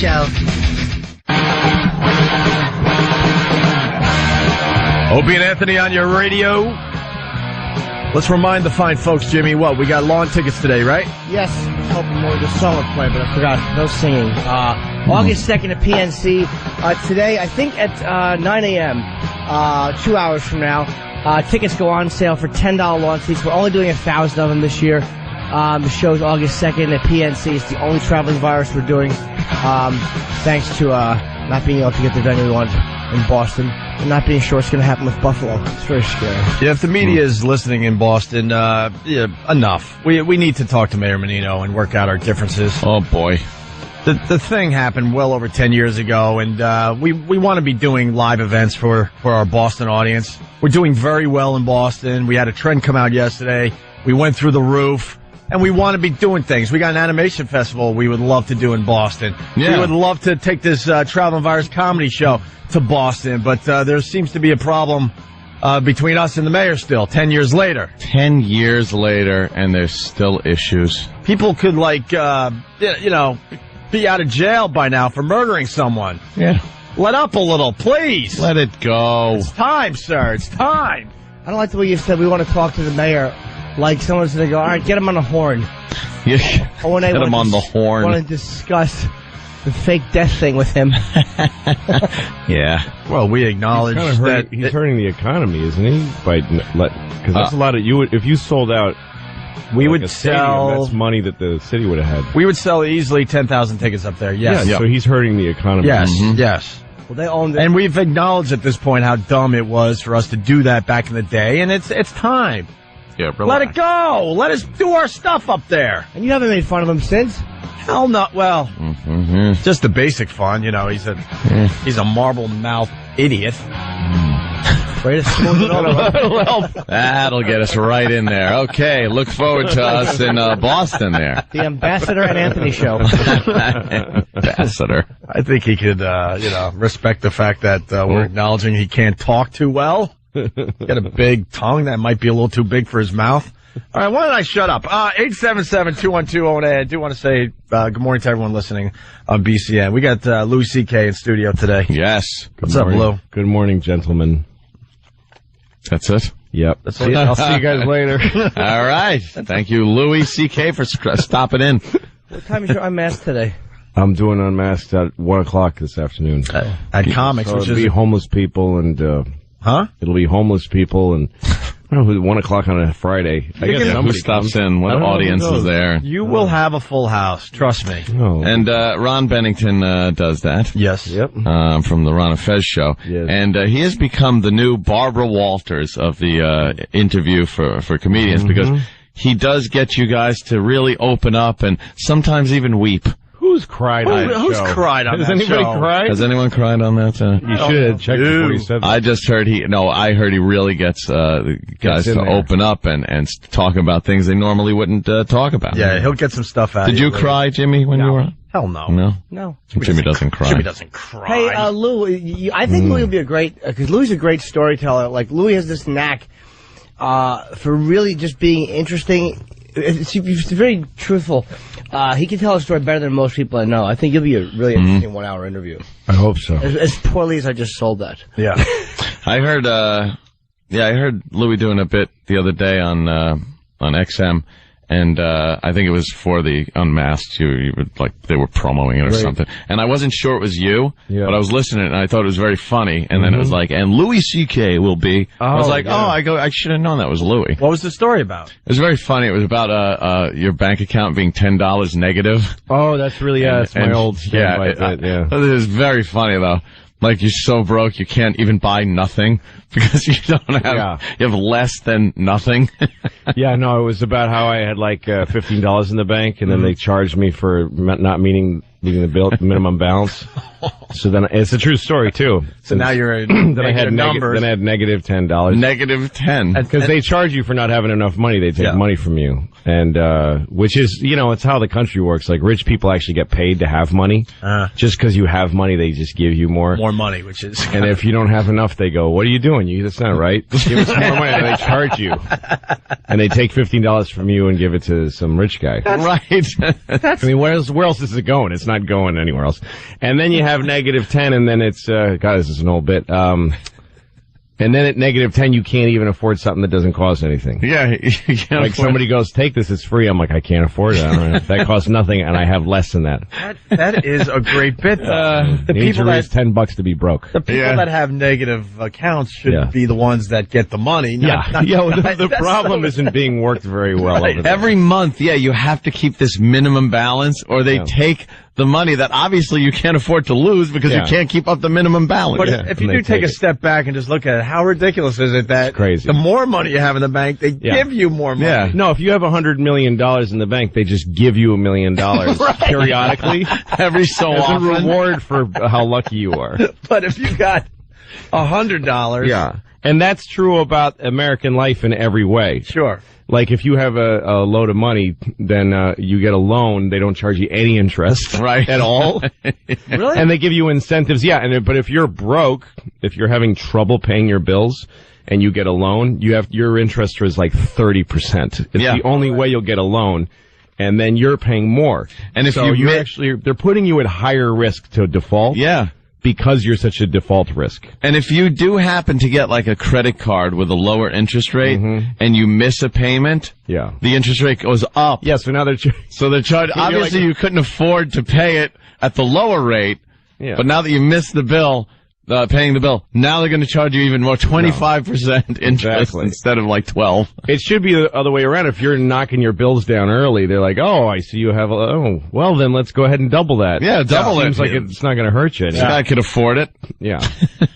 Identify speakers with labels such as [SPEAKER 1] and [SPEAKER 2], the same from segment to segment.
[SPEAKER 1] Show.
[SPEAKER 2] Opie and Anthony on your radio. Let's remind the fine folks, Jimmy, what? We got lawn tickets today, right?
[SPEAKER 3] Yes, I was hoping more of the song would play, but I forgot. No singing. August 2nd at PNC. Today, I think at 9 a.m., 2 hours from now. Tickets go on sale for $10 lawn seats. We're only doing 1,000 of them this year. The show's August 2nd at PNC. It's the only traveling virus we're doing, thanks to not being able to get the venue we want in Boston. And not being sure what's going to happen with Buffalo. It's very scary.
[SPEAKER 2] Yeah, if the media is listening in Boston, enough. We need to talk to Mayor Menino and work out our differences.
[SPEAKER 4] Oh, boy.
[SPEAKER 2] The thing happened well over 10 years ago, and we want to be doing live events for our Boston audience. We're doing very well in Boston. We had a trend come out yesterday. We went through the roof, and we want to be doing things. We got an animation festival we would love to do in Boston.
[SPEAKER 4] Yeah.
[SPEAKER 2] We would love to take this Traveling Virus comedy show to Boston, but there seems to be a problem between us and the mayor still, 10 years later.
[SPEAKER 4] 10 years later, and there's still issues.
[SPEAKER 2] People could, be out of jail by now for murdering someone.
[SPEAKER 4] Yeah.
[SPEAKER 2] Let up a little, please.
[SPEAKER 4] Let it go.
[SPEAKER 2] It's time, sir. It's time.
[SPEAKER 3] I don't like the way you said we want to talk to the mayor like someone's going to go, all right, get him on the horn.
[SPEAKER 4] Yeah.
[SPEAKER 3] Or when
[SPEAKER 4] Get him on the horn.
[SPEAKER 3] want to discuss the fake death thing with him.
[SPEAKER 4] Yeah.
[SPEAKER 2] Well, we acknowledge that
[SPEAKER 5] he's hurting the economy, isn't he? Because that's a lot of if you sold out,
[SPEAKER 2] we would
[SPEAKER 5] a stadium,
[SPEAKER 2] sell.
[SPEAKER 5] that's money that the city would have had.
[SPEAKER 2] We would sell easily 10,000 tickets up there. Yes.
[SPEAKER 5] Yeah, so he's hurting the economy.
[SPEAKER 2] Yes. Yes.
[SPEAKER 3] Well, they owned it.
[SPEAKER 2] And we've acknowledged at this point how dumb it was for us to do that back in the day, and it's time.
[SPEAKER 4] Yeah, relax.
[SPEAKER 2] Let it go. Let us do our stuff up there.
[SPEAKER 3] And you haven't made fun of him since?
[SPEAKER 2] Hell no. Well, just the basic fun. He's a marble-mouthed idiot.
[SPEAKER 3] Way to smooth it over.
[SPEAKER 4] Well, that'll get us right in there. Okay, look forward to us in Boston there.
[SPEAKER 3] The Ambassador and Anthony Show.
[SPEAKER 4] Ambassador.
[SPEAKER 2] I think he could, respect the fact that we're acknowledging he can't talk too well. Got a big tongue that might be a little too big for his mouth. All right, why don't I shut up? 877-212-08. I do want to say good morning to everyone listening on BCN. We got Louis C.K. in studio today.
[SPEAKER 4] Yes.
[SPEAKER 2] What's up, Lou?
[SPEAKER 5] Good morning, gentlemen.
[SPEAKER 4] That's it?
[SPEAKER 5] Yep.
[SPEAKER 2] That's it. I'll see you guys later.
[SPEAKER 4] All right. Thank you, Louis C.K. for stopping in.
[SPEAKER 3] What time is your unmasked today?
[SPEAKER 5] I'm doing Unmasked at 1 o'clock this afternoon.
[SPEAKER 2] At Comics,
[SPEAKER 5] So
[SPEAKER 2] which
[SPEAKER 5] it'll
[SPEAKER 2] is...
[SPEAKER 5] be homeless people and...
[SPEAKER 2] Huh?
[SPEAKER 5] It'll be homeless people and... I don't know, 1 o'clock on a Friday. I guess
[SPEAKER 4] Who
[SPEAKER 5] somebody
[SPEAKER 4] stops
[SPEAKER 5] comes.
[SPEAKER 4] in? What audience is there?
[SPEAKER 2] You will have a full house. Trust me.
[SPEAKER 5] Oh.
[SPEAKER 4] And Ron Bennington does that.
[SPEAKER 2] Yes.
[SPEAKER 5] Yep.
[SPEAKER 4] From the Ron and Fez show.
[SPEAKER 5] Yes.
[SPEAKER 4] And he has become the new Barbara Walters of the interview for comedians because he does get you guys to really open up and sometimes even weep.
[SPEAKER 5] Who's cried on that
[SPEAKER 2] Who's
[SPEAKER 5] show?
[SPEAKER 2] cried on
[SPEAKER 5] Has
[SPEAKER 2] that
[SPEAKER 5] anybody
[SPEAKER 2] show?
[SPEAKER 5] cried?
[SPEAKER 4] Has anyone cried on that?
[SPEAKER 5] You should have checked before you said that.
[SPEAKER 4] I just heard I heard he really gets the guys
[SPEAKER 5] in
[SPEAKER 4] to
[SPEAKER 5] there.
[SPEAKER 4] open up and talk about things they normally wouldn't talk about.
[SPEAKER 2] Yeah, he'll get some stuff out of
[SPEAKER 4] Did you cry, Jimmy, when you were on?
[SPEAKER 2] Hell no.
[SPEAKER 4] No? Jimmy doesn't cry.
[SPEAKER 2] Jimmy doesn't cry.
[SPEAKER 3] Hey, Lou, I think Louis would be a great, because Louis is a great storyteller. Like, Louis has this knack for really just being interesting. He's very truthful. He can tell a story better than most people I know. I think you'll be a really interesting 1 hour interview.
[SPEAKER 5] I hope so.
[SPEAKER 3] As poorly as I just sold that.
[SPEAKER 2] Yeah.
[SPEAKER 4] I heard Louis doing a bit the other day on XM, and I think it was for the Unmasked. You were like they were promoting it or something, and I wasn't sure it was you, but I was listening and I thought it was very funny, and then it was like, and Louis C.K. will be. I was like, I should have known that was Louis.
[SPEAKER 2] What was the story about?
[SPEAKER 4] It was very funny. It was about your bank account being $10 negative.
[SPEAKER 5] Oh, that's really, that's my old
[SPEAKER 4] yeah.
[SPEAKER 5] yeah.
[SPEAKER 4] It was very funny though. Like you're so broke you can't even buy nothing because you don't have you have less than nothing.
[SPEAKER 5] Yeah, no, it was about how I had like $15 in the bank and then they charged me for not meeting the minimum balance. So then it's a true story too.
[SPEAKER 2] So now you're
[SPEAKER 5] then I had
[SPEAKER 2] numbers.
[SPEAKER 5] Then I had negative $10.
[SPEAKER 4] Negative 10.
[SPEAKER 5] Because they charge you for not having enough money. They take money from you. And, which is, it's how the country works. Like, rich people actually get paid to have money. Just because you have money, they just give you more.
[SPEAKER 2] More money, which is...
[SPEAKER 5] And if you don't have enough, they go, what are you doing? That's not right. Give us more money. And they charge you. And they take $15 from you and give it to some rich guy.
[SPEAKER 4] Right.
[SPEAKER 5] I mean, where else is it going? It's not going anywhere else. And then you have -10, and then it's, God, this is an old bit. And then at -10, you can't even afford something that doesn't cost anything.
[SPEAKER 4] Yeah. You can't
[SPEAKER 5] like somebody goes, take this, it's free. I'm like, I can't afford it. I don't know. That costs nothing, and I have less than that.
[SPEAKER 2] That is a great bit, though.
[SPEAKER 5] The people that $10 to be broke.
[SPEAKER 2] The people that have negative accounts should be the ones that get the money.
[SPEAKER 5] The problem isn't being worked very well.
[SPEAKER 2] Right.
[SPEAKER 5] Over there.
[SPEAKER 4] Every month, you have to keep this minimum balance, or they take the money that obviously you can't afford to lose because you can't keep up the minimum balance.
[SPEAKER 2] But if you do take a step back and just look at it, how ridiculous is it that
[SPEAKER 5] crazy.
[SPEAKER 2] The more money you have in the bank, they give you more money?
[SPEAKER 5] Yeah. No, if you have $100 million in the bank, they just give you $1 million periodically.
[SPEAKER 4] Every so often.
[SPEAKER 5] As a reward for how lucky you are.
[SPEAKER 2] But if you got $100...
[SPEAKER 5] Yeah. And that's true about American life in every way.
[SPEAKER 2] Sure.
[SPEAKER 5] Like, if you have a load of money, then you get a loan. They don't charge you any interest at all.
[SPEAKER 2] Really?
[SPEAKER 5] And they give you incentives. Yeah, but if you're broke, if you're having trouble paying your bills, and you get a loan, your interest is like 30%. It's the only way you'll get a loan. And then you're paying more. And if they're putting you at higher risk to default.
[SPEAKER 4] Yeah.
[SPEAKER 5] Because you're such a default risk.
[SPEAKER 4] And if you do happen to get like a credit card with a lower interest rate and you miss a payment, the interest rate goes up.
[SPEAKER 5] Yeah, so now they're
[SPEAKER 4] charged. Obviously, you couldn't afford to pay it at the lower rate, but now that you missed the bill, paying the bill, now they're going to charge you even more, 25% interest instead of like 12.
[SPEAKER 5] It should be the other way around. If you're knocking your bills down early, they're like, oh, I see you have well then let's go ahead and double that.
[SPEAKER 4] Yeah, double it.
[SPEAKER 5] Seems like it's not going to hurt you.
[SPEAKER 4] This guy could afford it.
[SPEAKER 5] Yeah.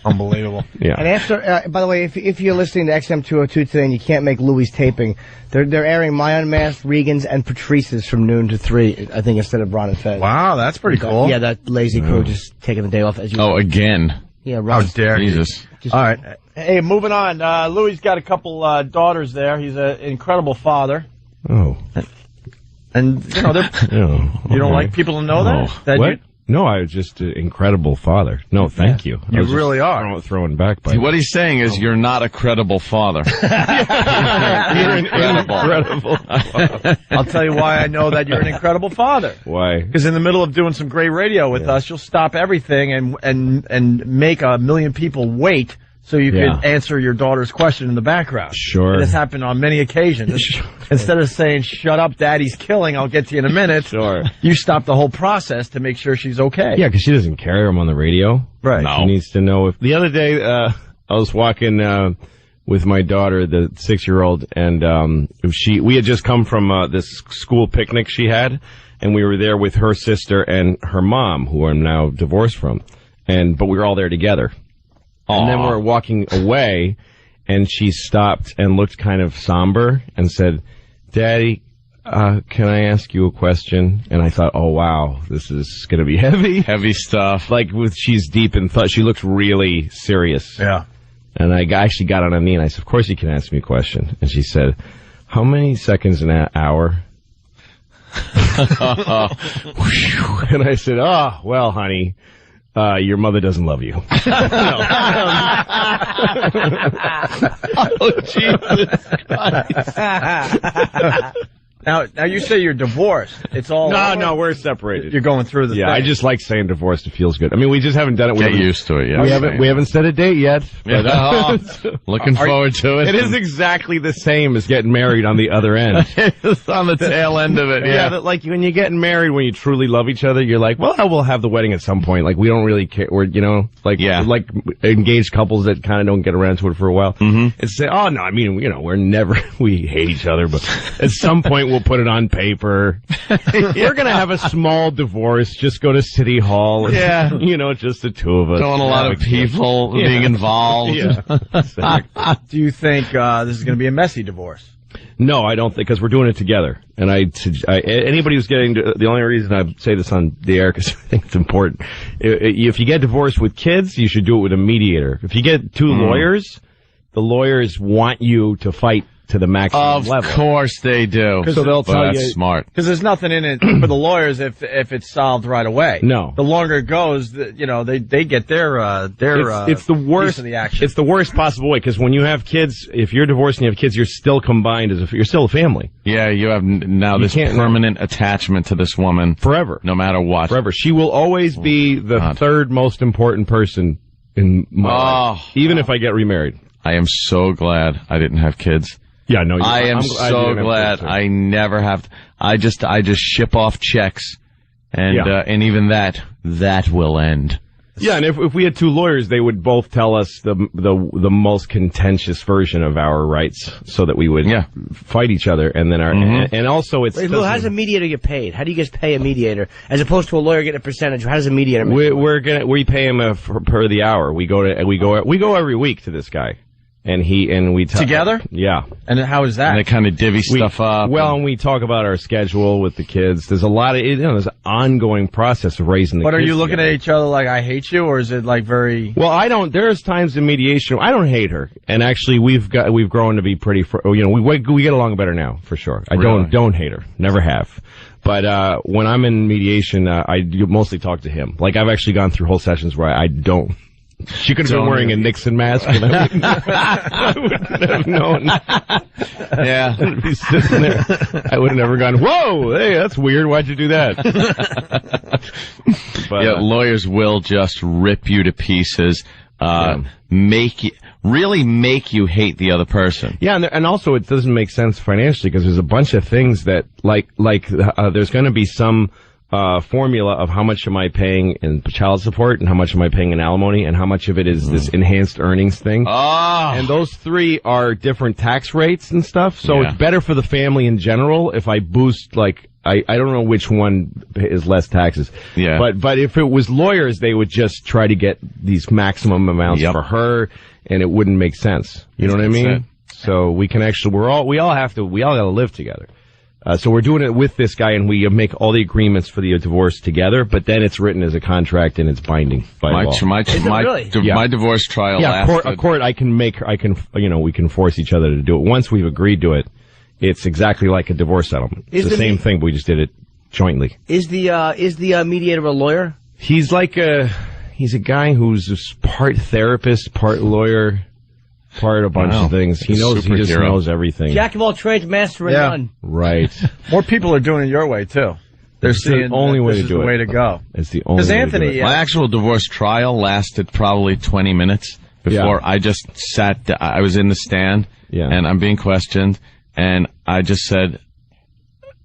[SPEAKER 2] Unbelievable.
[SPEAKER 5] Yeah.
[SPEAKER 3] And after, by the way, if you're listening to XM202 today and you can't make Louis' taping, they're airing My Unmasked, Regan's, and Patrice's from noon to 3, I think, instead of Ron and Fez.
[SPEAKER 2] Wow, that's pretty cool.
[SPEAKER 3] Yeah, that lazy crew just taking the day off as you.
[SPEAKER 4] Oh, again.
[SPEAKER 3] Yeah, Ron.
[SPEAKER 2] How dare
[SPEAKER 4] Jesus.
[SPEAKER 2] All right. Hey, moving on. Louis got a couple daughters there. He's an incredible father.
[SPEAKER 5] Oh.
[SPEAKER 2] And, you don't like people to know that?
[SPEAKER 5] What? No, I was just an incredible father. No, thank you.
[SPEAKER 2] You really are.
[SPEAKER 5] Throwing back by
[SPEAKER 4] what he's saying is you're not a credible father.
[SPEAKER 5] You're an incredible father.
[SPEAKER 2] I'll tell you why I know that you're an incredible father.
[SPEAKER 5] Why?
[SPEAKER 2] Because in the middle of doing some great radio with us, you'll stop everything and make 1 million people wait so you can answer your daughter's question in the background.
[SPEAKER 5] Sure.
[SPEAKER 2] And this happened on many occasions. Instead of saying, shut up, daddy's killing, I'll get to you in a minute.
[SPEAKER 5] Sure.
[SPEAKER 2] You stop the whole process to make sure she's okay.
[SPEAKER 5] Yeah, because she doesn't care. I'm on the radio.
[SPEAKER 2] Right.
[SPEAKER 5] She needs to know if... The other day, I was walking with my daughter, the 6-year-old, and we had just come from this school picnic she had, and we were there with her sister and her mom, who I'm now divorced from. But we were all there together. And then we were walking away, and she stopped and looked kind of somber and said, Daddy, can I ask you a question? And I thought, oh, wow, this is going to be heavy.
[SPEAKER 4] Heavy stuff.
[SPEAKER 5] Like, she's deep in thought. She looks really serious.
[SPEAKER 2] Yeah.
[SPEAKER 5] And I actually got on a knee, and I said, of course you can ask me a question. And she said, how many seconds an hour? And I said, oh, well, honey, your mother doesn't love you.
[SPEAKER 4] Oh, Jesus Christ.
[SPEAKER 2] Now you say you're divorced. It's all
[SPEAKER 5] No, we're separated.
[SPEAKER 2] You're going through the thing.
[SPEAKER 5] I just like saying divorced. It feels good. I mean, we just haven't done it.
[SPEAKER 4] Get used to it, yeah.
[SPEAKER 5] We haven't set a date yet. But,
[SPEAKER 4] looking forward to it.
[SPEAKER 5] It is exactly the same as getting married on the other end.
[SPEAKER 4] It's on the tail end of it, yeah.
[SPEAKER 5] That, like, when you're getting married, when you truly love each other, you're like, well, we'll have the wedding at some point. Like, we don't really care. We're, like engaged couples that kind of don't get around to it for a while.
[SPEAKER 4] Mm-hmm.
[SPEAKER 5] It's say, oh, no, I mean, we hate each other, but at some point we'll put it on paper. We're going to have a small divorce, just go to City Hall.
[SPEAKER 4] Yeah.
[SPEAKER 5] Just the two of us.
[SPEAKER 4] Don't want a lot of people being involved.
[SPEAKER 5] Yeah.
[SPEAKER 2] Do you think this is going to be a messy divorce?
[SPEAKER 5] No, I don't think, because we're doing it together. And anybody who's the only reason I say this on the air, because I think it's important, if you get divorced with kids, you should do it with a mediator. If you get two lawyers, the lawyers want you to fight to the maximum level.
[SPEAKER 4] Of course they do.
[SPEAKER 5] So they'll tell
[SPEAKER 4] that's
[SPEAKER 5] you
[SPEAKER 4] smart.
[SPEAKER 2] Because there's nothing in it for the lawyers if it's solved right away.
[SPEAKER 5] No.
[SPEAKER 2] The longer it goes, they get their
[SPEAKER 5] it's the worst
[SPEAKER 2] piece of the action.
[SPEAKER 5] It's the worst possible way, because when you have kids, if you're divorced and you have kids, you're still combined you're still a family.
[SPEAKER 4] Yeah, you have now this permanent attachment to this woman
[SPEAKER 5] Forever.
[SPEAKER 4] no matter what.
[SPEAKER 5] Forever. She will always be the third most important person in my life, even if I get remarried.
[SPEAKER 4] I am so glad I didn't have kids.
[SPEAKER 5] Yeah, no,
[SPEAKER 4] I am so glad I never have. I just ship off checks, and even that will end.
[SPEAKER 5] Yeah, and if we had two lawyers, they would both tell us the most contentious version of our rights, so that we would fight each other, and then and also it's.
[SPEAKER 3] Wait, Lou, how does a mediator get paid? How do you guys pay a mediator as opposed to a lawyer getting a percentage? How does a mediator?
[SPEAKER 5] We pay him per the hour. We go every week to this guy. And we
[SPEAKER 2] together?
[SPEAKER 5] Yeah.
[SPEAKER 2] And how is that?
[SPEAKER 4] And they kind of divvy stuff up.
[SPEAKER 5] Well, and we talk about our schedule with the kids. There's a lot of, there's an ongoing process of raising the kids.
[SPEAKER 2] But are you looking at each other like, I hate you, or is it like very...
[SPEAKER 5] Well, there's times in mediation, I don't hate her. And actually, we've grown to be pretty, we get along better now, for sure. I don't hate her. Never have. But, when I'm in mediation, I mostly talk to him. Like, I've actually gone through whole sessions where I don't. She could have been wearing a Nixon mask, and I wouldn't have known.
[SPEAKER 4] Yeah.
[SPEAKER 5] I'd be sitting there. I would have never gone, whoa, hey, that's weird. Why'd you do that? But,
[SPEAKER 4] lawyers will just rip you to pieces, make you hate the other person.
[SPEAKER 5] Yeah, and also it doesn't make sense financially, because there's a bunch of things that, there's going to be some formula of how much am I paying in child support and how much am I paying in alimony and how much of it is this enhanced earnings thing.
[SPEAKER 4] Oh.
[SPEAKER 5] And those three are different tax rates and stuff. So it's better for the family in general if I boost, I don't know which one is less taxes.
[SPEAKER 4] Yeah.
[SPEAKER 5] But if it was lawyers, they would just try to get these maximum amounts for her, and it wouldn't make sense. You know what I mean? So we can actually, we all got to live together. So we're doing it with this guy, and we make all the agreements for the divorce together, but then it's written as a contract and it's binding by law.
[SPEAKER 4] My divorce trial lasted.
[SPEAKER 5] Court, we can force each other to do it. Once we've agreed to it, it's exactly like a divorce settlement. It's the same thing, but we just did it jointly.
[SPEAKER 3] Is the mediator a lawyer?
[SPEAKER 5] He's he's a guy who's just part therapist, part lawyer. Part a bunch of things. He just knows everything.
[SPEAKER 3] Jack of all trades, master of none.
[SPEAKER 5] Right.
[SPEAKER 2] More people are doing it your way too. They're seeing
[SPEAKER 5] the only way to do it.
[SPEAKER 2] The way to go.
[SPEAKER 5] It's the only way
[SPEAKER 2] Anthony,
[SPEAKER 5] to do it.
[SPEAKER 4] My actual divorce trial lasted probably 20 minutes before I just sat. I was in the stand, and I'm being questioned, and I just said,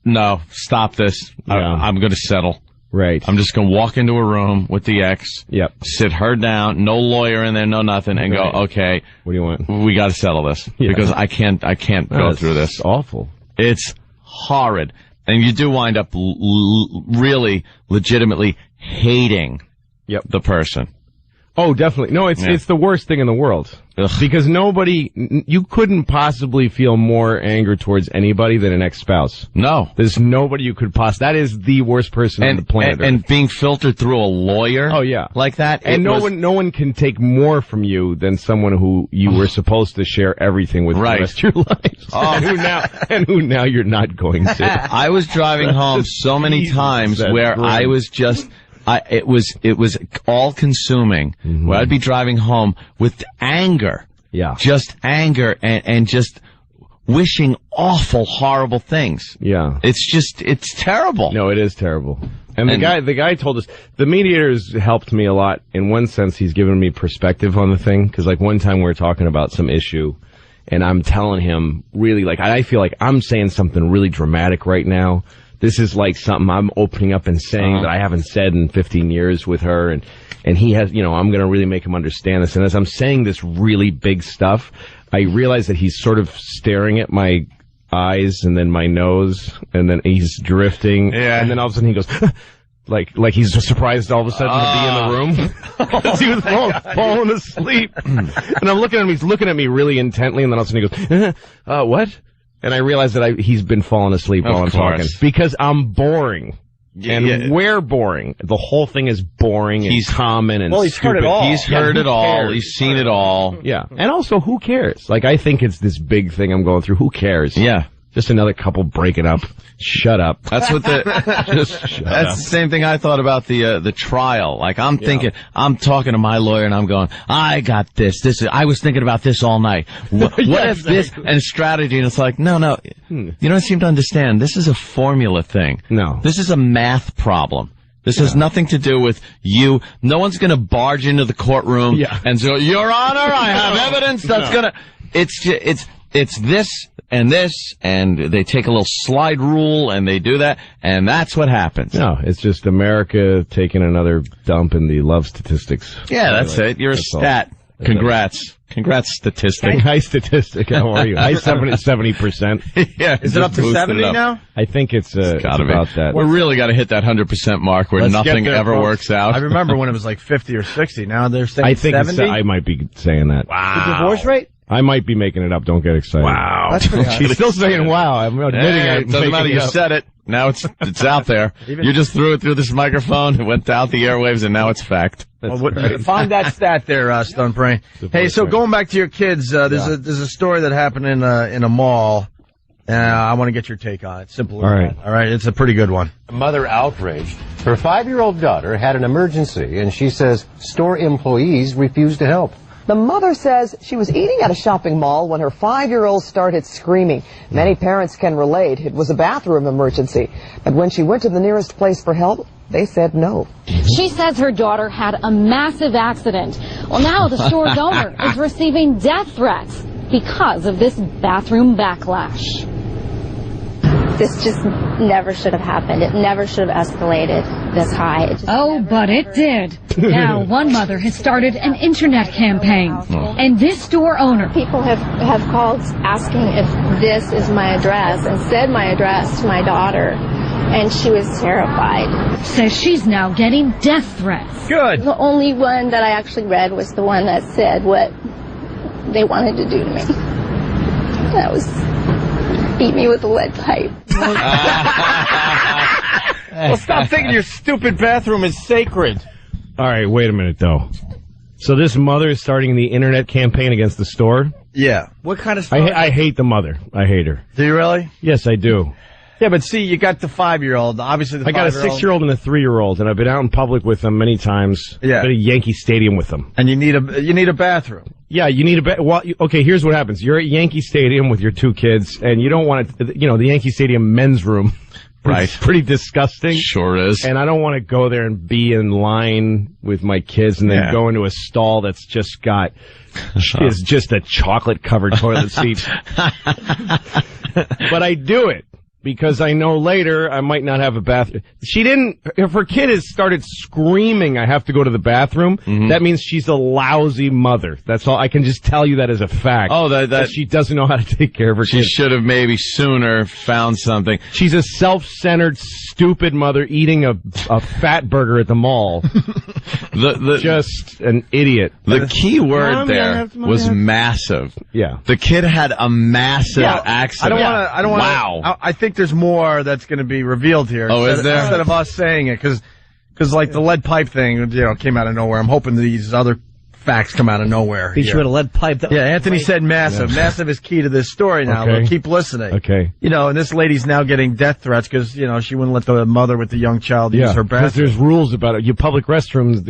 [SPEAKER 4] "No, stop this. I'm going to settle."
[SPEAKER 5] Right.
[SPEAKER 4] I'm just going to walk into a room with the ex, sit her down, no lawyer in there, no nothing, and go, okay,
[SPEAKER 5] what do you want?
[SPEAKER 4] We got to settle this because I can't go through this.
[SPEAKER 5] It's awful.
[SPEAKER 4] It's horrid. And you do wind up really legitimately hating the person.
[SPEAKER 5] Oh, definitely. No, it's the worst thing in the world.
[SPEAKER 4] Ugh.
[SPEAKER 5] Because you couldn't possibly feel more anger towards anybody than an ex-spouse.
[SPEAKER 4] No.
[SPEAKER 5] There's nobody you could that is the worst person on the planet.
[SPEAKER 4] And being filtered through a lawyer.
[SPEAKER 5] Oh, yeah.
[SPEAKER 4] Like that.
[SPEAKER 5] And no one can take more from you than someone who you were supposed to share everything with for the rest of your life.
[SPEAKER 4] Oh.
[SPEAKER 5] and who now you're not going to.
[SPEAKER 4] I was driving home so many times where I was just... it was all consuming. Mm-hmm. Where I'd be driving home with anger.
[SPEAKER 5] Yeah.
[SPEAKER 4] Just anger and just wishing awful, horrible things.
[SPEAKER 5] Yeah.
[SPEAKER 4] It's terrible.
[SPEAKER 5] No, it is terrible. And the guy told us, the mediator's helped me a lot. In one sense, he's given me perspective on the thing. Cause one time we were talking about some issue and I'm telling him really I feel like I'm saying something really dramatic right now. This is like something I'm opening up and saying that I haven't said in 15 years with her. And he has, I'm going to really make him understand this. And as I'm saying this really big stuff, I realize that he's sort of staring at my eyes and then my nose and then he's drifting. Yeah. And then all of a sudden he goes, like he's just surprised all of a sudden to be in the room. Because he was falling asleep. And I'm looking at him, he's looking at me really intently and then all of a sudden he goes, what? And I realized that he's been falling asleep while I'm talking. Because I'm boring. And we're boring. The whole thing is boring and common and
[SPEAKER 3] he's
[SPEAKER 5] stupid.
[SPEAKER 3] heard it all.
[SPEAKER 4] He's heard it all. He's seen it all.
[SPEAKER 5] Yeah. And also, who cares? Like, I think it's this big thing I'm going through. Who cares?
[SPEAKER 4] Yeah.
[SPEAKER 5] Just another couple breaking up. Shut up.
[SPEAKER 4] That's what that's the same thing I thought about the trial. Like, I'm thinking, I'm talking to my lawyer and I'm going, I got this. I was thinking about this all night. What if this and strategy? And it's like, no. You don't seem to understand. This is a formula thing.
[SPEAKER 5] No.
[SPEAKER 4] This is a math problem. This has nothing to do with you. No one's going to barge into the courtroom and say, Your Honor, I have evidence that's going to. It's this and this, and they take a little slide rule and they do that, and that's what happens.
[SPEAKER 5] No, it's just America taking another dump in the love statistics.
[SPEAKER 4] Yeah, that's it. You're a stat.
[SPEAKER 5] All.
[SPEAKER 4] Congrats, statistic.
[SPEAKER 5] High statistic. How are you? High 70%.
[SPEAKER 4] Yeah,
[SPEAKER 3] Is it up to 70 now?
[SPEAKER 5] I think it's about that.
[SPEAKER 4] We really got to hit that 100% mark where nothing ever works out.
[SPEAKER 2] I remember when it was like 50 or 60. Now they're saying
[SPEAKER 5] I think
[SPEAKER 2] 70.
[SPEAKER 5] I might be saying that.
[SPEAKER 2] Wow.
[SPEAKER 3] The divorce rate?
[SPEAKER 5] I might be making it up. Don't get excited.
[SPEAKER 2] Wow.
[SPEAKER 3] That's pretty high.
[SPEAKER 5] She's still saying wow. I'm admitting
[SPEAKER 4] It doesn't matter. You said it. Now it's out there. You just threw it through this microphone. It went out the airwaves, and now it's fact.
[SPEAKER 2] Find that stat there, Stone Brain. Hey, so going back to your kids, there's a story that happened in a mall. I want to get your take on it. Simple as that. All right, it's a pretty good one.
[SPEAKER 1] Mother outraged. Her 5-year-old daughter had an emergency, and she says store employees refused to help.
[SPEAKER 6] The mother says she was eating at a shopping mall when her 5-year-old started screaming. Many parents can relate. It was a bathroom emergency. But when she went to the nearest place for help, they said no.
[SPEAKER 7] She says her daughter had a massive accident. Well, now the store's owner is receiving death threats because of this bathroom backlash.
[SPEAKER 8] This just never should have happened. It never should have escalated this high.
[SPEAKER 7] But it did. Now one mother has started an internet campaign. And this store owner...
[SPEAKER 8] People have called asking if this is my address and said my address to my daughter. And she was terrified.
[SPEAKER 7] Says she's now getting death threats.
[SPEAKER 2] Good.
[SPEAKER 8] The only one that I actually read was the one that said what they wanted to do to me. That was... beat me with a lead pipe.
[SPEAKER 2] Well, stop thinking your stupid bathroom is sacred.
[SPEAKER 5] All right, wait a minute, though. So this mother is starting the internet campaign against the store?
[SPEAKER 2] Yeah.
[SPEAKER 3] What kind of story?
[SPEAKER 5] I hate the mother. I hate her.
[SPEAKER 2] Do you really?
[SPEAKER 5] Yes, I do.
[SPEAKER 2] Yeah, but see, you got the 5-year-old. Obviously,
[SPEAKER 5] I got a 6-year-old and a 3-year-old, and I've been out in public with them many times.
[SPEAKER 2] Yeah.
[SPEAKER 5] I've been at Yankee Stadium with them.
[SPEAKER 2] And you need a bathroom.
[SPEAKER 5] Yeah, you need okay, here's what happens. You're at Yankee Stadium with your 2 kids, and you don't want to, the Yankee Stadium men's room. Right. It's pretty disgusting.
[SPEAKER 4] Sure is.
[SPEAKER 5] And I don't want to go there and be in line with my kids and then go into a stall that's just got, is just a chocolate-covered toilet seat. But I do it. Because I know later I might not have a bathroom. If her kid has started screaming, I have to go to the bathroom, that means she's a lousy mother. That's all. I can just tell you that as a fact.
[SPEAKER 4] Oh,
[SPEAKER 5] that she doesn't know how to take care of her kid.
[SPEAKER 4] She should have maybe sooner found something.
[SPEAKER 5] She's a self-centered, stupid mother eating a fat burger at the mall. Just an idiot.
[SPEAKER 4] The key word there was massive.
[SPEAKER 5] Yeah.
[SPEAKER 4] The kid had a massive accident.
[SPEAKER 2] I don't want to.
[SPEAKER 4] Wow.
[SPEAKER 2] I think there's more that's going to be revealed here.
[SPEAKER 4] Oh, is there?
[SPEAKER 2] Instead of us saying it, because like the lead pipe thing, came out of nowhere. I'm hoping these other facts come out of nowhere.
[SPEAKER 3] Beat you with a lead pipe.
[SPEAKER 2] Anthony said massive. Yeah. Massive is key to this story now.
[SPEAKER 5] Okay.
[SPEAKER 2] We'll keep listening.
[SPEAKER 5] Okay.
[SPEAKER 2] And this lady's now getting death threats because, she wouldn't let the mother with the young child use her bathroom.
[SPEAKER 5] Because there's rules about it. Your public restrooms,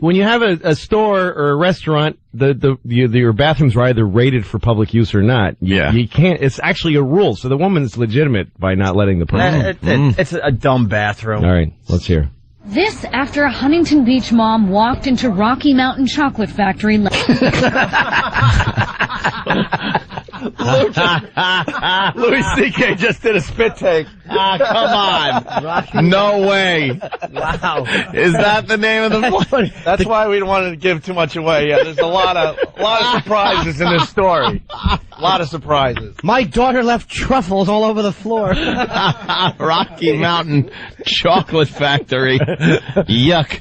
[SPEAKER 5] when you have a store or a restaurant, your bathrooms are either rated for public use or not. You can't, it's actually a rule. So the woman's legitimate by not letting the person.
[SPEAKER 2] It's a dumb bathroom.
[SPEAKER 5] All right, let's hear.
[SPEAKER 7] This after a Huntington Beach mom walked into Rocky Mountain Chocolate Factory.
[SPEAKER 2] Louis C.K. just did a spit take.
[SPEAKER 4] Come on. No way.
[SPEAKER 2] Wow.
[SPEAKER 4] Is that the name of the place?
[SPEAKER 2] That's why we don't want to give too much away. Yeah, there's a lot of surprises in this story. lot of surprises.
[SPEAKER 3] My daughter left truffles all over the floor.
[SPEAKER 4] Rocky Mountain Chocolate Factory. Yuck.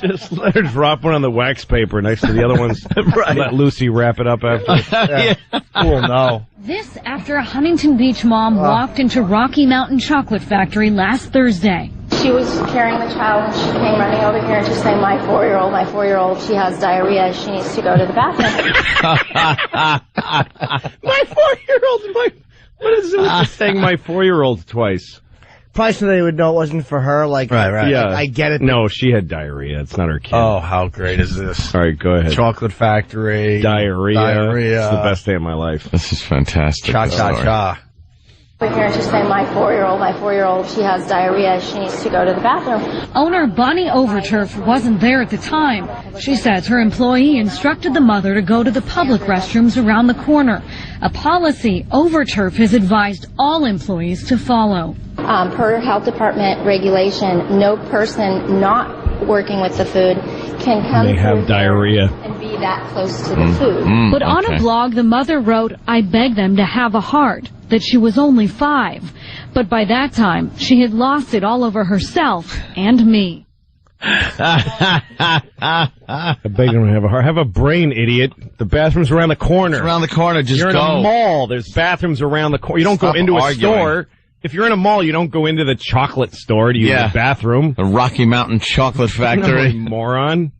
[SPEAKER 5] Just let her drop one on the wax paper next to the other ones. Right. Let Lucy wrap it up after.
[SPEAKER 2] Yeah. Cool, no.
[SPEAKER 7] This after a Huntington Beach mom walked into Rocky Mountain Chocolate Factory last Thursday.
[SPEAKER 8] She was carrying the child and she came running over here and just saying, my 4-year-old, she has diarrhea. She needs to go to the bathroom.
[SPEAKER 5] My 4-year-old. What is it with saying my 4-year-old twice?
[SPEAKER 3] Probably so they would know it wasn't for her. Like,
[SPEAKER 2] right.
[SPEAKER 5] Yeah,
[SPEAKER 3] I get it.
[SPEAKER 5] No, she had diarrhea. It's not her kid.
[SPEAKER 2] Oh, how great is this?
[SPEAKER 5] All right, go ahead.
[SPEAKER 2] Chocolate Factory.
[SPEAKER 5] Diarrhea. It's the best day of my life.
[SPEAKER 4] This is fantastic.
[SPEAKER 2] Cha-cha-cha.
[SPEAKER 8] Over here and just saying, my 4-year-old, she has diarrhea. She needs to go to the bathroom.
[SPEAKER 7] Owner Bonnie Overturf wasn't there at the time. She says her employee instructed the mother to go to the public restrooms around the corner, a policy Overturf has advised all employees to follow.
[SPEAKER 8] Per health department regulation, no person not working with the food can come
[SPEAKER 5] They have
[SPEAKER 8] through
[SPEAKER 5] diarrhea
[SPEAKER 8] and be that close to the food.
[SPEAKER 7] But on a blog, the mother wrote, I beg them to have a heart, that she was only 5. But by that time, she had lost it all over herself and me.
[SPEAKER 5] I beg them to have a heart. Have a brain, idiot. The bathroom's around the corner.
[SPEAKER 4] It's around the corner, just
[SPEAKER 5] You're
[SPEAKER 4] go.
[SPEAKER 5] in a mall. There's bathrooms around the corner. You don't
[SPEAKER 4] Stop
[SPEAKER 5] go into a
[SPEAKER 4] arguing.
[SPEAKER 5] store. If you're in a mall, you don't go into the chocolate store to use the bathroom.
[SPEAKER 4] The Rocky Mountain Chocolate Factory.
[SPEAKER 5] Moron.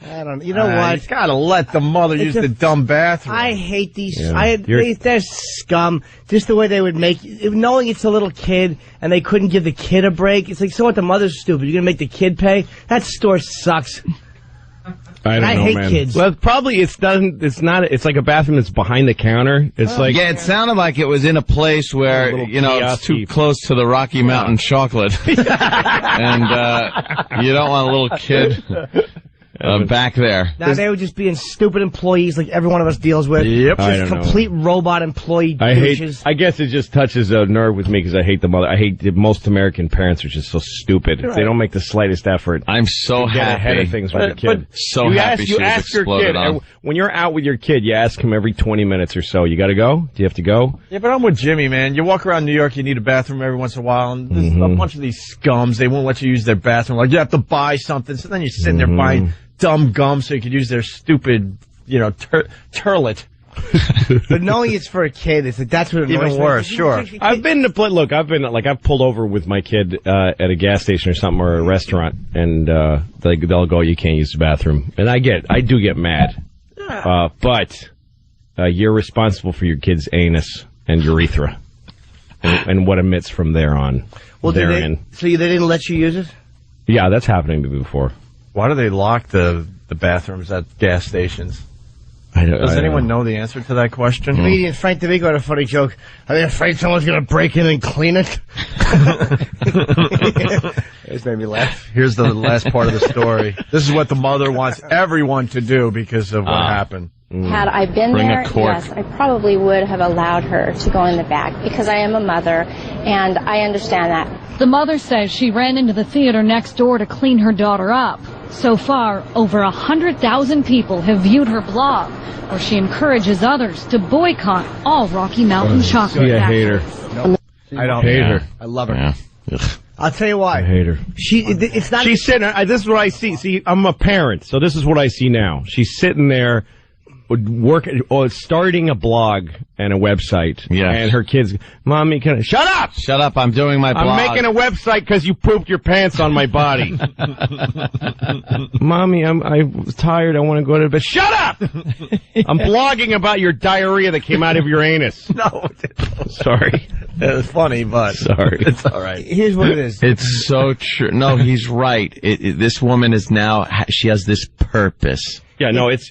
[SPEAKER 3] I don't. You know what?
[SPEAKER 2] You gotta let the mother use the dumb bathroom.
[SPEAKER 3] I hate these.
[SPEAKER 5] Yeah.
[SPEAKER 3] They're scum. Just the way they would make, knowing it's a little kid and they couldn't give the kid a break. It's like, so what? The mother's stupid. You're gonna make the kid pay? That store sucks.
[SPEAKER 5] I don't know,
[SPEAKER 3] hate
[SPEAKER 5] man.
[SPEAKER 3] kids.
[SPEAKER 5] Well, probably it's not. It's like a bathroom that's behind the counter. It's like
[SPEAKER 4] Yeah, it sounded like it was in a place where, it's too close to the Rocky Mountain chocolate. And you don't want a little kid back there.
[SPEAKER 3] Now they were just being stupid employees like every one of us deals with.
[SPEAKER 2] Yep.
[SPEAKER 5] I
[SPEAKER 3] Just
[SPEAKER 5] don't know.
[SPEAKER 3] complete robot employee douches.
[SPEAKER 5] I guess it just touches a nerve with me because I hate the mother. I hate that most American parents are just so stupid.
[SPEAKER 3] Right.
[SPEAKER 5] They don't make the slightest effort.
[SPEAKER 4] I'm so
[SPEAKER 5] to get
[SPEAKER 4] happy.
[SPEAKER 5] ahead of things with your kid.
[SPEAKER 4] So
[SPEAKER 5] you
[SPEAKER 4] happy
[SPEAKER 5] ask,
[SPEAKER 4] she
[SPEAKER 5] you
[SPEAKER 4] was
[SPEAKER 5] ask your
[SPEAKER 4] exploded
[SPEAKER 5] kid
[SPEAKER 4] on.
[SPEAKER 5] when you're out with your kid. You ask him every 20 minutes or so. You got to go? Do you have to go?
[SPEAKER 2] Yeah, but I'm with Jimmy, man. You walk around New York, you need a bathroom every once in a while, and there's a bunch of these scums. They won't let you use their bathroom. Like, you have to buy something, so then you're sitting there buying dumb gum so you could use their stupid, turlet.
[SPEAKER 3] But knowing it's for a kid, it's like, that's what annoys me.
[SPEAKER 2] Even worse, sure.
[SPEAKER 5] I've pulled over with my kid at a gas station or something or a restaurant, and they'll go, you can't use the bathroom, and I do get mad. But you're responsible for your kid's anus and urethra and what emits from there on.
[SPEAKER 3] Well, so they didn't let you use it?
[SPEAKER 5] Yeah, that's happened to me before.
[SPEAKER 2] Why do they lock the bathrooms at gas stations? Does anyone know the answer to that question?
[SPEAKER 3] Comedian Frank DeVico had a funny joke. Are they afraid someone's going to break in and clean it? It made me laugh.
[SPEAKER 2] Here's the last part of the story. This is what the mother wants everyone to do because of what happened.
[SPEAKER 8] Had I been
[SPEAKER 4] Bring a
[SPEAKER 8] there,
[SPEAKER 4] cork.
[SPEAKER 8] yes, I probably would have allowed her to go in the back because I am a mother and I understand that.
[SPEAKER 7] The mother says she ran into the theater next door to clean her daughter up. So far, over 100,000 people have viewed her blog, where she encourages others to boycott all Rocky Mountain chocolate
[SPEAKER 5] I hate her.
[SPEAKER 7] factories.
[SPEAKER 2] I don't
[SPEAKER 5] hate her.
[SPEAKER 3] I love her.
[SPEAKER 4] Yeah. Ugh.
[SPEAKER 3] I'll tell you why.
[SPEAKER 5] I hate her.
[SPEAKER 3] It's not.
[SPEAKER 5] She's sitting. This is what I see. See, I'm a parent, so this is what I see now. She's sitting there, starting a blog and a website.
[SPEAKER 4] Yeah.
[SPEAKER 5] And her kids, Mommy, shut up!
[SPEAKER 4] Shut up, I'm doing my blog.
[SPEAKER 5] I'm making a website because you pooped your pants on my body. Mommy, I was tired. I want to go to bed. Shut up! I'm blogging about your diarrhea that came out of your anus.
[SPEAKER 2] No.
[SPEAKER 5] Sorry.
[SPEAKER 2] It was funny, but
[SPEAKER 5] Sorry.
[SPEAKER 2] it's all right.
[SPEAKER 3] Here's what it is.
[SPEAKER 4] It's so true. No, he's right. This woman is now, she has this purpose.
[SPEAKER 5] Yeah, no, it's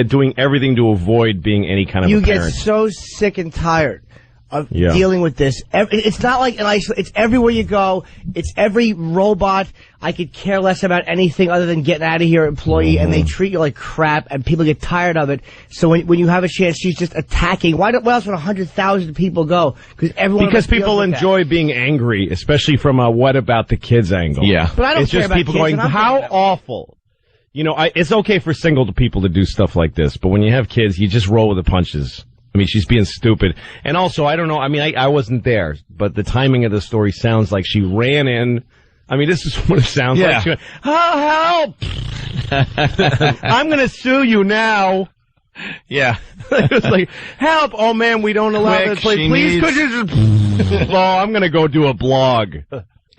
[SPEAKER 5] doing everything to avoid being any kind of
[SPEAKER 3] You
[SPEAKER 5] a parent.
[SPEAKER 3] get so sick and tired of
[SPEAKER 5] Yeah.
[SPEAKER 3] dealing with this. It's not like it's everywhere you go. It's every robot. I could care less about anything other than getting out of here, employee, and they treat you like crap, and people get tired of it. So when you have a chance, she's just attacking. Why else would 100,000 people go?
[SPEAKER 5] Because people enjoy being angry, especially from a what about the kids angle.
[SPEAKER 4] Yeah.
[SPEAKER 3] But I don't
[SPEAKER 5] it's
[SPEAKER 3] care
[SPEAKER 5] just
[SPEAKER 3] about
[SPEAKER 5] people
[SPEAKER 3] kids,
[SPEAKER 5] going,
[SPEAKER 3] and I'm
[SPEAKER 5] how
[SPEAKER 3] thinking about-
[SPEAKER 5] awful. You know, it's okay for single people to do stuff like this, but when you have kids, you just roll with the punches. I mean, she's being stupid. And also, I don't know, I mean, I wasn't there, but the timing of the story sounds like she ran in. I mean, this is what it sounds like. She went, oh, help! I'm going to sue you now.
[SPEAKER 2] Yeah.
[SPEAKER 5] It was like, help! Oh, man, we don't allow
[SPEAKER 2] Quick,
[SPEAKER 5] this place.
[SPEAKER 2] she
[SPEAKER 5] Please, could you just... Oh, I'm going to go do a blog.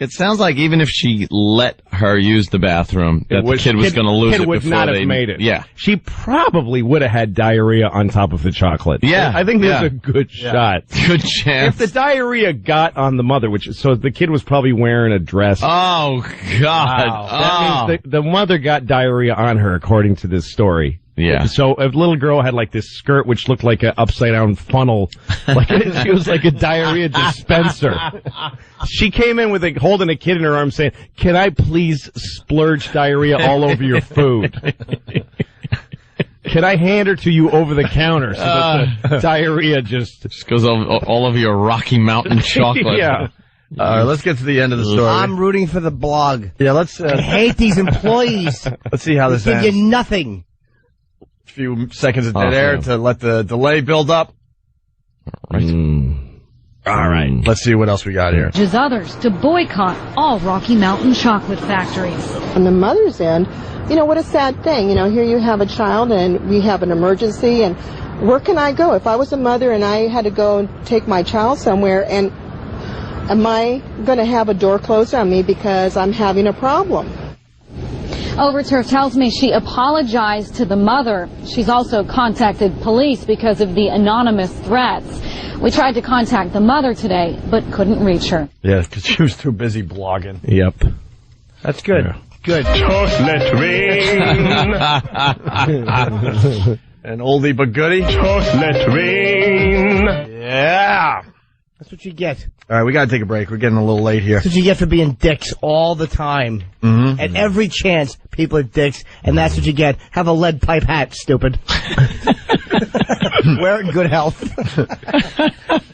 [SPEAKER 4] It sounds like even if she let her use the bathroom, that the kid was going to lose it
[SPEAKER 5] would
[SPEAKER 4] before
[SPEAKER 5] not
[SPEAKER 4] they
[SPEAKER 5] have made it.
[SPEAKER 4] Yeah.
[SPEAKER 5] She probably would have had diarrhea on top of the chocolate.
[SPEAKER 4] Yeah.
[SPEAKER 5] I think there's a good shot.
[SPEAKER 4] Good chance.
[SPEAKER 5] If the diarrhea got on the mother, so the kid was probably wearing a dress.
[SPEAKER 4] Oh, God.
[SPEAKER 5] Wow. That means the mother got diarrhea on her, according to this story.
[SPEAKER 4] Yeah.
[SPEAKER 5] So a little girl had like this skirt which looked like an upside down funnel. Like she was like a diarrhea dispenser. She came in with holding a kid in her arms saying, "Can I please splurge diarrhea all over your food? Can I hand her to you over the counter so that the diarrhea just
[SPEAKER 4] goes all over your Rocky Mountain chocolate."
[SPEAKER 5] Yeah.
[SPEAKER 2] All right, let's get to the end of the story.
[SPEAKER 3] I'm rooting for the blog.
[SPEAKER 2] Yeah, let's.
[SPEAKER 3] I hate these employees.
[SPEAKER 2] Let's see how this
[SPEAKER 3] They
[SPEAKER 2] ends.
[SPEAKER 3] give you nothing.
[SPEAKER 2] Few seconds of dead air to let the delay build up.
[SPEAKER 4] Right.
[SPEAKER 2] All right. Let's see what else we got here.
[SPEAKER 7] Urges others to boycott all Rocky Mountain chocolate factories.
[SPEAKER 9] On the mother's end, you know, what a sad thing. You know, here you have a child and we have an emergency, and where can I go? If I was a mother and I had to go and take my child somewhere, and am I going to have a door closed on me because I'm having a problem?
[SPEAKER 7] Overturf tells me she apologized to the mother. She's also contacted police because of the anonymous threats. We tried to contact the mother today, but couldn't reach her.
[SPEAKER 2] Yeah, because she was too busy blogging.
[SPEAKER 5] Yep.
[SPEAKER 2] That's good.
[SPEAKER 5] Yeah.
[SPEAKER 2] Good.
[SPEAKER 5] Chocolate rain.
[SPEAKER 2] An oldie but goodie.
[SPEAKER 5] Chocolate rain.
[SPEAKER 2] Yeah.
[SPEAKER 3] That's what you get.
[SPEAKER 2] All right, we got to take a break. We're getting a little late here.
[SPEAKER 3] That's what you get for being dicks all the time.
[SPEAKER 2] Mm-hmm.
[SPEAKER 3] At every chance, people are dicks, and that's what you get. Have a lead pipe hat, stupid. Wear it in good health.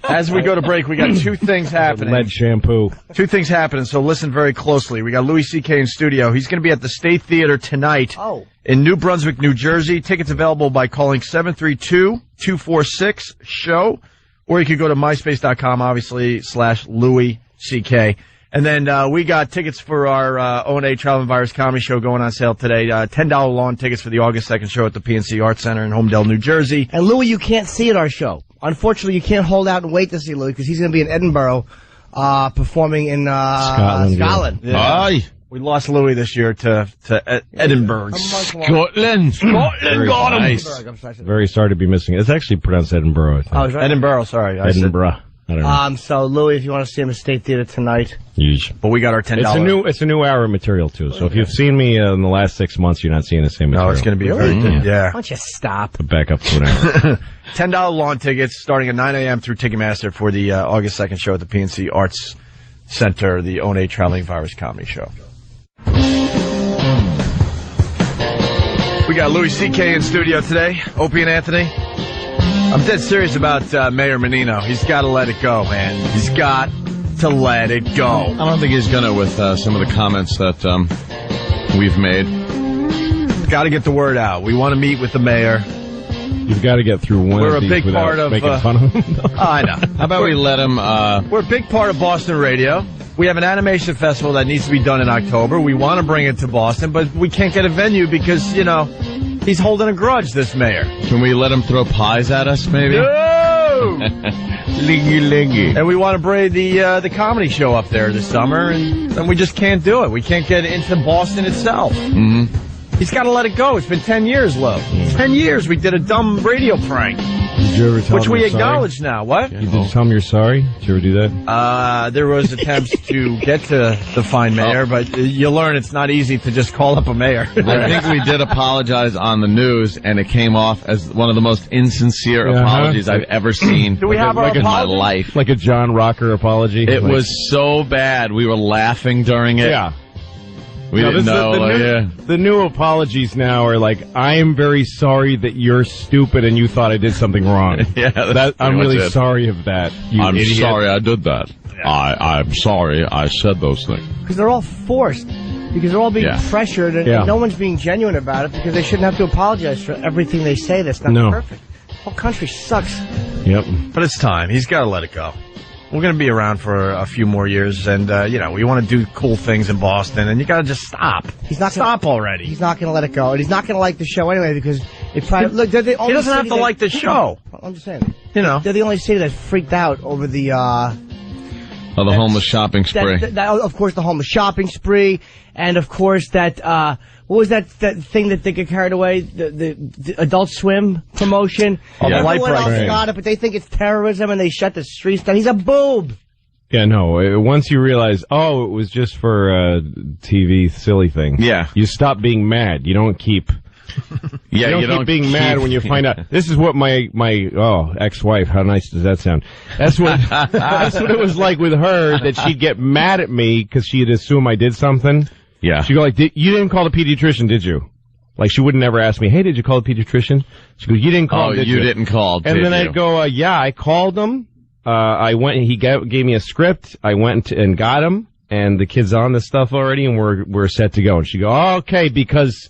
[SPEAKER 2] As we go to break, we got two things happening.
[SPEAKER 5] Lead shampoo.
[SPEAKER 2] Two things happening, so listen very closely. We got Louis C.K. in studio. He's going to be at the State Theater tonight in New Brunswick, New Jersey. Tickets available by calling 732-246-SHOW. Or you could go to myspace.com, obviously, /Louis C.K. And then we got tickets for our O&A Travel and Virus Comedy Show going on sale today. $10 lawn tickets for the August 2nd show at the PNC Arts Center in Homedale, New Jersey.
[SPEAKER 3] And Louis, you can't see at our show. Unfortunately, you can't hold out and wait to see Louis because he's going to be in Edinburgh performing in Scotland.
[SPEAKER 2] Yeah.
[SPEAKER 4] Aye.
[SPEAKER 2] We lost Louis this year to Edinburgh.
[SPEAKER 4] Scotland got him.
[SPEAKER 2] Nice.
[SPEAKER 5] Very sorry to be missing it. It's actually pronounced Edinburgh, I think.
[SPEAKER 3] Oh, is right.
[SPEAKER 2] Edinburgh, sorry.
[SPEAKER 5] Edinburgh. I don't know.
[SPEAKER 3] So Louis, if you want to see him at State Theater tonight.
[SPEAKER 2] But we got our $10.
[SPEAKER 5] It's a new hour of material too. So if you've seen me in the last 6 months, you're not seeing the same material.
[SPEAKER 2] No, it's going to be very good. Yeah.
[SPEAKER 3] Why don't you stop?
[SPEAKER 5] Back up to an hour.
[SPEAKER 2] $10 lawn tickets starting at 9 a.m. through Ticketmaster for the August 2nd show at the PNC Arts Center, the O&A Traveling Virus Comedy Show. We got Louis C.K. in studio today. Opie and Anthony. I'm dead serious about Mayor Menino. He's got to let it go, man. He's got to let it go.
[SPEAKER 4] I don't think he's gonna with some of the comments that we've made.
[SPEAKER 2] Got to get the word out. We want to meet with the mayor.
[SPEAKER 5] You've got to get through one
[SPEAKER 2] We're
[SPEAKER 5] of
[SPEAKER 2] a
[SPEAKER 5] these
[SPEAKER 2] big
[SPEAKER 5] without
[SPEAKER 2] part of
[SPEAKER 5] making fun of him.
[SPEAKER 2] I know.
[SPEAKER 4] How about we let him
[SPEAKER 2] We're a big part of Boston radio. We have an animation festival that needs to be done in October. We want to bring it to Boston, but we can't get a venue because, you know, he's holding a grudge, this mayor.
[SPEAKER 4] can we let him throw pies at us, maybe?
[SPEAKER 2] No!
[SPEAKER 4] Lingy.
[SPEAKER 2] And we want to bring the comedy show up there this summer, and we just can't do it. We can't get into Boston itself.
[SPEAKER 4] Mm-hmm.
[SPEAKER 2] He's got to let it go. It's been 10 years, Lo. 10 years we did a dumb radio prank.
[SPEAKER 5] Did you ever tell
[SPEAKER 2] Which
[SPEAKER 5] him
[SPEAKER 2] we
[SPEAKER 5] you're sorry?
[SPEAKER 2] acknowledge now. What?
[SPEAKER 5] You did tell him you're sorry? Did you ever do that?
[SPEAKER 2] There was attempts to get to the fine mayor, but you learn it's not easy to just call up a mayor.
[SPEAKER 4] I think we did apologize on the news, and it came off as one of the most insincere apologies I've ever seen
[SPEAKER 2] Do we have our
[SPEAKER 4] in my
[SPEAKER 2] apology?
[SPEAKER 4] life.
[SPEAKER 5] Like a John Rocker apology?
[SPEAKER 4] It
[SPEAKER 5] Like-
[SPEAKER 4] was so bad. We were laughing during it.
[SPEAKER 5] Yeah.
[SPEAKER 4] We didn't know.
[SPEAKER 5] The new apologies now are like, I am very sorry that you're stupid and you thought I did something wrong.
[SPEAKER 4] Yeah, that's
[SPEAKER 5] I'm
[SPEAKER 4] pretty
[SPEAKER 5] really
[SPEAKER 4] much it.
[SPEAKER 5] sorry of that. You
[SPEAKER 4] I'm
[SPEAKER 5] idiot.
[SPEAKER 4] sorry I did that. I'm sorry I said those things.
[SPEAKER 3] Because they're all forced. because they're all being
[SPEAKER 4] Yeah.
[SPEAKER 3] pressured, and no one's being genuine about it because they shouldn't have to apologize for everything they say that's not perfect. The whole country sucks.
[SPEAKER 5] Yep.
[SPEAKER 2] But it's time. He's got to let it go. We're going to be around for a few more years, and, we want to do cool things in Boston, and you got to just stop.
[SPEAKER 3] He's not
[SPEAKER 2] Stop already.
[SPEAKER 3] He's not going to let it go, and he's not going to like the show anyway because it probably look. He
[SPEAKER 2] doesn't have to like the show.
[SPEAKER 3] I'm just saying.
[SPEAKER 2] They're
[SPEAKER 3] the only city that freaked out over the.
[SPEAKER 4] The homeless shopping spree.
[SPEAKER 3] Of course, the homeless shopping spree, and of course that. What was that thing that they get carried away? The Adult Swim promotion.
[SPEAKER 2] Yeah.
[SPEAKER 3] Everyone else
[SPEAKER 5] Right.
[SPEAKER 3] got it, but they think it's terrorism, and they shut the streets down. He's a boob.
[SPEAKER 5] Yeah, no. Once you realize, it was just for a TV silly thing.
[SPEAKER 4] Yeah.
[SPEAKER 5] You stop being mad. You don't keep.
[SPEAKER 4] Yeah,
[SPEAKER 5] you don't keep being mad when you find out. This is what my ex-wife. How nice does that sound? That's what it was like with her. That she'd get mad at me because she'd assume I did something.
[SPEAKER 4] Yeah.
[SPEAKER 5] She'd go like, "You didn't call the pediatrician, did you?" Like she would never ask me, "Hey, did you call the pediatrician?" She goes, "You didn't call him, did you?"
[SPEAKER 4] Didn't call,
[SPEAKER 5] And
[SPEAKER 4] did
[SPEAKER 5] then
[SPEAKER 4] you?
[SPEAKER 5] I'd go, "Yeah, I called him. I went. He gave me a script. I went and got him, and the kid's on this stuff already, and we're set to go." And she go, "Okay, because."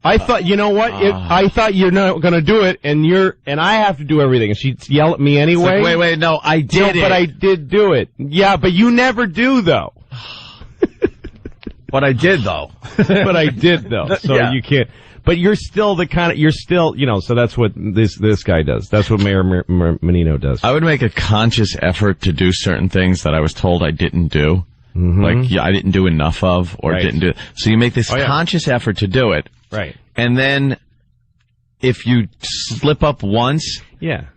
[SPEAKER 5] I thought, you know what? I thought you're not going to do it, and I have to do everything. And she'd yell at me anyway.
[SPEAKER 4] Like, wait, no, I did it.
[SPEAKER 5] But I did do it. Yeah, but you never do, though.
[SPEAKER 2] What I did, though.
[SPEAKER 5] But I did, though. So you can't. But you're still so that's what this guy does. That's what Mayor Menino does.
[SPEAKER 4] I would make a conscious effort to do certain things that I was told I didn't do.
[SPEAKER 5] Mm-hmm.
[SPEAKER 4] Like, I didn't do enough of, or didn't do it. So you make this conscious effort to do it.
[SPEAKER 5] Right.
[SPEAKER 4] And then, if you slip up once,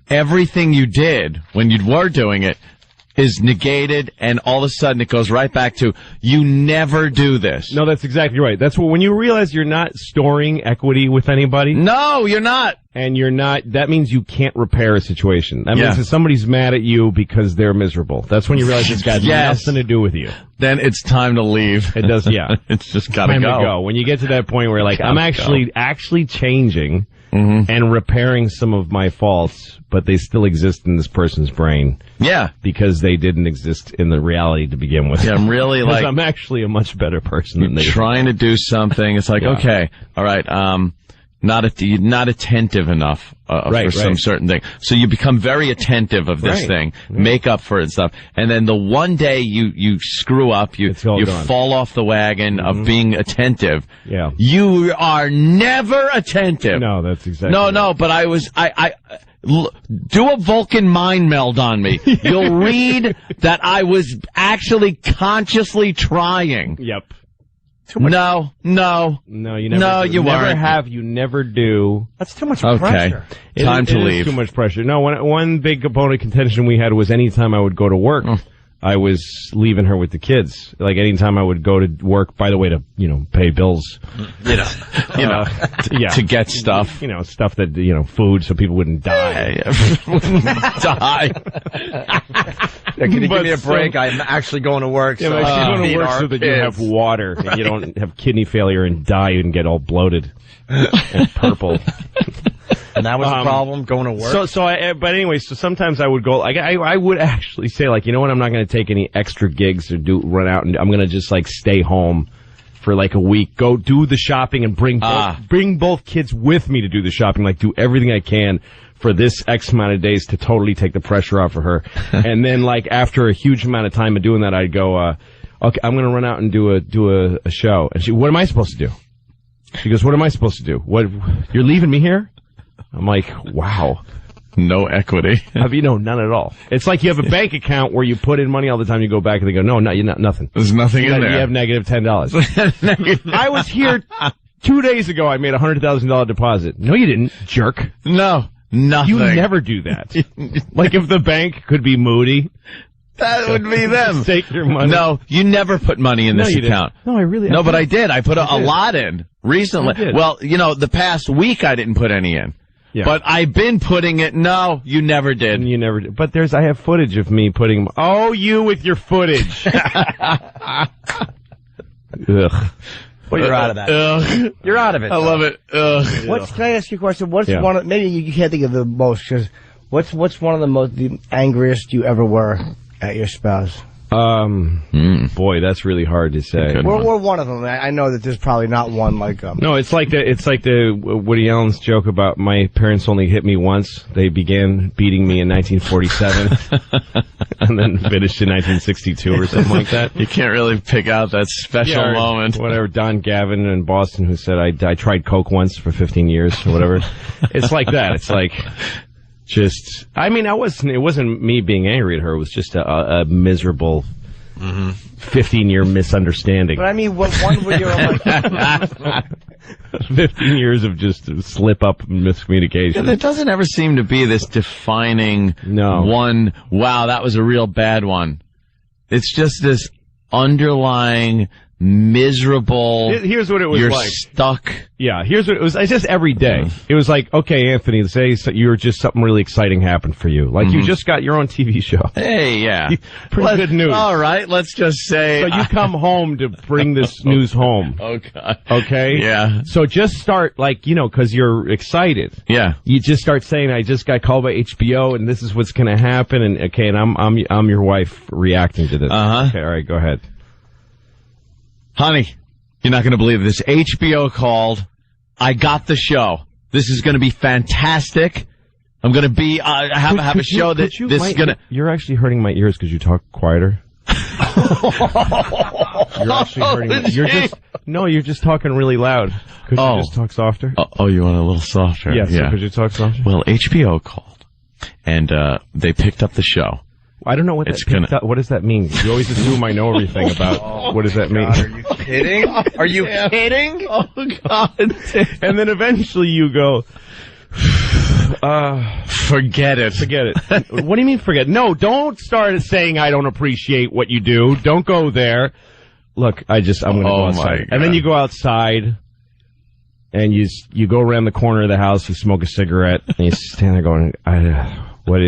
[SPEAKER 4] everything you did when you were doing it is negated, and all of a sudden it goes right back to, you never do this.
[SPEAKER 5] No, that's exactly right. That's when you realize you're not storing equity with anybody.
[SPEAKER 4] No, you're not.
[SPEAKER 5] And you're not, that means you can't repair a situation. That means that somebody's mad at you because they're miserable. That's when you realize it's got nothing to do with you.
[SPEAKER 4] Then it's time to leave.
[SPEAKER 5] It does,
[SPEAKER 4] It's just gotta
[SPEAKER 5] time
[SPEAKER 4] go.
[SPEAKER 5] to go. When you get to that point where like, I'm actually changing and repairing some of my faults, but they still exist in this person's brain.
[SPEAKER 4] Yeah.
[SPEAKER 5] Because they didn't exist in the reality to begin with.
[SPEAKER 4] Yeah, I'm really like,
[SPEAKER 5] I'm actually a much better person than they
[SPEAKER 4] trying to do something. It's like, okay, all right, not attentive enough for some certain thing. So you become very attentive of this thing, make up for it and stuff. And then the one day you screw up, you fall off the wagon of being attentive.
[SPEAKER 5] Yeah.
[SPEAKER 4] You are never attentive.
[SPEAKER 5] No, that's exactly
[SPEAKER 4] No, but do a Vulcan mind meld on me. You'll read that I was actually consciously trying.
[SPEAKER 5] Yep.
[SPEAKER 4] No, you never.
[SPEAKER 5] No, you never have. You never do.
[SPEAKER 3] That's too much pressure.
[SPEAKER 4] Time to
[SPEAKER 5] leave.
[SPEAKER 4] leave.
[SPEAKER 5] Too much pressure. No, one big component contention we had was anytime I would go to work, I was leaving her with the kids. Like anytime I would go to work, by the way, to pay bills,
[SPEAKER 4] to get stuff,
[SPEAKER 5] stuff that food, so people wouldn't die.
[SPEAKER 2] Die. Can you give me a break? I'm actually going to work.
[SPEAKER 5] Yeah,
[SPEAKER 2] so
[SPEAKER 5] going to work so that you have water and you don't have kidney failure and die and get all bloated and purple.
[SPEAKER 2] And that was the problem, going to work?
[SPEAKER 5] But anyway, so sometimes I would go, like, I would actually say, like, you know what, I'm not going to take any extra gigs or run out, and I'm going to just, like, stay home for, like, a week, go do the shopping and bring both kids with me to do the shopping, like, do everything I can for this X amount of days to totally take the pressure off of her. And then, like, after a huge amount of time of doing that, I'd go, okay, I'm going to run out and do a show. And she, what am I supposed to do? She goes, what am I supposed to do? What, you're leaving me here? I'm like, wow.
[SPEAKER 4] No equity.
[SPEAKER 5] None at all. It's like you have a bank account where you put in money all the time, you go back and they go, no, you're not, nothing.
[SPEAKER 4] There's nothing in there.
[SPEAKER 5] You have negative $10. I was here 2 days ago, I made a $100,000 deposit. No, you didn't, jerk.
[SPEAKER 4] No, nothing.
[SPEAKER 5] You never do that. Like if the bank could be moody.
[SPEAKER 4] That would be them.
[SPEAKER 5] Take your money.
[SPEAKER 4] No, you never put money in this account.
[SPEAKER 5] No, I really.
[SPEAKER 4] No, but I did. I put a lot in recently. Well, the past week I didn't put any in. Yeah. But I've been putting it. No, you never did.
[SPEAKER 5] You never did. But I have footage of me putting. Oh, you with your footage. Ugh.
[SPEAKER 3] Well, you're out of that.
[SPEAKER 4] Ugh.
[SPEAKER 3] You're out of it.
[SPEAKER 4] I love it. Ugh.
[SPEAKER 3] Can I ask you a question? What's one of, maybe you can't think of the most, because what's one of the angriest you ever were at your spouse?
[SPEAKER 5] Boy, that's really hard to say.
[SPEAKER 3] We're one of them. I know that there's probably not one like
[SPEAKER 5] No, it's like the Woody Allen's joke about my parents only hit me once. They began beating me in 1947 and then finished in 1962 or something like that.
[SPEAKER 4] You can't really pick out that special moment.
[SPEAKER 5] Whatever, Don Gavin in Boston who said I tried coke once for 15 years or whatever. It's like that. It's like it wasn't me being angry at her. It was just a miserable 15-year misunderstanding.
[SPEAKER 3] But I mean, what one video like
[SPEAKER 5] 15 years of just slip-up miscommunication.
[SPEAKER 4] Yeah, there doesn't ever seem to be this defining one, wow, that was a real bad one. It's just this underlying miserable.
[SPEAKER 5] Here's what it was
[SPEAKER 4] you're
[SPEAKER 5] like.
[SPEAKER 4] Stuck.
[SPEAKER 5] Yeah, here's what it was. It's just every day. It was like, okay, Anthony, say you're just something really exciting happened for you. Like you just got your own TV show.
[SPEAKER 4] Hey, yeah.
[SPEAKER 5] Pretty good news.
[SPEAKER 4] All right, let's just say.
[SPEAKER 5] So you come home to bring this news home.
[SPEAKER 4] Okay.
[SPEAKER 5] Okay?
[SPEAKER 4] Yeah.
[SPEAKER 5] So just start, because you're excited.
[SPEAKER 4] Yeah.
[SPEAKER 5] You just start saying, I just got called by HBO and this is what's going to happen. And I'm your wife reacting to this. Okay, all right, go ahead.
[SPEAKER 4] Honey, you're not going to believe this. HBO called. I got the show. This is going to be fantastic. I'm going to be have a show that this is going to.
[SPEAKER 5] You're actually hurting my ears because you talk quieter. You're actually hurting. You're just talking really loud. Could you just talk softer?
[SPEAKER 4] You want a little softer?
[SPEAKER 5] Yes, yeah. So could you talk softer?
[SPEAKER 4] Well, HBO called, and they picked up the show.
[SPEAKER 5] I don't know what what does that mean? You always assume I know everything about what does that mean.
[SPEAKER 2] God, are you kidding? Are you kidding?
[SPEAKER 5] Oh, God. And then eventually you go,
[SPEAKER 4] forget it.
[SPEAKER 5] Forget it. What do you mean forget? No, don't start saying I don't appreciate what you do. Don't go there. Look, I'm going to go outside. And then you go outside and you go around the corner of the house, you smoke a cigarette, and you stand there going, what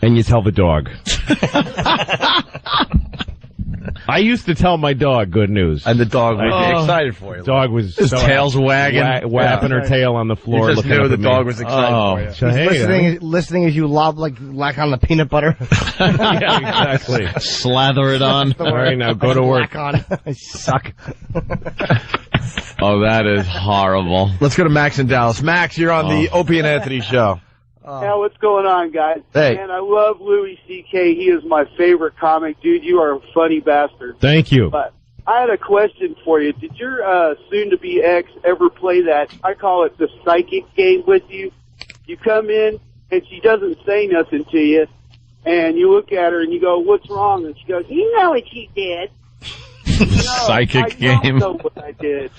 [SPEAKER 5] and you tell the dog. I used to tell my dog good news.
[SPEAKER 2] And the dog would be excited for you.
[SPEAKER 5] Dog was
[SPEAKER 4] his tail's wagging.
[SPEAKER 5] Whapping her tail on the floor.
[SPEAKER 2] You just knew the dog was excited for you.
[SPEAKER 3] He's listening as you lob like on the peanut butter.
[SPEAKER 5] Yeah, exactly.
[SPEAKER 4] Slather it on.
[SPEAKER 5] All right, now go to work.
[SPEAKER 3] I suck.
[SPEAKER 4] Oh, that is horrible.
[SPEAKER 2] Let's go to Max in Dallas. Max, you're on the Opie and Anthony show.
[SPEAKER 10] Yeah, what's going on, guys?
[SPEAKER 2] Hey.
[SPEAKER 10] Man, I love Louis C.K. He is my favorite comic. Dude, you are a funny bastard.
[SPEAKER 5] Thank you.
[SPEAKER 10] But I had a question for you. Did your soon-to-be ex ever play that, I call it the psychic game with you? You come in, and she doesn't say nothing to you, and you look at her, and you go, what's wrong? And she goes, you know what she did.
[SPEAKER 4] Psychic game.
[SPEAKER 10] I don't know what I did.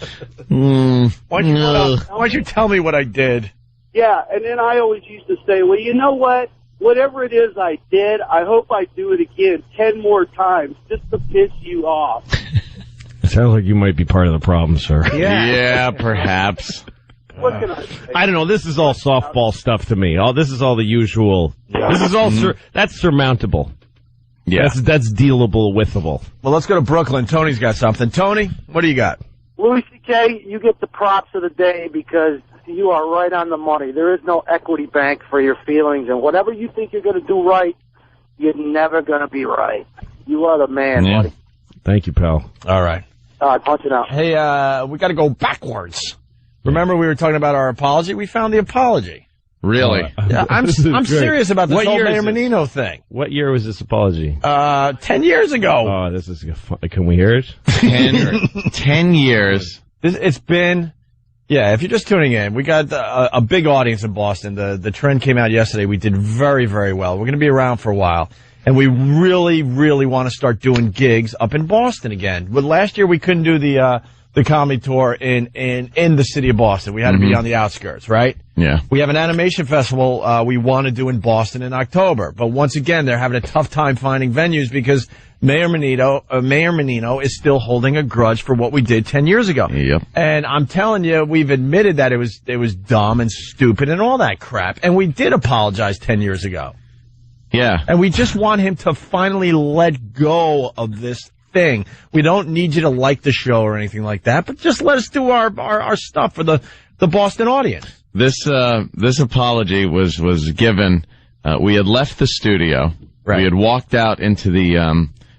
[SPEAKER 2] Why'd you tell me what I did?
[SPEAKER 10] Yeah, and then I always used to say, well, you know what? Whatever it is I did, I hope I do it again 10 more times just to piss you off.
[SPEAKER 5] It sounds like you might be part of the problem, sir.
[SPEAKER 4] Yeah, perhaps.
[SPEAKER 10] What can I say?
[SPEAKER 5] I don't know. This is all softball stuff to me. This is all the usual. Yeah. This is all that's surmountable.
[SPEAKER 4] Yeah.
[SPEAKER 5] That's dealable withable.
[SPEAKER 2] Well, let's go to Brooklyn. Tony's got something. Tony, what do you got?
[SPEAKER 11] Louis C.K., you get the props of the day because you are right on the money. There is no equity bank for your feelings, and whatever you think you're going to do right, you're never going to be right. You are the man, buddy.
[SPEAKER 5] Thank you, pal.
[SPEAKER 2] All right.
[SPEAKER 11] Punch it out.
[SPEAKER 2] Hey, we got to go backwards. Remember we were talking about our apology? We found the apology.
[SPEAKER 4] Really?
[SPEAKER 2] Yeah, I'm serious about this whole Mayor Menino thing.
[SPEAKER 5] What year was this apology?
[SPEAKER 2] 10 years ago.
[SPEAKER 5] Oh, this is fun. Can we hear it?
[SPEAKER 4] 10 years.
[SPEAKER 2] It's been... Yeah, if you're just tuning in, we got a big audience in Boston. The trend came out yesterday. We did very, very well. We're going to be around for a while. And we really, really want to start doing gigs up in Boston again. But last year we couldn't do the comedy tour in the city of Boston. We had to be on the outskirts, right?
[SPEAKER 4] Yeah.
[SPEAKER 2] We have an animation festival we want to do in Boston in October. But once again, they're having a tough time finding venues because Mayor Menino is still holding a grudge for what we did 10 years ago.
[SPEAKER 4] Yep.
[SPEAKER 2] And I'm telling you, we've admitted that it was dumb and stupid and all that crap. And we did apologize 10 years ago.
[SPEAKER 4] Yeah.
[SPEAKER 2] And we just want him to finally let go of this thing. We don't need you to like the show or anything like that, but just let us do our stuff for the Boston audience.
[SPEAKER 4] This apology was given, we had left the studio. We had walked out into the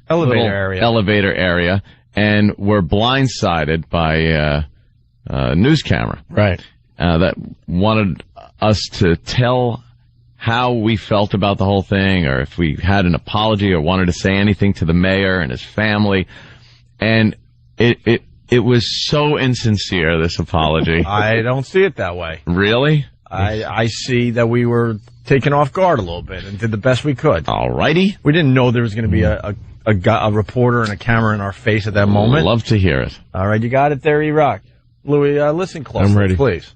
[SPEAKER 2] elevator
[SPEAKER 4] area and were blindsided by a news camera.
[SPEAKER 2] Right.
[SPEAKER 4] That wanted us to tell how we felt about the whole thing, or if we had an apology or wanted to say anything to the mayor and his family. And it was so insincere, this apology.
[SPEAKER 2] I don't see it that way.
[SPEAKER 4] Really?
[SPEAKER 2] I see that we were taken off guard a little bit and did the best we could.
[SPEAKER 4] All righty.
[SPEAKER 2] We didn't know there was going to be a reporter and a camera in our face at that moment.
[SPEAKER 4] Love to hear it.
[SPEAKER 2] All right, you got it there, E-Rock. Louis, listen closely,
[SPEAKER 5] I'm ready.
[SPEAKER 2] please.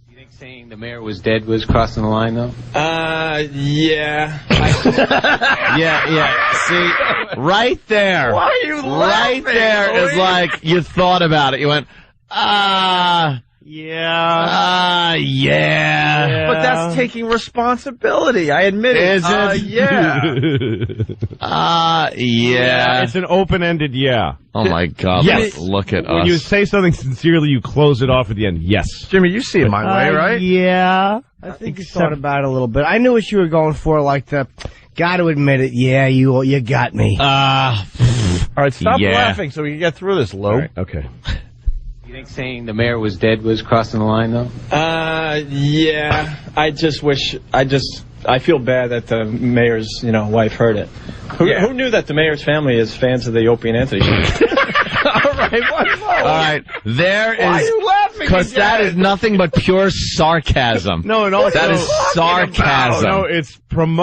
[SPEAKER 12] You think saying the mayor was dead was crossing the line, though?
[SPEAKER 5] Yeah.
[SPEAKER 4] Yeah. See, right there.
[SPEAKER 2] Why are you laughing?
[SPEAKER 4] Right there is like you thought about it. You went, yeah.
[SPEAKER 2] But that's taking responsibility. I admit it.
[SPEAKER 4] Is it?
[SPEAKER 2] Yeah.
[SPEAKER 4] Yeah.
[SPEAKER 5] It's an open-ended yeah.
[SPEAKER 4] Oh my God.
[SPEAKER 5] Yes.
[SPEAKER 4] Look at
[SPEAKER 5] When
[SPEAKER 4] us.
[SPEAKER 5] you say something sincerely, you close it off at the end. Yes.
[SPEAKER 2] Jimmy, you see it my way, right?
[SPEAKER 3] Yeah. I think you thought about it a little bit. I knew what you were going for, like got to admit it. Yeah, you got me.
[SPEAKER 2] All right, stop
[SPEAKER 4] Yeah.
[SPEAKER 2] laughing so we can get through this, Lou.
[SPEAKER 5] All right, okay.
[SPEAKER 12] You think saying the mayor was dead was crossing the line, though?
[SPEAKER 13] Yeah. I feel bad that the mayor's, wife heard it. Who knew that the mayor's family is fans of the Opie and Anthony show?
[SPEAKER 2] All right,
[SPEAKER 4] there is.
[SPEAKER 2] Why are you laughing?
[SPEAKER 4] Because that is nothing but pure sarcasm.
[SPEAKER 5] No, and also
[SPEAKER 4] that is sarcasm.
[SPEAKER 5] No, it's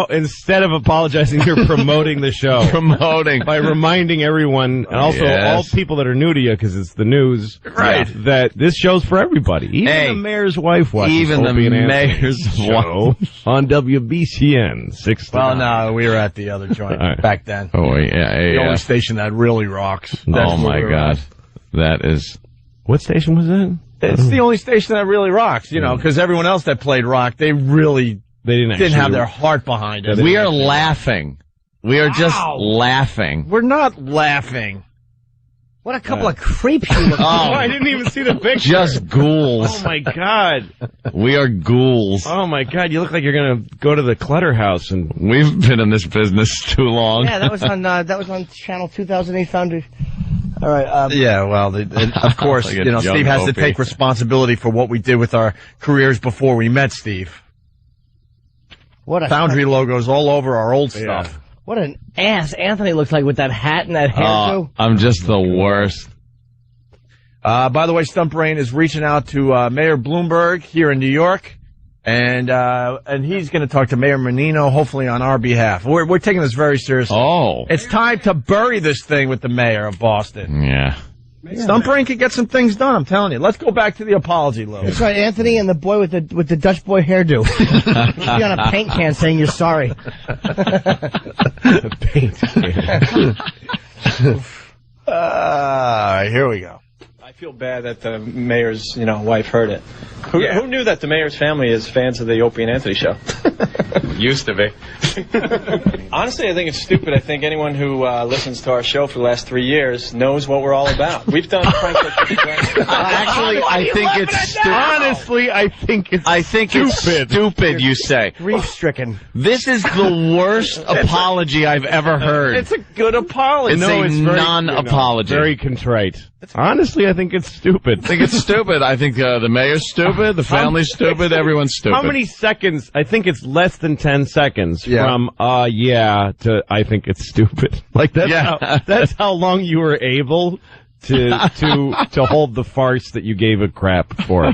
[SPEAKER 5] instead of apologizing, you're promoting the show.
[SPEAKER 4] Promoting
[SPEAKER 5] by reminding everyone, and also all people that are new to you, because it's the news,
[SPEAKER 2] right?
[SPEAKER 5] That this show's for everybody. Even the mayor's wife watches.
[SPEAKER 4] Even the
[SPEAKER 5] Opie and Anthony
[SPEAKER 4] mayor's
[SPEAKER 5] show on WBCN 6 to
[SPEAKER 2] Well,
[SPEAKER 5] 9.
[SPEAKER 2] no, we were at the other joint back then.
[SPEAKER 4] Oh yeah,
[SPEAKER 2] The only station that really rocks. That's
[SPEAKER 4] oh
[SPEAKER 2] where
[SPEAKER 4] my
[SPEAKER 2] we were
[SPEAKER 4] God,
[SPEAKER 2] at.
[SPEAKER 5] That is. What station was that?
[SPEAKER 2] It's the only station that really rocks, because everyone else that played rock, they didn't have their heart behind it.
[SPEAKER 4] We are laughing. We are just laughing.
[SPEAKER 2] We're not laughing.
[SPEAKER 3] What a couple of creeps you look
[SPEAKER 5] Oh, I didn't even see the picture.
[SPEAKER 4] Just ghouls.
[SPEAKER 5] Oh my God.
[SPEAKER 4] We are ghouls.
[SPEAKER 5] Oh my God, you look like you're gonna go to the Clutter House, and
[SPEAKER 4] we've been in this business too long.
[SPEAKER 3] Yeah, that was on Channel 2008 Foundry. All right.
[SPEAKER 2] Yeah, well, of course,
[SPEAKER 4] Like a
[SPEAKER 2] Steve has to
[SPEAKER 4] Opie.
[SPEAKER 2] take responsibility for what we did with our careers before we met Steve.
[SPEAKER 3] What a
[SPEAKER 2] Foundry logos all over our old stuff.
[SPEAKER 3] What an ass Anthony looks like with that hat and that hairdo.
[SPEAKER 4] I'm just the worst.
[SPEAKER 2] By the way, Stump Brain is reaching out to Mayor Bloomberg here in New York, and he's going to talk to Mayor Menino, hopefully on our behalf. We're taking this very seriously.
[SPEAKER 4] Oh.
[SPEAKER 2] It's time to bury this thing with the mayor of Boston.
[SPEAKER 4] Yeah.
[SPEAKER 2] Stump Brain can get some things done, I'm telling you. Let's go back to the apology, Lou.
[SPEAKER 3] That's right, Anthony and the boy with the Dutch boy hairdo. Be on a paint can saying you're sorry.
[SPEAKER 5] paint can.
[SPEAKER 2] Here we go.
[SPEAKER 13] I feel bad that the mayor's, wife heard it. Who knew that the mayor's family is fans of the Opie and Anthony show?
[SPEAKER 12] Used to be.
[SPEAKER 13] Honestly, I think it's stupid. I think anyone who listens to our show for the last 3 years knows what we're all about. We've done pranks like this.
[SPEAKER 4] Actually, I think it's stupid.
[SPEAKER 5] Honestly, I think it's
[SPEAKER 4] stupid, you say.
[SPEAKER 3] Grief-stricken.
[SPEAKER 4] This is the worst apology I've ever heard.
[SPEAKER 2] It's a good apology.
[SPEAKER 4] It's a non-apology.
[SPEAKER 5] Very contrite. Honestly, I think it's stupid.
[SPEAKER 4] I think it's stupid. I think the mayor's stupid, the family's stupid, everyone's stupid.
[SPEAKER 5] How many seconds? I think it's less than 10 seconds from yeah to I think it's stupid. Like that's how long you were able to hold the farce that you gave a crap for.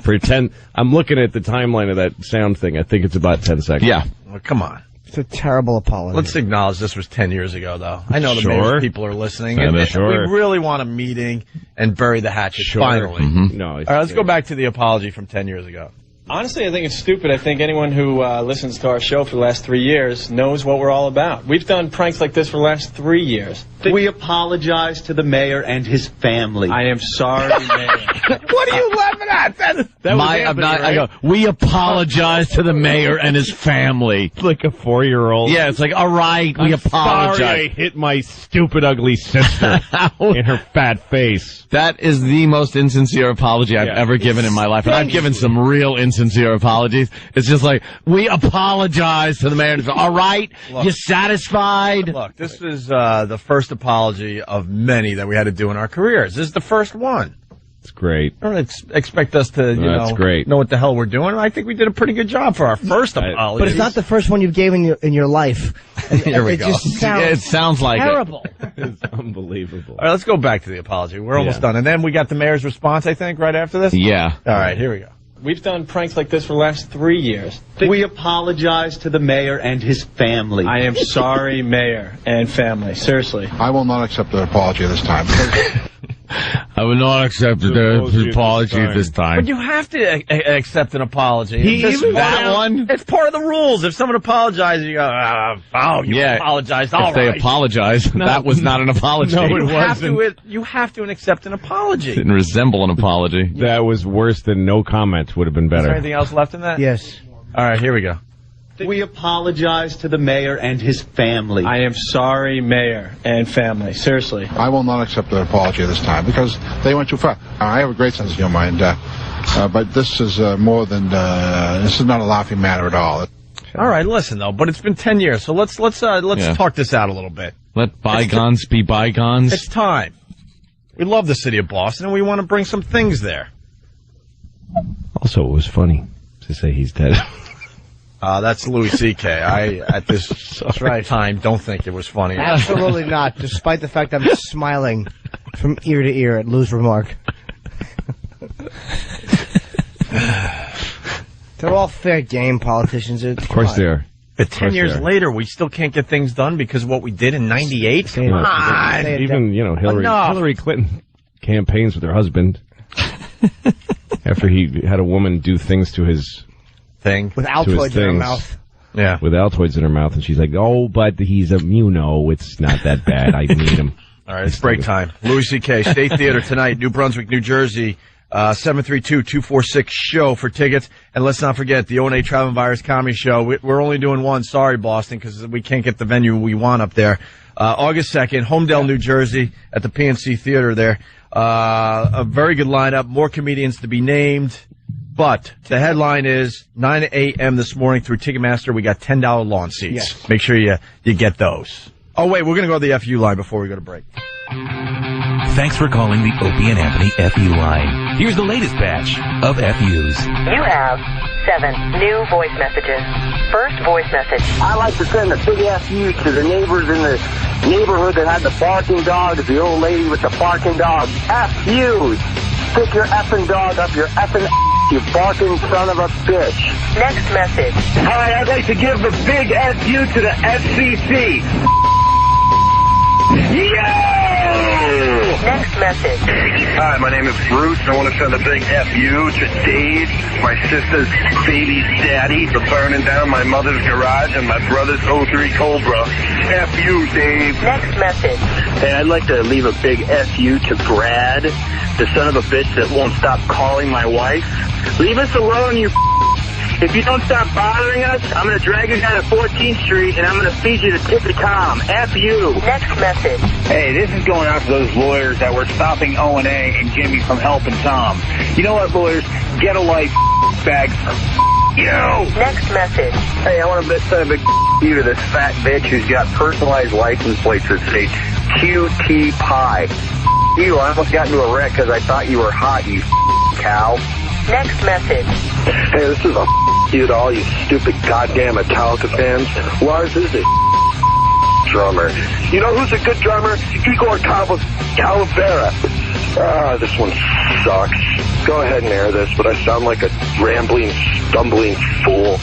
[SPEAKER 5] For 10, I'm looking at the timeline of that sound thing. I think it's about 10 seconds.
[SPEAKER 4] Yeah.
[SPEAKER 2] Well, come on.
[SPEAKER 3] It's a terrible apology.
[SPEAKER 2] Let's acknowledge this was 10 years ago, though. I know the
[SPEAKER 5] Sure.
[SPEAKER 2] mayor's people are listening.
[SPEAKER 5] Yeah,
[SPEAKER 2] And
[SPEAKER 5] sure.
[SPEAKER 2] we really want a meeting and bury the hatchet,
[SPEAKER 5] Sure.
[SPEAKER 2] finally.
[SPEAKER 4] Mm-hmm.
[SPEAKER 5] No.
[SPEAKER 2] All right, let's go back to the apology from 10 years ago.
[SPEAKER 13] Honestly, I think it's stupid. I think anyone who listens to our show for the last 3 years knows what we're all about. We've done pranks like this for the last 3 years.
[SPEAKER 14] We apologize to the mayor and his family.
[SPEAKER 13] I am sorry, Mayor.
[SPEAKER 2] What are you laughing at?
[SPEAKER 5] That was Anthony,
[SPEAKER 4] I
[SPEAKER 5] right?
[SPEAKER 4] go, we apologize to the mayor and his family.
[SPEAKER 5] Like a 4-year-old.
[SPEAKER 4] Yeah, it's like, all right, we apologize.
[SPEAKER 5] Sorry I hit my stupid, ugly sister in her fat face.
[SPEAKER 4] That is the most insincere apology I've ever given in my life, and I've given some real insincere insincere apologies. It's just like, we apologize to the mayor. All right,
[SPEAKER 2] Look.
[SPEAKER 4] you satisfied?
[SPEAKER 2] Look, this is the first apology of many that we had to do in our careers. This is the first one.
[SPEAKER 5] It's great.
[SPEAKER 2] Don't expect us to,
[SPEAKER 5] That's great.
[SPEAKER 2] know what the hell we're doing. I think we did a pretty good job for our first apology.
[SPEAKER 3] But it's not the first one you've given in your life.
[SPEAKER 2] Here we go.
[SPEAKER 4] It sounds like
[SPEAKER 3] terrible.
[SPEAKER 5] It's unbelievable.
[SPEAKER 2] All right, let's go back to the apology. We're almost done. And then we got the mayor's response, I think, right after this?
[SPEAKER 4] Yeah.
[SPEAKER 2] All right, here we go.
[SPEAKER 13] We've done pranks like this for the last 3 years.
[SPEAKER 14] We apologize to the mayor and his family.
[SPEAKER 13] I am sorry, mayor and family. Seriously.
[SPEAKER 15] I will not accept the apology this time.
[SPEAKER 4] I will not accept the apology this time.
[SPEAKER 2] But you have to accept an apology.
[SPEAKER 4] That one?
[SPEAKER 2] It's part of the rules. If someone apologizes, you go, apologized. All
[SPEAKER 4] if they
[SPEAKER 2] right.
[SPEAKER 4] apologize, that was not an apology.
[SPEAKER 5] No, it wasn't.
[SPEAKER 2] You have to accept an apology.
[SPEAKER 4] Didn't resemble an apology.
[SPEAKER 5] That was worse than no comments would have been
[SPEAKER 2] Is there
[SPEAKER 5] better.
[SPEAKER 2] anything else left in that?
[SPEAKER 3] Yes.
[SPEAKER 2] All right, here we go.
[SPEAKER 14] We apologize to the mayor and his family.
[SPEAKER 13] I am sorry, mayor and family. Seriously.
[SPEAKER 15] I will not accept the apology this time because they went too far. I have a great sense of humor, but this is more than this is not a laughing matter at all.
[SPEAKER 2] All right, listen though, but it's been 10 years, so let's talk this out a little bit.
[SPEAKER 4] Let bygones be bygones.
[SPEAKER 2] It's time. We love the city of Boston, and we want to bring some things there.
[SPEAKER 5] Also, it was funny to say he's dead.
[SPEAKER 2] That's Louis C.K. I, at this time, don't think it was funny.
[SPEAKER 3] Absolutely not, despite the fact I'm smiling from ear to ear at Lou's remark. They're all fair game politicians.
[SPEAKER 5] Of course they are.
[SPEAKER 2] But 10 years later, we still can't get things done because of what we did in 98? Come on!
[SPEAKER 5] Even, Hillary Clinton campaigns with her husband after he had a woman do things to his
[SPEAKER 2] thing.
[SPEAKER 3] With Altoids in her mouth.
[SPEAKER 2] Yeah.
[SPEAKER 5] With Altoids in her mouth, and she's like, oh, but he's it's not that bad. I need him.
[SPEAKER 2] All right, it's break time. Louis C.K. State Theater tonight, New Brunswick, New Jersey. 732-246-SHOW for tickets. And let's not forget the O&A Traveling Virus Comedy Show. We're only doing one. Sorry, Boston, because we can't get the venue we want up there. August 2nd, Homedale, New Jersey, at the PNC Theater there. A very good lineup. More comedians to be named. But the headline is 9 a.m. this morning through Ticketmaster. We got $10 lawn seats.
[SPEAKER 3] Yes.
[SPEAKER 2] Make sure you get those. Oh, wait, we're going to go to the FU line before we go to break.
[SPEAKER 16] Thanks for calling the Opie and Anthony FU line. Here's the latest batch of FUs.
[SPEAKER 17] You have 7 new voice messages. First voice message.
[SPEAKER 11] I like to send a big FU to the neighbors in the neighborhood that had the barking dog, the old lady with the barking dog. FUs! Stick your effing dog up your effing you barking son of a bitch.
[SPEAKER 17] Next message.
[SPEAKER 11] Hi, I'd like to give the big FU to the FCC.
[SPEAKER 17] Next message.
[SPEAKER 18] Hi, my name is Bruce. I want to send a big FU to Dave, my sister's baby's daddy, for burning down my mother's garage and my brother's 03 Cobra. FU, Dave.
[SPEAKER 17] Next message.
[SPEAKER 11] Hey, I'd like to leave a big FU to Brad, the son of a bitch that won't stop calling my wife. Leave us alone, you If you don't stop bothering us, I'm going to drag you down to 14th Street and I'm going to feed you to Tippy Tom. F you.
[SPEAKER 17] Next message.
[SPEAKER 18] Hey, this is going out to those lawyers that were stopping O&A and Jimmy from helping Tom. You know what, lawyers? Get a life, bags. You.
[SPEAKER 17] Next message.
[SPEAKER 18] Hey, I want to send a big you to this fat bitch who's got personalized license plates that say QT Pie. You, I almost got into a wreck because I thought you were hot, you cow.
[SPEAKER 17] Next message.
[SPEAKER 18] Hey, this is a you to all you stupid goddamn Metallica fans. Lars is a drummer. You know who's a good drummer? Igor Calavera. This one sucks. Go ahead and air this, but I sound like a rambling, stumbling fool.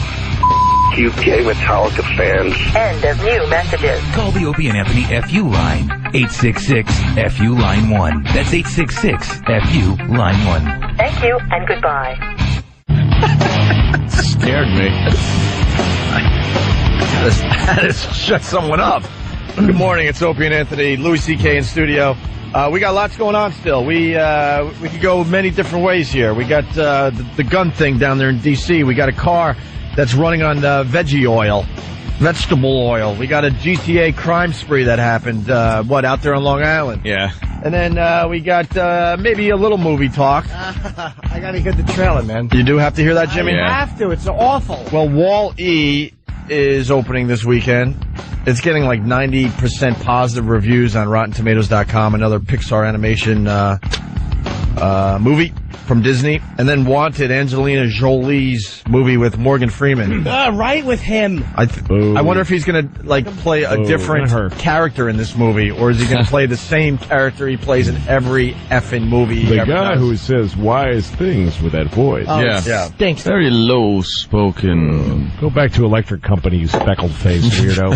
[SPEAKER 18] You gay Metallica fans.
[SPEAKER 17] End of new messages.
[SPEAKER 16] Call the Opie and Anthony FU line. 866-FU line 1. That's 866-FU line 1.
[SPEAKER 17] Thank you and goodbye.
[SPEAKER 4] Scared me.
[SPEAKER 2] That is shut someone up. Good morning, it's Opie and Anthony, Louis C.K. in studio. We got lots going on still. We could go many different ways here. We got the gun thing down there in D.C. We got a car that's running on vegetable oil. We got a GTA crime spree that happened, out there on Long Island.
[SPEAKER 4] Yeah.
[SPEAKER 2] And then we got maybe a little movie talk.
[SPEAKER 3] I gotta get the trailer, man.
[SPEAKER 2] You do have to hear that, Jimmy?
[SPEAKER 3] I have to. It's awful.
[SPEAKER 2] Well, Wall-E is opening this weekend. It's getting like 90% positive reviews on RottenTomatoes.com. Another Pixar animation movie from Disney. And then Wanted, Angelina Jolie's movie with Morgan Freeman.
[SPEAKER 3] Right with him.
[SPEAKER 2] I wonder if he's going to play a different character in this movie, or is he going to play the same character he plays in every effing movie he
[SPEAKER 5] The
[SPEAKER 2] ever
[SPEAKER 5] guy
[SPEAKER 2] does?
[SPEAKER 5] who says wise things with that voice.
[SPEAKER 3] Oh,
[SPEAKER 4] Yeah.
[SPEAKER 3] Stinks.
[SPEAKER 4] Very low spoken.
[SPEAKER 5] Go back to Electric Company, you speckled face weirdo.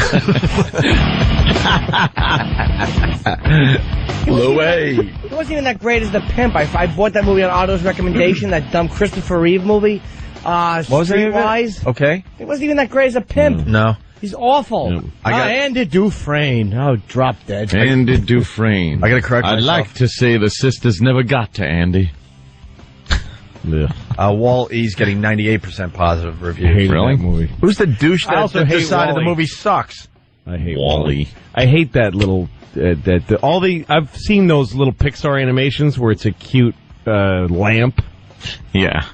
[SPEAKER 2] Louie.
[SPEAKER 3] It wasn't even that great as The Pimp. I bought that movie on Otto's recommendation, that dumb Christopher Reeve movie.
[SPEAKER 2] What was the name of it?
[SPEAKER 3] Streetwise.
[SPEAKER 2] Okay.
[SPEAKER 3] It wasn't even that great as a pimp.
[SPEAKER 2] No.
[SPEAKER 3] He's awful.
[SPEAKER 5] Yeah.
[SPEAKER 3] Andy Dufresne. Oh, drop dead.
[SPEAKER 4] Andy Dufresne.
[SPEAKER 2] I gotta correct
[SPEAKER 4] I'd
[SPEAKER 2] myself.
[SPEAKER 4] like to say the sisters never got to Andy.
[SPEAKER 2] Wall-E's getting 98% positive
[SPEAKER 5] I
[SPEAKER 2] reviews.
[SPEAKER 5] hated
[SPEAKER 4] Really?
[SPEAKER 5] that movie.
[SPEAKER 2] Who's the douche
[SPEAKER 5] I also
[SPEAKER 2] that
[SPEAKER 5] hate
[SPEAKER 2] decided the
[SPEAKER 5] Wall-E.
[SPEAKER 2] movie sucks?
[SPEAKER 5] I hate
[SPEAKER 4] Wall-E.
[SPEAKER 5] I hate that little I've seen those little Pixar animations where it's a cute lamp.
[SPEAKER 4] Yeah.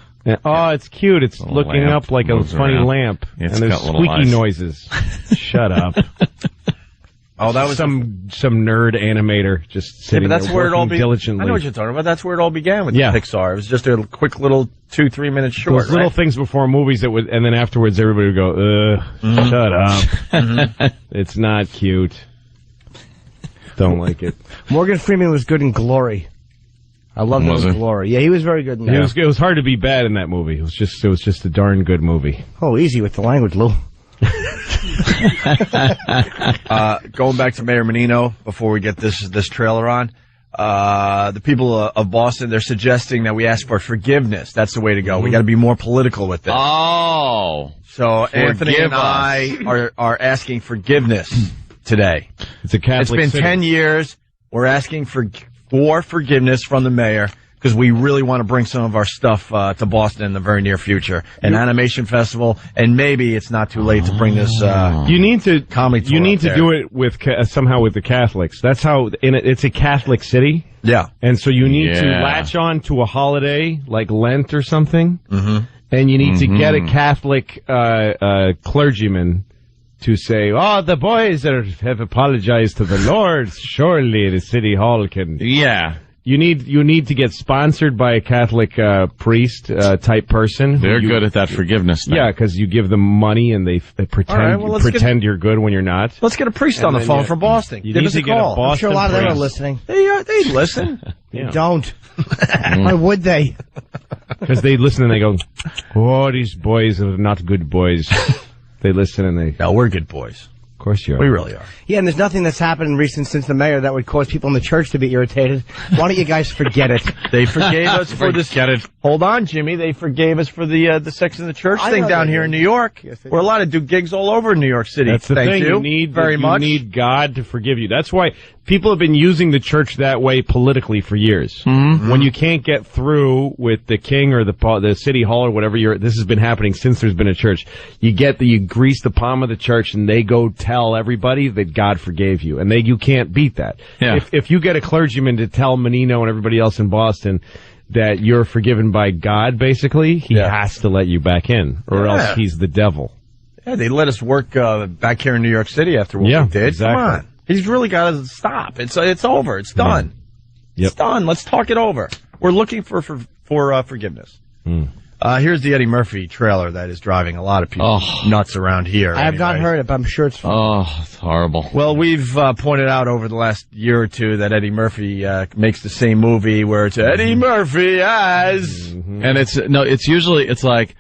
[SPEAKER 5] Oh, it's cute. It's
[SPEAKER 4] Little
[SPEAKER 5] looking
[SPEAKER 4] lamp
[SPEAKER 5] up like a
[SPEAKER 4] moves
[SPEAKER 5] funny
[SPEAKER 4] around.
[SPEAKER 5] lamp.
[SPEAKER 4] It's
[SPEAKER 5] and there's
[SPEAKER 4] got little
[SPEAKER 5] squeaky
[SPEAKER 4] eyes.
[SPEAKER 5] noises. Shut up.
[SPEAKER 2] Oh, that was
[SPEAKER 5] some nerd animator just
[SPEAKER 2] Yeah,
[SPEAKER 5] sitting
[SPEAKER 2] but that's
[SPEAKER 5] there
[SPEAKER 2] where it all
[SPEAKER 5] working diligently.
[SPEAKER 2] I know what you're talking about. That's where it all began with
[SPEAKER 5] Yeah.
[SPEAKER 2] Pixar. It was just a quick little 2-3 minute short.
[SPEAKER 5] Those little things before movies that would, and then afterwards everybody would go, shut up. It's not cute. Don't like it.
[SPEAKER 3] Morgan Freeman was good in Glory. I love him
[SPEAKER 4] Was
[SPEAKER 3] in
[SPEAKER 4] he?
[SPEAKER 3] Glory. Yeah, he was very good in that.
[SPEAKER 5] It was hard to be bad in that movie. It was just a darn good movie.
[SPEAKER 3] Oh, easy with the language, Lou.
[SPEAKER 2] Going back to Mayor Menino before we get this trailer on, the people of Boston, they're suggesting that we ask for forgiveness. That's the way to go. We got to be more political with this.
[SPEAKER 4] Oh.
[SPEAKER 2] So Anthony
[SPEAKER 4] Forgive
[SPEAKER 2] and I are asking forgiveness today.
[SPEAKER 5] It's a Catholic
[SPEAKER 2] It's been
[SPEAKER 5] city.
[SPEAKER 2] 10 years. We're asking for forgiveness from the mayor because we really want to bring some of our stuff to Boston in the very near future. An animation festival, and maybe it's not too late to bring this
[SPEAKER 5] You need to
[SPEAKER 2] comedy tour
[SPEAKER 5] You need
[SPEAKER 2] up
[SPEAKER 5] to
[SPEAKER 2] there.
[SPEAKER 5] do it with somehow with the Catholics. That's how it's a Catholic city.
[SPEAKER 2] Yeah.
[SPEAKER 5] And so you need to
[SPEAKER 4] Yeah.
[SPEAKER 5] latch on to a holiday like Lent or something,
[SPEAKER 2] Mm-hmm.
[SPEAKER 5] and you need to get a Catholic clergyman to say, "Oh, the boys have apologized to the Lord. Surely the city hall can."
[SPEAKER 4] Yeah.
[SPEAKER 5] You need to get sponsored by a Catholic priest type person.
[SPEAKER 4] They're good at that forgiveness thing.
[SPEAKER 5] Yeah, because you give them money and they pretend
[SPEAKER 2] All right, well, let's
[SPEAKER 5] pretend you're good when you're not.
[SPEAKER 2] Let's get a priest
[SPEAKER 5] And
[SPEAKER 2] on the
[SPEAKER 5] then
[SPEAKER 2] phone
[SPEAKER 5] you-
[SPEAKER 2] from Boston.
[SPEAKER 5] you
[SPEAKER 2] Give
[SPEAKER 5] need
[SPEAKER 2] us
[SPEAKER 5] to
[SPEAKER 2] a
[SPEAKER 5] get a
[SPEAKER 2] call.
[SPEAKER 5] Boston
[SPEAKER 3] I'm sure a lot of them are
[SPEAKER 5] priest.
[SPEAKER 3] listening.
[SPEAKER 2] They listen.
[SPEAKER 5] Yeah.
[SPEAKER 3] Don't. Why would they?
[SPEAKER 5] Because they listen and they go, "Oh, these boys are not good boys." They listen and they.
[SPEAKER 2] No, we're good boys.
[SPEAKER 5] Of course you are.
[SPEAKER 2] We really are.
[SPEAKER 3] Yeah, and there's nothing that's happened recent since the mayor that would cause people in the church to be irritated. Why don't you guys forget it?
[SPEAKER 2] They forgave us for this.
[SPEAKER 4] Get it.
[SPEAKER 2] Hold on, Jimmy. They forgave us for the Sex in the Church
[SPEAKER 3] I
[SPEAKER 2] thing
[SPEAKER 3] know
[SPEAKER 2] down
[SPEAKER 3] they
[SPEAKER 2] here
[SPEAKER 3] did.
[SPEAKER 2] in New York.
[SPEAKER 3] Yes, they
[SPEAKER 2] We're
[SPEAKER 3] did.
[SPEAKER 2] allowed to do gigs all over New York City.
[SPEAKER 5] That's the
[SPEAKER 2] Thank
[SPEAKER 5] thing.
[SPEAKER 2] you.
[SPEAKER 5] You need
[SPEAKER 2] very much.
[SPEAKER 5] You need God to forgive you. That's why people have been using the church that way politically for years.
[SPEAKER 2] Mm-hmm.
[SPEAKER 5] When you can't get through with the king or the city hall or whatever, this has been happening since there's been a church. You grease the palm of the church and they go tell everybody that God forgave you, and you can't beat that.
[SPEAKER 4] Yeah.
[SPEAKER 5] If you get a clergyman to tell Menino and everybody else in Boston that you're forgiven by God, basically, he has to let you back in, or
[SPEAKER 2] Yeah.
[SPEAKER 5] else he's the devil.
[SPEAKER 2] Yeah, they let us work back here in New York City after what
[SPEAKER 5] Yeah,
[SPEAKER 2] we did.
[SPEAKER 5] exactly.
[SPEAKER 2] Come on. He's really got to stop. It's over. It's done.
[SPEAKER 5] Yep.
[SPEAKER 2] It's done. Let's talk it over. We're looking for forgiveness. Here's the Eddie Murphy trailer that is driving a lot of people nuts around here.
[SPEAKER 3] I have not
[SPEAKER 2] anyway.
[SPEAKER 3] heard it, but I'm sure it's fun.
[SPEAKER 4] Oh, it's horrible.
[SPEAKER 2] Well, we've pointed out over the last year or two that Eddie Murphy makes the same movie where it's Eddie Murphy as...
[SPEAKER 4] And it's usually like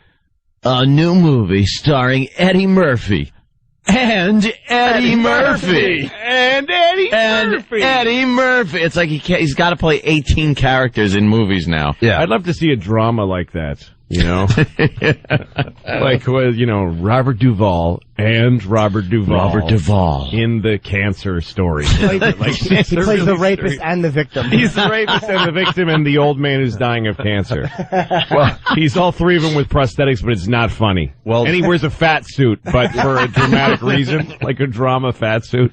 [SPEAKER 4] a new movie starring Eddie Murphy. And Eddie Murphy.
[SPEAKER 5] And Eddie Murphy.
[SPEAKER 4] Eddie Murphy. It's like he's got to play 18 characters in movies now.
[SPEAKER 2] Yeah.
[SPEAKER 5] I'd love to see a drama like that, you know? Like, Robert Duvall and Robert Duvall. In the cancer story.
[SPEAKER 3] He plays the rapist and the victim.
[SPEAKER 5] He's the rapist and the victim and the old man who's dying of cancer. Well, he's all three of them with prosthetics, but it's not funny.
[SPEAKER 2] Well-
[SPEAKER 5] and he wears a fat suit, but for a dramatic reason, like a drama fat suit.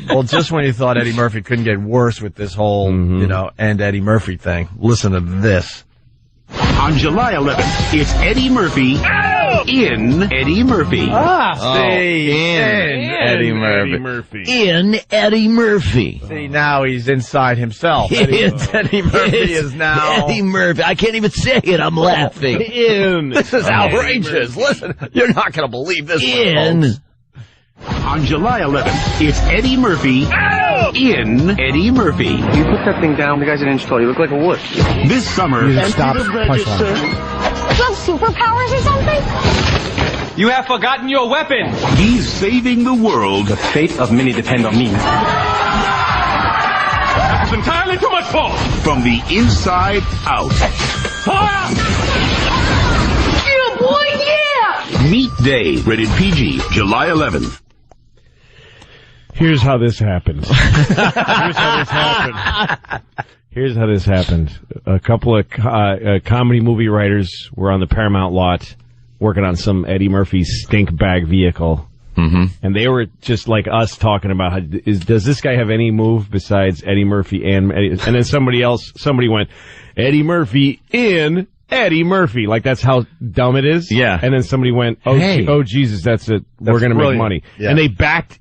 [SPEAKER 2] Well, just when you thought Eddie Murphy couldn't get worse with this whole, and Eddie Murphy thing, listen to this.
[SPEAKER 19] On July 11th, it's Eddie Murphy in Eddie Murphy.
[SPEAKER 2] In Eddie Murphy.
[SPEAKER 20] In Eddie Murphy.
[SPEAKER 2] See, now he's inside himself. Eddie Murphy is now...
[SPEAKER 20] Eddie Murphy. I can't even say it. I'm laughing.
[SPEAKER 2] This is outrageous. Listen, you're not going to believe this one, folks.
[SPEAKER 19] On July 11th, it's Eddie Murphy in Eddie Murphy.
[SPEAKER 12] You put that thing down, the guy's an inch tall. You look like a wuss.
[SPEAKER 19] This summer...
[SPEAKER 3] Stop.
[SPEAKER 8] Do you have superpowers or something?
[SPEAKER 12] You have forgotten your weapon.
[SPEAKER 19] He's saving the world.
[SPEAKER 12] The fate of many depend on me.
[SPEAKER 19] That's entirely too much force. From the inside out. Fire!
[SPEAKER 8] Yeah, boy, yeah!
[SPEAKER 19] Meat Day, rated PG, July 11th.
[SPEAKER 5] Here's how this happened. Here's how this happened. A couple of comedy movie writers were on the Paramount lot working on some Eddie Murphy stink bag vehicle. Mm-hmm. And they were just like us talking about, does this guy have any move besides Eddie Murphy and Eddie? And then somebody went, Eddie Murphy in Eddie Murphy. Like, that's how dumb it is.
[SPEAKER 4] Yeah.
[SPEAKER 5] And then somebody went, oh Jesus, that's it. We're going to make money. Yeah. And they backed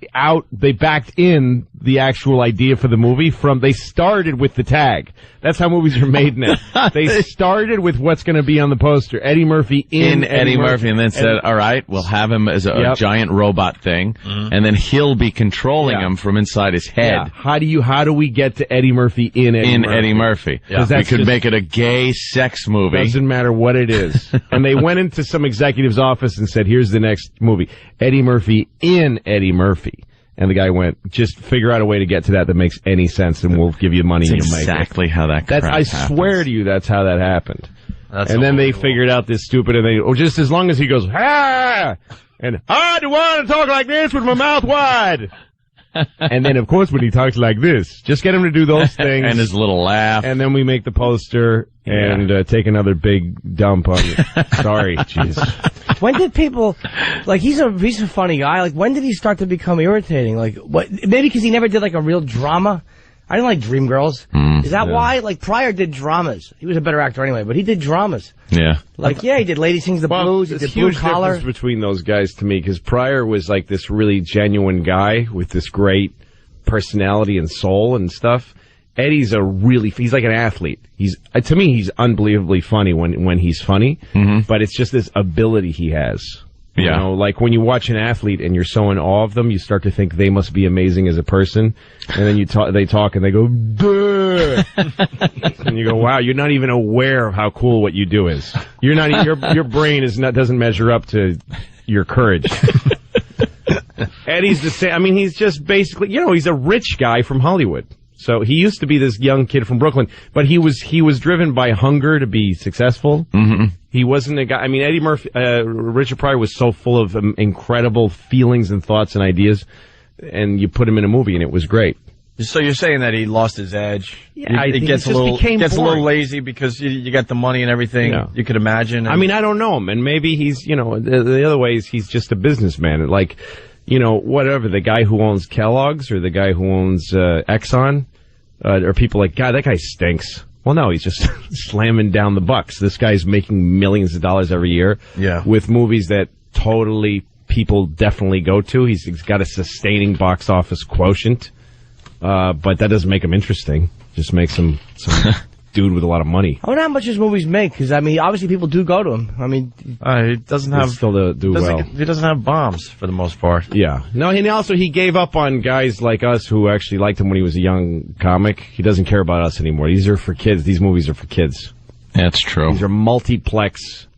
[SPEAKER 5] in the actual idea for the movie they started with the tag. That's how movies are made now. They started with what's going to be on the poster. Eddie Murphy in
[SPEAKER 4] Eddie Murphy. And then said, all right, we'll have him as a giant robot thing. Mm-hmm. And then he'll be controlling him from inside his head.
[SPEAKER 5] Yeah. How do we get to Eddie Murphy in Eddie Murphy?
[SPEAKER 4] Yeah. We could make it a gay sex movie.
[SPEAKER 5] Doesn't matter what it is. And they went into some executive's office and said, here's the next movie. Eddie Murphy in Eddie Murphy. And the guy went, just figure out a way to get to that makes any sense, and we'll give you money and you'll make it.
[SPEAKER 4] Exactly how that crap
[SPEAKER 5] I swear to you, that's how that happened. And then they figured out this stupid, and just as long as he goes, ah, and I do want to talk like this with my mouth wide. And then, of course, when he talks like this, just get him to do those things.
[SPEAKER 4] And his little laugh.
[SPEAKER 5] And then we make the poster and take another big dump on it. Sorry, jeez.
[SPEAKER 3] When did people, like, he's a funny guy. Like, when did he start to become irritating? Like, what? Maybe because he never did, like, a real drama. I didn't like Dreamgirls. Is that why? Like, Pryor did dramas. He was a better actor anyway, but he did dramas.
[SPEAKER 4] Yeah.
[SPEAKER 3] Like, he did Lady Sings the Blues. He did Blue Collar.
[SPEAKER 5] Difference between those guys to me, because Pryor was like this really genuine guy with this great personality and soul and stuff. Eddie's he's like an athlete. To me, he's unbelievably funny when he's funny, but it's just this ability he has. You know, like when you watch an athlete and you're so in awe of them, you start to think they must be amazing as a person, and then they talk and they go, duh! And you go, wow, you're not even aware of how cool what you do is. You're not, your brain doesn't measure up to your courage. Eddie's the same. I mean, he's just basically, he's a rich guy from Hollywood. So he used to be this young kid from Brooklyn, but he was driven by hunger to be successful. Mm-hmm. He wasn't a guy. I mean, Eddie Murphy, Richard Pryor was so full of incredible feelings and thoughts and ideas, and you put him in a movie, and it was great.
[SPEAKER 2] So you're saying that he lost his edge?
[SPEAKER 5] Yeah,
[SPEAKER 2] he gets a little lazy because you got the money and everything. Yeah. You could imagine.
[SPEAKER 5] I mean, I don't know him, and maybe he's the other way is he's just a businessman. Like, whatever, the guy who owns Kellogg's or the guy who owns Exxon, or people like, God, that guy stinks. Well, no, he's just slamming down the bucks. This guy's making millions of dollars every year with movies that totally people definitely go to. He's got a sustaining box office quotient, but that doesn't make him interesting. Just makes him some dude with a lot of money.
[SPEAKER 3] I wonder how much his movies make, because, I mean, obviously people do go to him. I mean...
[SPEAKER 2] he doesn't have...
[SPEAKER 5] Still do well.
[SPEAKER 2] He doesn't have bombs, for the most part.
[SPEAKER 5] Yeah. No, and also he gave up on guys like us who actually liked him when he was a young comic. He doesn't care about us anymore. These are for kids. These movies are for kids.
[SPEAKER 4] That's true.
[SPEAKER 5] These are multiplex.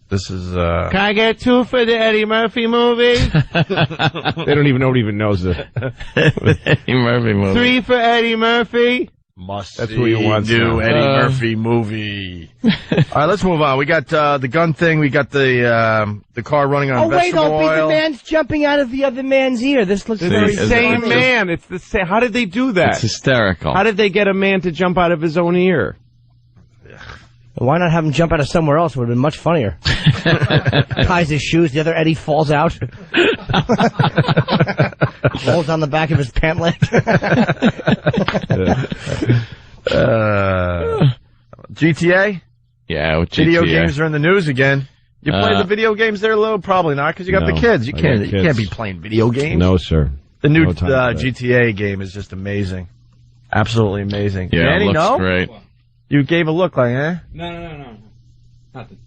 [SPEAKER 2] This is,
[SPEAKER 5] Can I get 2 for the Eddie Murphy movie? Nobody even knows it.
[SPEAKER 4] Eddie Murphy movie.
[SPEAKER 5] 3 for Eddie Murphy?
[SPEAKER 2] That's what he wants. Do Eddie Murphy movie. All right, let's move on. We got the gun thing. We got the car running on vegetable oil.
[SPEAKER 3] The man's jumping out of the other man's ear. This looks very
[SPEAKER 5] the same man. It's the same. How did they do that?
[SPEAKER 4] It's hysterical.
[SPEAKER 5] How did they get a man to jump out of his own ear?
[SPEAKER 3] Why not have him jump out of somewhere else? It would have been much funnier. Ties his shoes. The other Eddie falls out. Holes on the back of his pant leg.
[SPEAKER 2] GTA?
[SPEAKER 4] Yeah, with GTA.
[SPEAKER 2] Video games are in the news again. You play the video games there, Lou? Probably not, because you got the kids. You can't be playing video games.
[SPEAKER 5] No, sir.
[SPEAKER 2] The new
[SPEAKER 5] No time for that.
[SPEAKER 2] GTA game is just amazing. Absolutely amazing.
[SPEAKER 4] Yeah,
[SPEAKER 2] Danny,
[SPEAKER 4] it looks
[SPEAKER 2] no?
[SPEAKER 4] great.
[SPEAKER 2] You gave a look like, eh?
[SPEAKER 12] No. Nothing.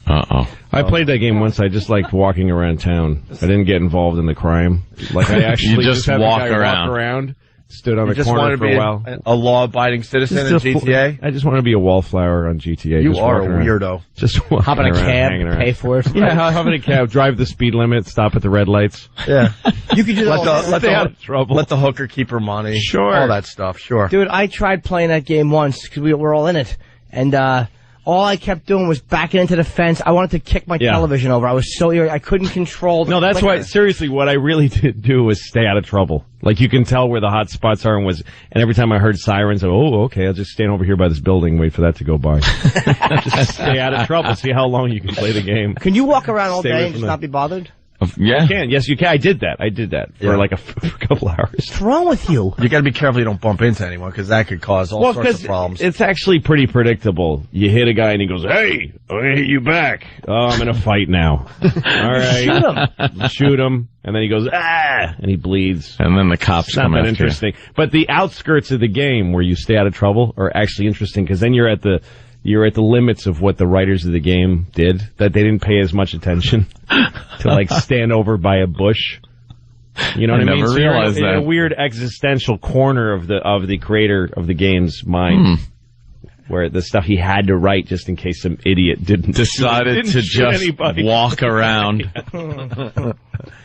[SPEAKER 4] Uh-oh.
[SPEAKER 5] I played that game once. I just liked walking around town. I didn't get involved in the crime. Like, I actually
[SPEAKER 4] You just
[SPEAKER 5] had the
[SPEAKER 4] walk
[SPEAKER 5] guy
[SPEAKER 4] around.
[SPEAKER 5] walk around, stood on
[SPEAKER 2] You
[SPEAKER 5] the
[SPEAKER 2] just
[SPEAKER 5] corner
[SPEAKER 2] wanted to
[SPEAKER 5] for
[SPEAKER 2] be
[SPEAKER 5] a while.
[SPEAKER 2] a law-abiding citizen in GTA?
[SPEAKER 5] I just want to be a wallflower on GTA.
[SPEAKER 2] You
[SPEAKER 5] just
[SPEAKER 2] are a
[SPEAKER 5] walking around.
[SPEAKER 2] weirdo.
[SPEAKER 5] Just walking
[SPEAKER 3] Hop in a
[SPEAKER 5] around,
[SPEAKER 3] cab,
[SPEAKER 5] hanging around.
[SPEAKER 3] pay for it.
[SPEAKER 5] Yeah, hop in a cab, drive the speed limit, stop at the red lights.
[SPEAKER 2] Yeah.
[SPEAKER 3] You could do that.
[SPEAKER 5] Stay out of trouble.
[SPEAKER 2] Let the hooker keep her money.
[SPEAKER 5] Sure.
[SPEAKER 2] All that stuff, sure.
[SPEAKER 3] Dude, I tried playing that game once because we were all in it, and all I kept doing was backing into the fence. I wanted to kick my television over. I was so irritated. I couldn't control the
[SPEAKER 5] No, that's
[SPEAKER 3] clicker.
[SPEAKER 5] why, seriously, what I really did do was stay out of trouble. Like, you can tell where the hot spots are, and every time I heard sirens, okay, I'll just stand over here by this building, wait for that to go by. Just stay out of trouble, see how long you can play the game.
[SPEAKER 3] Can you walk around all
[SPEAKER 5] Stay
[SPEAKER 3] day
[SPEAKER 5] away
[SPEAKER 3] and
[SPEAKER 5] from
[SPEAKER 3] just not be bothered?
[SPEAKER 4] Yeah.
[SPEAKER 5] You can. Yes, you can. I did that for like for a couple hours.
[SPEAKER 3] What's wrong with you?
[SPEAKER 2] You gotta be careful you don't bump into anyone, because that could cause all sorts of problems.
[SPEAKER 5] It's actually pretty predictable. You hit a guy and he goes, "Hey, I'm gonna hit you back. Oh, I'm in a fight now." All right.
[SPEAKER 3] Shoot him.
[SPEAKER 5] You shoot him, and then he goes, "Ah," and he bleeds.
[SPEAKER 4] And then the cops
[SPEAKER 5] It's not
[SPEAKER 4] come
[SPEAKER 5] that
[SPEAKER 4] after
[SPEAKER 5] interesting. But the outskirts of the game where you stay out of trouble are actually interesting, because then you're at the limits of what the writers of the game did, that they didn't pay as much attention to, like, stand over by a bush. You know what I mean?
[SPEAKER 4] never
[SPEAKER 5] So you're
[SPEAKER 4] realized
[SPEAKER 5] in a
[SPEAKER 4] that.
[SPEAKER 5] weird existential corner of the creator of the game's mind, where the stuff he had to write just in case some idiot didn't
[SPEAKER 4] Decided to
[SPEAKER 5] shoot
[SPEAKER 4] just
[SPEAKER 5] anybody.
[SPEAKER 4] walk around.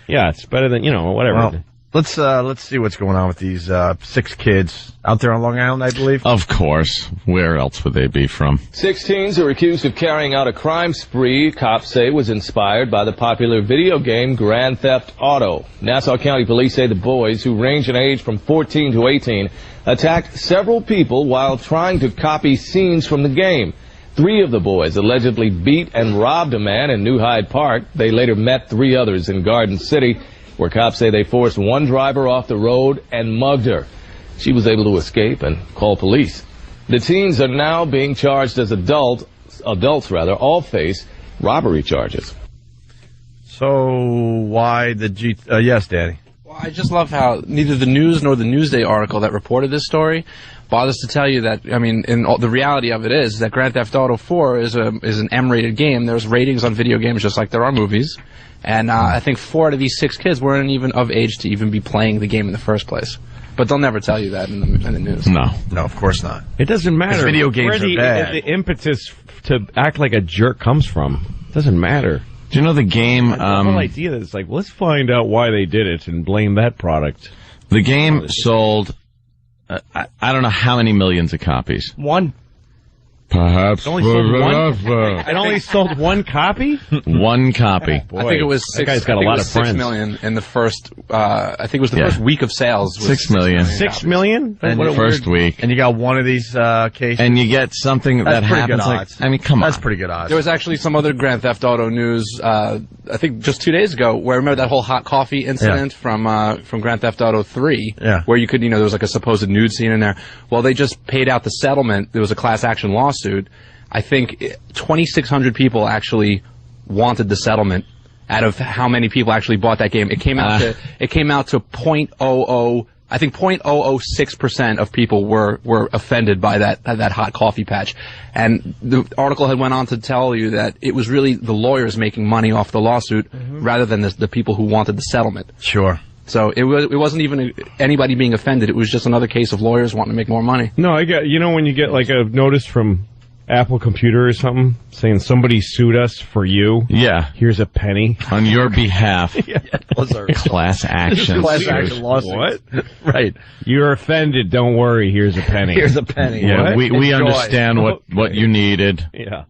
[SPEAKER 5] Yeah, it's better than whatever.
[SPEAKER 2] Well, let's see what's going on with these 6 kids out there on Long Island, I believe.
[SPEAKER 4] Of course. Where else would they be from?
[SPEAKER 21] 6 teens are accused of carrying out a crime spree cops say was inspired by the popular video game Grand Theft Auto. Nassau County Police say the boys, who range in age from 14 to 18, attacked several people while trying to copy scenes from the game. 3 of the boys allegedly beat and robbed a man in New Hyde Park. They later met 3 others in Garden City, where cops say they forced one driver off the road and mugged her. She was able to escape and call police. The teens are now being charged as adults all face robbery charges.
[SPEAKER 2] So why the yes, Danny?
[SPEAKER 22] Well, I just love how neither the news nor the Newsday article that reported this story bothers to tell you that, I mean, the reality of it is that Grand Theft Auto 4 is an M-rated game. There's ratings on video games just like there are movies. And I think 4 out of these 6 kids weren't even of age to even be playing the game in the first place. But they'll never tell you that in the news.
[SPEAKER 4] No,
[SPEAKER 2] of course not.
[SPEAKER 5] It doesn't matter.
[SPEAKER 2] Video games
[SPEAKER 5] where
[SPEAKER 2] are bad.
[SPEAKER 5] The impetus to act like a jerk comes from. It doesn't matter.
[SPEAKER 4] Do you know the game?
[SPEAKER 5] The whole idea that it's like, let's find out why they did it and blame that product.
[SPEAKER 4] The game sold, I don't know how many millions of copies.
[SPEAKER 3] 1.
[SPEAKER 4] Perhaps.
[SPEAKER 5] It only sold 1 copy?
[SPEAKER 4] 1 copy.
[SPEAKER 22] Boy, I think it was 6.
[SPEAKER 5] That guy's got a lot of friends.
[SPEAKER 22] 6 million in the first. I think it was the first week of sales. Was
[SPEAKER 4] 6 million.
[SPEAKER 5] 6 million?
[SPEAKER 2] And
[SPEAKER 4] the first week.
[SPEAKER 2] And you got one of these cases.
[SPEAKER 4] And you get something that
[SPEAKER 2] That's pretty good
[SPEAKER 4] happens.
[SPEAKER 2] odds.
[SPEAKER 4] I mean, come on.
[SPEAKER 2] That's pretty good odds.
[SPEAKER 22] There was actually some other Grand Theft Auto news. I think just 2 days ago, where remember that whole hot coffee incident from Grand Theft Auto 3, where you could, there was like a supposed nude scene in there. Well, they just paid out the settlement. There was a class action lawsuit. I think 2,600 people actually wanted the settlement out of how many people actually bought that game. It came out to 0.00. I think 0.006% of people were offended by that hot coffee patch. And the article had went on to tell you that it was really the lawyers making money off the lawsuit rather than the people who wanted the settlement.
[SPEAKER 2] Sure.
[SPEAKER 22] So it wasn't even anybody being offended. It was just another case of lawyers wanting to make more money.
[SPEAKER 5] No, I get, when you get like a notice from Apple Computer or something saying somebody sued us for you.
[SPEAKER 4] Yeah.
[SPEAKER 5] Here's a penny.
[SPEAKER 4] On your behalf.
[SPEAKER 2] Those are
[SPEAKER 4] class action.
[SPEAKER 2] Class action lawsuits.
[SPEAKER 5] What?
[SPEAKER 2] Right.
[SPEAKER 5] You're offended. Don't worry. Here's a penny.
[SPEAKER 2] Here's a penny.
[SPEAKER 4] Yeah,
[SPEAKER 2] What?
[SPEAKER 4] we
[SPEAKER 2] Enjoy.
[SPEAKER 4] understand what you needed.
[SPEAKER 5] Yeah.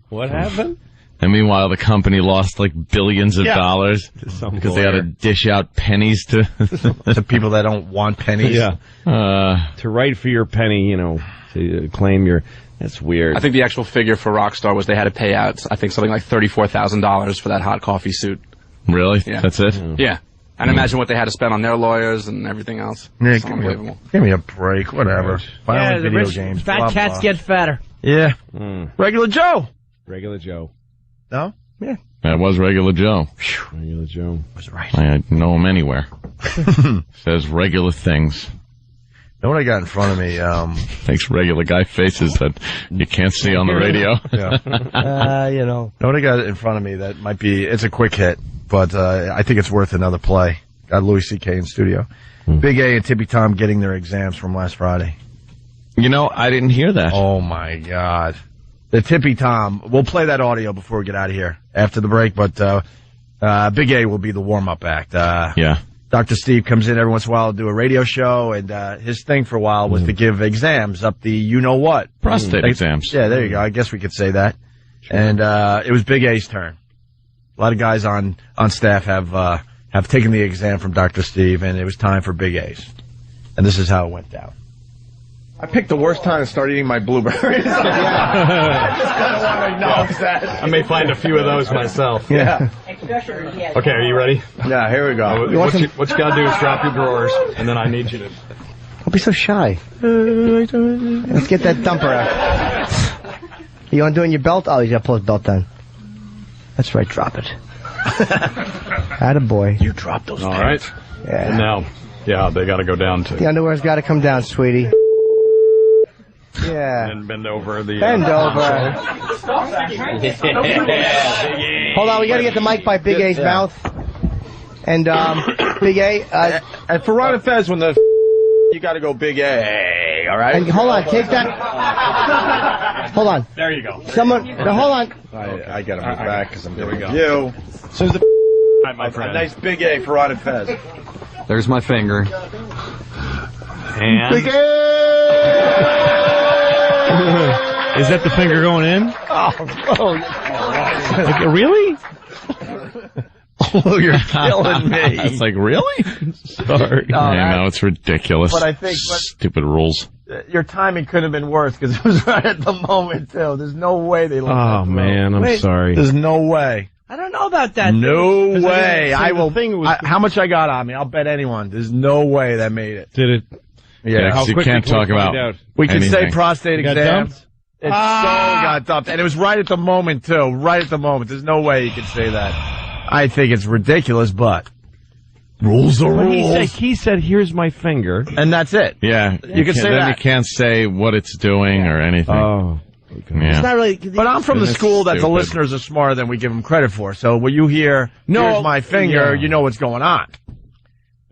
[SPEAKER 5] What happened?
[SPEAKER 4] And meanwhile, the company lost like billions of dollars
[SPEAKER 5] some
[SPEAKER 4] because they had to
[SPEAKER 5] lawyer.
[SPEAKER 4] dish out pennies to
[SPEAKER 2] to people that don't want pennies.
[SPEAKER 5] Yeah. To write for your penny, to claim your... That's weird.
[SPEAKER 22] I think the actual figure for Rockstar was they had to pay out, I think, something like $34,000 for that hot coffee suit.
[SPEAKER 4] Really?
[SPEAKER 22] Yeah.
[SPEAKER 4] That's it?
[SPEAKER 22] Yeah. And imagine what they had to spend on their lawyers and everything else.
[SPEAKER 2] Yeah,
[SPEAKER 22] It's unbelievable.
[SPEAKER 2] give me a break, whatever. Violent
[SPEAKER 3] the
[SPEAKER 2] video
[SPEAKER 3] rich
[SPEAKER 2] games.
[SPEAKER 3] fat
[SPEAKER 2] blah,
[SPEAKER 3] cats
[SPEAKER 2] blah.
[SPEAKER 3] get fatter.
[SPEAKER 2] Yeah. Regular Joe.
[SPEAKER 5] Regular Joe.
[SPEAKER 2] No? Yeah.
[SPEAKER 4] That was Regular Joe.
[SPEAKER 5] Regular Joe.
[SPEAKER 2] Was right.
[SPEAKER 4] I know him anywhere. Says regular things.
[SPEAKER 2] Know what I got in front of me?
[SPEAKER 4] Makes regular guy faces that you can't see on the radio.
[SPEAKER 2] Yeah.
[SPEAKER 3] You know.
[SPEAKER 2] Know what I got in front of me that might be, it's a quick hit, but I think it's worth another play. Got Louis C.K. in studio. Big A and Tippy Tom getting their exams from last Friday.
[SPEAKER 4] You know, I didn't hear that.
[SPEAKER 2] Oh, my God. The Tippy Tom, we'll play that audio before we get out of here after the break, but Big A will be the warm-up act.
[SPEAKER 4] Yeah.
[SPEAKER 2] Dr. Steve comes in every once in a while to do a radio show, and his thing for a while was to give exams up the you-know-what.
[SPEAKER 4] Prostate exams.
[SPEAKER 2] Yeah, there you go. I guess we could say that. Sure. And it was Big A's turn. A lot of guys on staff have taken the exam from Dr. Steve, and it was time for Big A's. And this is how it went down. I picked the worst time to start eating my blueberries. I just kind of want to acknowledge that.
[SPEAKER 5] I may find a few of those myself.
[SPEAKER 2] Yeah.
[SPEAKER 5] Okay, are you ready?
[SPEAKER 2] Yeah, here we go.
[SPEAKER 5] What you got to do is drop your drawers, and then I need you to...
[SPEAKER 3] Don't be so shy. Let's get that dumper out. You want to do it in your belt? Oh, you got to pull his belt down. That's right, drop it. Attaboy.
[SPEAKER 2] You drop those
[SPEAKER 5] All right.
[SPEAKER 3] Yeah.
[SPEAKER 5] And now, yeah, they got to go down to...
[SPEAKER 3] The underwear's got to come down, sweetie. Yeah.
[SPEAKER 5] And bend over the...
[SPEAKER 3] Bend over. Hold on, we got to get the mic by Big A's mouth. And, Big A...
[SPEAKER 2] and for Ron and Fez, when the... you got to go Big A, all right?
[SPEAKER 3] And hold on, take that... Hold on.
[SPEAKER 5] There you go.
[SPEAKER 3] Someone... No, hold on.
[SPEAKER 2] I got to move back because I'm doing
[SPEAKER 5] go.
[SPEAKER 2] you. So there's
[SPEAKER 5] my friend.
[SPEAKER 2] a nice Big A for Ron and Fez.
[SPEAKER 22] There's my finger.
[SPEAKER 5] And...
[SPEAKER 2] Big A!
[SPEAKER 5] Is that the finger going in? Really?
[SPEAKER 2] Oh, you're killing me.
[SPEAKER 4] It's like, really?
[SPEAKER 5] Sorry.
[SPEAKER 4] I know, it's ridiculous.
[SPEAKER 2] But I think...
[SPEAKER 4] Stupid rules.
[SPEAKER 2] Your timing couldn't have been worse because it was right at the moment, too. There's no way they let that through.
[SPEAKER 5] Man, I'm sorry.
[SPEAKER 2] There's no way.
[SPEAKER 3] I don't know about that.
[SPEAKER 2] No way.
[SPEAKER 5] I will.
[SPEAKER 2] How much I got on me? I'll bet anyone. There's no way that made it.
[SPEAKER 5] Did it?
[SPEAKER 2] Yeah.
[SPEAKER 4] How you can't talk about.
[SPEAKER 2] We can say
[SPEAKER 4] anything.
[SPEAKER 2] prostate
[SPEAKER 5] Got
[SPEAKER 2] exams.
[SPEAKER 5] dumped?
[SPEAKER 2] It so got dumped. And it was right at the moment, too. Right at the moment. There's no way you can say that. I think it's ridiculous, but rules are rules.
[SPEAKER 5] He said, here's my finger.
[SPEAKER 2] And that's it.
[SPEAKER 4] Yeah.
[SPEAKER 2] You can say
[SPEAKER 4] then
[SPEAKER 2] that.
[SPEAKER 4] you can't say what it's doing or anything.
[SPEAKER 5] Oh.
[SPEAKER 4] Yeah.
[SPEAKER 3] It's not really...
[SPEAKER 2] But I'm from the school that the listeners are smarter than we give them credit for. So when you hear, here's my finger, you know what's going on.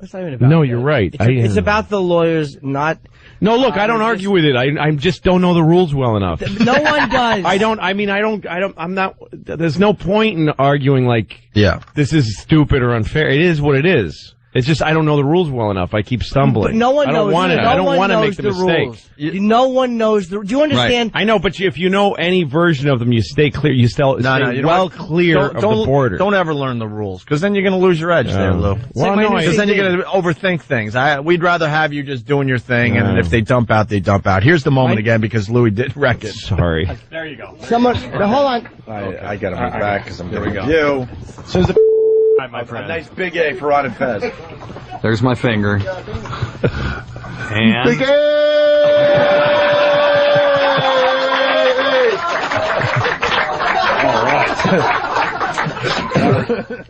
[SPEAKER 3] It's not even about
[SPEAKER 5] No,
[SPEAKER 3] that.
[SPEAKER 5] you're right.
[SPEAKER 3] It's about the lawyers not...
[SPEAKER 5] No, look, I don't argue with it. I just don't know the rules well enough.
[SPEAKER 3] No one does.
[SPEAKER 5] I'm not, there's no point in arguing like, this is stupid or unfair. It is what it is. It's just I don't know the rules well enough. I keep stumbling.
[SPEAKER 3] But no one knows.
[SPEAKER 5] I don't want to make the mistake.
[SPEAKER 3] No one knows the. Do you understand?
[SPEAKER 5] Right. I know, but if you know any version of them, you stay clear. You stay clear of the border.
[SPEAKER 2] Don't ever learn the rules, because then you're going to lose your edge there, Lou.
[SPEAKER 5] Well, no,
[SPEAKER 2] because then you're going to overthink things. We'd rather have you just doing your thing, and if they dump out, they dump out. Here's the moment again, because Louis did wreck it.
[SPEAKER 5] Sorry.
[SPEAKER 22] There you go.
[SPEAKER 3] Someone. No, hold on.
[SPEAKER 2] I got to move back because I'm doing
[SPEAKER 22] go.
[SPEAKER 2] you. So there's
[SPEAKER 22] My friend.
[SPEAKER 2] a nice Big A for Ron and Fez.
[SPEAKER 22] There's my finger.
[SPEAKER 5] And
[SPEAKER 2] Big A!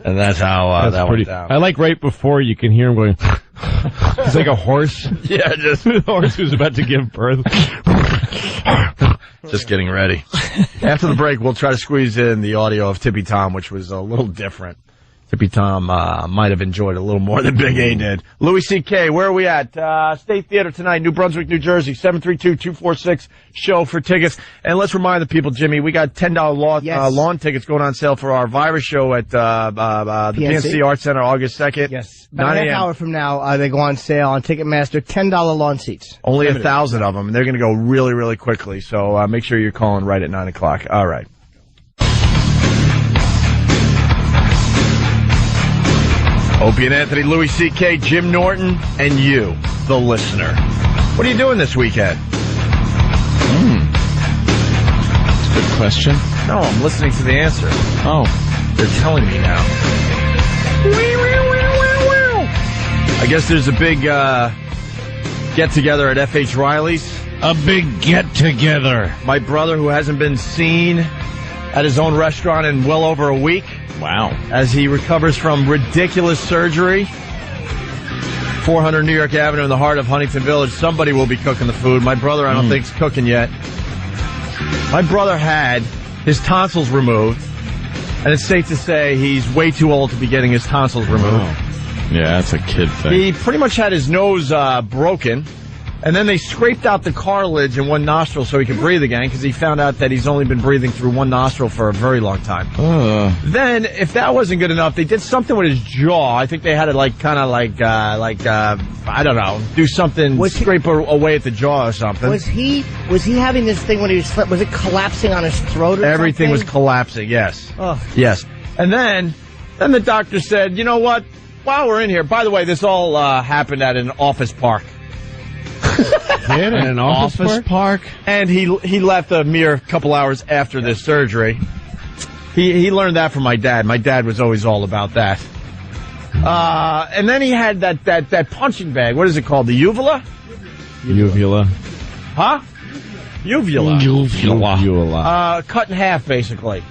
[SPEAKER 2] And that's how that went down.
[SPEAKER 5] I like right before you can hear him going. It's like a horse.
[SPEAKER 2] Yeah, just
[SPEAKER 5] a horse who's about to give birth.
[SPEAKER 2] Just getting ready. After the break, we'll try to squeeze in the audio of Tippy Tom, which was a little different. Tippy Tom might have enjoyed a little more than Big A did. Louis C.K., where are we at? State Theater tonight, New Brunswick, New Jersey, 732-246-SHOW for tickets. And let's remind the people, Jimmy, we got $10 lawn tickets going on sale for our virus show at the PNC Arts Center August 2nd.
[SPEAKER 3] Yes. About a half hour from now, they go on sale on Ticketmaster, $10 lawn seats.
[SPEAKER 2] Only 1,000 of them, and they're going to go really, really quickly. So make sure you're calling right at 9 o'clock. All right. Opie and Anthony, Louis C.K., Jim Norton, and you, the listener. What are you doing this weekend?
[SPEAKER 4] That's a good question.
[SPEAKER 2] No, I'm listening to the answer.
[SPEAKER 4] Oh.
[SPEAKER 2] They're telling me now. I guess there's a big get-together at F.H. Riley's.
[SPEAKER 20] A big get-together.
[SPEAKER 2] My brother, who hasn't been seen at his own restaurant in well over a week.
[SPEAKER 4] Wow.
[SPEAKER 2] As he recovers from ridiculous surgery. 400 New York Avenue in the heart of Huntington Village. Somebody will be cooking the food. My brother, I don't think, is cooking yet. My brother had his tonsils removed. And it's safe to say he's way too old to be getting his tonsils removed.
[SPEAKER 4] Oh. Yeah, that's a kid thing.
[SPEAKER 2] He pretty much had his nose broken. And then they scraped out the cartilage in one nostril so he could breathe again, because he found out that he's only been breathing through one nostril for a very long time. Then, if that wasn't good enough, they did something with his jaw. I think they had to I don't know, do something, scrape away at the jaw or something.
[SPEAKER 3] Was he having this thing when he was slept? Was it collapsing on his throat or
[SPEAKER 2] Everything
[SPEAKER 3] something?
[SPEAKER 2] was collapsing, yes.
[SPEAKER 3] Oh.
[SPEAKER 2] Yes. And then the doctor said, you know what, while we're in here, by the way, this all happened at an office park.
[SPEAKER 5] In an office park?
[SPEAKER 2] And he left a mere couple hours after this surgery. He learned that from my dad. My dad was always all about that. And then he had that punching bag. What is it called? The uvula?
[SPEAKER 5] Uvula.
[SPEAKER 2] Huh? Uvula.
[SPEAKER 5] Uvula.
[SPEAKER 2] Cut in half, basically.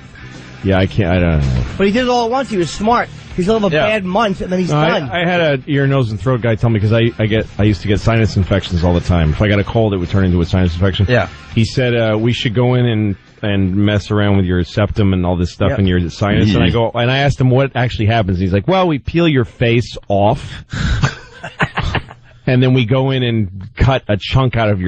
[SPEAKER 5] Yeah, I don't know.
[SPEAKER 3] But he did it all at once. He was smart. He's a bad month, and then he's done.
[SPEAKER 5] I had a ear, nose, and throat guy tell me, because I used to get sinus infections all the time. If I got a cold, it would turn into a sinus infection.
[SPEAKER 2] Yeah.
[SPEAKER 5] He said we should go in and mess around with your septum and all this stuff in your sinus. And I asked him what actually happens. He's like, well, we peel your face off, and then we go in and cut a chunk out of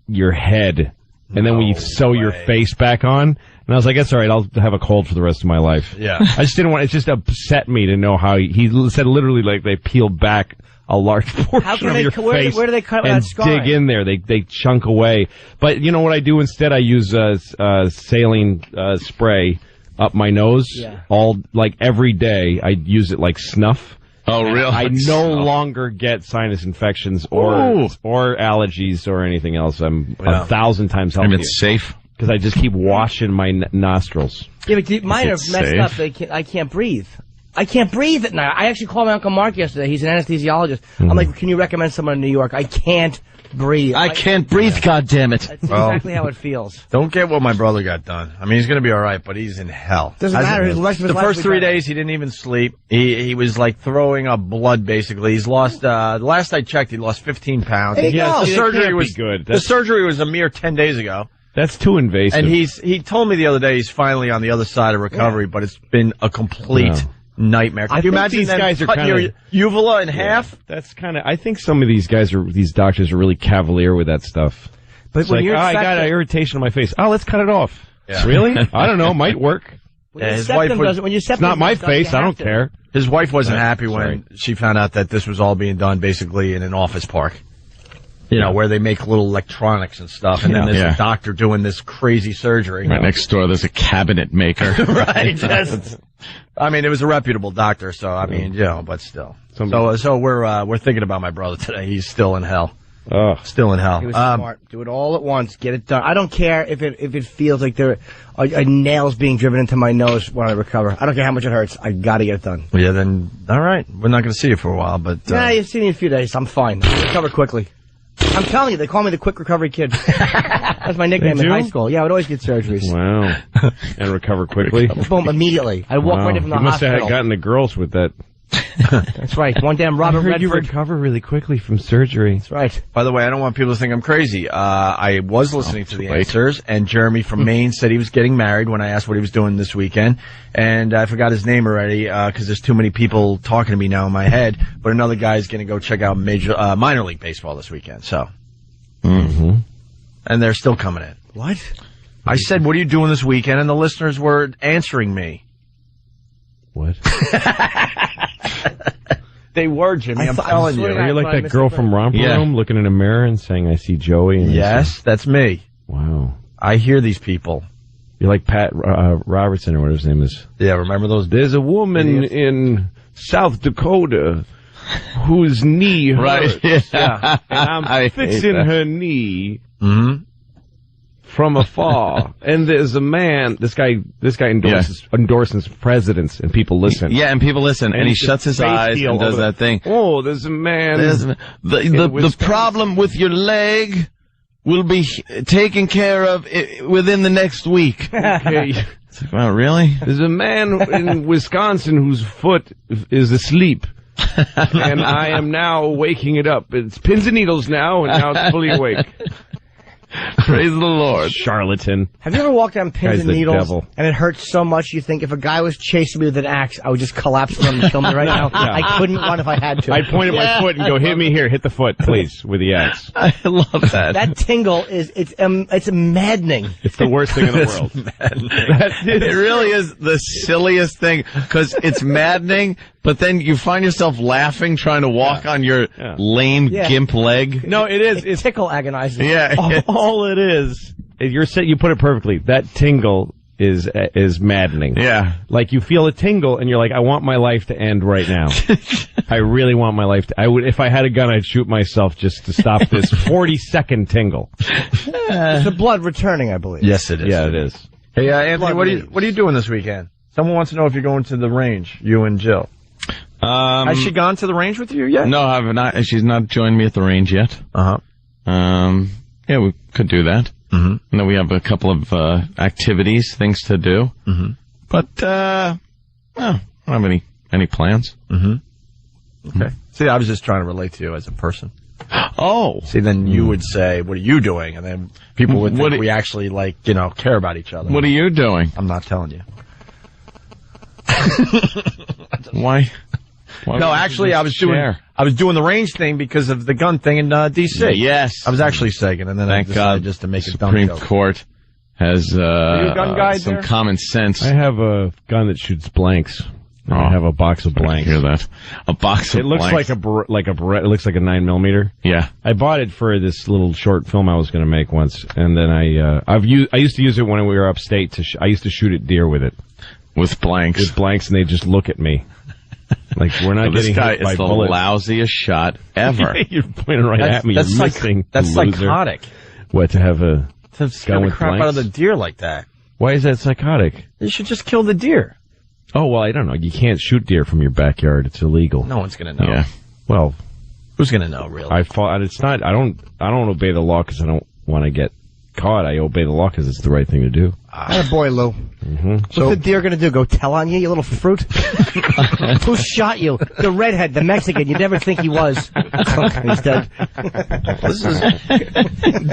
[SPEAKER 5] your head, and then we sew your face back on. And I was like, that's all right, I'll have a cold for the rest of my life.
[SPEAKER 2] Yeah.
[SPEAKER 5] I just didn't want, it just upset me to know how he said literally like they peeled back a large portion of your face.
[SPEAKER 3] Where do they cut
[SPEAKER 5] and
[SPEAKER 3] without scarring?
[SPEAKER 5] dig in there. They chunk away. But you know what I do instead? I use saline spray up my nose every day. I use it like snuff.
[SPEAKER 4] Oh, really?
[SPEAKER 5] I no longer get sinus infections or allergies or anything else. I'm 1,000 times healthier.
[SPEAKER 4] And it's safe?
[SPEAKER 5] Because I just keep washing my nostrils.
[SPEAKER 3] Yeah, but mine are messed up. I can't breathe. I can't breathe at night. I actually called my Uncle Mark yesterday. He's an anesthesiologist. I'm like, can you recommend someone in New York? I can't breathe.
[SPEAKER 20] I can't breathe, goddammit.
[SPEAKER 3] That's exactly how it feels.
[SPEAKER 2] Don't get what my brother got done. I mean, he's going to be all right, but he's in hell.
[SPEAKER 3] Doesn't matter.
[SPEAKER 2] The first 3 days, he didn't even sleep. He was like throwing up blood, basically. He's lost, the last I checked, he lost 15 pounds.
[SPEAKER 5] The
[SPEAKER 2] surgery was
[SPEAKER 5] good.
[SPEAKER 2] The surgery was a mere 10 days ago.
[SPEAKER 5] That's too invasive.
[SPEAKER 2] And he told me the other day he's finally on the other side of recovery, but it's been a complete nightmare. Can you imagine
[SPEAKER 5] these guys are
[SPEAKER 2] cutting your uvula in half?
[SPEAKER 5] That's kind of. I think some of these doctors are really cavalier with that stuff. But it's like, I got an irritation on my face. Oh, let's cut it off.
[SPEAKER 2] Yeah.
[SPEAKER 5] Really? I don't know. It might work.
[SPEAKER 2] His wife was,
[SPEAKER 5] it's not my face. I don't care.
[SPEAKER 2] His wife wasn't happy when she found out that this was all being done basically in an office park. You know, where they make little electronics and stuff, and then there's a doctor doing this crazy surgery.
[SPEAKER 4] Right next door, there's a cabinet maker.
[SPEAKER 2] Right. I mean, it was a reputable doctor, so I mean, but still. So we're thinking about my brother today. He's still in hell. Still in hell.
[SPEAKER 3] He was smart. Do it all at once. Get it done. I don't care if it feels like there are nails being driven into my nose when I recover. I don't care how much it hurts. I gotta get it done.
[SPEAKER 2] Well, yeah, then all right. We're not going to see you for a while, but
[SPEAKER 3] you've seen me in a few days. I'm fine. I'll recover quickly. I'm telling you, they call me the quick recovery kid. That's my nickname in high school. Yeah, I would always get surgeries.
[SPEAKER 5] Wow. And recover quickly?
[SPEAKER 3] Boom, immediately. I walk right in from the hospital.
[SPEAKER 5] You must have gotten the girls with that.
[SPEAKER 3] That's right. One damn Robert Redford.
[SPEAKER 5] You recover really quickly from surgery.
[SPEAKER 3] That's right.
[SPEAKER 2] By the way, I don't want people to think I'm crazy. I was listening to the answers, and Jeremy from Maine said he was getting married when I asked what he was doing this weekend. And I forgot his name already, because there's too many people talking to me now in my head. But another guy's going to go check out minor league baseball this weekend, so.
[SPEAKER 5] Mm-hmm.
[SPEAKER 2] And they're still coming in.
[SPEAKER 3] What?
[SPEAKER 2] I said, what are you doing this weekend? And the listeners were answering me.
[SPEAKER 5] What?
[SPEAKER 2] They were, Jimmy. I'm telling you.
[SPEAKER 5] Are you like that girl from Romper Room looking in a mirror and saying, I see Joey? And
[SPEAKER 2] yes, that's me.
[SPEAKER 5] Wow.
[SPEAKER 2] I hear these people.
[SPEAKER 5] You're like Pat Robertson or whatever his name is.
[SPEAKER 2] Yeah, remember those?
[SPEAKER 5] There's a woman in South Dakota whose knee hurts.
[SPEAKER 2] Right. Yeah.
[SPEAKER 5] And I'm fixing her knee.
[SPEAKER 2] Mm-hmm.
[SPEAKER 5] from afar, and there's a man. This guy endorses presidents, and people listen.
[SPEAKER 4] Yeah, and people listen, and he shuts his eyes and does that thing.
[SPEAKER 5] Oh, there's a man.
[SPEAKER 4] The problem with your leg will be taken care of within the next week.
[SPEAKER 5] Okay.
[SPEAKER 4] Well, really?
[SPEAKER 5] There's a man in Wisconsin whose foot is asleep. And I am now waking it up. It's pins and needles now, and now it's fully awake.
[SPEAKER 4] Praise the Lord.
[SPEAKER 5] Charlatan.
[SPEAKER 3] Have you ever walked down pins
[SPEAKER 5] Guy's
[SPEAKER 3] and
[SPEAKER 5] the
[SPEAKER 3] needles
[SPEAKER 5] devil.
[SPEAKER 3] and it hurts so much you think if a guy was chasing me with an axe, I would just collapse from him and kill me right now?
[SPEAKER 5] Yeah.
[SPEAKER 3] I couldn't run if I had to.
[SPEAKER 5] I'd point at my foot and go, hit me here, hit the foot, please, with the axe.
[SPEAKER 4] I love that.
[SPEAKER 3] That tingle it's maddening.
[SPEAKER 5] It's the worst thing in the world.
[SPEAKER 4] It really is the silliest thing, because it's maddening, but then you find yourself laughing trying to walk on your lame gimp leg.
[SPEAKER 5] No, it is.
[SPEAKER 3] It's tickle agonizing.
[SPEAKER 4] Yeah.
[SPEAKER 5] All it is. You put it perfectly. That tingle is maddening.
[SPEAKER 4] Yeah.
[SPEAKER 5] Like you feel a tingle and you're like, I want my life to end right now. I really want my life to. I would, if I had a gun, I'd shoot myself just to stop this 40-second tingle.
[SPEAKER 3] It's the blood returning, I believe.
[SPEAKER 2] Yes, it is.
[SPEAKER 5] Yeah, it is.
[SPEAKER 2] Hey, Anthony, what are you doing this weekend? Someone wants to know if you're going to the range, you and Jill. Has she gone to the range with you yet?
[SPEAKER 4] No, I have not. She's not joined me at the range yet. Yeah, we could do that.
[SPEAKER 2] Mm-hmm.
[SPEAKER 4] And then we have a couple of activities, things to do.
[SPEAKER 2] Mm-hmm.
[SPEAKER 4] But I don't have any plans.
[SPEAKER 2] Mm-hmm. Okay. See, I was just trying to relate to you as a person.
[SPEAKER 4] Oh.
[SPEAKER 2] See, then you would say, what are you doing? And then people would think we actually, care about each other.
[SPEAKER 4] What are you doing?
[SPEAKER 2] I'm not telling you.
[SPEAKER 4] Why?
[SPEAKER 2] No, actually, I was doing the range thing because of the gun thing in D.C.
[SPEAKER 4] Yes.
[SPEAKER 2] I was actually saying, and then
[SPEAKER 4] Thank
[SPEAKER 2] I decided
[SPEAKER 4] God
[SPEAKER 2] just to make a
[SPEAKER 4] Supreme
[SPEAKER 2] dumb joke.
[SPEAKER 4] Court has
[SPEAKER 2] Are you a gun guy
[SPEAKER 4] some
[SPEAKER 2] there?
[SPEAKER 4] common sense.
[SPEAKER 5] I have a gun that shoots blanks. I have a box of blanks.
[SPEAKER 4] I hear that? A box of
[SPEAKER 5] It looks
[SPEAKER 4] blanks.
[SPEAKER 5] like a Beretta. It looks like a 9mm.
[SPEAKER 4] Yeah.
[SPEAKER 5] I bought it for this little short film I was going to make once, and then I used to use it when we were upstate. I used to shoot at deer with it.
[SPEAKER 4] With blanks.
[SPEAKER 5] With blanks, and they just look at me. Like, we're not
[SPEAKER 4] this
[SPEAKER 5] getting
[SPEAKER 4] guy
[SPEAKER 5] hit by
[SPEAKER 4] is the
[SPEAKER 5] bullets.
[SPEAKER 4] lousiest shot ever.
[SPEAKER 5] You're pointing right at me.
[SPEAKER 2] That's
[SPEAKER 5] You're missing.
[SPEAKER 2] That's
[SPEAKER 5] loser.
[SPEAKER 2] psychotic.
[SPEAKER 5] What, to have a
[SPEAKER 2] To scare the crap out of the deer like that.
[SPEAKER 5] Why is that psychotic?
[SPEAKER 2] You should just kill the deer.
[SPEAKER 5] Oh, well, I don't know. You can't shoot deer from your backyard. It's illegal.
[SPEAKER 2] No one's going to know.
[SPEAKER 5] Yeah. Well,
[SPEAKER 2] who's going to know, really?
[SPEAKER 5] It's not. I don't obey the law because I don't want to get caught. I obey the law because it's the right thing to do.
[SPEAKER 3] Boy, Lou.
[SPEAKER 5] Mm-hmm.
[SPEAKER 3] What's the deer going to do? Go tell on you, you little fruit? Who shot you? The redhead, the Mexican. You'd never think he was. He's dead.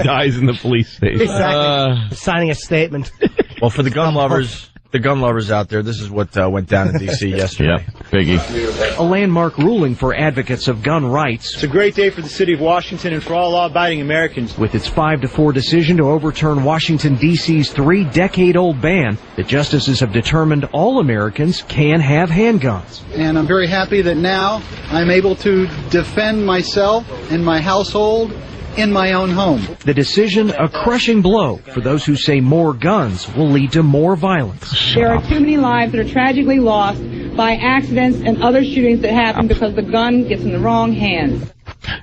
[SPEAKER 5] Dies in the police station.
[SPEAKER 3] Exactly. Signing a statement.
[SPEAKER 2] Well, for the gun lovers out there, this is what went down in D.C. yesterday.
[SPEAKER 4] Yeah, biggie.
[SPEAKER 1] A landmark ruling for advocates of gun rights.
[SPEAKER 6] It's a great day for the city of Washington and for all law-abiding Americans.
[SPEAKER 1] With its 5-4 decision to overturn Washington, D.C.'s 3-decade-old ban, the justices have determined all Americans can have handguns.
[SPEAKER 6] And I'm very happy that now I'm able to defend myself and my household in my own home.
[SPEAKER 1] The decision, a crushing blow for those who say more guns will lead to more violence.
[SPEAKER 23] There are too many lives that are tragically lost by accidents and other shootings that happen because the gun gets in the wrong hands.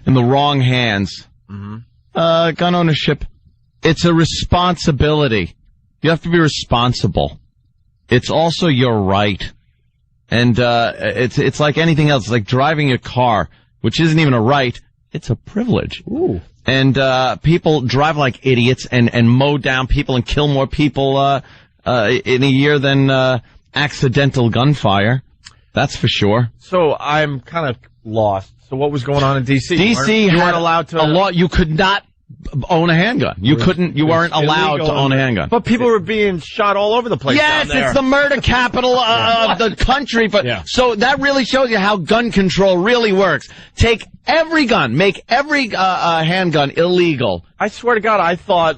[SPEAKER 4] In the wrong hands. Mm-hmm. Gun ownership, it's a responsibility. You have to be responsible. It's also your right. And it's like anything else. It's like driving a car, which isn't even a right. It's a privilege.
[SPEAKER 3] Ooh.
[SPEAKER 4] And people drive like idiots and mow down people and kill more people in a year than accidental gunfire. That's for sure.
[SPEAKER 2] So I'm kind of lost. So what was going on in D.C.?
[SPEAKER 4] D.C.
[SPEAKER 2] You
[SPEAKER 4] had
[SPEAKER 2] weren't allowed to
[SPEAKER 4] a law. You could not own a handgun. You weren't allowed to own a handgun.
[SPEAKER 2] But people were being shot all over the place.
[SPEAKER 4] Yes,
[SPEAKER 2] down there.
[SPEAKER 4] it's the murder capital of the country. But so that really shows you how gun control really works. Take every gun, make every handgun illegal.
[SPEAKER 2] I swear to God, I thought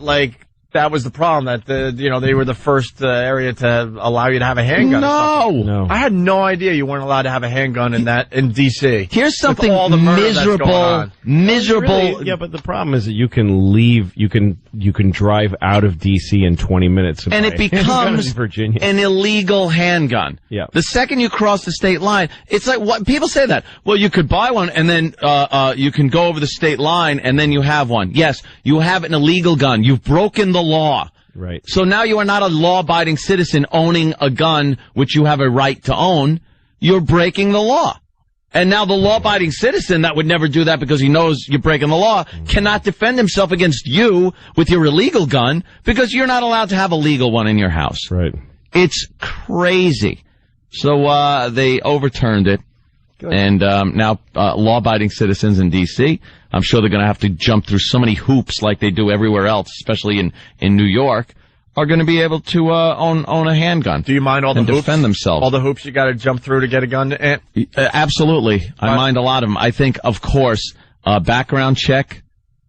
[SPEAKER 2] that was the problem, that they were the first area to allow you to have a handgun.
[SPEAKER 4] No.
[SPEAKER 2] I had no idea you weren't allowed to have a handgun in D.C.
[SPEAKER 4] Here's something
[SPEAKER 2] all the
[SPEAKER 4] miserable.
[SPEAKER 5] Really, yeah, but the problem is that you can leave, you can drive out of D.C. in 20 minutes.
[SPEAKER 4] And it becomes
[SPEAKER 5] Virginia.
[SPEAKER 4] an illegal handgun.
[SPEAKER 5] Yeah.
[SPEAKER 4] The second you cross the state line, it's like what people say that. Well, you could buy one and then you can go over the state line and then you have one. Yes, you have an illegal gun. You've broken the
[SPEAKER 20] the law.
[SPEAKER 5] Right.
[SPEAKER 20] So now you are not a law-abiding citizen owning a gun, which you have a right to own. You're breaking the law. And now the law-abiding citizen that would never do that because he knows you're breaking the law cannot defend himself against you with your illegal gun because you're not allowed to have a legal one in your house.
[SPEAKER 5] Right.
[SPEAKER 20] It's crazy. So they overturned it. Good. And now law-abiding citizens in D.C., I'm sure they're going to have to jump through so many hoops like they do everywhere else, especially in New York, are going to be able to own a handgun.
[SPEAKER 2] Do you mind all the hoops?
[SPEAKER 20] Defend themselves.
[SPEAKER 2] All the hoops you got to jump through to get a gun?
[SPEAKER 20] Absolutely. I mind a lot of them. I think, of course, background check.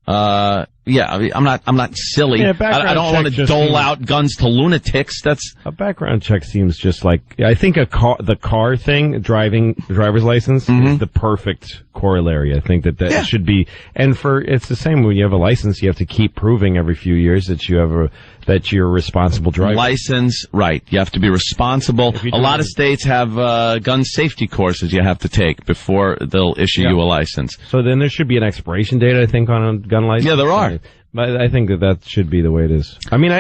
[SPEAKER 20] I'm not silly.
[SPEAKER 5] Yeah,
[SPEAKER 20] I don't want to dole out guns to lunatics. That's
[SPEAKER 5] a background check seems just like, I think the car thing, driver's license is the perfect corollary. I think that should be, and it's the same when you have a license, you have to keep proving every few years that that you're a responsible driver.
[SPEAKER 20] License, right. You have to be responsible. A lot of states have gun safety courses you have to take before they'll issue you a license.
[SPEAKER 5] So then there should be an expiration date, I think, on a gun license.
[SPEAKER 20] Yeah, there are.
[SPEAKER 5] But I think that should be the way it is. I mean,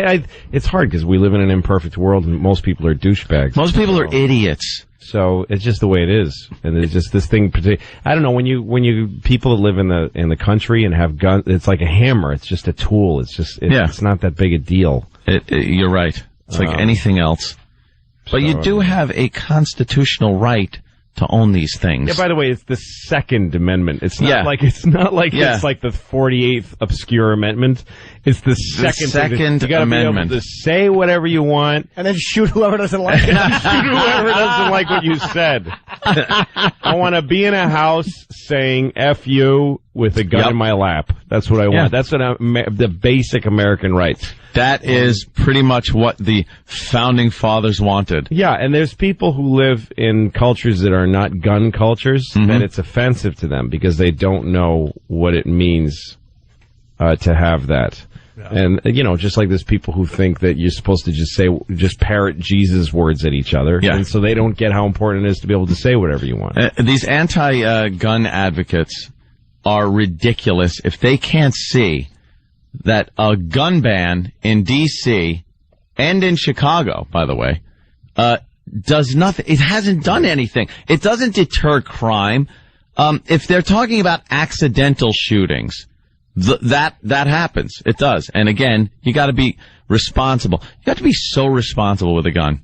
[SPEAKER 5] it's hard because we live in an imperfect world and most people are douchebags.
[SPEAKER 20] Most people are idiots.
[SPEAKER 5] So it's just the way it is, and it's just this thing. I don't know, when you people that live in the country and have guns, it's like a hammer. It's just a tool. It's not that big a deal.
[SPEAKER 20] You're right. It's like anything else. But you do have a constitutional right to own these things.
[SPEAKER 5] Yeah, by the way, it's the Second Amendment. It's not like it's like the 48th obscure amendment. It's the Second
[SPEAKER 20] Amendment.
[SPEAKER 5] You gotta be able to say whatever you want.
[SPEAKER 3] And then shoot whoever doesn't like it.
[SPEAKER 5] Shoot whoever doesn't like what you said. I want to be in a house saying F you with a gun in my lap. That's what I want. That's what the basic American rights.
[SPEAKER 20] That is pretty much what the founding fathers wanted.
[SPEAKER 5] Yeah, and there's people who live in cultures that are not gun cultures, and it's offensive to them because they don't know what it means to have that. Yeah. And, just like there's people who think that you're supposed to just parrot Jesus words at each other. Yeah. And so they don't get how important it is to be able to say whatever you want.
[SPEAKER 20] These anti-gun advocates are ridiculous if they can't see that a gun ban in D.C. and in Chicago, by the way, does nothing. It hasn't done anything. It doesn't deter crime. If they're talking about accidental shootings, that happens. It does. And again, you got to be responsible. You have to be so responsible with a gun.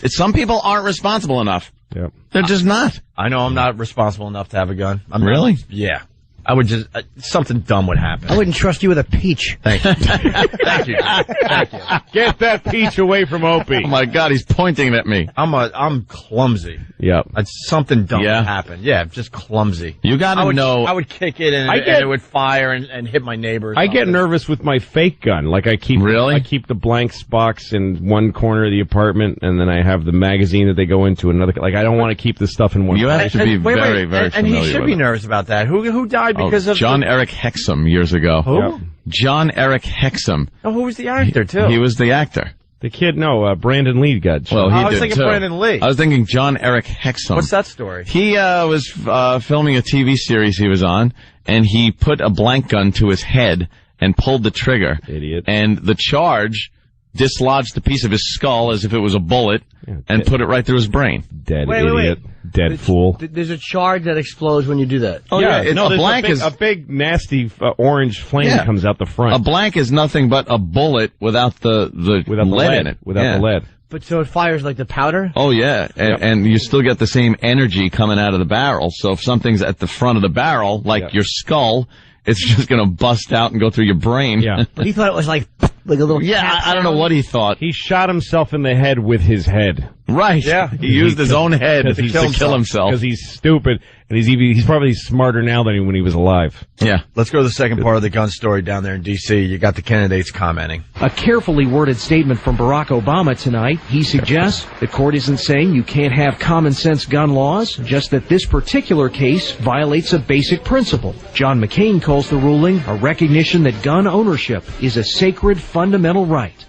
[SPEAKER 20] Some people aren't responsible enough.
[SPEAKER 5] Yep.
[SPEAKER 20] They're just not.
[SPEAKER 2] I know I'm not responsible enough to have a gun.
[SPEAKER 20] Really?
[SPEAKER 2] Yeah. I would just, something dumb would happen.
[SPEAKER 3] I wouldn't trust you with a peach.
[SPEAKER 2] Thank you. Thank you. Thank you.
[SPEAKER 5] Get that peach away from Opie.
[SPEAKER 20] Oh my God, he's pointing at me.
[SPEAKER 2] I'm clumsy.
[SPEAKER 5] Yep.
[SPEAKER 2] Something dumb would happen. Yeah, just clumsy.
[SPEAKER 20] You gotta know.
[SPEAKER 2] I would kick it and it would fire and hit my neighbors.
[SPEAKER 5] I get nervous with my fake gun. Like I keep the blanks box in one corner of the apartment and then I have the magazine that they go into another. Like I don't want to keep the stuff in one.
[SPEAKER 20] You have to be very familiar
[SPEAKER 2] and he should be nervous about that. Who died because of
[SPEAKER 20] John Eric Hexum years ago.
[SPEAKER 2] Who?
[SPEAKER 20] Yep. John Eric Hexum.
[SPEAKER 2] Oh, who was the actor too?
[SPEAKER 20] He was the actor.
[SPEAKER 5] The kid, Brandon Lee got shot.
[SPEAKER 20] Well,
[SPEAKER 2] I was thinking Brandon Lee.
[SPEAKER 20] I was thinking John Eric Hexum.
[SPEAKER 2] What's that story?
[SPEAKER 20] He was filming a TV series he was on, and he put a blank gun to his head and pulled the trigger.
[SPEAKER 5] Idiot.
[SPEAKER 20] And the charge dislodged a piece of his skull as if it was a bullet and put it right through his brain.
[SPEAKER 5] Dead idiot. Dead fool.
[SPEAKER 3] There's a charge that explodes when you do that.
[SPEAKER 20] Oh, yeah.
[SPEAKER 5] A big, nasty orange flame comes out the front.
[SPEAKER 20] A blank is nothing but a bullet without the lead in it.
[SPEAKER 5] Without the lead.
[SPEAKER 3] But so it fires like the powder?
[SPEAKER 20] Oh, yeah. And you still get the same energy coming out of the barrel. So if something's at the front of the barrel, like your skull, it's just going to bust out and go through your brain.
[SPEAKER 5] Yeah.
[SPEAKER 3] He thought it was like a little
[SPEAKER 20] I don't know what he thought.
[SPEAKER 5] He shot himself in the head with his head.
[SPEAKER 20] Right. Yeah. He used his own head to kill himself.
[SPEAKER 5] Because he's stupid, and he's probably smarter now than when he was alive.
[SPEAKER 20] Yeah.
[SPEAKER 2] Let's go to the second part of the gun story down there in D.C. You got the candidates commenting.
[SPEAKER 1] A carefully worded statement from Barack Obama tonight. He suggests the court isn't saying you can't have common sense gun laws, just that this particular case violates a basic principle. John McCain calls the ruling a recognition that gun ownership is a sacred fundamental right.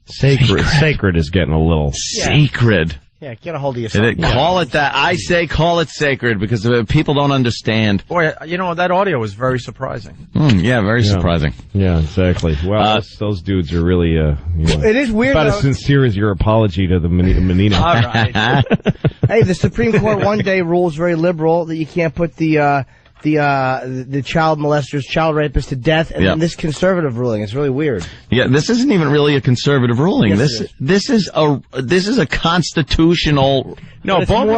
[SPEAKER 5] Sacred is getting a little
[SPEAKER 20] sacred.
[SPEAKER 3] Yeah, get a hold of yourself.
[SPEAKER 20] Call it that. I say call it sacred because people don't understand.
[SPEAKER 2] Boy, that audio was very surprising.
[SPEAKER 20] Yeah, very surprising.
[SPEAKER 5] Yeah, exactly. Well, those dudes are really,
[SPEAKER 3] it is weird,
[SPEAKER 5] about
[SPEAKER 3] though.
[SPEAKER 5] as sincere as your apology to the Menino.
[SPEAKER 3] All right. Hey, the Supreme Court one day rules very liberal that you can't put the child molesters, child rapists to death, and then this conservative ruling. It's really weird.
[SPEAKER 20] Yeah, this isn't even really a conservative ruling.
[SPEAKER 3] Yes,
[SPEAKER 20] this is a constitutional.
[SPEAKER 5] No, both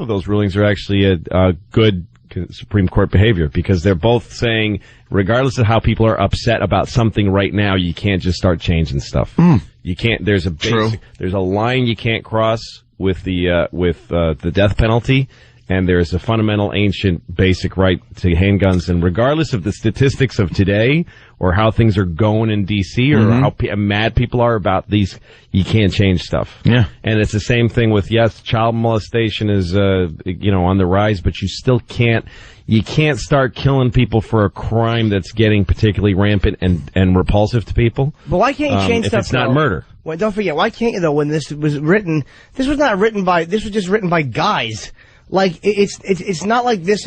[SPEAKER 5] of those rulings are actually a good Supreme Court behavior because they're both saying, regardless of how people are upset about something right now, you can't just start changing stuff. You can't. There's a line you can't cross with the death penalty. And there's a fundamental, ancient, basic right to handguns. And regardless of the statistics of today or how things are going in D.C. or how mad people are about these, you can't change stuff.
[SPEAKER 20] Yeah.
[SPEAKER 5] And it's the same thing with, yes, child molestation is, on the rise, but you can't start killing people for a crime that's getting particularly rampant and repulsive to people.
[SPEAKER 3] But why can't you change
[SPEAKER 5] if
[SPEAKER 3] stuff?
[SPEAKER 5] It's not murder.
[SPEAKER 3] Well, don't forget, why can't you, though, when this was written, this was just written by guys. Like, it's not like this.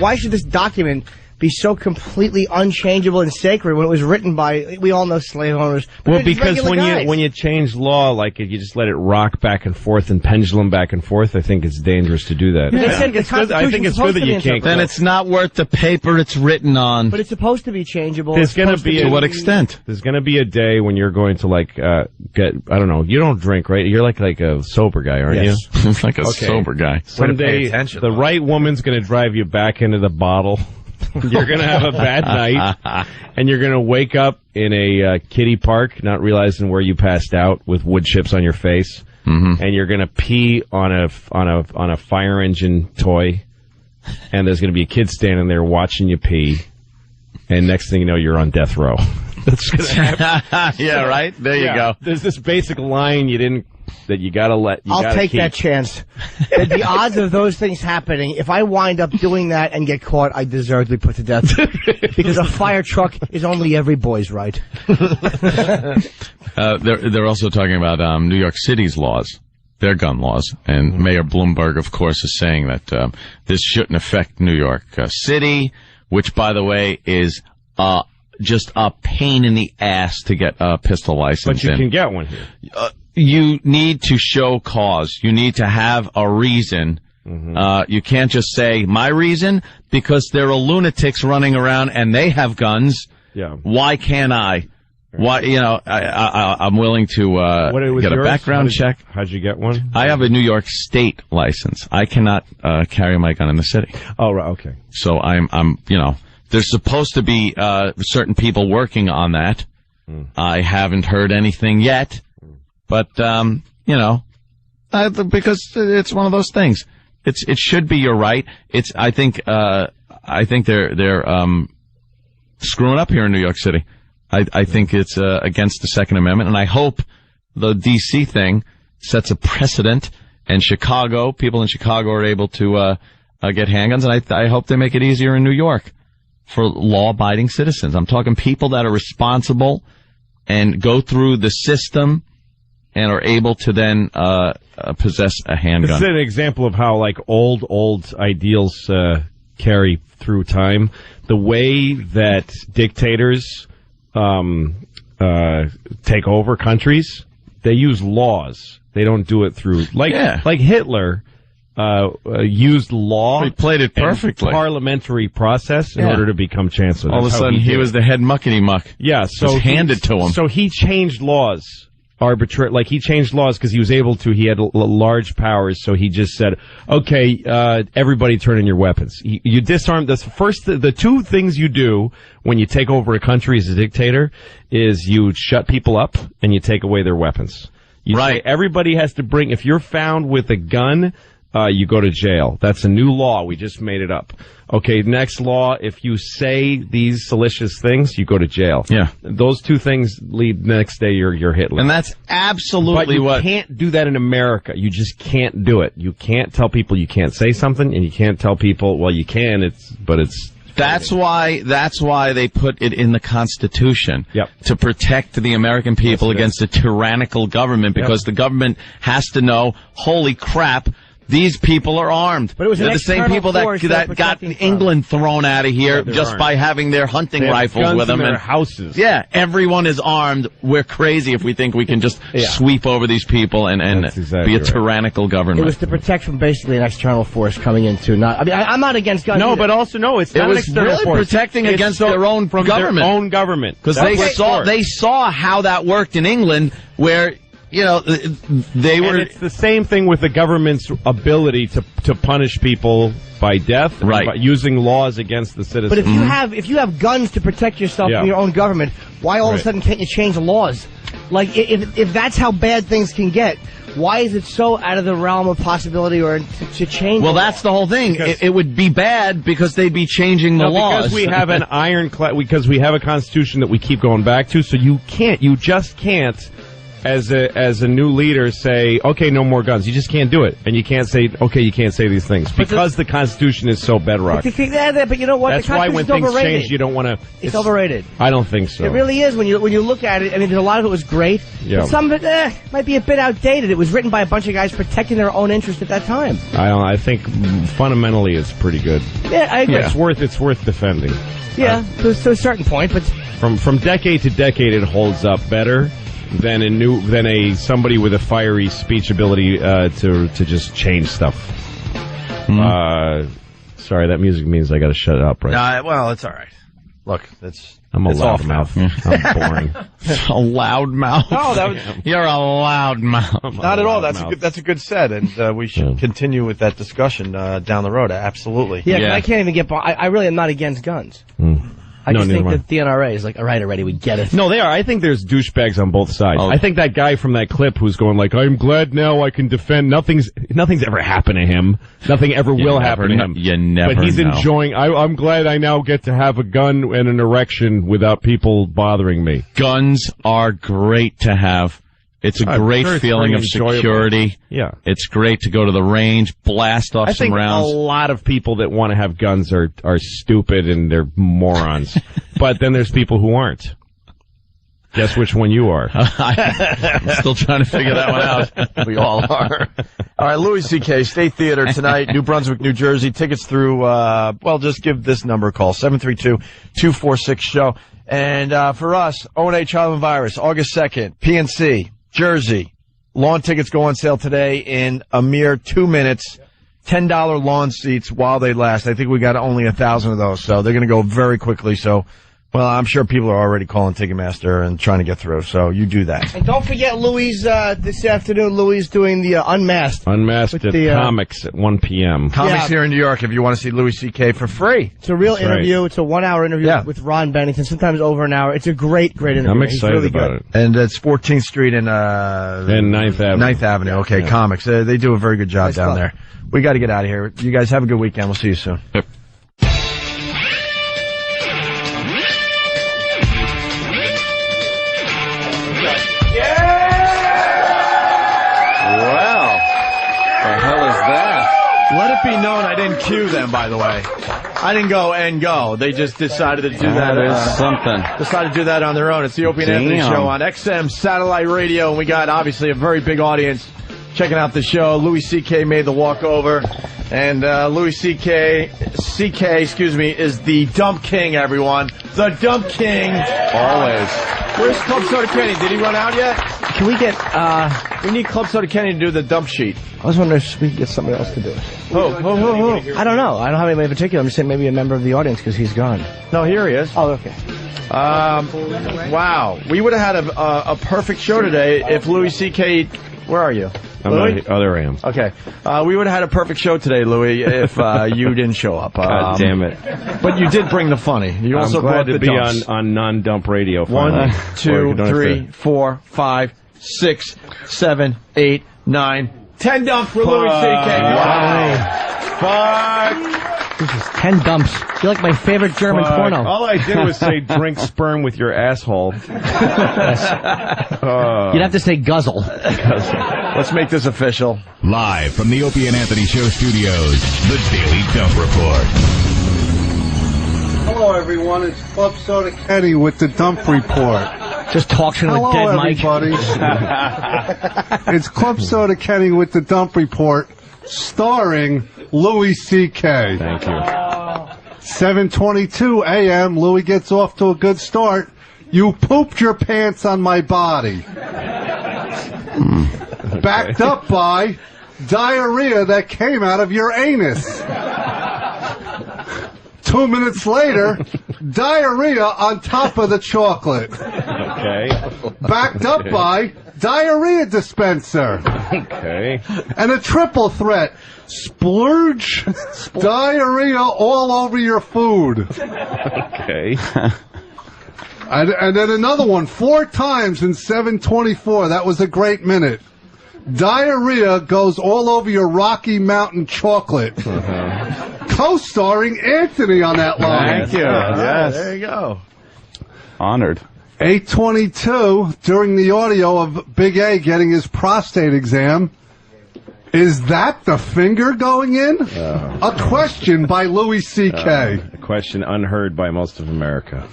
[SPEAKER 3] Why should this document be so completely unchangeable and sacred when it was written by, we all know slave owners.
[SPEAKER 5] Well, because when you change law, like if you just let it rock back and forth and pendulum back and forth, I think it's dangerous to do that.
[SPEAKER 3] Yeah.
[SPEAKER 5] I think it's good that you can't.
[SPEAKER 20] Then it's not worth the paper it's written on.
[SPEAKER 3] But it's supposed to be changeable.
[SPEAKER 20] To what extent?
[SPEAKER 5] There's going to be a day when you're going to get, I don't know, you don't drink, right? You're like a sober guy, aren't you?
[SPEAKER 20] It's like a sober guy.
[SPEAKER 5] Someday the right woman's going to drive you back into the bottle. You're going to have a bad night, and you're going to wake up in a kiddie park, not realizing where you passed out with wood chips on your face, and you're going to pee on a fire engine toy, and there's going to be a kid standing there watching you pee, and next thing you know, you're on death row. That's going to happen.
[SPEAKER 20] Yeah, right? There you go.
[SPEAKER 5] There's this basic line that you gotta let.
[SPEAKER 3] I'll take that chance. The odds of those things happening, if I wind up doing that and get caught, I deserve to be put to death. Because a fire truck is only every boy's right.
[SPEAKER 20] They're also talking about New York City's laws, their gun laws, and Mayor Bloomberg, of course, is saying that this shouldn't affect New York City, which, by the way, is just a pain in the ass to get a pistol license.
[SPEAKER 5] But you can get one here.
[SPEAKER 20] You need to show cause. You need to have a reason. You can't just say, my reason? Because there are lunatics running around and they have guns.
[SPEAKER 5] Yeah.
[SPEAKER 20] Why can't I? Why, I'm willing to get a background check.
[SPEAKER 5] How'd you get one?
[SPEAKER 20] I have a New York State license. I cannot carry my gun in the city.
[SPEAKER 5] Oh, right, okay.
[SPEAKER 20] So I'm there's supposed to be certain people working on that. I haven't heard anything yet. But, because it's one of those things. It should be your right. I think they're screwing up here in New York City. I think it's, against the Second Amendment, and I hope the DC thing sets a precedent, and people in Chicago are able to, get handguns, and I hope they make it easier in New York for law-abiding citizens. I'm talking people that are responsible and go through the system and are able to then possess a handgun.
[SPEAKER 5] This is an example of how old ideals carry through time. The way that dictators take over countries, they use laws. They don't do it through like Hitler used law.
[SPEAKER 20] He played it perfectly.
[SPEAKER 5] Parliamentary process in order to become chancellor.
[SPEAKER 20] All of a sudden, he was the head muckety muck.
[SPEAKER 5] Yeah, so
[SPEAKER 20] handed to him.
[SPEAKER 5] So he changed laws. He changed laws because he was able to. He had large powers, so he just said, "Okay, everybody, turn in your weapons." You disarm. The two things you do when you take over a country as a dictator is you shut people up and you take away their weapons. You say everybody has to bring. If you're found with a gun, you go to jail. That's a new law. We just made it up. Okay, next law, if you say these salacious things, you go to jail.
[SPEAKER 20] Yeah.
[SPEAKER 5] Those two things lead next day you're Hitler.
[SPEAKER 20] And that's absolutely
[SPEAKER 5] But you can't do that in America. You just can't do it. You can't tell people you can't say something, and you can't tell people, well, you can, but it's
[SPEAKER 20] That's why they put it in the Constitution. To protect the American people against a tyrannical government, because the government has to know, holy crap, these people are armed.
[SPEAKER 3] But it was
[SPEAKER 20] They're the same people that got England thrown out of here just by having their hunting rifles with them
[SPEAKER 5] in their
[SPEAKER 20] and
[SPEAKER 5] houses.
[SPEAKER 20] Yeah, everyone is armed. We're crazy if we think we can just sweep over these people and be a tyrannical government.
[SPEAKER 3] It was to protect from basically an external force coming into. I'm not against guns.
[SPEAKER 5] No,
[SPEAKER 3] either.
[SPEAKER 5] but also it's
[SPEAKER 20] it
[SPEAKER 5] not
[SPEAKER 20] was
[SPEAKER 5] an external
[SPEAKER 20] really
[SPEAKER 5] force.
[SPEAKER 20] protecting
[SPEAKER 5] It's
[SPEAKER 20] against their own
[SPEAKER 5] from
[SPEAKER 20] government.
[SPEAKER 5] Their own government,
[SPEAKER 20] because they saw how that worked in England, where. They were.
[SPEAKER 5] And it's the same thing with the government's ability to punish people by death,
[SPEAKER 20] right?
[SPEAKER 5] By using laws against the citizens.
[SPEAKER 3] But if you have guns to protect yourself from your own government, why all of a sudden can't you change the laws? Like if that's how bad things can get, why is it so out of the realm of possibility or to change?
[SPEAKER 20] Well, that's the whole thing. It would be bad because they'd be changing the laws.
[SPEAKER 5] Because we have an because we have a constitution that we keep going back to, so you just can't. As a new leader, say, okay, no more guns. You just can't do it, and you can't say, okay, you can't say these things because the Constitution is so bedrock.
[SPEAKER 3] But you know what?
[SPEAKER 5] That's why when things
[SPEAKER 3] overrated.
[SPEAKER 5] change, you don't want to.
[SPEAKER 3] It's overrated.
[SPEAKER 5] I don't think so.
[SPEAKER 3] It really is when you look at it. I mean, a lot of it was great.
[SPEAKER 5] Yeah.
[SPEAKER 3] But some of it might be a bit outdated. It was written by a bunch of guys protecting their own interest at that time.
[SPEAKER 5] I think fundamentally it's pretty good.
[SPEAKER 3] Yeah, I agree.
[SPEAKER 5] It's worth defending.
[SPEAKER 3] Yeah, to a certain point, but
[SPEAKER 5] from decade to decade, it holds up better than somebody with a fiery speech ability to just change stuff. Sorry, that music means I got to shut up, right?
[SPEAKER 2] Well, it's all right. Look,
[SPEAKER 5] I'm a loudmouth. I'm boring.
[SPEAKER 20] A loudmouth.
[SPEAKER 2] No,
[SPEAKER 20] you're a loudmouth.
[SPEAKER 2] Not at all. That's a good set, and we should continue with that discussion down the road. Absolutely.
[SPEAKER 3] Yeah. I can't even get. I really am not against guns. I just think that the NRA is like, all right, already, we get it.
[SPEAKER 5] No, they are. I think there's douchebags on both sides. I think that guy from that clip who's going like, I'm glad now I can defend. Nothing's ever happened to him. Nothing ever will happen to him.
[SPEAKER 20] You never
[SPEAKER 5] But he's
[SPEAKER 20] know.
[SPEAKER 5] enjoying, I'm glad I now get to have a gun and an erection without people bothering me.
[SPEAKER 20] Guns are great to have. It's a great feeling of security.
[SPEAKER 5] Yeah.
[SPEAKER 20] It's great to go to the range, blast off some rounds.
[SPEAKER 5] I think a lot of people that want to have guns are stupid and they're morons. But then there's people who aren't. Guess which one you are.
[SPEAKER 20] I'm still trying to figure that one out.
[SPEAKER 2] We all are. All right, Louis C.K., State Theater tonight, New Brunswick, New Jersey. Tickets through, just give this number a call, 732-246-SHOW. And for us, O&A Child and Virus, August 2nd, PNC, Jersey. Lawn tickets go on sale today in a mere 2 minutes. $10 lawn seats while they last. I think we got only 1,000 of those, so they're going to go very quickly. So, well, I'm sure people are already calling Ticketmaster and trying to get through, so you do that.
[SPEAKER 3] And don't forget, Louis, this afternoon, Louis is doing the Unmasked.
[SPEAKER 5] Unmasked at Comics at 1 p.m.
[SPEAKER 2] Comics here in New York if you want to see Louis C.K. for free.
[SPEAKER 3] It's a real interview. Right. It's a 1 hour interview with Ron Bennington, sometimes over an hour. It's a great interview.
[SPEAKER 5] I'm excited about it.
[SPEAKER 2] And it's 14th Street and
[SPEAKER 5] 9th Avenue.
[SPEAKER 2] 9th Avenue. Okay, yeah. Comics. They do a very good job down there. We got to get out of here. You guys have a good weekend. We'll see you soon.
[SPEAKER 20] Yep.
[SPEAKER 2] Let it be known I didn't cue them, by the way. I didn't go and go. They just decided to do that. Decided to do that on their own. It's the Opie and Anthony Show on XM Satellite Radio, and we got, obviously, a very big audience checking out the show. Louis C.K. made the walkover, and Louis C.K., is the Dump King, everyone. The Dump King.
[SPEAKER 20] Always.
[SPEAKER 2] Where's Club Soda Kenny? Did he run out yet?
[SPEAKER 3] Can we get,
[SPEAKER 2] we need Club Soda Kenny to do the dump sheet.
[SPEAKER 3] I was wondering if we could get somebody else to do it.
[SPEAKER 2] Who?
[SPEAKER 3] I don't know. I don't have anybody in particular. I'm just saying maybe a member of the audience because he's gone.
[SPEAKER 2] No, here he is.
[SPEAKER 3] Oh, okay.
[SPEAKER 2] Wow. We would have had a perfect show today if Louis C.K. Where are you?
[SPEAKER 5] There I am.
[SPEAKER 2] Okay. We would have had a perfect show today, Louis, if you didn't show up.
[SPEAKER 5] God damn it.
[SPEAKER 2] But you did bring the funny. You also
[SPEAKER 5] glad
[SPEAKER 2] brought the
[SPEAKER 5] to be
[SPEAKER 2] dumps.
[SPEAKER 5] on non-dump radio.
[SPEAKER 2] 1, 2, 3, 4, 5, 6, 7, 8, 9, 10 dumps for Louis C.K. Fuck.
[SPEAKER 3] This is 10 dumps. You're like my favorite German porno.
[SPEAKER 5] All I did was say drink sperm with your asshole.
[SPEAKER 3] You'd have to say guzzle.
[SPEAKER 2] Let's make this official.
[SPEAKER 19] Live from the Opie and Anthony Show studios, the Daily Dump Report.
[SPEAKER 7] Hello, everyone. It's Club Soda Kenny with the Dump Report.
[SPEAKER 3] Just talks to a dead mic.
[SPEAKER 7] Everybody. It's Club Soda Kenny with the Dump Report, starring Louis C.K.
[SPEAKER 5] Thank you.
[SPEAKER 7] 7:22 a.m. Louis gets off to a good start. You pooped your pants on my body.
[SPEAKER 5] Okay.
[SPEAKER 7] Backed up by diarrhea that came out of your anus. 2 minutes later, diarrhea on top of the chocolate.
[SPEAKER 5] Okay.
[SPEAKER 7] Backed up by diarrhea dispenser.
[SPEAKER 5] Okay.
[SPEAKER 7] And a triple threat. Splurge, diarrhea all over your food.
[SPEAKER 5] Okay.
[SPEAKER 7] And then another one, 4 times in 7:24. That was a great minute. Diarrhea goes all over your Rocky Mountain chocolate. Co-starring Anthony on that line.
[SPEAKER 2] Thank you. Yes. There you go.
[SPEAKER 9] Honored.
[SPEAKER 7] 8:22, during the audio of Big A getting his prostate exam. Is that the finger going in? A question by Louis C.K.
[SPEAKER 5] A question unheard by most of America.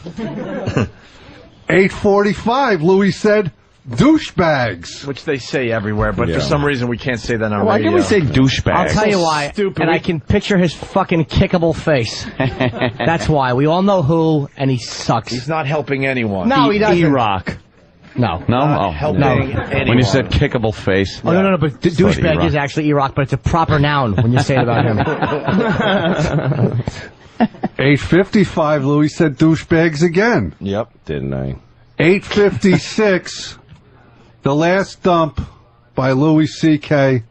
[SPEAKER 7] 8:45, Louis said, douchebags.
[SPEAKER 2] Which they say everywhere, but
[SPEAKER 5] Yeah.
[SPEAKER 2] for some reason we can't say that on
[SPEAKER 20] Why
[SPEAKER 2] radio.
[SPEAKER 20] can we say douchebag?
[SPEAKER 3] I'll tell you why.
[SPEAKER 2] Stupid.
[SPEAKER 3] And I can picture his fucking kickable face. That's why. We all know who, and he sucks.
[SPEAKER 2] He's not helping anyone.
[SPEAKER 3] No, he doesn't.
[SPEAKER 20] E-Rock.
[SPEAKER 3] No.
[SPEAKER 20] No?
[SPEAKER 2] Not
[SPEAKER 20] Oh,
[SPEAKER 2] helping
[SPEAKER 20] no.
[SPEAKER 2] anyone.
[SPEAKER 20] When you said kickable face.
[SPEAKER 3] Oh, no, but douchebag
[SPEAKER 20] E-Rock.
[SPEAKER 3] is actually E-Rock, but it's a proper noun when you say it about him.
[SPEAKER 7] 8:55, Louis said douchebags again.
[SPEAKER 2] Yep.
[SPEAKER 5] Didn't I?
[SPEAKER 7] 8:56, the last dump by Louis C.K.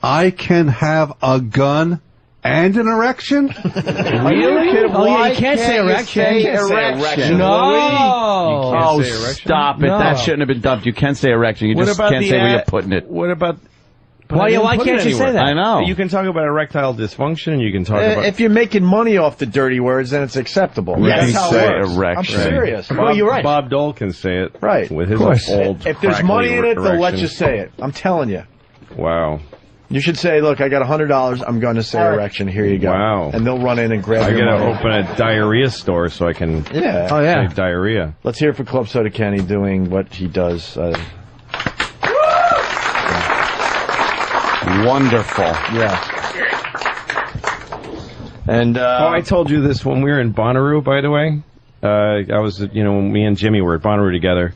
[SPEAKER 7] I can have a gun and an erection?
[SPEAKER 3] Really? Oh, yeah, you can't say erection. No.
[SPEAKER 20] Oh, stop it.
[SPEAKER 3] No.
[SPEAKER 20] That shouldn't have been dumped. You can say erection. You just can't say where you're putting it.
[SPEAKER 5] What about...
[SPEAKER 3] Why can't you say that?
[SPEAKER 20] I know.
[SPEAKER 5] You can talk about erectile dysfunction, you can talk about...
[SPEAKER 2] If you're making money off the dirty words, then it's acceptable.
[SPEAKER 20] Yes.
[SPEAKER 2] That's how
[SPEAKER 20] Say
[SPEAKER 2] it works.
[SPEAKER 20] erection.
[SPEAKER 2] I'm serious.
[SPEAKER 3] Well, you're right.
[SPEAKER 5] Bob Dole can say it.
[SPEAKER 2] Right.
[SPEAKER 5] With his old
[SPEAKER 2] If there's money in it, they'll let you say it. I'm telling you.
[SPEAKER 5] Wow.
[SPEAKER 2] You should say, look, I got $100. I'm going to say erection. Here you go.
[SPEAKER 5] Wow.
[SPEAKER 2] And they'll run in and grab
[SPEAKER 5] I
[SPEAKER 2] your
[SPEAKER 5] gotta
[SPEAKER 2] money.
[SPEAKER 5] open a diarrhea store so I can
[SPEAKER 2] Yeah.
[SPEAKER 3] Oh, yeah.
[SPEAKER 5] say diarrhea.
[SPEAKER 2] Let's hear it for Club Soda Kenny doing what he does.
[SPEAKER 20] Wonderful.
[SPEAKER 2] Yeah. And
[SPEAKER 5] I told you this when we were in Bonnaroo, by the way. I was, me and Jimmy were at Bonnaroo together,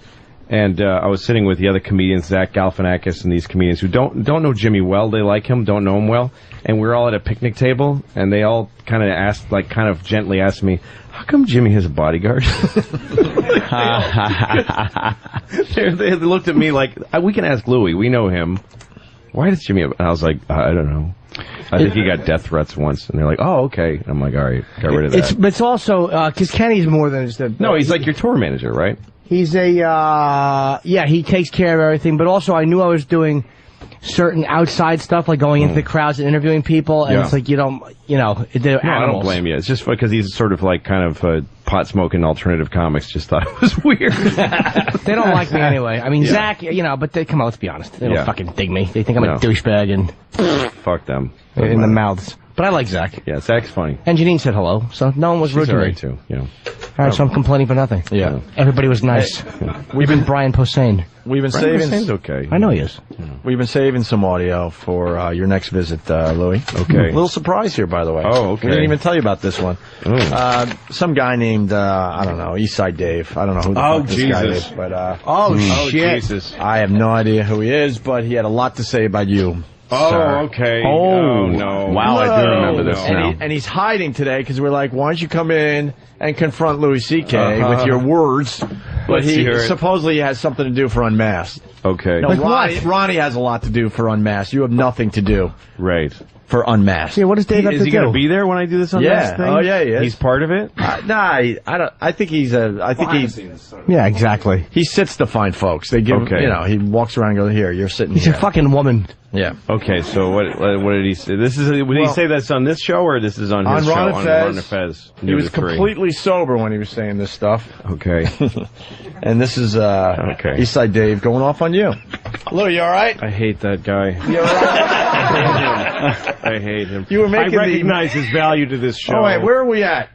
[SPEAKER 5] and I was sitting with the other comedians, Zach Galifianakis, and these comedians who don't know Jimmy well. They like him, don't know him well, and we're all at a picnic table, and they all kind of gently asked me, "How come Jimmy has a bodyguard?" They looked at me like, "We can ask Louis. We know him. Why does Jimmy have..." And I was like, "I don't know. I think he got death threats once." And they're like, "Oh, okay." And I'm like, "All right, got rid of that."
[SPEAKER 3] It's also, because Kenny's more than just a...
[SPEAKER 5] No, he's like your tour manager, right?
[SPEAKER 3] He's he takes care of everything, but also I knew I was doing certain outside stuff, like going into the crowds and interviewing people, and it's like, they're animals.
[SPEAKER 5] I don't blame you. It's just because he's sort of like kind of pot-smoking alternative comics. Just thought it was weird.
[SPEAKER 3] They don't like me anyway. I mean, Zach, but come on, let's be honest. They don't fucking dig me. They think I'm a douchebag and...
[SPEAKER 5] Fuck them.
[SPEAKER 3] In the mouths. But I like Zach.
[SPEAKER 5] Yeah, Zach's funny.
[SPEAKER 3] And Janine said hello, so no one was rude
[SPEAKER 5] She's
[SPEAKER 3] to me.
[SPEAKER 5] alright too,
[SPEAKER 3] All right, so I'm complaining for nothing.
[SPEAKER 2] Yeah.
[SPEAKER 3] Everybody was nice. We've been Brian Posehn.
[SPEAKER 2] We've been
[SPEAKER 5] Brian
[SPEAKER 2] saving.
[SPEAKER 5] Posehn's okay.
[SPEAKER 3] I know he is.
[SPEAKER 2] We've been saving some audio for your next visit, Louis.
[SPEAKER 5] Okay.
[SPEAKER 2] Little surprise here, by the way.
[SPEAKER 5] Oh, okay.
[SPEAKER 2] We didn't even tell you about this one.
[SPEAKER 5] Oh.
[SPEAKER 2] Some guy named I don't know, Eastside Dave. I don't know who the fuck this guy is, but
[SPEAKER 3] shit.
[SPEAKER 5] Jesus.
[SPEAKER 2] I have no idea who he is, but he had a lot to say about you.
[SPEAKER 5] Oh,
[SPEAKER 2] sir.
[SPEAKER 5] okay.
[SPEAKER 20] Oh,
[SPEAKER 5] no.
[SPEAKER 20] Wow, I do remember this now.
[SPEAKER 2] And he's hiding today because we're like, why don't you come in and confront Louis C.K. with your words? But
[SPEAKER 5] Let's hear it.
[SPEAKER 2] supposedly has something to do for Unmasked.
[SPEAKER 5] Okay.
[SPEAKER 2] No, Ronnie has a lot to do for Unmasked. You have nothing to do
[SPEAKER 5] Right.
[SPEAKER 2] for Unmasked.
[SPEAKER 3] Yeah, what does Dave have
[SPEAKER 5] Is
[SPEAKER 3] to
[SPEAKER 5] he
[SPEAKER 3] do?
[SPEAKER 5] going to be there when I do this Unmasked thing?
[SPEAKER 2] Oh, yeah, he is.
[SPEAKER 5] He's part of it?
[SPEAKER 2] I don't. I think he's
[SPEAKER 3] Yeah, exactly.
[SPEAKER 2] he sits to find folks. They give
[SPEAKER 5] Okay.
[SPEAKER 2] he walks around and goes, here, you're sitting
[SPEAKER 3] He's
[SPEAKER 2] here.
[SPEAKER 3] a fucking woman.
[SPEAKER 2] Yeah.
[SPEAKER 5] Okay, so what did he say? Would he say that's on this show or this is on his
[SPEAKER 2] On
[SPEAKER 5] show?
[SPEAKER 2] Ron and Fez.
[SPEAKER 5] Ron and Fez.
[SPEAKER 2] He was
[SPEAKER 5] Three.
[SPEAKER 2] completely sober when he was saying this stuff.
[SPEAKER 5] Okay.
[SPEAKER 2] And this is
[SPEAKER 5] Okay.
[SPEAKER 2] Eastside Dave going off on you. Lou, you all right?
[SPEAKER 5] I hate that guy.
[SPEAKER 2] You all right?
[SPEAKER 5] I hate him.
[SPEAKER 2] You were making
[SPEAKER 5] I recognize his value to this show.
[SPEAKER 2] Oh, wait, where are we at?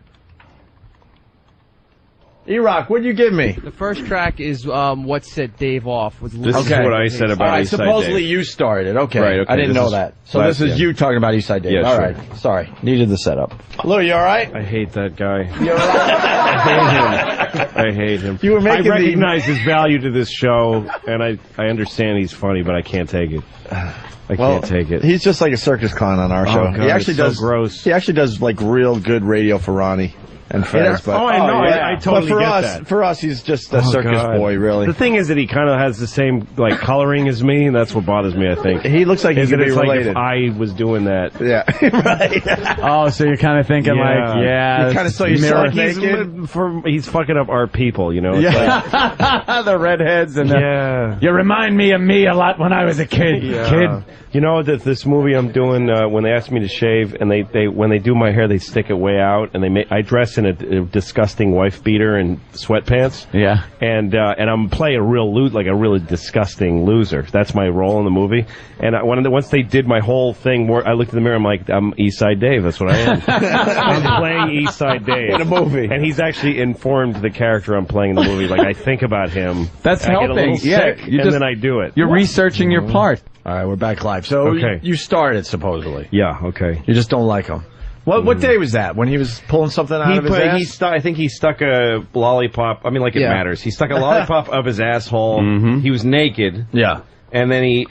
[SPEAKER 2] E-Rock, what'd you give me?
[SPEAKER 3] The first track is what set Dave off. With
[SPEAKER 5] This is what I said about Eastside
[SPEAKER 2] supposedly
[SPEAKER 5] Dave.
[SPEAKER 2] you started. Okay.
[SPEAKER 5] Right, okay,
[SPEAKER 2] I didn't
[SPEAKER 5] this
[SPEAKER 2] know
[SPEAKER 5] is
[SPEAKER 2] that. So
[SPEAKER 5] last-
[SPEAKER 2] this is
[SPEAKER 5] yeah.
[SPEAKER 2] you talking about Eastside Dave.
[SPEAKER 5] Yeah,
[SPEAKER 2] All
[SPEAKER 5] sure.
[SPEAKER 2] right. Sorry. Needed the setup. Lou, you all right?
[SPEAKER 5] I hate that guy.
[SPEAKER 2] You all right?
[SPEAKER 5] I hate him.
[SPEAKER 2] You were making
[SPEAKER 5] I recognize his value to this show, and I understand he's funny, but I can't take it. I can't take it.
[SPEAKER 2] He's just like a circus clown on our show.
[SPEAKER 5] God,
[SPEAKER 2] He actually
[SPEAKER 5] it's so
[SPEAKER 2] does
[SPEAKER 5] gross.
[SPEAKER 2] He actually does like real good radio for Ronnie and Fez. But
[SPEAKER 5] I know. I totally
[SPEAKER 2] but for
[SPEAKER 5] get
[SPEAKER 2] us,
[SPEAKER 5] that.
[SPEAKER 2] for us, he's just a circus
[SPEAKER 5] God.
[SPEAKER 2] boy, really.
[SPEAKER 5] The thing is that he kind of has the same like coloring as me, and that's what bothers me. I think
[SPEAKER 2] he looks like he
[SPEAKER 5] is
[SPEAKER 2] could
[SPEAKER 5] that
[SPEAKER 2] be
[SPEAKER 5] it's
[SPEAKER 2] related.
[SPEAKER 5] Like if I was doing that.
[SPEAKER 2] Yeah, right.
[SPEAKER 20] Oh, so you're kind of thinking
[SPEAKER 5] Yeah.
[SPEAKER 20] like, yeah,
[SPEAKER 2] You kinda saw yourself naked?
[SPEAKER 5] He's fucking up our people, you know. It's
[SPEAKER 20] yeah, the redheads and
[SPEAKER 5] yeah.
[SPEAKER 20] You remind me of me a lot when I was a kid.
[SPEAKER 5] Yeah.
[SPEAKER 20] Kid.
[SPEAKER 5] You know that this movie I'm doing when they ask me to shave and they when they do my hair they stick it way out and I dress in a disgusting wife beater and sweatpants.
[SPEAKER 20] Yeah.
[SPEAKER 5] And I'm playing a really disgusting loser. That's my role in the movie. And once they did my whole thing, I looked in the mirror. I'm like, I'm Eastside Dave. That's what I am. I'm playing Eastside Dave
[SPEAKER 2] in a movie,
[SPEAKER 5] and he's actually informed the character I'm playing in the movie. Like I think about him.
[SPEAKER 20] That's
[SPEAKER 5] I get a little
[SPEAKER 20] helping. Yeah,
[SPEAKER 5] sick, and then I do it.
[SPEAKER 20] You're researching your part.
[SPEAKER 2] All right, we're back live. So
[SPEAKER 5] Okay.
[SPEAKER 2] you started supposedly.
[SPEAKER 5] Yeah. Okay.
[SPEAKER 2] You just don't like him. What day was that? When he was pulling something out of his ass?
[SPEAKER 5] I think he stuck a lollipop. I mean, like it matters. He stuck a lollipop up his asshole.
[SPEAKER 20] Mm-hmm.
[SPEAKER 5] He was naked.
[SPEAKER 2] Yeah.
[SPEAKER 5] And then he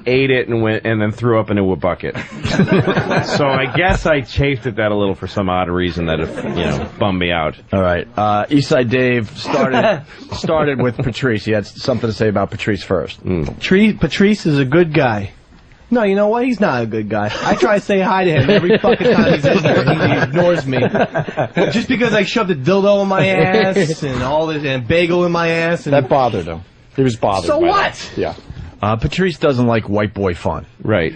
[SPEAKER 5] ate it and then threw up into a bucket. So I guess I chafed at that a little for some odd reason that bummed me out.
[SPEAKER 2] All right. Eastside Dave started with Patrice. He had something to say about Patrice first.
[SPEAKER 3] Patrice is a good guy. No, you know what? He's not a good guy. I try to say hi to him every fucking time he's in there. He ignores me. Just because I shoved a dildo in my ass and all this and bagel in my ass. And
[SPEAKER 2] That bothered him. He was bothered.
[SPEAKER 3] So
[SPEAKER 2] by
[SPEAKER 3] what?
[SPEAKER 2] that. Yeah. Patrice doesn't like white boy fun.
[SPEAKER 5] Right.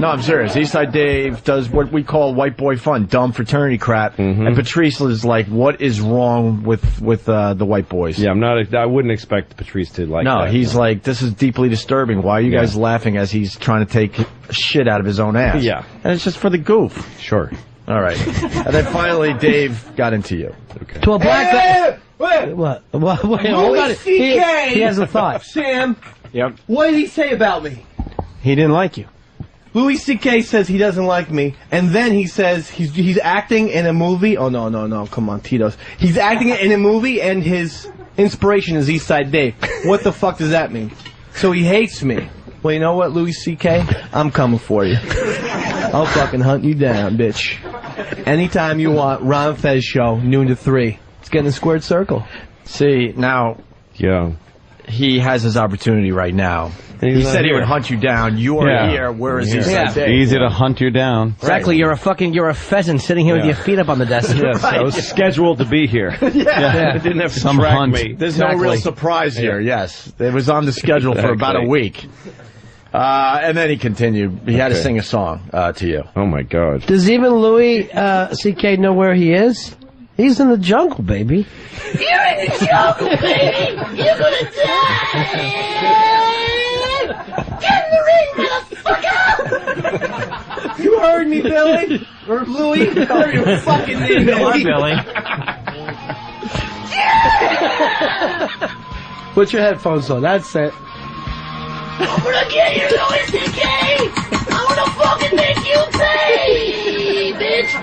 [SPEAKER 2] No, I'm serious. Eastside Dave does what we call white boy fun, dumb fraternity crap.
[SPEAKER 5] Mm-hmm.
[SPEAKER 2] And Patrice is like, what is wrong with the white boys?
[SPEAKER 5] Yeah, I wouldn't expect Patrice to like that.
[SPEAKER 2] No, he's like, this is deeply disturbing. Why are you guys laughing as he's trying to take shit out of his own ass?
[SPEAKER 5] Yeah.
[SPEAKER 2] And it's just for the goof.
[SPEAKER 5] Sure.
[SPEAKER 2] All right. And then finally, Dave got into you.
[SPEAKER 5] Okay.
[SPEAKER 3] to a black guy. What? Wait, hold on.
[SPEAKER 23] C.K.
[SPEAKER 3] He has a thought.
[SPEAKER 23] Sam,
[SPEAKER 5] Yep.
[SPEAKER 23] what did he say about me?
[SPEAKER 2] He didn't like you.
[SPEAKER 3] Louis C.K. says he doesn't like me, and then he says he's acting in a movie. Oh, no, come on, Tito's. He's acting in a movie, and his inspiration is Eastside Dave. What the fuck does that mean? So he hates me. Well, you know what, Louis C.K.? I'm coming for you. I'll fucking hunt you down, bitch. Anytime you want, Ron Fez show, noon to 3. Let's get in the squared circle.
[SPEAKER 2] See, now
[SPEAKER 5] Yeah.
[SPEAKER 2] he has his opportunity right now. He
[SPEAKER 5] not
[SPEAKER 2] said he
[SPEAKER 5] here.
[SPEAKER 2] would hunt you down. You're
[SPEAKER 20] Yeah.
[SPEAKER 2] here. Where is Eastside
[SPEAKER 3] Yeah.
[SPEAKER 2] Dave?
[SPEAKER 20] Easy to hunt you down.
[SPEAKER 3] Exactly, you're a pheasant sitting here with your feet up on the desk.
[SPEAKER 5] Yes, I was scheduled to be here.
[SPEAKER 2] Yeah.
[SPEAKER 5] I didn't have to
[SPEAKER 20] Some
[SPEAKER 5] track
[SPEAKER 20] hunt.
[SPEAKER 5] me.
[SPEAKER 2] There's no real surprise here. Yes, it was on the schedule for about a week. And then he continued. He had to sing a song to you.
[SPEAKER 5] Oh my God.
[SPEAKER 3] Does even Louis C.K. know where he is? He's in the jungle, baby.
[SPEAKER 23] You're in the jungle, baby! You're gonna die! Get in the ring, motherfucker!
[SPEAKER 3] You heard me, Billy? Or Louis? I heard your fucking name, Billy. Put your headphones on, that's it.
[SPEAKER 23] I'm gonna get you, Louis C.K. I'm gonna fucking make you pay, bitch.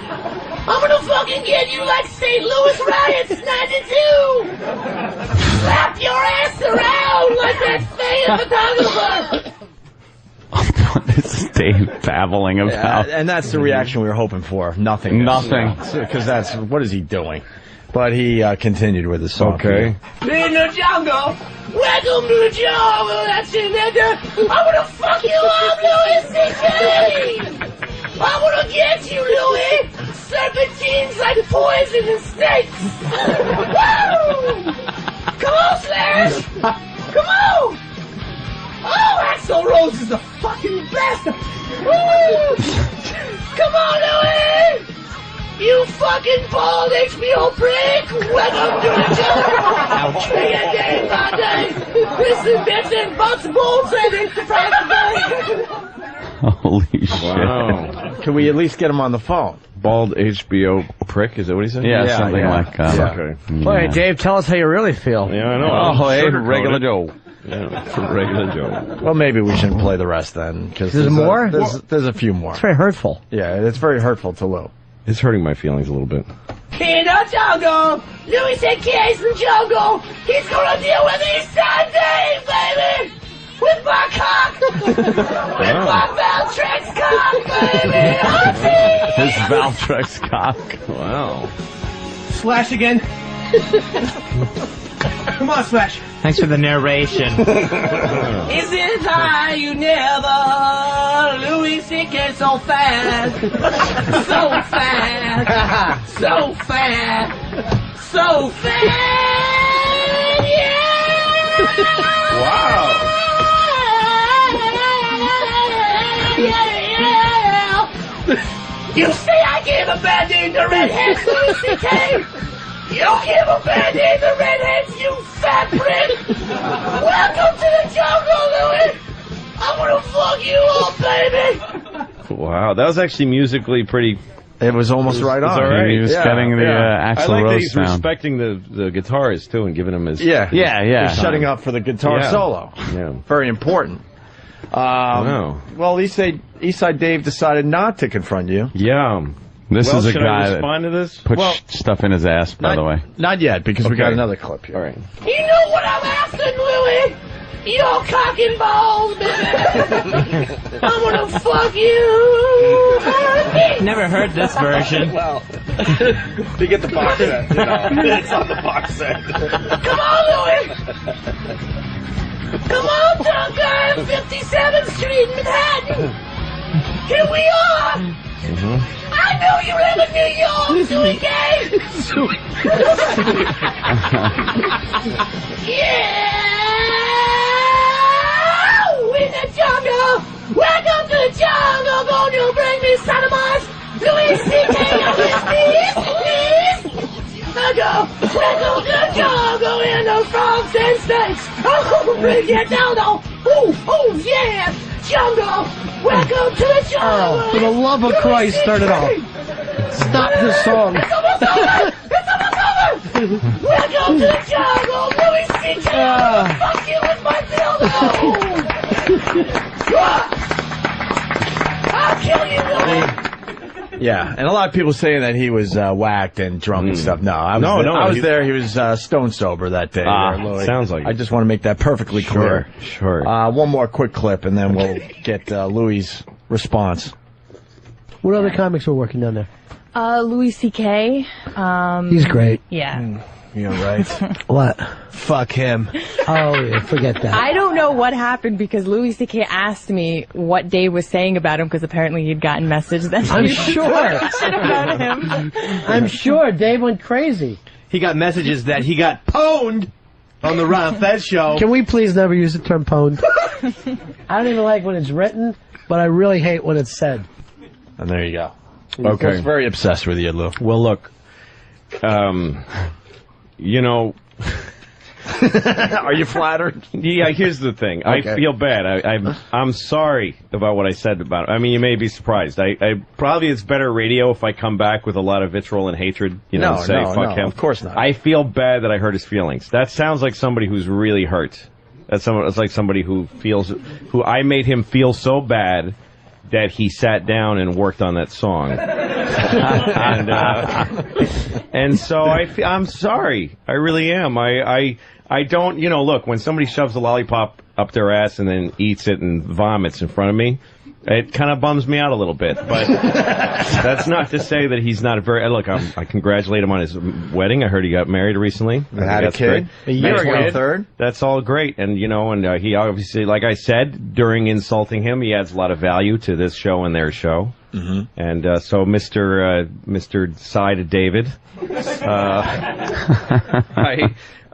[SPEAKER 23] I'm gonna fucking get you like St. Louis riots '92. Slap your ass around like that famous photographer.
[SPEAKER 20] This is Dave babbling about.
[SPEAKER 2] And that's the reaction we were hoping for. Nothing.
[SPEAKER 20] Nothing.
[SPEAKER 2] Because what is he doing? But he continued with his song.
[SPEAKER 5] Okay.
[SPEAKER 23] In the jungle. Welcome to the jungle. That's it, nigga. I'm gonna fuck you up, Louis C.K. I'm gonna get you, Louis. Serpentines like poison and snakes. Woo! Come on, Slash. Come on. Oh, Axl Rose is a fucking bastard. Woo! Come on, Louis. You fucking bald HBO prick! Welcome to the jungle! Me and Dave Monday! Listen, bits and butts, bolts, and it's the price of
[SPEAKER 20] Holy shit.
[SPEAKER 2] Wow. Can we at least get him on the phone?
[SPEAKER 5] bald HBO prick. Is that what he said?
[SPEAKER 20] Yeah, something like that.
[SPEAKER 5] Okay.
[SPEAKER 3] Boy, Dave, tell us how you really feel.
[SPEAKER 5] Yeah, I know.
[SPEAKER 20] Oh, hey, regular Joe.
[SPEAKER 5] Yeah, for regular Joe.
[SPEAKER 2] Well, maybe we shouldn't play the rest then. Because
[SPEAKER 3] There's more?
[SPEAKER 2] There's a few more.
[SPEAKER 3] It's very hurtful.
[SPEAKER 2] Yeah, it's very hurtful to Lou.
[SPEAKER 5] It's hurting my feelings a little bit.
[SPEAKER 23] In the jungle, Louis C.K.'s in the jungle. He's gonna deal with these Sundays, baby. With my cock, with my Valtrex cock, baby.
[SPEAKER 20] His Valtrex cock.
[SPEAKER 5] Wow.
[SPEAKER 3] Slash again. Come on, Slash.
[SPEAKER 12] Thanks for the narration.
[SPEAKER 23] Is it high you never? Louis C.K. so fast. So fast. So fast. So fast. Yeah.
[SPEAKER 5] Wow.
[SPEAKER 23] Yeah. You say I gave a bad name to redheads, Louis C.K.? You give a bad name to redheads, you fat prick! Welcome to the jungle, Louis! I'm gonna fuck you up, baby!
[SPEAKER 5] Wow, that was actually musically pretty...
[SPEAKER 2] It was almost right on.
[SPEAKER 5] All right.
[SPEAKER 20] He was getting the Axl
[SPEAKER 5] I like that
[SPEAKER 20] Rose
[SPEAKER 5] he's
[SPEAKER 20] sound.
[SPEAKER 5] respecting the guitarist, too, and giving him his...
[SPEAKER 2] Yeah.
[SPEAKER 20] Yeah.
[SPEAKER 2] He's shutting up for the guitar solo.
[SPEAKER 5] Yeah.
[SPEAKER 2] Very important. Well, Eastside Dave decided not to confront you.
[SPEAKER 5] Yeah.
[SPEAKER 20] This is a
[SPEAKER 5] should
[SPEAKER 20] guy
[SPEAKER 5] I respond to this?
[SPEAKER 20] that puts stuff in his ass, by the way.
[SPEAKER 2] Not yet, because we got another clip here.
[SPEAKER 5] All right.
[SPEAKER 23] You know what I'm asking, Louis? Your cock and balls, baby! I'm gonna fuck you!
[SPEAKER 12] Never heard this version.
[SPEAKER 2] Well, you get the box set, you know. It's on the box set.
[SPEAKER 23] Come on, Louis! Come on, Dunker! 57th Street, Manhattan! Here we are! I know you live in New York, Suey Gay! Yeah! In the jungle! Welcome to the jungle! Gonna you bring me sodomites? Louis C.K. on his knees! Welcome to the jungle in the frogs and snakes! Oh, bring it down, though! Oh, yeah! Jungle! Welcome to the jungle!
[SPEAKER 3] For the love of Christ, start it off. Stop this song.
[SPEAKER 23] It's almost over! It's almost over! Welcome to the jungle! Louis C.K. Fuck you with my dildo! I'll kill you, Louis!
[SPEAKER 2] Yeah, and a lot of people saying that he was whacked and drunk and stuff. No, I was there. He was stone sober that day. Louis.
[SPEAKER 5] Sounds like
[SPEAKER 2] I just want to make that perfectly clear.
[SPEAKER 5] Sure.
[SPEAKER 2] One more quick clip, and then we'll get Louis' response.
[SPEAKER 3] What other comics were working down there?
[SPEAKER 9] Louis C.K.
[SPEAKER 3] He's great.
[SPEAKER 9] Yeah.
[SPEAKER 2] You're right.
[SPEAKER 3] What?
[SPEAKER 2] Fuck him.
[SPEAKER 3] Oh, yeah, forget that.
[SPEAKER 9] I don't know what happened because Louis C.K. asked me what Dave was saying about him because apparently he'd gotten message that
[SPEAKER 3] I'm
[SPEAKER 9] he was
[SPEAKER 3] sure.
[SPEAKER 9] talking about him.
[SPEAKER 3] I'm sure Dave went crazy.
[SPEAKER 12] He got messages that he got pwned on the Ron Fez show.
[SPEAKER 3] Can we please never use the term pwned? I don't even like when it's written, but I really hate when it's said.
[SPEAKER 2] And there you go.
[SPEAKER 5] Okay.
[SPEAKER 2] I was very obsessed with you, Lou.
[SPEAKER 5] Well, look, you know...
[SPEAKER 2] Are you flattered?
[SPEAKER 5] Yeah, here's the thing.
[SPEAKER 2] Okay.
[SPEAKER 5] I feel bad. I'm sorry about what I said about it. I mean, you may be surprised. I probably it's better radio if I come back with a lot of vitriol and hatred,
[SPEAKER 2] No,
[SPEAKER 5] say fuck him.
[SPEAKER 2] of course not.
[SPEAKER 5] I feel bad that I hurt his feelings. That sounds like somebody who's really hurt. It's like somebody who I made him feel so bad that he sat down and worked on that song. and so I'm sorry. I really am. I don't, look, when somebody shoves a lollipop up their ass and then eats it and vomits in front of me, it kind of bums me out a little bit. But that's not to say that he's not look, I congratulate him on his wedding. I heard he got married recently.
[SPEAKER 2] I had a kid.
[SPEAKER 5] Great.
[SPEAKER 2] A year ago, third.
[SPEAKER 5] That's all great. And, he obviously, like I said, during insulting him, he adds a lot of value to this show and their show. Mm-hmm. And so Mr. Side David,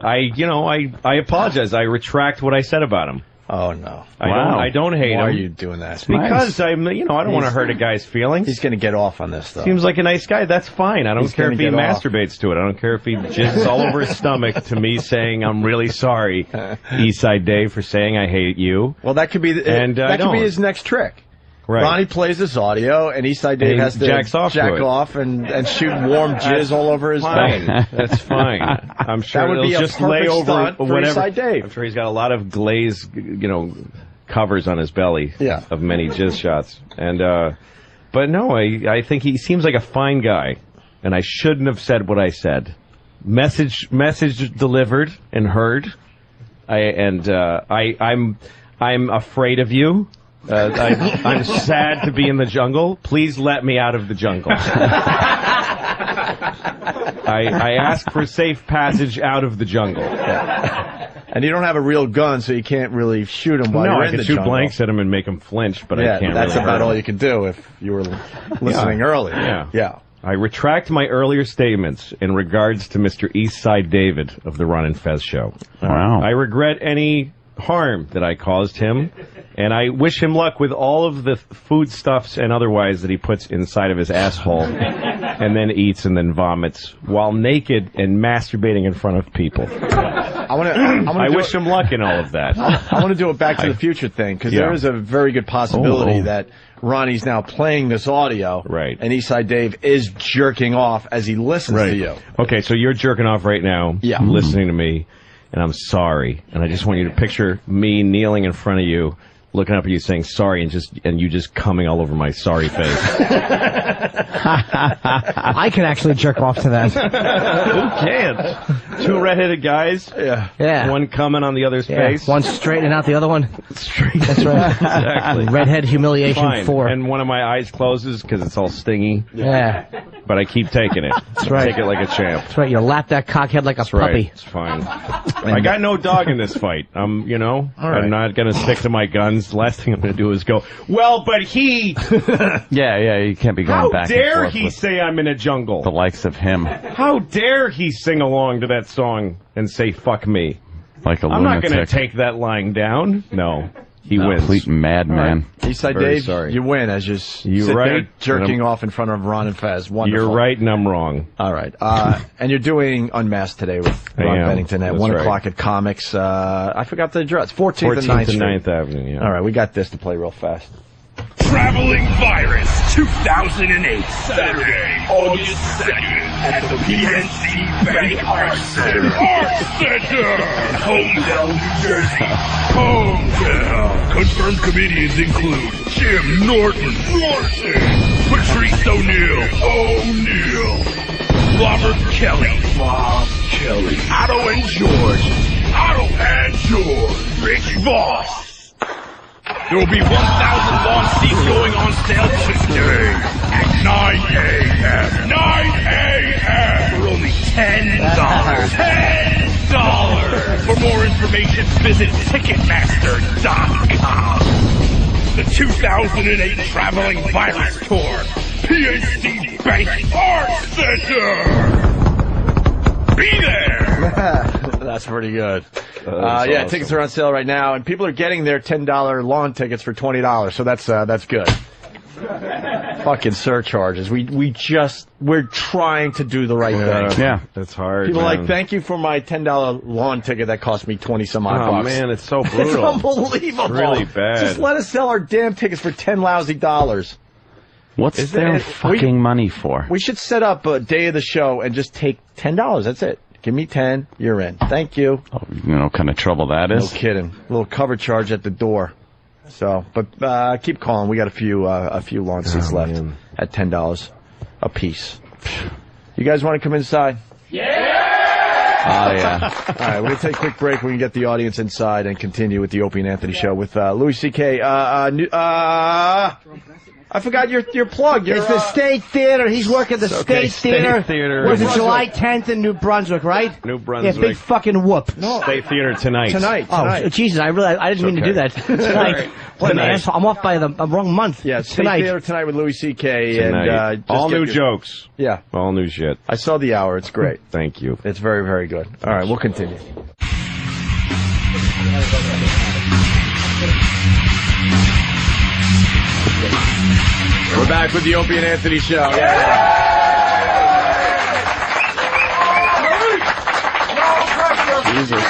[SPEAKER 5] I apologize. I retract what I said about him.
[SPEAKER 2] Oh no!
[SPEAKER 5] I don't hate him.
[SPEAKER 2] Why are you doing that?
[SPEAKER 5] Because I don't want to hurt a guy's feelings.
[SPEAKER 2] He's going to get off on this, though.
[SPEAKER 5] Seems like a nice guy. That's fine. I don't care if he masturbates to it. I don't care if he jizzes all over his stomach to me saying, I'm really sorry, Eastside Dave, for saying I hate you.
[SPEAKER 2] Well, that could be that could be his next trick.
[SPEAKER 5] Right.
[SPEAKER 2] Ronnie plays this audio, and Eastside Dave has to
[SPEAKER 5] jacks off to
[SPEAKER 2] jack
[SPEAKER 5] it.
[SPEAKER 2] off and shoot warm jizz all over his
[SPEAKER 5] Fine.
[SPEAKER 2] back.
[SPEAKER 5] That's fine. I'm sure
[SPEAKER 2] That would be
[SPEAKER 5] it'll
[SPEAKER 2] a
[SPEAKER 5] just lay
[SPEAKER 2] perfect
[SPEAKER 5] over
[SPEAKER 2] stunt for
[SPEAKER 5] whatever.
[SPEAKER 2] Eastside Dave.
[SPEAKER 5] I'm sure he's got a lot of glaze, covers on his belly.
[SPEAKER 2] Yeah.
[SPEAKER 5] Of many jizz shots. And but no, I think he seems like a fine guy, and I shouldn't have said what I said. Message delivered and heard. I'm afraid of you. I'm sad to be in the jungle. Please let me out of the jungle. I ask for safe passage out of the jungle.
[SPEAKER 2] And you don't have a real gun, so you can't really shoot him while you're in the jungle.
[SPEAKER 5] I can shoot blanks at him and make him flinch, but I can't.
[SPEAKER 2] That's
[SPEAKER 5] really
[SPEAKER 2] about
[SPEAKER 5] hurt
[SPEAKER 2] all
[SPEAKER 5] him.
[SPEAKER 2] you can do if you were listening earlier.
[SPEAKER 5] Yeah. I retract my earlier statements in regards to Mr. Eastside David of the Ron and Fez show.
[SPEAKER 4] Wow.
[SPEAKER 5] I regret any harm that I caused him, and I wish him luck with all of the foodstuffs and otherwise that he puts inside of his asshole and then eats and then vomits while naked and masturbating in front of people. I wish him luck in all of that.
[SPEAKER 2] I want to do a Back to the Future thing, because there is a very good possibility that Ronnie's now playing this audio, and Eastside Dave is jerking off as he listens to you.
[SPEAKER 5] Okay, so you're jerking off right now, listening to me, and I'm sorry. And I just want you to picture me kneeling in front of you, looking up at you saying sorry, and you just coming all over my sorry face.
[SPEAKER 3] I can actually jerk off to that.
[SPEAKER 5] Who can't? Two redheaded guys.
[SPEAKER 3] Yeah.
[SPEAKER 5] One coming on the other's face.
[SPEAKER 3] One straightening out the other one.
[SPEAKER 5] Straight.
[SPEAKER 3] That's right.
[SPEAKER 5] Exactly.
[SPEAKER 3] Redhead humiliation
[SPEAKER 5] Fine.
[SPEAKER 3] 4.
[SPEAKER 5] And one of my eyes closes because it's all stingy.
[SPEAKER 3] Yeah.
[SPEAKER 5] But I keep taking it.
[SPEAKER 3] That's right.
[SPEAKER 5] Take it like a champ.
[SPEAKER 3] That's right. You lap that cockhead like a
[SPEAKER 5] That's
[SPEAKER 3] puppy.
[SPEAKER 5] right. It's fine. I got no dog in this fight. I'm not going to stick to my guns. The last thing I'm going to do is go, well, but he...
[SPEAKER 4] Yeah, you can't be going
[SPEAKER 5] How
[SPEAKER 4] back and
[SPEAKER 5] dare
[SPEAKER 4] forth
[SPEAKER 5] he
[SPEAKER 4] with
[SPEAKER 5] say I'm in a jungle?
[SPEAKER 4] the likes of him.
[SPEAKER 5] How dare he sing along to that song and say fuck me?
[SPEAKER 4] Like a
[SPEAKER 5] I'm not
[SPEAKER 4] lunatic.
[SPEAKER 5] going to take that lying down. No. He wins.
[SPEAKER 4] Complete madman.
[SPEAKER 2] Eastside
[SPEAKER 5] Very
[SPEAKER 2] Dave,
[SPEAKER 5] sorry.
[SPEAKER 2] you win as you sit
[SPEAKER 5] right.
[SPEAKER 2] there jerking off in front of Ron and Fez. Wonderful.
[SPEAKER 5] You're right and I'm wrong.
[SPEAKER 2] All right. And you're doing Unmasked today with Ron Bennington at
[SPEAKER 5] That's
[SPEAKER 2] 1
[SPEAKER 5] right.
[SPEAKER 2] o'clock at Comics. I forgot the address. 14th and 9th Street.
[SPEAKER 5] 9th Avenue, yeah.
[SPEAKER 2] All right, we got this to play real fast.
[SPEAKER 19] Traveling Virus 2008, Saturday, August 2nd, at the PNC Bank Arts Center. Arts Center! Hometown, New Jersey. Hometown. Confirmed comedians include Jim Norton, Patrice O'Neill, Robert Kelly, Otto and George, Rich Voss. There will be 1,000 lawn seats going on sale today at 9 a.m. 9 a.m. for only $10. $10! For more information, visit Ticketmaster.com. The 2008 Traveling Virus Tour. PNC Bank Arts Center. Be there!
[SPEAKER 2] That's pretty good. Awesome. Tickets are on sale right now, and people are getting their $10 lawn tickets for $20, so that's good. Fucking surcharges. We're trying to do the right thing.
[SPEAKER 5] Yeah, that's hard.
[SPEAKER 2] People are
[SPEAKER 5] man.
[SPEAKER 2] like, thank you for my $10 lawn ticket that cost me 20 some odd
[SPEAKER 5] Oh
[SPEAKER 2] bucks.
[SPEAKER 5] man, it's so
[SPEAKER 2] It's
[SPEAKER 5] brutal.
[SPEAKER 2] unbelievable.
[SPEAKER 5] It's really bad.
[SPEAKER 2] Just let us sell our damn tickets for $10 lousy.
[SPEAKER 4] What's their fucking money for?
[SPEAKER 2] We should set up a day of the show and just take $10. That's it. Give me 10, you're in. Thank you.
[SPEAKER 4] Oh, you know what kind of trouble that is?
[SPEAKER 2] No kidding. A little cover charge at the door. So, but keep calling. We got a few lawn seats left at $10 a piece. You guys want to come inside?
[SPEAKER 4] Yeah!
[SPEAKER 2] Oh, yeah. All right, we're going to take a quick break. We can get the audience inside and continue with the Opie and Anthony show with Louis C.K. I forgot your plug.
[SPEAKER 3] It's the State Theater. He's working the State Theater. Was it July 10th in New Brunswick, right?
[SPEAKER 5] New Brunswick.
[SPEAKER 3] Yeah, big fucking whoop.
[SPEAKER 2] No.
[SPEAKER 5] State Theater tonight.
[SPEAKER 3] Oh, Jesus, I didn't mean to do that. Tonight. What an asshole. I'm off by the wrong month.
[SPEAKER 2] Yeah, State Theater tonight with Louis C.K. and
[SPEAKER 5] all new jokes.
[SPEAKER 2] Yeah.
[SPEAKER 5] All new shit.
[SPEAKER 2] I saw the hour. It's great.
[SPEAKER 5] Thank you.
[SPEAKER 2] It's very, very good. All right, we'll continue. We're back with the Opie and Anthony show. Jesus.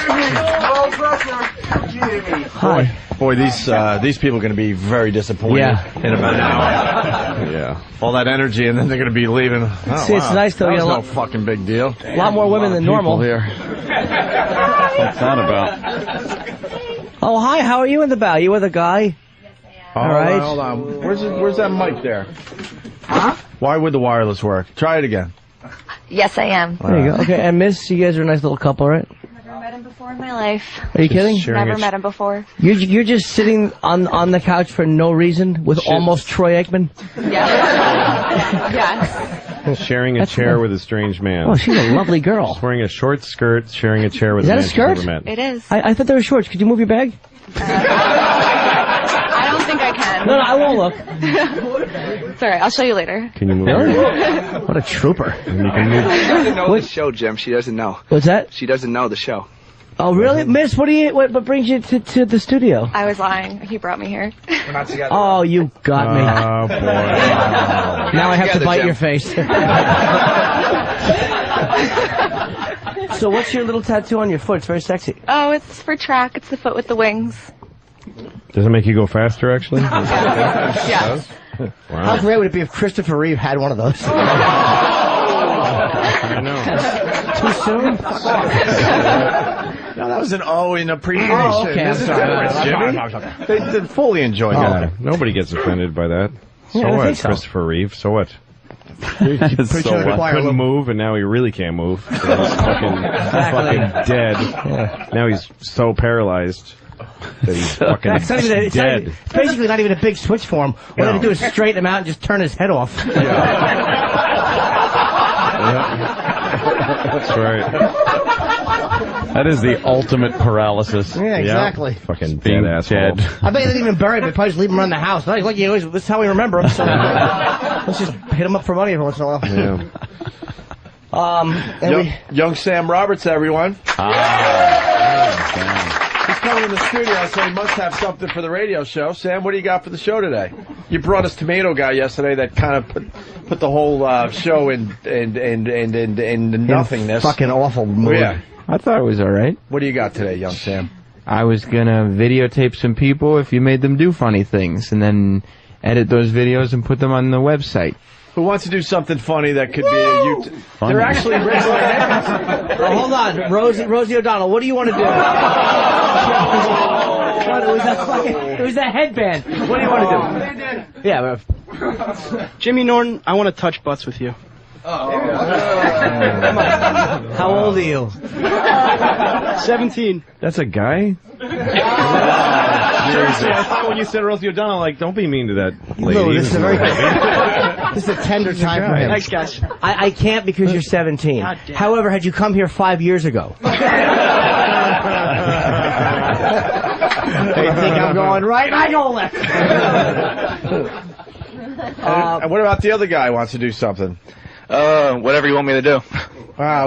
[SPEAKER 3] Hi.
[SPEAKER 2] Boy, these people are going to be very disappointed in about an hour.
[SPEAKER 5] Yeah.
[SPEAKER 2] All that energy, and then they're going to be leaving. Oh,
[SPEAKER 3] See, it's nice though.
[SPEAKER 2] That was
[SPEAKER 3] You know,
[SPEAKER 2] no fucking big deal.
[SPEAKER 3] a lot more women than normal.
[SPEAKER 4] Here. What's that about?
[SPEAKER 3] Oh, hi. How are you in the bow? You with a guy? All right.
[SPEAKER 2] Hold on. Where's that mic there? Huh? Why would the wireless work? Try it again.
[SPEAKER 10] Yes, I am.
[SPEAKER 3] There you go. Okay, and Miss, you guys are a nice little couple, right?
[SPEAKER 10] Never met him before in my life.
[SPEAKER 3] Are you kidding?
[SPEAKER 10] Never met him before.
[SPEAKER 3] You're just sitting on the couch for no reason with almost Troy Aikman?
[SPEAKER 10] Yes.
[SPEAKER 5] Sharing a chair with a strange man.
[SPEAKER 3] Oh, she's a lovely girl.
[SPEAKER 5] She's wearing a short skirt, sharing a chair with
[SPEAKER 3] Is
[SPEAKER 5] a
[SPEAKER 3] that
[SPEAKER 5] man
[SPEAKER 3] a skirt?
[SPEAKER 5] she's never met.
[SPEAKER 10] It is.
[SPEAKER 3] I thought they were shorts. Could you move your bag?
[SPEAKER 10] I don't think I can.
[SPEAKER 3] No, I won't look.
[SPEAKER 10] It's alright, I'll show you later.
[SPEAKER 5] Can you move
[SPEAKER 3] Really?
[SPEAKER 5] her?
[SPEAKER 3] What a trooper.
[SPEAKER 5] And you can move.
[SPEAKER 13] She doesn't know the show, Jim. She doesn't know.
[SPEAKER 3] What's that?
[SPEAKER 13] She doesn't know the show.
[SPEAKER 3] Oh, really? Miss, what brings you to the studio?
[SPEAKER 10] I was lying. He brought me here.
[SPEAKER 13] We're not together.
[SPEAKER 3] Oh, you got me.
[SPEAKER 5] Oh, boy.
[SPEAKER 3] Now I have to
[SPEAKER 13] Together,
[SPEAKER 3] bite
[SPEAKER 13] Jim.
[SPEAKER 3] your face. So what's your little tattoo on your foot? It's very sexy.
[SPEAKER 10] Oh, it's for track. It's the foot with the wings.
[SPEAKER 5] Does it make you go faster, actually?
[SPEAKER 10] Yes.
[SPEAKER 5] Wow.
[SPEAKER 3] How great would it be if Christopher Reeve had one of those?
[SPEAKER 5] I know.
[SPEAKER 3] Too soon?
[SPEAKER 2] No, that was an O in appreciation.
[SPEAKER 3] Oh, okay. I'm
[SPEAKER 2] This is
[SPEAKER 3] sorry.
[SPEAKER 2] different, Jimmy. They fully enjoyed that.
[SPEAKER 5] Nobody gets offended by that. So
[SPEAKER 3] Yeah, I
[SPEAKER 5] what,
[SPEAKER 3] think so.
[SPEAKER 5] Christopher Reeve? So what?
[SPEAKER 2] what?
[SPEAKER 5] Couldn't move, and now he really can't move. He's fucking dead.
[SPEAKER 3] Yeah.
[SPEAKER 5] Now he's so paralyzed that he's fucking
[SPEAKER 3] It's not even
[SPEAKER 5] dead.
[SPEAKER 3] it's basically not even a big switch for him. All they have to do is straighten him out and just turn his head off.
[SPEAKER 5] That's right.
[SPEAKER 4] That is the ultimate paralysis.
[SPEAKER 3] Yeah, exactly.
[SPEAKER 5] Fucking
[SPEAKER 4] Being
[SPEAKER 5] dead asshole.
[SPEAKER 4] dead.
[SPEAKER 3] I bet they didn't even bury him. They probably just leave him around the house. Like, look, this is how we remember him. So let's just hit him up for money every once in a while.
[SPEAKER 5] Yeah.
[SPEAKER 2] Young Sam Roberts, everyone. He's coming in the studio, so he must have something for the radio show. Sam, what do you got for the show today? You brought us Tomato Guy yesterday that kind of put the whole show in nothingness.
[SPEAKER 3] Fucking awful mood.
[SPEAKER 2] Yeah.
[SPEAKER 14] I thought it was all right.
[SPEAKER 2] What do you got today, young Sam?
[SPEAKER 14] I was gonna videotape some people if you made them do funny things, and then edit those videos and put them on the website.
[SPEAKER 2] Who wants to do something funny that could be a YouTube? They're actually regular edits.
[SPEAKER 3] Oh, hold on, Rosie O'Donnell. What do you want to do? What, it was that headband. What do you want to do? Yeah.
[SPEAKER 24] Jimmy Norton, I want to touch butts with you.
[SPEAKER 3] How old are you?
[SPEAKER 24] 17.
[SPEAKER 5] That's a guy?
[SPEAKER 24] Seriously,
[SPEAKER 5] I thought when you said Rosie O'Donnell, like, don't be mean to that lady.
[SPEAKER 3] No, this is a very this is a tender time for him.
[SPEAKER 24] Thanks, guys.
[SPEAKER 3] I can't because you're 17. However, had you come here 5 years ago, they think I'm going right, I go left.
[SPEAKER 2] And what about the other guy who wants to do something?
[SPEAKER 13] Whatever you want me to do.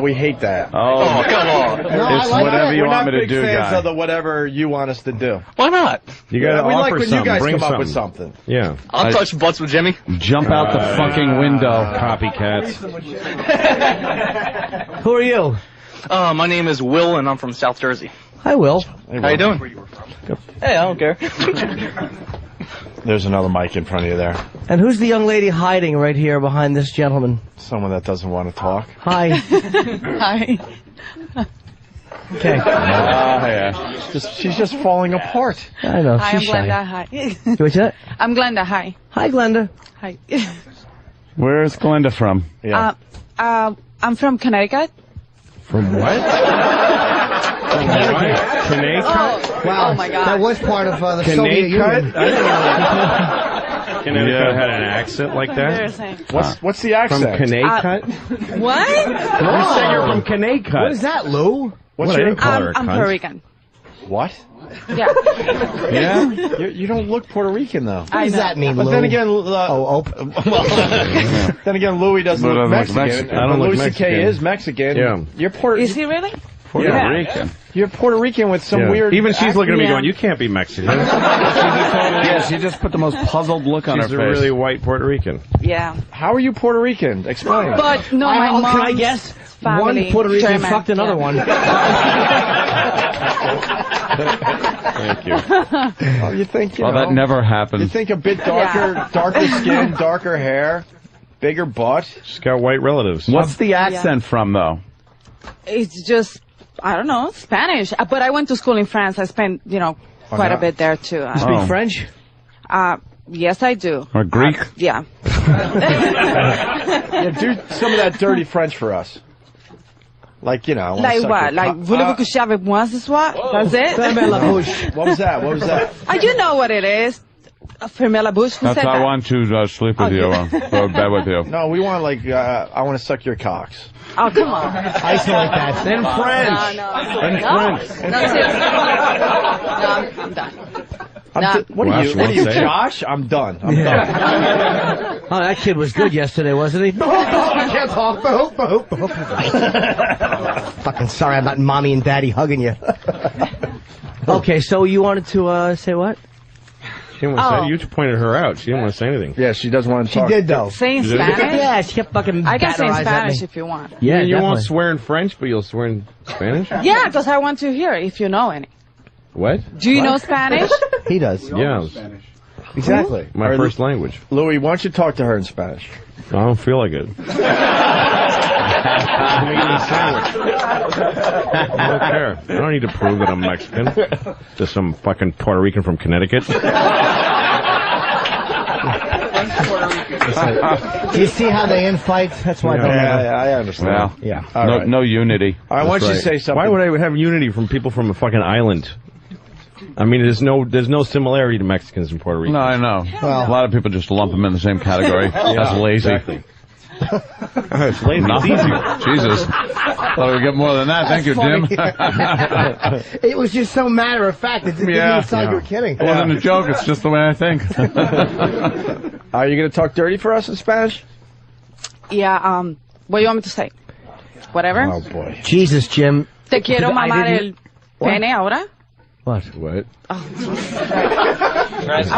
[SPEAKER 2] We hate that.
[SPEAKER 13] Oh, come on.
[SPEAKER 2] It's
[SPEAKER 13] like
[SPEAKER 2] whatever
[SPEAKER 13] it.
[SPEAKER 2] you
[SPEAKER 13] We're
[SPEAKER 2] want
[SPEAKER 13] not
[SPEAKER 2] me to
[SPEAKER 13] big
[SPEAKER 2] do,
[SPEAKER 13] fans
[SPEAKER 2] guy.
[SPEAKER 13] of
[SPEAKER 2] The whatever you want us to do.
[SPEAKER 13] Why not?
[SPEAKER 5] You gotta
[SPEAKER 2] we
[SPEAKER 5] offer
[SPEAKER 2] like when
[SPEAKER 5] something.
[SPEAKER 2] you guys
[SPEAKER 5] Bring
[SPEAKER 2] come up with
[SPEAKER 5] something.
[SPEAKER 2] something.
[SPEAKER 5] Yeah.
[SPEAKER 13] I'll touch butts with Jimmy.
[SPEAKER 4] Jump out the fucking window.
[SPEAKER 5] Copycats.
[SPEAKER 3] Who are you?
[SPEAKER 13] My name is Will, and I'm from South Jersey.
[SPEAKER 3] Hi, Will.
[SPEAKER 13] How you doing? Hey, I don't care.
[SPEAKER 2] There's another mic in front of you there.
[SPEAKER 3] And who's the young lady hiding right here behind this gentleman?
[SPEAKER 2] Someone that doesn't want to talk.
[SPEAKER 3] Hi.
[SPEAKER 10] Hi.
[SPEAKER 3] Okay.
[SPEAKER 2] Yeah. She's just falling apart.
[SPEAKER 3] I know.
[SPEAKER 10] Hi, I'm
[SPEAKER 3] She's shy.
[SPEAKER 10] Glenda. Hi.
[SPEAKER 3] What's that?
[SPEAKER 10] I'm Glenda. Hi.
[SPEAKER 3] Hi, Glenda.
[SPEAKER 10] Hi.
[SPEAKER 4] Where's Glenda from?
[SPEAKER 10] I'm from Connecticut.
[SPEAKER 5] From what? Connecticut?
[SPEAKER 3] Wow.
[SPEAKER 10] Oh my God.
[SPEAKER 3] That was part of the Soviet Union.
[SPEAKER 5] Connecticut had an accent like that?
[SPEAKER 2] What's the accent?
[SPEAKER 5] From Connecticut?
[SPEAKER 10] What?
[SPEAKER 5] You said you're from Connecticut.
[SPEAKER 3] What is that, Lou?
[SPEAKER 2] What's
[SPEAKER 5] I
[SPEAKER 2] your
[SPEAKER 5] didn't call her a
[SPEAKER 10] I'm
[SPEAKER 5] cunt.
[SPEAKER 10] Puerto Rican.
[SPEAKER 2] What?
[SPEAKER 10] Yeah.
[SPEAKER 2] Yeah? You don't look Puerto Rican, though.
[SPEAKER 3] What does that mean,
[SPEAKER 2] But
[SPEAKER 3] Lou?
[SPEAKER 2] then again, then again, Louis doesn't
[SPEAKER 4] Lou
[SPEAKER 2] look
[SPEAKER 4] doesn't look
[SPEAKER 2] Mexican.
[SPEAKER 4] Mexican. I don't
[SPEAKER 2] But
[SPEAKER 4] look
[SPEAKER 2] Louis C.K.
[SPEAKER 4] Mexican.
[SPEAKER 2] is Mexican.
[SPEAKER 5] Yeah.
[SPEAKER 2] You're Puerto.
[SPEAKER 10] Is he really?
[SPEAKER 4] Puerto Rican.
[SPEAKER 2] You're Puerto Rican with some
[SPEAKER 5] Yeah.
[SPEAKER 2] weird.
[SPEAKER 5] Even she's looking at me
[SPEAKER 10] Yeah.
[SPEAKER 5] going, you can't be Mexican.
[SPEAKER 4] Yeah, she just put the most puzzled look on her
[SPEAKER 5] She's
[SPEAKER 4] face.
[SPEAKER 5] a really white Puerto Rican.
[SPEAKER 10] Yeah.
[SPEAKER 2] How are you Puerto Rican? Explain.
[SPEAKER 10] But no, my mom's
[SPEAKER 3] Can I guess?
[SPEAKER 10] family,
[SPEAKER 3] One Puerto Rican
[SPEAKER 10] German.
[SPEAKER 3] fucked another
[SPEAKER 10] Yeah.
[SPEAKER 3] one.
[SPEAKER 5] Thank you.
[SPEAKER 2] Oh, you think, you know,
[SPEAKER 4] that never happened.
[SPEAKER 2] You think a bit darker skin, darker hair, bigger butt.
[SPEAKER 5] She's got white relatives.
[SPEAKER 4] What's the accent from, though?
[SPEAKER 10] It's just, I don't know, Spanish. But I went to school in France. I spent, quite a bit there, too.
[SPEAKER 3] You speak French?
[SPEAKER 10] Yes, I do.
[SPEAKER 4] Or Greek?
[SPEAKER 10] Yeah.
[SPEAKER 2] Yeah, do some of that dirty French for us. Like, I wanna
[SPEAKER 10] Like
[SPEAKER 2] suck
[SPEAKER 10] what?
[SPEAKER 2] your
[SPEAKER 10] Like, voulez-vous coucher avec moi ce soir? That's it?
[SPEAKER 2] Fermez la bouche. What was that?
[SPEAKER 10] You know what it is. Fermez la bouche. Who
[SPEAKER 4] That's
[SPEAKER 10] said
[SPEAKER 4] I
[SPEAKER 10] that?
[SPEAKER 4] want to sleep with you, go to bed with you.
[SPEAKER 2] No, we want, I want to suck your cocks.
[SPEAKER 10] Oh, come on.
[SPEAKER 3] Isolate that.
[SPEAKER 2] In French.
[SPEAKER 10] No, seriously. No, I'm done.
[SPEAKER 2] What are you, Josh? I'm done. I'm done.
[SPEAKER 3] Oh, that kid was good yesterday, wasn't he? I can't talk. Fucking sorry about mommy and daddy hugging you. Okay, so you wanted to say what?
[SPEAKER 5] She didn't want to say. You pointed her out. She didn't want to say anything.
[SPEAKER 2] Yeah, she doesn't want to talk.
[SPEAKER 3] She did, though.
[SPEAKER 10] Say in Spanish?
[SPEAKER 3] Yeah, she kept fucking
[SPEAKER 10] I can say in
[SPEAKER 3] batterizing
[SPEAKER 10] Spanish
[SPEAKER 3] me.
[SPEAKER 10] if you want.
[SPEAKER 3] Yeah,
[SPEAKER 5] you
[SPEAKER 3] definitely.
[SPEAKER 5] won't swear in French, but you'll swear in Spanish?
[SPEAKER 10] Yeah, because I want to hear if you know any.
[SPEAKER 5] What?
[SPEAKER 10] Do you know Spanish?
[SPEAKER 3] He does.
[SPEAKER 5] Yeah.
[SPEAKER 2] Exactly.
[SPEAKER 5] My first language.
[SPEAKER 2] Louis, why don't you talk to her in Spanish?
[SPEAKER 5] I don't feel like it. I don't care. I don't need to prove that I'm Mexican. Just some fucking Puerto Rican from Connecticut.
[SPEAKER 3] Do you see how they infight? That's why.
[SPEAKER 2] I understand.
[SPEAKER 4] Well,
[SPEAKER 3] yeah.
[SPEAKER 4] No unity.
[SPEAKER 2] All right, why don't you say something?
[SPEAKER 5] Why would I have unity from people from a fucking island? I mean, there's no similarity to Mexicans in Puerto Rico.
[SPEAKER 4] No, I know.
[SPEAKER 3] Well,
[SPEAKER 4] a lot of people just lump them in the same category. That's lazy.
[SPEAKER 5] Exactly. It's lazy.
[SPEAKER 4] No.
[SPEAKER 5] It's easy.
[SPEAKER 4] Jesus. Thought we'd get more than that. Thank you, Jim.
[SPEAKER 3] It was just so matter of fact. It didn't even sound you were kidding.
[SPEAKER 4] It wasn't a joke. It's just the way I think.
[SPEAKER 2] Are you going to talk dirty for us in Spanish?
[SPEAKER 10] Yeah, what do you want me to say? Whatever?
[SPEAKER 2] Oh, boy.
[SPEAKER 3] Jesus, Jim.
[SPEAKER 10] Te quiero mamar el pene ahora?
[SPEAKER 3] What?
[SPEAKER 5] What?
[SPEAKER 10] I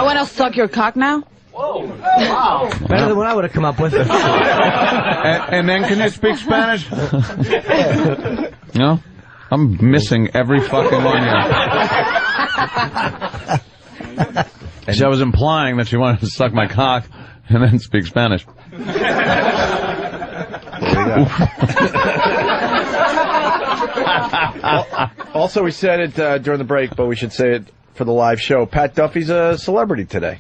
[SPEAKER 10] want to suck your cock now.
[SPEAKER 3] Whoa. Wow. Better than what I would have come up with.
[SPEAKER 4] and then can you speak Spanish? No? I'm missing every fucking one here. She was implying that she wanted to suck my cock and then speak Spanish.
[SPEAKER 2] Also, we said it during the break, but we should say it for the live show. Pat Duffy's a celebrity today.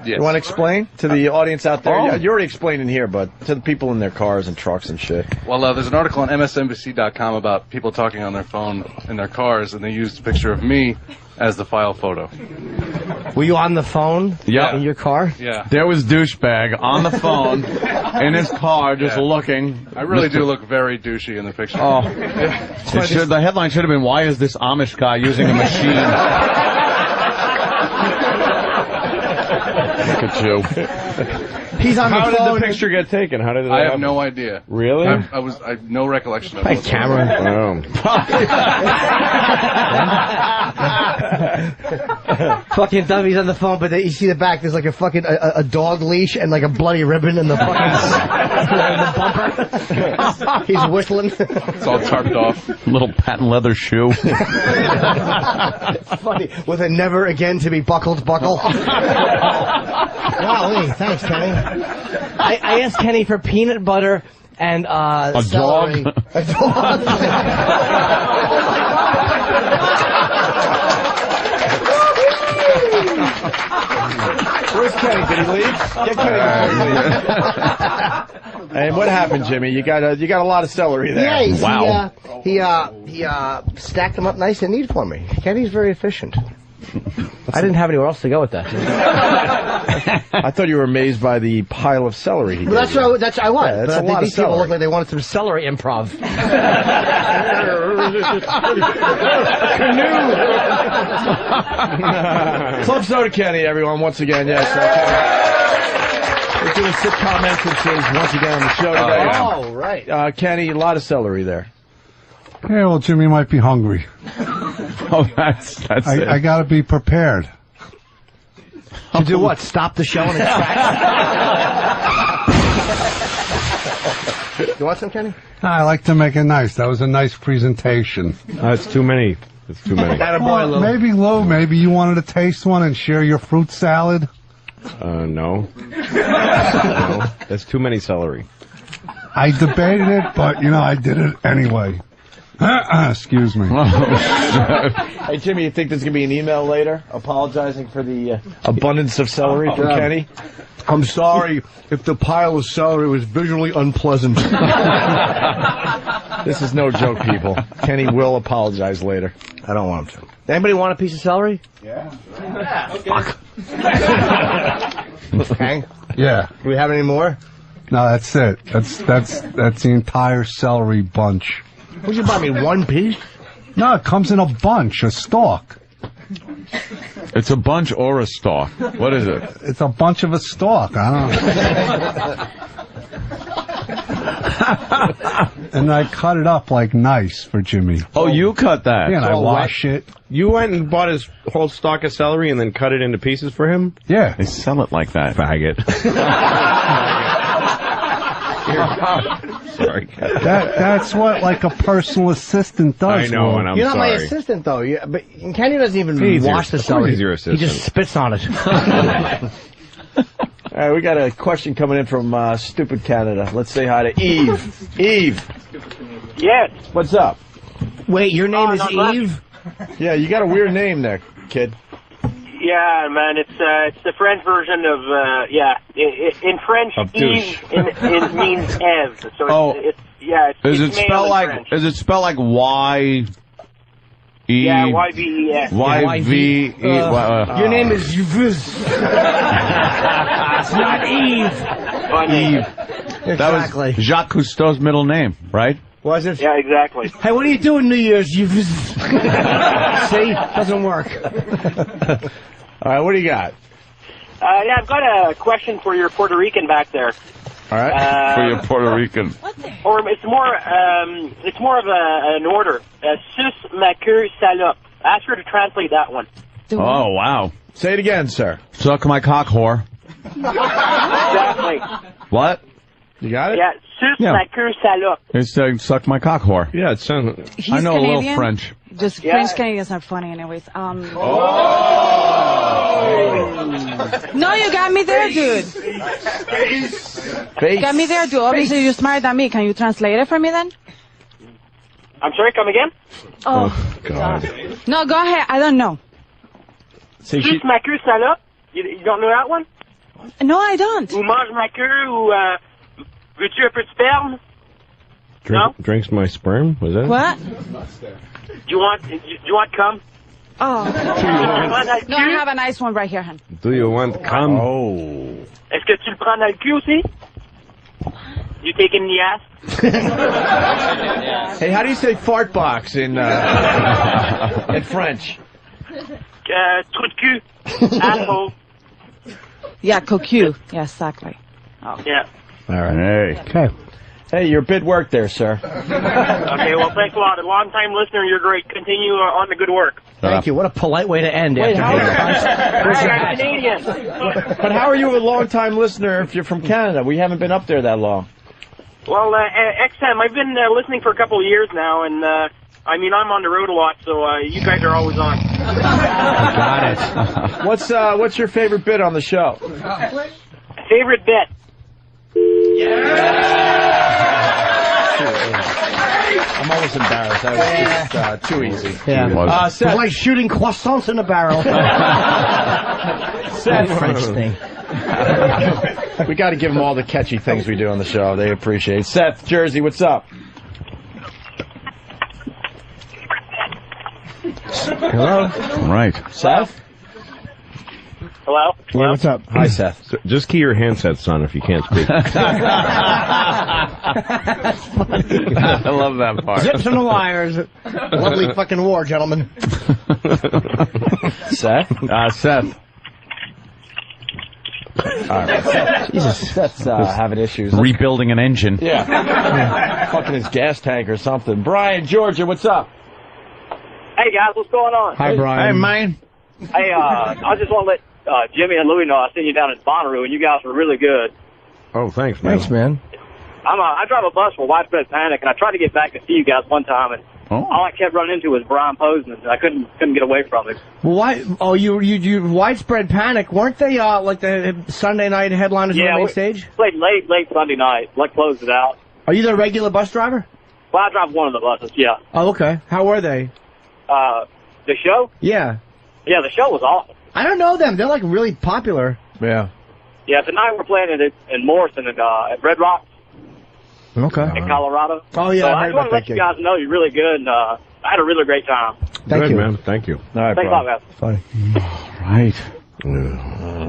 [SPEAKER 22] Yes.
[SPEAKER 2] You want to explain to the audience out there?
[SPEAKER 22] Oh.
[SPEAKER 2] You're already explaining here, but to the people in their cars and trucks and shit.
[SPEAKER 22] Well, there's an article on MSNBC.com about people talking on their phone in their cars, and they used a picture of me as the file photo.
[SPEAKER 3] Were you on the phone?
[SPEAKER 4] Yeah.
[SPEAKER 3] In your car?
[SPEAKER 22] Yeah.
[SPEAKER 4] There was douchebag on the phone in his car just looking.
[SPEAKER 22] I really do look very douchey in the picture.
[SPEAKER 4] Oh. The headline should have been, "Why is this Amish guy using a machine?" Look at you.
[SPEAKER 3] He's on
[SPEAKER 5] How
[SPEAKER 3] the phone.
[SPEAKER 5] did the picture get taken? How did it
[SPEAKER 22] I have
[SPEAKER 5] happen?
[SPEAKER 22] no idea.
[SPEAKER 5] Really?
[SPEAKER 22] I have no recollection of it.
[SPEAKER 3] Hey, Cameron. Fucking Duffy's on the phone, but you see the back. There's like a fucking a dog leash and like a bloody ribbon in the fucking the bumper. He's whistling.
[SPEAKER 22] It's all tarped off.
[SPEAKER 4] Little patent leather shoe.
[SPEAKER 3] Funny with a never again to be buckled buckle. Wow, thanks, Kenny. I asked Kenny for peanut butter and
[SPEAKER 4] a
[SPEAKER 3] celery.
[SPEAKER 4] dog.
[SPEAKER 3] A dog.
[SPEAKER 2] Where's Kenny? Did he leave? Get Kenny. And what happened, Jimmy? You got a lot of celery there.
[SPEAKER 3] Yeah,
[SPEAKER 2] Wow.
[SPEAKER 3] he stacked them up nice and neat for me. Kenny's very efficient. I didn't have anywhere else to go with that.
[SPEAKER 2] I thought you were amazed by the pile of celery he
[SPEAKER 3] Well,
[SPEAKER 2] gave you.
[SPEAKER 3] I was.
[SPEAKER 2] that's a lot of
[SPEAKER 3] These people
[SPEAKER 2] celery.
[SPEAKER 3] look like they wanted some celery improv.
[SPEAKER 2] Club Soda Kenny, everyone, once again. Yes. We're doing sitcom entrances once again on the show today.
[SPEAKER 3] Oh, right.
[SPEAKER 2] Kenny, a lot of celery there.
[SPEAKER 7] Yeah, well, Jimmy might be hungry.
[SPEAKER 4] Oh, that's it.
[SPEAKER 7] I got to be prepared.
[SPEAKER 3] To do what? Stop the show in its tracks? You want some, Kenny?
[SPEAKER 7] I like to make it nice. That was a nice presentation.
[SPEAKER 5] It's too many It's too many.
[SPEAKER 7] Well, maybe, Lou, maybe you wanted to taste one and share your fruit salad?
[SPEAKER 5] No. No. That's too many celery.
[SPEAKER 7] I debated it, but, I did it anyway. Excuse me.
[SPEAKER 2] Hey, Jimmy, you think there's going to be an email later apologizing for the abundance of celery from Kenny?
[SPEAKER 12] I'm sorry if the pile of celery was visually unpleasant.
[SPEAKER 2] This is no joke, people. Kenny will apologize later.
[SPEAKER 12] I don't want him to.
[SPEAKER 3] Anybody want a piece of celery?
[SPEAKER 12] Yeah.
[SPEAKER 3] Fuck.
[SPEAKER 12] Hank?
[SPEAKER 7] Yeah.
[SPEAKER 12] Do we have any more?
[SPEAKER 7] No, that's it. That's the entire celery bunch.
[SPEAKER 12] Would you buy me one piece?
[SPEAKER 7] No, it comes in a bunch, a stalk.
[SPEAKER 4] It's a bunch or a stalk. What is it?
[SPEAKER 7] It's a bunch of a stalk. I don't know. And I cut it up like nice for Jimmy.
[SPEAKER 4] Oh, you cut that?
[SPEAKER 7] Yeah, and I wash it.
[SPEAKER 5] You went and bought his whole stalk of celery and then cut it into pieces for him?
[SPEAKER 7] Yeah.
[SPEAKER 4] They sell it like that.
[SPEAKER 5] Faggot. Sorry.
[SPEAKER 7] That's what like a personal assistant does.
[SPEAKER 5] I know, and I'm
[SPEAKER 3] You're not my
[SPEAKER 5] sorry.
[SPEAKER 3] assistant, though. But Kenny doesn't even wash the
[SPEAKER 5] Of course
[SPEAKER 3] celery.
[SPEAKER 5] he's your assistant.
[SPEAKER 3] He just spits on it.
[SPEAKER 2] All right, we got a question coming in from Stupid Canada. Let's say hi to Eve. Eve.
[SPEAKER 11] Yes.
[SPEAKER 2] What's up?
[SPEAKER 3] Wait, your name is
[SPEAKER 11] not
[SPEAKER 3] Eve?
[SPEAKER 2] Yeah, you got a weird name there, kid.
[SPEAKER 11] Yeah, man, it's the French version of in French,
[SPEAKER 2] Of
[SPEAKER 11] Eve it means Eve. So
[SPEAKER 4] Oh.
[SPEAKER 11] it's
[SPEAKER 4] Is
[SPEAKER 11] it's
[SPEAKER 4] it
[SPEAKER 11] male
[SPEAKER 4] spelled
[SPEAKER 11] in
[SPEAKER 4] like?
[SPEAKER 11] French.
[SPEAKER 4] Is it spelled like Y? E?
[SPEAKER 11] Yeah, YVES.
[SPEAKER 4] YVE.
[SPEAKER 3] Your name is Yves. It's not Eve.
[SPEAKER 4] Eve.
[SPEAKER 3] Exactly.
[SPEAKER 4] That was Jacques Cousteau's middle name, right?
[SPEAKER 3] Was it?
[SPEAKER 11] Yeah, exactly.
[SPEAKER 3] Hey, what are you doing New Year's? Yves. See? Doesn't work.
[SPEAKER 2] All right, what do you got?
[SPEAKER 11] Yeah, I've got a question for your Puerto Rican back there.
[SPEAKER 2] All right.
[SPEAKER 4] For your Puerto Rican.
[SPEAKER 11] Or it's more of an order. Sus ma queue salope. Ask her to translate that one.
[SPEAKER 4] Oh, wow.
[SPEAKER 2] Say it again, sir.
[SPEAKER 4] Suck my cock, whore.
[SPEAKER 11] Exactly.
[SPEAKER 4] What?
[SPEAKER 2] You got it?
[SPEAKER 11] Yeah, sus
[SPEAKER 4] Yeah.
[SPEAKER 11] ma queue salope.
[SPEAKER 4] It's suck my cock, whore.
[SPEAKER 5] Yeah, it sounds...
[SPEAKER 10] He's
[SPEAKER 4] I know
[SPEAKER 10] Canadian.
[SPEAKER 4] a little French.
[SPEAKER 10] Just
[SPEAKER 11] Yeah.
[SPEAKER 10] French Canadians are funny anyways. No, you got me there, dude.
[SPEAKER 2] Face.
[SPEAKER 10] Got me there, dude. Obviously, you're smarter than me. Can you translate it for me then?
[SPEAKER 11] I'm sorry, come again?
[SPEAKER 10] Oh,
[SPEAKER 5] God.
[SPEAKER 10] No, go ahead. I don't know.
[SPEAKER 2] See,
[SPEAKER 11] Sus ma queue salope. You don't know that one?
[SPEAKER 10] No, I don't.
[SPEAKER 11] Ou mange ma queue, ou veux-tu un peu de sperme?
[SPEAKER 5] Drinks my sperm? Was that?
[SPEAKER 10] What?
[SPEAKER 11] Do you want cum?
[SPEAKER 10] Oh. No, I have a nice one right here, hon.
[SPEAKER 5] Do you want cum?
[SPEAKER 2] Oh.
[SPEAKER 11] Est-ce que tu le prends dans le cul aussi? You take in the ass?
[SPEAKER 2] Hey, how do you say fart box in French?
[SPEAKER 11] Trou de cul. Asshole.
[SPEAKER 10] Yeah, cocu. Yeah, exactly.
[SPEAKER 11] Yeah.
[SPEAKER 2] All right.
[SPEAKER 3] Okay.
[SPEAKER 2] Hey, your bid worked there, sir.
[SPEAKER 11] Okay, well, thanks a lot. A long-time listener, you're great. Continue on the good work.
[SPEAKER 3] Thank you. What a polite way to end
[SPEAKER 2] Wait,
[SPEAKER 3] after
[SPEAKER 11] I'm Canadian.
[SPEAKER 2] But how are you a long-time listener if you're from Canada? We haven't been up there that long.
[SPEAKER 11] Well, XM, I've been listening for a couple of years now, and I mean, I'm on the road a lot, so you guys are always on.
[SPEAKER 2] Got it. What's your favorite bit on the show?
[SPEAKER 11] Favorite bit?
[SPEAKER 2] I'm almost embarrassed. That was just too easy.
[SPEAKER 3] Yeah.
[SPEAKER 2] Seth.
[SPEAKER 3] It's like shooting croissants in a barrel.
[SPEAKER 2] Seth.
[SPEAKER 3] French thing.
[SPEAKER 2] We got to give them all the catchy things we do on the show. They appreciate it. Seth, Jersey, what's up?
[SPEAKER 3] Hello.
[SPEAKER 4] Right.
[SPEAKER 2] Seth?
[SPEAKER 11] Hello?
[SPEAKER 3] Yeah, what's up?
[SPEAKER 2] Hi, Seth.
[SPEAKER 5] So just key your handsets on if you can't speak.
[SPEAKER 4] I love that part.
[SPEAKER 3] Zips and the wires. Lovely fucking war, gentlemen.
[SPEAKER 2] Seth?
[SPEAKER 4] Seth.
[SPEAKER 2] All right. Jesus, Seth's having issues.
[SPEAKER 4] Rebuilding an engine.
[SPEAKER 2] Yeah. Fucking his gas tank or something. Brian, Georgia, what's up?
[SPEAKER 11] Hey, guys, what's going on?
[SPEAKER 3] Hi, Brian.
[SPEAKER 4] Hey, man.
[SPEAKER 11] Hey, I just want to let Jimmy and Louie know I seen you down in Bonnaroo, and you guys were really good.
[SPEAKER 5] Oh, thanks, man.
[SPEAKER 3] Thanks, man.
[SPEAKER 11] I drive a bus for Widespread Panic, and I tried to get back to see you guys one time, and all I kept running into was Brian Posner, and I couldn't get away from it.
[SPEAKER 3] Well, why? Oh, you widespread panic. Weren't they like the Sunday night headliners on the main stage?
[SPEAKER 11] Played late Sunday night. Like closed it out.
[SPEAKER 3] Are you the regular bus driver?
[SPEAKER 11] Well, I drive one of the buses. Yeah.
[SPEAKER 3] Oh, okay. How were they?
[SPEAKER 11] The show?
[SPEAKER 3] Yeah.
[SPEAKER 11] Yeah, the show was awesome.
[SPEAKER 3] I don't know them. They're like really popular.
[SPEAKER 2] Yeah.
[SPEAKER 11] Yeah, tonight we're playing it in Morrison at Red Rocks.
[SPEAKER 3] Okay.
[SPEAKER 11] In Colorado.
[SPEAKER 3] Oh, yeah,
[SPEAKER 11] So
[SPEAKER 3] I
[SPEAKER 11] I
[SPEAKER 3] heard
[SPEAKER 11] just want
[SPEAKER 3] about
[SPEAKER 11] to let
[SPEAKER 3] that
[SPEAKER 11] you
[SPEAKER 3] gig.
[SPEAKER 11] guys know you're really good, and I had a really great time.
[SPEAKER 3] Thank you,
[SPEAKER 5] man. Thank you.
[SPEAKER 2] All right,
[SPEAKER 11] Thanks a lot, guys.
[SPEAKER 3] Funny.
[SPEAKER 20] Right.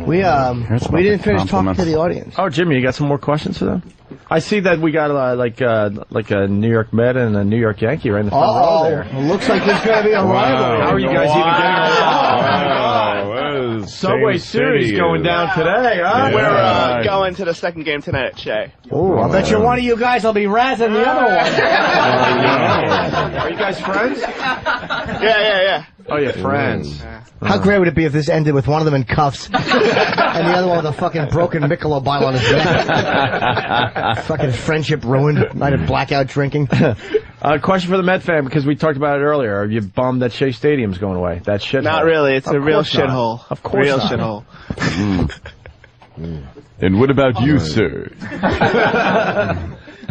[SPEAKER 3] We didn't finish talking to the audience.
[SPEAKER 2] Oh, Jimmy, you got some more questions for them? I see that we got like a New York Met and a New York Yankee right in the front row there.
[SPEAKER 3] Looks like there's going to be a rivalry.
[SPEAKER 2] How are you guys even getting along? Subway Series going down today, huh?
[SPEAKER 15] We're going to the second game tonight at Shea.
[SPEAKER 3] Oh, I bet you one of you guys will be razzing the other one.
[SPEAKER 2] Are you guys friends?
[SPEAKER 15] Yeah.
[SPEAKER 2] Oh, yeah, friends.
[SPEAKER 3] How great would it be if this ended with one of them in cuffs and the other one with a fucking broken Michelob bottle on his neck? Fucking friendship ruined. Night of blackout drinking.
[SPEAKER 2] Question for the Met fan, because we talked about it earlier. Are you bummed that Shea Stadium's going away? That shithole?
[SPEAKER 15] Not really. It's a real shithole.
[SPEAKER 2] Of course
[SPEAKER 15] real
[SPEAKER 2] not.
[SPEAKER 15] shithole.
[SPEAKER 20] And what about you, sir?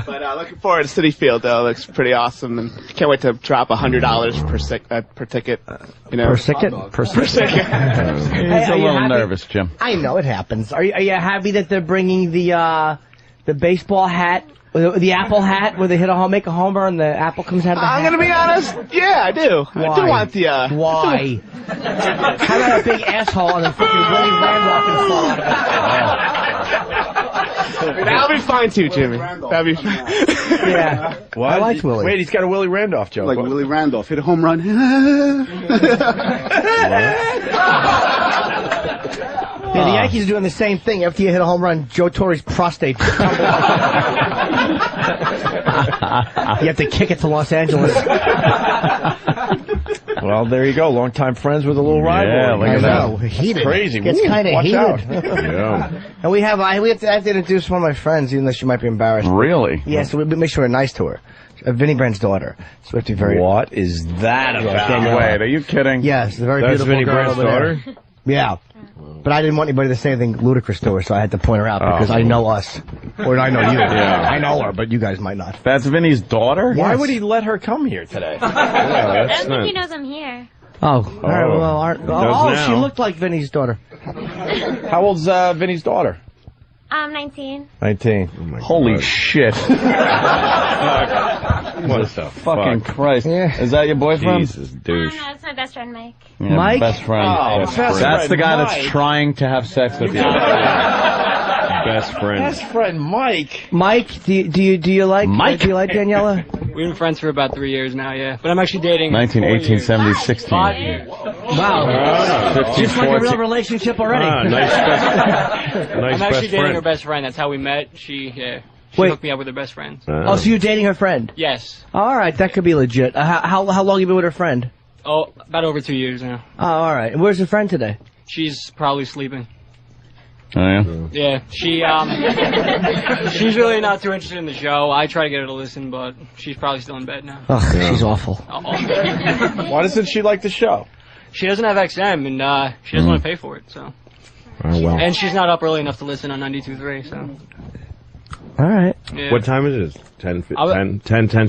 [SPEAKER 15] But looking forward to Citi Field, though. It looks pretty awesome, and can't wait to drop $100 per ticket. You know,
[SPEAKER 3] Per ticket? Per ticket.
[SPEAKER 15] ticket.
[SPEAKER 20] He's a little nervous, Jim.
[SPEAKER 3] I know it happens. Are you happy that they're bringing the baseball hat, the apple hat, where they make a homer and the apple comes out of the hat?
[SPEAKER 15] I'm gonna be honest. Yeah, I do.
[SPEAKER 3] Why?
[SPEAKER 15] I do want the.
[SPEAKER 3] Why? How about a big asshole and then fucking Willie Randolph and fall out of it?
[SPEAKER 15] That'll be fine too, Jimmy. That'll be fine.
[SPEAKER 3] Yeah.
[SPEAKER 2] What?
[SPEAKER 3] I liked Willie.
[SPEAKER 2] Wait, he's got a Willie Randolph joke.
[SPEAKER 6] Like Willie Randolph hit a home run.
[SPEAKER 3] Yeah, the Yankees are doing the same thing. After you hit a home run, Joe Torre's prostate tumbles. You have to kick it to Los Angeles.
[SPEAKER 2] Well, there you go. Longtime friends with a little rivalry.
[SPEAKER 20] Yeah, look at that.
[SPEAKER 3] Heated.
[SPEAKER 2] Crazy.
[SPEAKER 3] It's
[SPEAKER 2] Woo,
[SPEAKER 3] kind of
[SPEAKER 2] watch
[SPEAKER 3] heated.
[SPEAKER 2] out.
[SPEAKER 5] Yeah.
[SPEAKER 3] And I have to introduce one of my friends, even though she might be embarrassed.
[SPEAKER 20] Really?
[SPEAKER 3] Yeah, so we make sure we're nice to her. Vinny Brand's daughter. So we have to be very.
[SPEAKER 2] What is that about?
[SPEAKER 3] Danielle.
[SPEAKER 20] Wait, are you kidding?
[SPEAKER 3] Yes, the very
[SPEAKER 5] That's
[SPEAKER 3] beautiful
[SPEAKER 5] Vinny
[SPEAKER 3] girl
[SPEAKER 5] Brand's
[SPEAKER 3] over
[SPEAKER 5] daughter?
[SPEAKER 3] there. Yeah. But I didn't want anybody to say anything ludicrous to her, so I had to point her out because I know us. Or I know you.
[SPEAKER 20] Yeah.
[SPEAKER 3] I know her, but you guys might not.
[SPEAKER 20] That's Vinny's daughter?
[SPEAKER 2] Why would he let her come here today?
[SPEAKER 8] I don't think he knows I'm here.
[SPEAKER 3] Oh, all right, well, she
[SPEAKER 5] now.
[SPEAKER 3] looked like Vinny's daughter.
[SPEAKER 2] How old's Vinny's daughter?
[SPEAKER 8] 19.
[SPEAKER 2] 19.
[SPEAKER 20] Holy shit.
[SPEAKER 5] What the
[SPEAKER 20] Fucking
[SPEAKER 5] fuck?
[SPEAKER 20] Christ.
[SPEAKER 3] Yeah.
[SPEAKER 20] Is that your boyfriend?
[SPEAKER 5] Jesus, douche.
[SPEAKER 8] No, it's my best friend, Mike.
[SPEAKER 20] Yeah,
[SPEAKER 3] Mike?
[SPEAKER 20] Best friend.
[SPEAKER 2] Oh,
[SPEAKER 20] Best
[SPEAKER 2] best
[SPEAKER 20] friend. That's
[SPEAKER 2] friend
[SPEAKER 20] the guy
[SPEAKER 2] Mike.
[SPEAKER 20] that's trying to have sex with you.
[SPEAKER 5] Best friend.
[SPEAKER 2] Best friend Mike.
[SPEAKER 3] Mike, do you like
[SPEAKER 20] Mike?
[SPEAKER 3] Do you like Daniela?
[SPEAKER 13] We've been friends for about 3 years now, yeah. But I'm actually dating.
[SPEAKER 20] 19, 18, 70, 16.
[SPEAKER 13] 5 years.
[SPEAKER 3] Wow,
[SPEAKER 20] 15,
[SPEAKER 3] just like a
[SPEAKER 20] 14.
[SPEAKER 3] real relationship already.
[SPEAKER 5] Nice
[SPEAKER 13] I'm actually
[SPEAKER 5] best
[SPEAKER 13] dating
[SPEAKER 5] friend.
[SPEAKER 13] her best friend. That's how we met. She
[SPEAKER 3] Wait.
[SPEAKER 13] hooked me up with her best friend.
[SPEAKER 3] Oh, so you're dating her friend?
[SPEAKER 13] Yes.
[SPEAKER 3] All right, that could be legit. How long you been with her friend?
[SPEAKER 13] Oh, about over 2 years now.
[SPEAKER 3] Oh, all right. And where's her friend today?
[SPEAKER 13] She's probably sleeping.
[SPEAKER 20] Oh, yeah?
[SPEAKER 13] Yeah, she's really not too interested in the show. I try to get her to listen, but she's probably still in bed now.
[SPEAKER 3] Oh, she's awful.
[SPEAKER 2] Why doesn't she like the show?
[SPEAKER 13] She doesn't have XM, and she doesn't want to pay for it, so.
[SPEAKER 5] Oh, well.
[SPEAKER 13] And she's not up early enough to listen on 92.3, so.
[SPEAKER 3] All right.
[SPEAKER 13] Yeah.
[SPEAKER 5] What time is it? 10,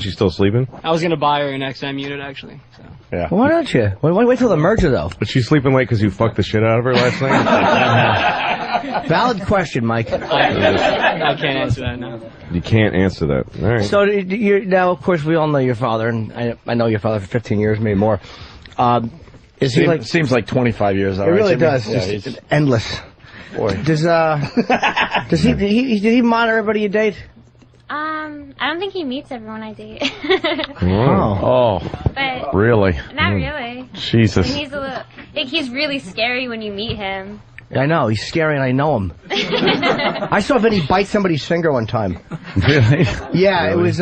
[SPEAKER 5] she's still sleeping?
[SPEAKER 13] I was gonna buy her an XM unit, actually. So.
[SPEAKER 2] Yeah.
[SPEAKER 3] Why don't you? Wait till the merger, though.
[SPEAKER 5] But she's sleeping late because you fucked the shit out of her last night?
[SPEAKER 3] Valid question, Mike.
[SPEAKER 13] I can't answer that now.
[SPEAKER 5] You can't answer that. All right.
[SPEAKER 3] So now, of course, we all know your father, and I know your father for 15 years, maybe more. Is he like?
[SPEAKER 2] Seems like 25 years.
[SPEAKER 3] It really does.
[SPEAKER 2] Yeah,
[SPEAKER 3] Just endless.
[SPEAKER 2] Boy.
[SPEAKER 3] Did he monitor everybody you date?
[SPEAKER 8] I don't think he meets everyone I date.
[SPEAKER 20] Oh.
[SPEAKER 8] But
[SPEAKER 20] Really?
[SPEAKER 8] not really.
[SPEAKER 20] Jesus.
[SPEAKER 8] And he's really scary when you meet him.
[SPEAKER 3] I know, he's scary and I know him. I saw Vinny bite somebody's finger one time.
[SPEAKER 20] Really?
[SPEAKER 3] Yeah, it was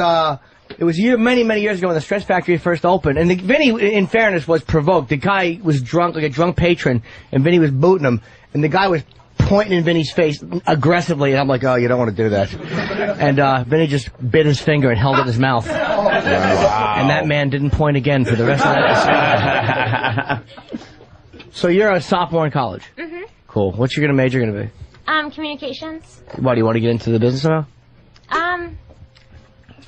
[SPEAKER 3] many years ago when the Stress Factory first opened. And Vinny, in fairness, was provoked. The guy was drunk, like a drunk patron, and Vinny was booting him. And the guy was pointing in Vinny's face aggressively, and I'm like, oh, you don't want to do that. And Vinny just bit his finger and held it in his mouth. Wow. And that man didn't point again for the rest of that. So you're a sophomore in college?
[SPEAKER 16] Mm-hmm.
[SPEAKER 3] Cool. What's your major going to be?
[SPEAKER 16] Communications.
[SPEAKER 3] Why, do you want to get into the business now?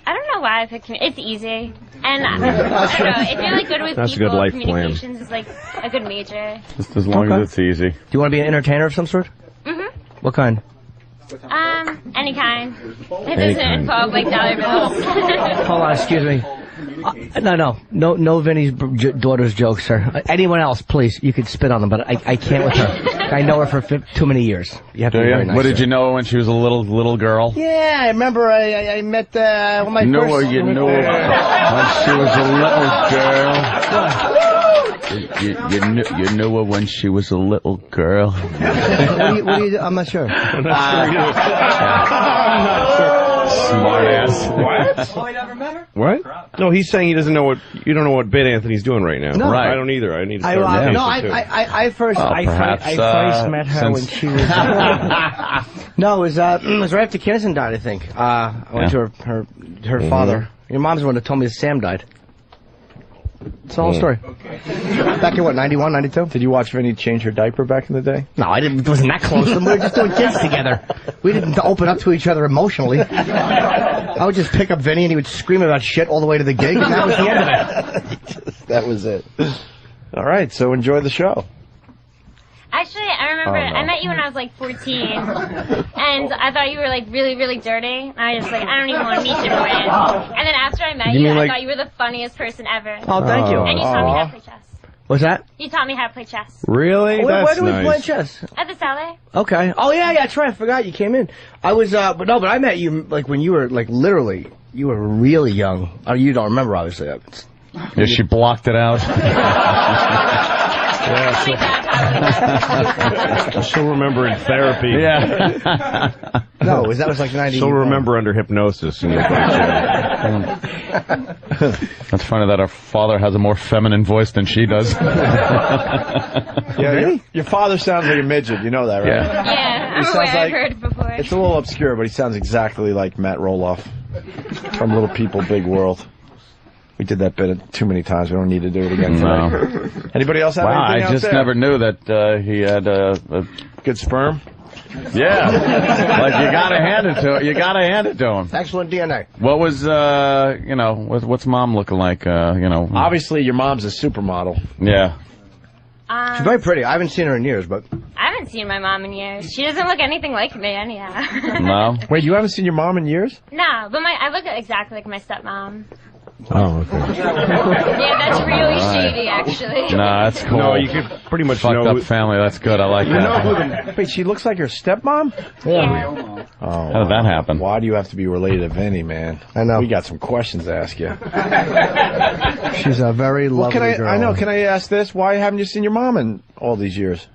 [SPEAKER 16] I don't know why I picked it's easy. And I don't know, if you're like good with
[SPEAKER 5] That's
[SPEAKER 16] people,
[SPEAKER 5] a good life
[SPEAKER 16] communications is like a good major.
[SPEAKER 5] Just as long as it's easy.
[SPEAKER 3] Do you want to be an entertainer of some sort?
[SPEAKER 16] Mm-hmm.
[SPEAKER 3] What kind?
[SPEAKER 16] Any kind. It doesn't involve like dollar bills.
[SPEAKER 3] Hold on, excuse me. No Vinny's daughter's jokes, sir. Anyone else, please, you could spit on them, but I can't with her. I know her for too many years. You have to be very nice.
[SPEAKER 20] What did you know when she was a little girl?
[SPEAKER 3] Yeah, I remember I met my
[SPEAKER 20] You know
[SPEAKER 3] first...
[SPEAKER 20] her when she was a little girl. You knew her when she was a little girl.
[SPEAKER 3] what do you, I'm not sure.
[SPEAKER 20] Smart ass.
[SPEAKER 5] What?
[SPEAKER 3] Oh, you never remember?
[SPEAKER 5] What? No, he's saying he doesn't know what you don't know what bit Anthony's doing right now.
[SPEAKER 3] No.
[SPEAKER 5] Right. I don't either. I need to start
[SPEAKER 3] I first met her when she was no, it was right after Kinnison died, I think. I went to her father. Your mom's the one that told me that Sam died. It's the whole story. Back in what, 91, 92?
[SPEAKER 17] Did you watch Vinny change her diaper back in the day?
[SPEAKER 3] No, I didn't. It wasn't that close. We were just doing gigs together. We didn't open up to each other emotionally. I would just pick up Vinny and he would scream about shit all the way to the gig, and that was the end of it.
[SPEAKER 17] That was it. All right, so enjoy the show.
[SPEAKER 16] Actually, I remember I met you when I was like 14, and I thought you were like really, really dirty. And I was like, I don't even want to meet you, Brian. And then after I met you, I thought you were the funniest person ever.
[SPEAKER 3] Oh, thank you.
[SPEAKER 16] And you taught me how to play chess.
[SPEAKER 3] What's that?
[SPEAKER 16] You taught me how to play chess.
[SPEAKER 5] Really?
[SPEAKER 3] Where do we play chess?
[SPEAKER 16] At the Salé.
[SPEAKER 3] Okay. Oh yeah, that's right. I forgot you came in. I was, but I met you like when you were like literally, you were really young. Oh, you don't remember, obviously.
[SPEAKER 20] Yeah, she blocked it out.
[SPEAKER 5] She'll remember in therapy.
[SPEAKER 20] Yeah.
[SPEAKER 3] No, that was like 90.
[SPEAKER 5] She'll remember under hypnosis.
[SPEAKER 20] That's funny that her father has a more feminine voice than she does.
[SPEAKER 17] Yeah, your father sounds like a midget. You know that, right?
[SPEAKER 16] Yeah, I'm aware. I've heard it before.
[SPEAKER 17] It's a little obscure, but he sounds exactly like Matt Roloff from Little People, Big World. We did that bit too many times. We don't need to do it again tonight. No. Anybody else have anything
[SPEAKER 20] I
[SPEAKER 17] out
[SPEAKER 20] just
[SPEAKER 17] there?
[SPEAKER 20] never knew that he had a
[SPEAKER 17] good sperm.
[SPEAKER 20] Yeah, like you gotta hand it to him.
[SPEAKER 3] Excellent DNA.
[SPEAKER 20] What was what's mom looking like?
[SPEAKER 17] Obviously your mom's a supermodel.
[SPEAKER 20] Yeah.
[SPEAKER 3] She's very pretty. I haven't seen her in years, but
[SPEAKER 16] I haven't seen my mom in years. She doesn't look anything like me, anyhow.
[SPEAKER 20] No.
[SPEAKER 17] Wait, you haven't seen your mom in years?
[SPEAKER 16] No, but I look exactly like my stepmom.
[SPEAKER 5] Oh, okay.
[SPEAKER 16] Yeah, that's really shady, actually.
[SPEAKER 20] No, that's cool.
[SPEAKER 5] No, you could pretty much
[SPEAKER 20] fucked up family. That's good. I like that.
[SPEAKER 17] Wait, she looks like your stepmom?
[SPEAKER 16] Yeah.
[SPEAKER 17] Oh,
[SPEAKER 20] how did that happen?
[SPEAKER 17] Why do you have to be related to Vinny, man?
[SPEAKER 3] I know.
[SPEAKER 17] We got some questions to ask you.
[SPEAKER 3] She's a very lovely girl.
[SPEAKER 17] I know. Can I ask this? Why haven't you seen your mom in all these years?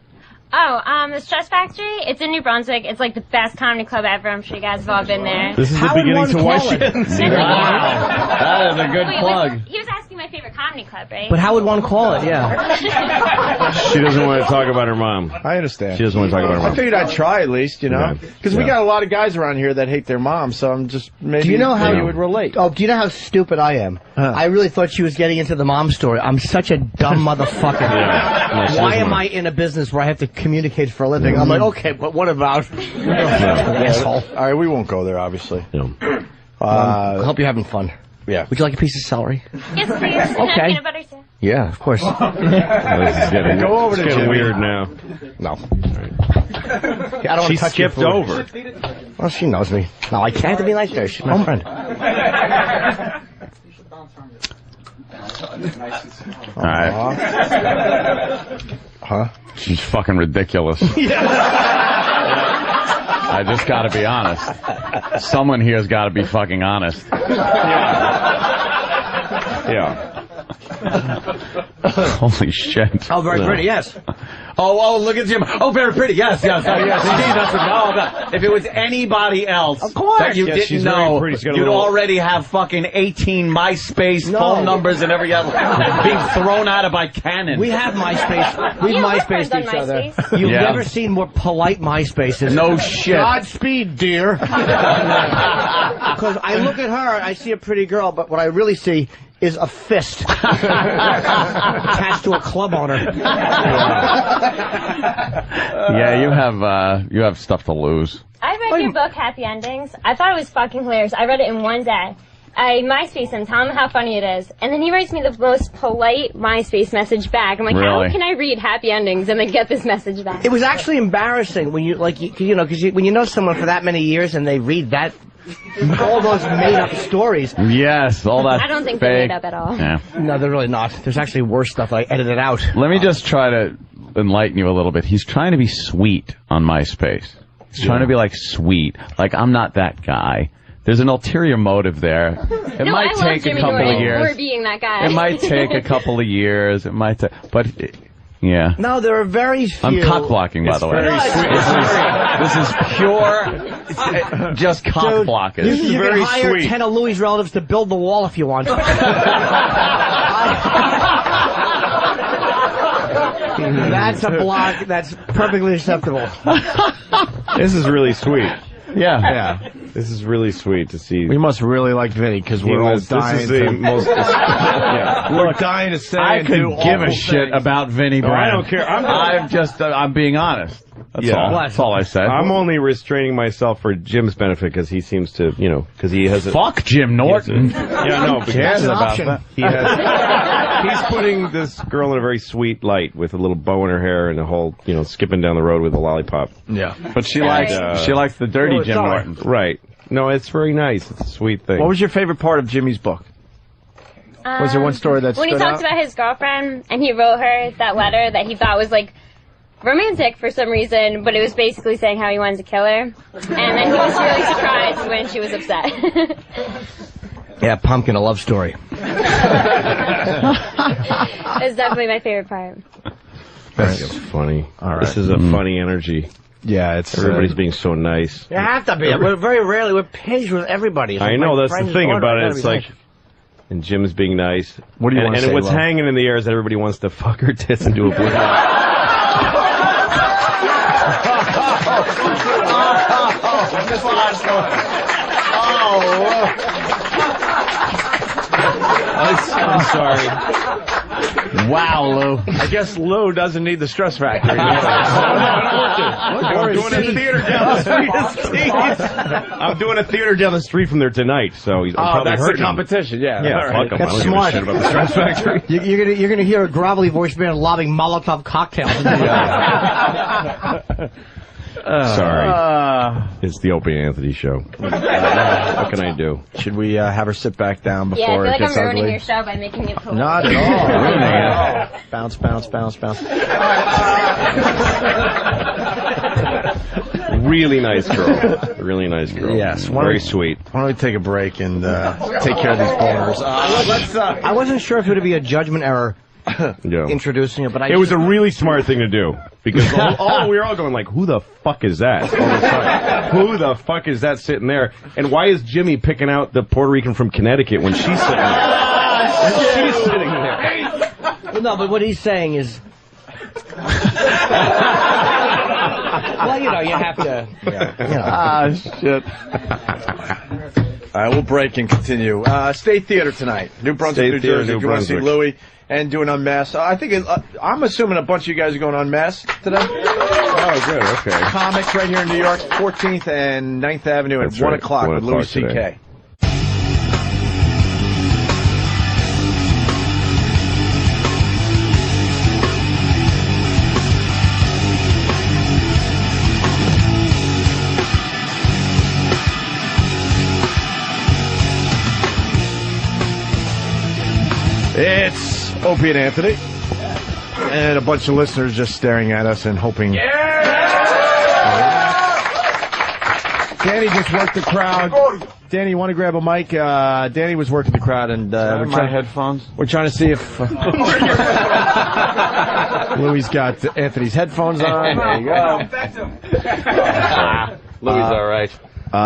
[SPEAKER 16] Oh, the Stress Factory. It's in New Brunswick. It's like the best comedy club ever. I'm sure you guys have all been there.
[SPEAKER 5] This is the beginning to why she didn't see her.
[SPEAKER 20] Wow. That is a good plug.
[SPEAKER 16] He was asking my favorite comedy club, right?
[SPEAKER 3] But how would one call it? Yeah.
[SPEAKER 5] She doesn't want to talk about her mom.
[SPEAKER 17] I understand.
[SPEAKER 5] She doesn't want to talk about her mom.
[SPEAKER 17] I figured I'd try at least, because we got a lot of guys around here that hate their mom. So I'm just maybe.
[SPEAKER 3] Do you know how
[SPEAKER 17] you would relate?
[SPEAKER 3] Oh, do you know how stupid I am? I really thought she was getting into the mom story. I'm such a dumb motherfucker. Why am I in a business where I have to communicate for a living? I'm like, okay, but what about asshole?
[SPEAKER 17] All right, we won't go there, obviously.
[SPEAKER 3] I hope you're having fun.
[SPEAKER 17] Yeah.
[SPEAKER 3] Would you like a piece of celery?
[SPEAKER 16] Yes, please.
[SPEAKER 3] Okay.
[SPEAKER 16] Peanut butter too.
[SPEAKER 3] Yeah, of course.
[SPEAKER 5] This is getting,
[SPEAKER 17] go over to
[SPEAKER 5] getting
[SPEAKER 17] Jimmy.
[SPEAKER 5] weird now.
[SPEAKER 3] No. I don't want
[SPEAKER 5] She
[SPEAKER 3] to touch your
[SPEAKER 5] skipped
[SPEAKER 3] food.
[SPEAKER 5] over.
[SPEAKER 3] Well, she knows me. No, I can't have to be nice to her. She's my friend.
[SPEAKER 20] All right.
[SPEAKER 17] Huh?
[SPEAKER 20] She's fucking ridiculous. I just gotta be honest. Someone here's gotta be fucking honest.
[SPEAKER 17] Yeah.
[SPEAKER 20] Holy shit.
[SPEAKER 3] Oh, very pretty, yes.
[SPEAKER 20] Oh, look at Jim. Oh, very pretty. Yes. Oh, yes. Indeed, that's what all about. If it was anybody else that you didn't know, you'd already have fucking 18 MySpace phone numbers and every other being thrown at it by cannon.
[SPEAKER 3] We have MySpace. We've MySpaced each other. You've never seen more polite MySpaces.
[SPEAKER 20] No shit.
[SPEAKER 3] Godspeed, dear. Because I look at her, I see a pretty girl, but what I really see is a fist attached to a club on her.
[SPEAKER 20] Yeah, you have stuff to lose.
[SPEAKER 16] I read your book, Happy Endings. I thought it was fucking hilarious. I read it in one day. I MySpace him, tell him how funny it is, and then he writes me the most polite MySpace message back. I'm like, how can I read Happy Endings and then get this message back?
[SPEAKER 3] It was actually embarrassing when when you know someone for that many years and they read that. All those made-up stories.
[SPEAKER 20] Yes, all that.
[SPEAKER 16] I don't think
[SPEAKER 20] fake.
[SPEAKER 16] they're made up at all.
[SPEAKER 20] Yeah.
[SPEAKER 3] No, they're really not. There's actually worse stuff I edited out.
[SPEAKER 20] Let me just try to enlighten you a little bit. He's trying to be sweet on MySpace. He's trying to be like sweet. Like, I'm not that guy. There's an ulterior motive there. It might take a couple of years.
[SPEAKER 16] We're being that guy.
[SPEAKER 20] It might take a couple of years. It might take, but. Yeah.
[SPEAKER 3] No, there are very few.
[SPEAKER 20] I'm cock blocking, by the way. This is pure, just cock blocking.
[SPEAKER 3] You can hire 10 of Louis' relatives to build the wall if you want. That's a block. That's perfectly acceptable.
[SPEAKER 5] This is really sweet.
[SPEAKER 2] Yeah.
[SPEAKER 5] This is really sweet to see.
[SPEAKER 2] We must really like Vinny because we're all dying.
[SPEAKER 5] This is the most.
[SPEAKER 2] We're dying to say.
[SPEAKER 20] I could give a shit about Vinny Brown.
[SPEAKER 5] I don't care.
[SPEAKER 20] I'm being honest. That's all. That's all I said.
[SPEAKER 5] I'm only restraining myself for Jim's benefit because he seems to, because he has.
[SPEAKER 20] Fuck Jim Norton.
[SPEAKER 5] Cares about that. He's putting this girl in a very sweet light with a little bow in her hair and a whole, skipping down the road with a lollipop.
[SPEAKER 20] Yeah, but she likes the dirty Jim Norton.
[SPEAKER 5] Right. No, it's very nice. It's a sweet thing.
[SPEAKER 2] What was your favorite part of Jimmy's book? Was there one story that
[SPEAKER 16] when
[SPEAKER 2] stood
[SPEAKER 16] he talked about his girlfriend and he wrote her that letter that he thought was like romantic for some reason, but it was basically saying how he wanted to kill her, and then he was really surprised when she was upset.
[SPEAKER 3] Yeah, Pumpkin, a love story.
[SPEAKER 16] It's definitely my favorite part.
[SPEAKER 5] That's funny.
[SPEAKER 2] All right.
[SPEAKER 5] This is a funny energy.
[SPEAKER 2] Yeah, it's
[SPEAKER 5] everybody's being so nice.
[SPEAKER 3] You have to be. We're very rarely we're paged with everybody.
[SPEAKER 5] I know that's the thing about it. It's like, and Jim's being nice.
[SPEAKER 2] What do you want to say?
[SPEAKER 5] And what's hanging in the air is that everybody wants to fuck her tits and do a blue.
[SPEAKER 2] I'm sorry.
[SPEAKER 20] Wow, Lou.
[SPEAKER 2] I guess Lou doesn't need the stress factor.
[SPEAKER 5] I'm doing a theater down the street. I'm doing a theater down the street from there tonight, so I'm probably
[SPEAKER 2] that's
[SPEAKER 5] hurting
[SPEAKER 2] the competition. Yeah,
[SPEAKER 5] fuck him.
[SPEAKER 3] That's smart.
[SPEAKER 5] I don't give a shit about the Stress Factory.
[SPEAKER 3] You're gonna hear a grovelly voice man lobbing Molotov cocktails.
[SPEAKER 5] Sorry. It's the Opie and Anthony show. What can I do?
[SPEAKER 2] Should we have her sit back down before
[SPEAKER 16] I feel
[SPEAKER 2] it
[SPEAKER 16] like
[SPEAKER 2] gets
[SPEAKER 16] I'm ruining
[SPEAKER 2] ugly?
[SPEAKER 16] your show by making it cool.
[SPEAKER 2] Not at all. Ruining it. Bounce, bounce, bounce, bounce.
[SPEAKER 5] Really nice girl. Really nice girl.
[SPEAKER 2] Yes.
[SPEAKER 5] Very sweet.
[SPEAKER 2] Why don't we take a break and take care of these boners?
[SPEAKER 3] I wasn't sure if it would be a judgment error introducing it, but
[SPEAKER 5] it was a really smart thing to do because we were all going like, "Who the fuck is that?" All the time. Who the fuck is that sitting there? And why is Jimmy picking out the Puerto Rican from Connecticut when she's sitting there? She's sitting there.
[SPEAKER 3] Well, no, but what he's saying is. Well, you have to.
[SPEAKER 2] Shit. All right, we'll break and continue. State Theater tonight, New Brunswick, New Jersey. If you want to see Louis and do an unmasked, I'm assuming a bunch of you guys are going unmasked today.
[SPEAKER 5] Oh, good. Okay.
[SPEAKER 2] Comics right here in New York, 14th and 9th Avenue at 1 o'clock with Louis C.K. It's Opie and Anthony, and a bunch of listeners just staring at us and hoping. Danny just worked the crowd. Danny, you want to grab a mic? Danny was working the crowd, and
[SPEAKER 20] my headphones.
[SPEAKER 2] We're trying to see if. Louis got Anthony's headphones on. There you go.
[SPEAKER 4] Louis all right.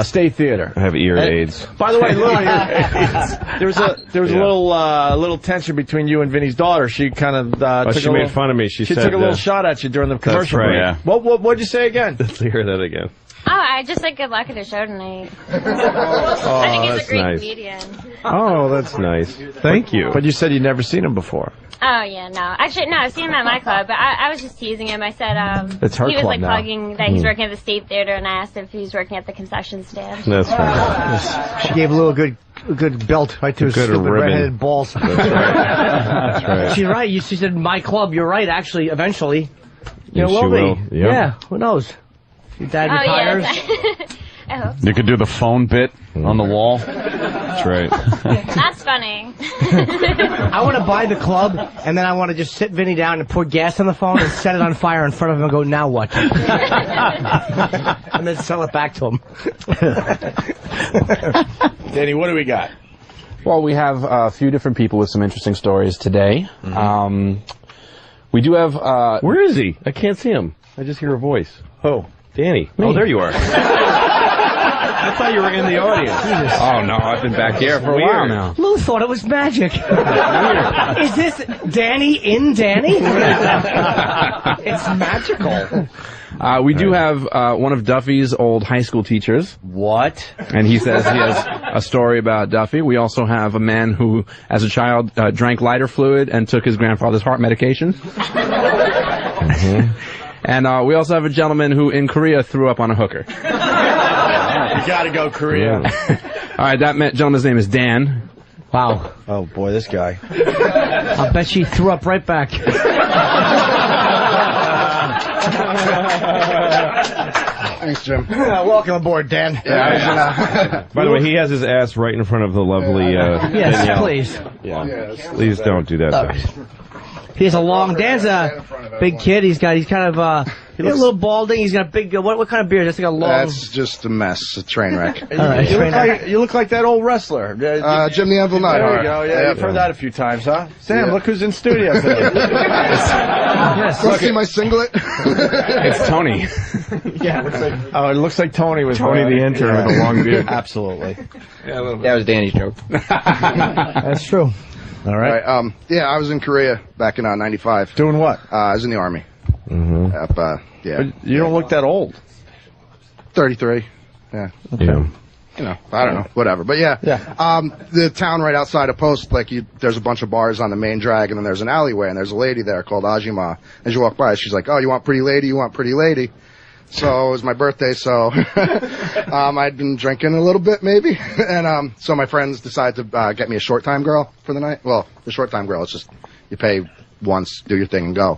[SPEAKER 2] State Theater.
[SPEAKER 5] I have ear aids.
[SPEAKER 2] By the way, Louis, there was a little tension between you and Vinny's daughter. She kind of
[SPEAKER 5] she made fun of me. She said,
[SPEAKER 2] took a little shot at you during the commercial
[SPEAKER 5] right,
[SPEAKER 2] break.
[SPEAKER 5] yeah.
[SPEAKER 2] What'd you say again?
[SPEAKER 5] Let's hear that again.
[SPEAKER 16] Oh, I just said good luck at the show tonight. I think he's a great comedian.
[SPEAKER 5] Oh, that's nice. Thank you.
[SPEAKER 2] But you said you'd never seen him before.
[SPEAKER 16] Oh, yeah, no. Actually, no, I've seen him at my club, but I was just teasing him. I said
[SPEAKER 2] It's her
[SPEAKER 16] he was
[SPEAKER 2] club
[SPEAKER 16] like
[SPEAKER 2] now.
[SPEAKER 16] plugging that he's working at the State Theater, and I asked if he was working at the concession stand.
[SPEAKER 5] That's fine.
[SPEAKER 3] She gave a little good belt right to his
[SPEAKER 5] Good
[SPEAKER 3] stupid
[SPEAKER 5] ribbon.
[SPEAKER 3] redheaded balls.
[SPEAKER 5] That's right. That's right.
[SPEAKER 3] She's right. She said my club. You're right. Actually, eventually,
[SPEAKER 5] Yes,
[SPEAKER 3] will
[SPEAKER 5] she
[SPEAKER 3] be.
[SPEAKER 5] will. Yep.
[SPEAKER 3] Yeah. Who knows? Your dad
[SPEAKER 16] Oh,
[SPEAKER 3] retires.
[SPEAKER 16] yeah. I hope so.
[SPEAKER 4] You could do the phone bit on the wall.
[SPEAKER 5] That's right.
[SPEAKER 16] That's funny.
[SPEAKER 3] I want to buy the club, and then I want to just sit Vinny down and pour gas on the phone and set it on fire in front of him and go, now what? And then sell it back to him.
[SPEAKER 2] Danny, what do we got?
[SPEAKER 22] Well, we have a few different people with some interesting stories today. We do have...
[SPEAKER 5] Where is he? I can't see him. I just hear a voice.
[SPEAKER 2] Who?
[SPEAKER 5] Danny.
[SPEAKER 22] Me.
[SPEAKER 5] Oh, there you are. I thought you were in the audience.
[SPEAKER 22] Oh, no, I've been back here for a while now.
[SPEAKER 3] Lou thought it was magic. Is this Danny in Danny? It's magical.
[SPEAKER 22] We do have one of Duffy's old high school teachers.
[SPEAKER 3] What?
[SPEAKER 22] And he says he has a story about Duffy. We also have a man who, as a child, drank lighter fluid and took his grandfather's heart medication. And we also have a gentleman who, in Korea, threw up on a hooker.
[SPEAKER 2] You gotta go Korea.
[SPEAKER 22] All right, that gentleman's name is Dan.
[SPEAKER 3] Wow.
[SPEAKER 17] Oh, boy, this guy.
[SPEAKER 3] I'll bet she threw up right back.
[SPEAKER 1] Thanks, Jim.
[SPEAKER 3] Welcome aboard, Dan.
[SPEAKER 5] By the way, he has his ass right in front of the lovely
[SPEAKER 3] Yes,
[SPEAKER 5] Danielle.
[SPEAKER 3] please.
[SPEAKER 5] Yeah. Please don't do that. though.
[SPEAKER 3] He has a long. Dan's a big kid. He's kind of a little balding. He's got a big. What kind of beard? That's like a long.
[SPEAKER 1] That's just a mess, a train wreck.
[SPEAKER 3] All right,
[SPEAKER 2] you look like that old wrestler.
[SPEAKER 1] Jim the Anvil Knight.
[SPEAKER 2] There you go. Yeah, you've heard that a few times, huh? Sam, look who's in studio today.
[SPEAKER 3] Yes.
[SPEAKER 1] Want to see my singlet?
[SPEAKER 22] It's Tony.
[SPEAKER 2] Oh, it looks like Tony was
[SPEAKER 5] Tony the intern with a long beard.
[SPEAKER 2] Absolutely.
[SPEAKER 22] Yeah, a little bit.
[SPEAKER 14] That was Danny's joke.
[SPEAKER 3] That's true.
[SPEAKER 2] All right.
[SPEAKER 1] Yeah, I was in Korea back in '95.
[SPEAKER 2] Doing what?
[SPEAKER 1] I was in the Army.
[SPEAKER 2] But you don't look that old.
[SPEAKER 1] 33. Yeah.
[SPEAKER 5] Okay.
[SPEAKER 1] You know, I don't know, whatever. But yeah. The town right outside of Post, there's a bunch of bars on the main drag, and then there's an alleyway, and there's a lady there called Ajima. As you walk by, she's like, "Oh, you want pretty lady? You want pretty lady?" So it was my birthday, so I'd been drinking a little bit maybe, and so my friends decided to get me a short time girl for the night. Well, the short time girl, it's just you pay once, do your thing, and go.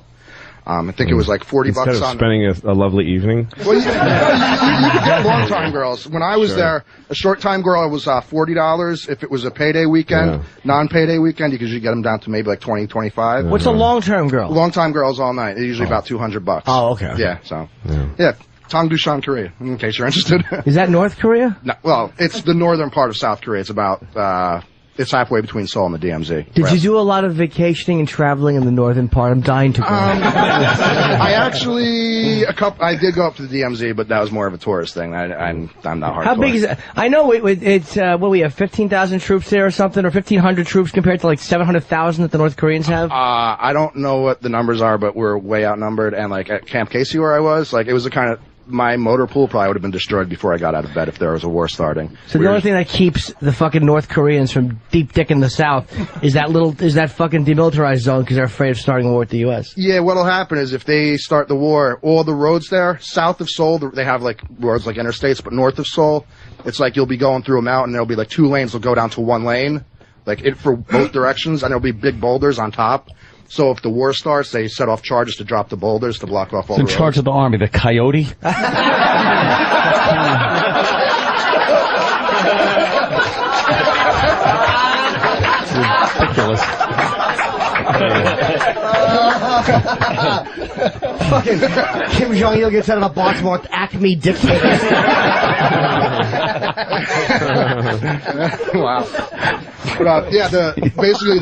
[SPEAKER 1] I think it was like $40
[SPEAKER 5] Instead of
[SPEAKER 1] on
[SPEAKER 5] spending a lovely evening.
[SPEAKER 1] Well, you could get long time girls. When I was there, a short time girl was $40. If it was a payday weekend, non-payday weekend, you could usually get them down to maybe like 20, 25.
[SPEAKER 3] What's a long-term girl?
[SPEAKER 1] Long time girls all night. They're usually about $200.
[SPEAKER 3] Oh, okay.
[SPEAKER 1] Yeah. So yeah. Tongdushan, Korea, in case you're interested.
[SPEAKER 3] Is that North Korea?
[SPEAKER 1] No, well, it's the northern part of South Korea. It's about it's halfway between Seoul and the DMZ.
[SPEAKER 3] Did you do a lot of vacationing and traveling in the northern part? I'm dying to go.
[SPEAKER 1] I actually I did go up to the DMZ, but that was more of a tourist thing. I'm not hardcore.
[SPEAKER 3] How big is it? I know it's we have 15,000 troops there or something, or 1,500 troops compared to like 700,000 that the North Koreans have.
[SPEAKER 1] I don't know what the numbers are, but we're way outnumbered. And like at Camp Casey where I was, like it was the kind of my motor pool probably would have been destroyed before I got out of bed if there was a war starting.
[SPEAKER 3] So the only thing that keeps the fucking North Koreans from deep dick in the South is that fucking demilitarized zone because they're afraid of starting a war with the U.S.
[SPEAKER 1] Yeah, what'll happen is if they start the war, all the roads there, south of Seoul, they have like roads like interstates, but north of Seoul, it's like you'll be going through a mountain, there'll be like 2 lanes will go down to 1 lane, like it for both directions, and there'll be big boulders on top. So if the war starts, they set off charges to drop the boulders to block off all the roads.
[SPEAKER 4] In charge of the army, the coyote.
[SPEAKER 2] Ridiculous.
[SPEAKER 3] Fucking Kim Jong-il gets out of a box marked Acme dictators.
[SPEAKER 1] Wow. But, yeah, basically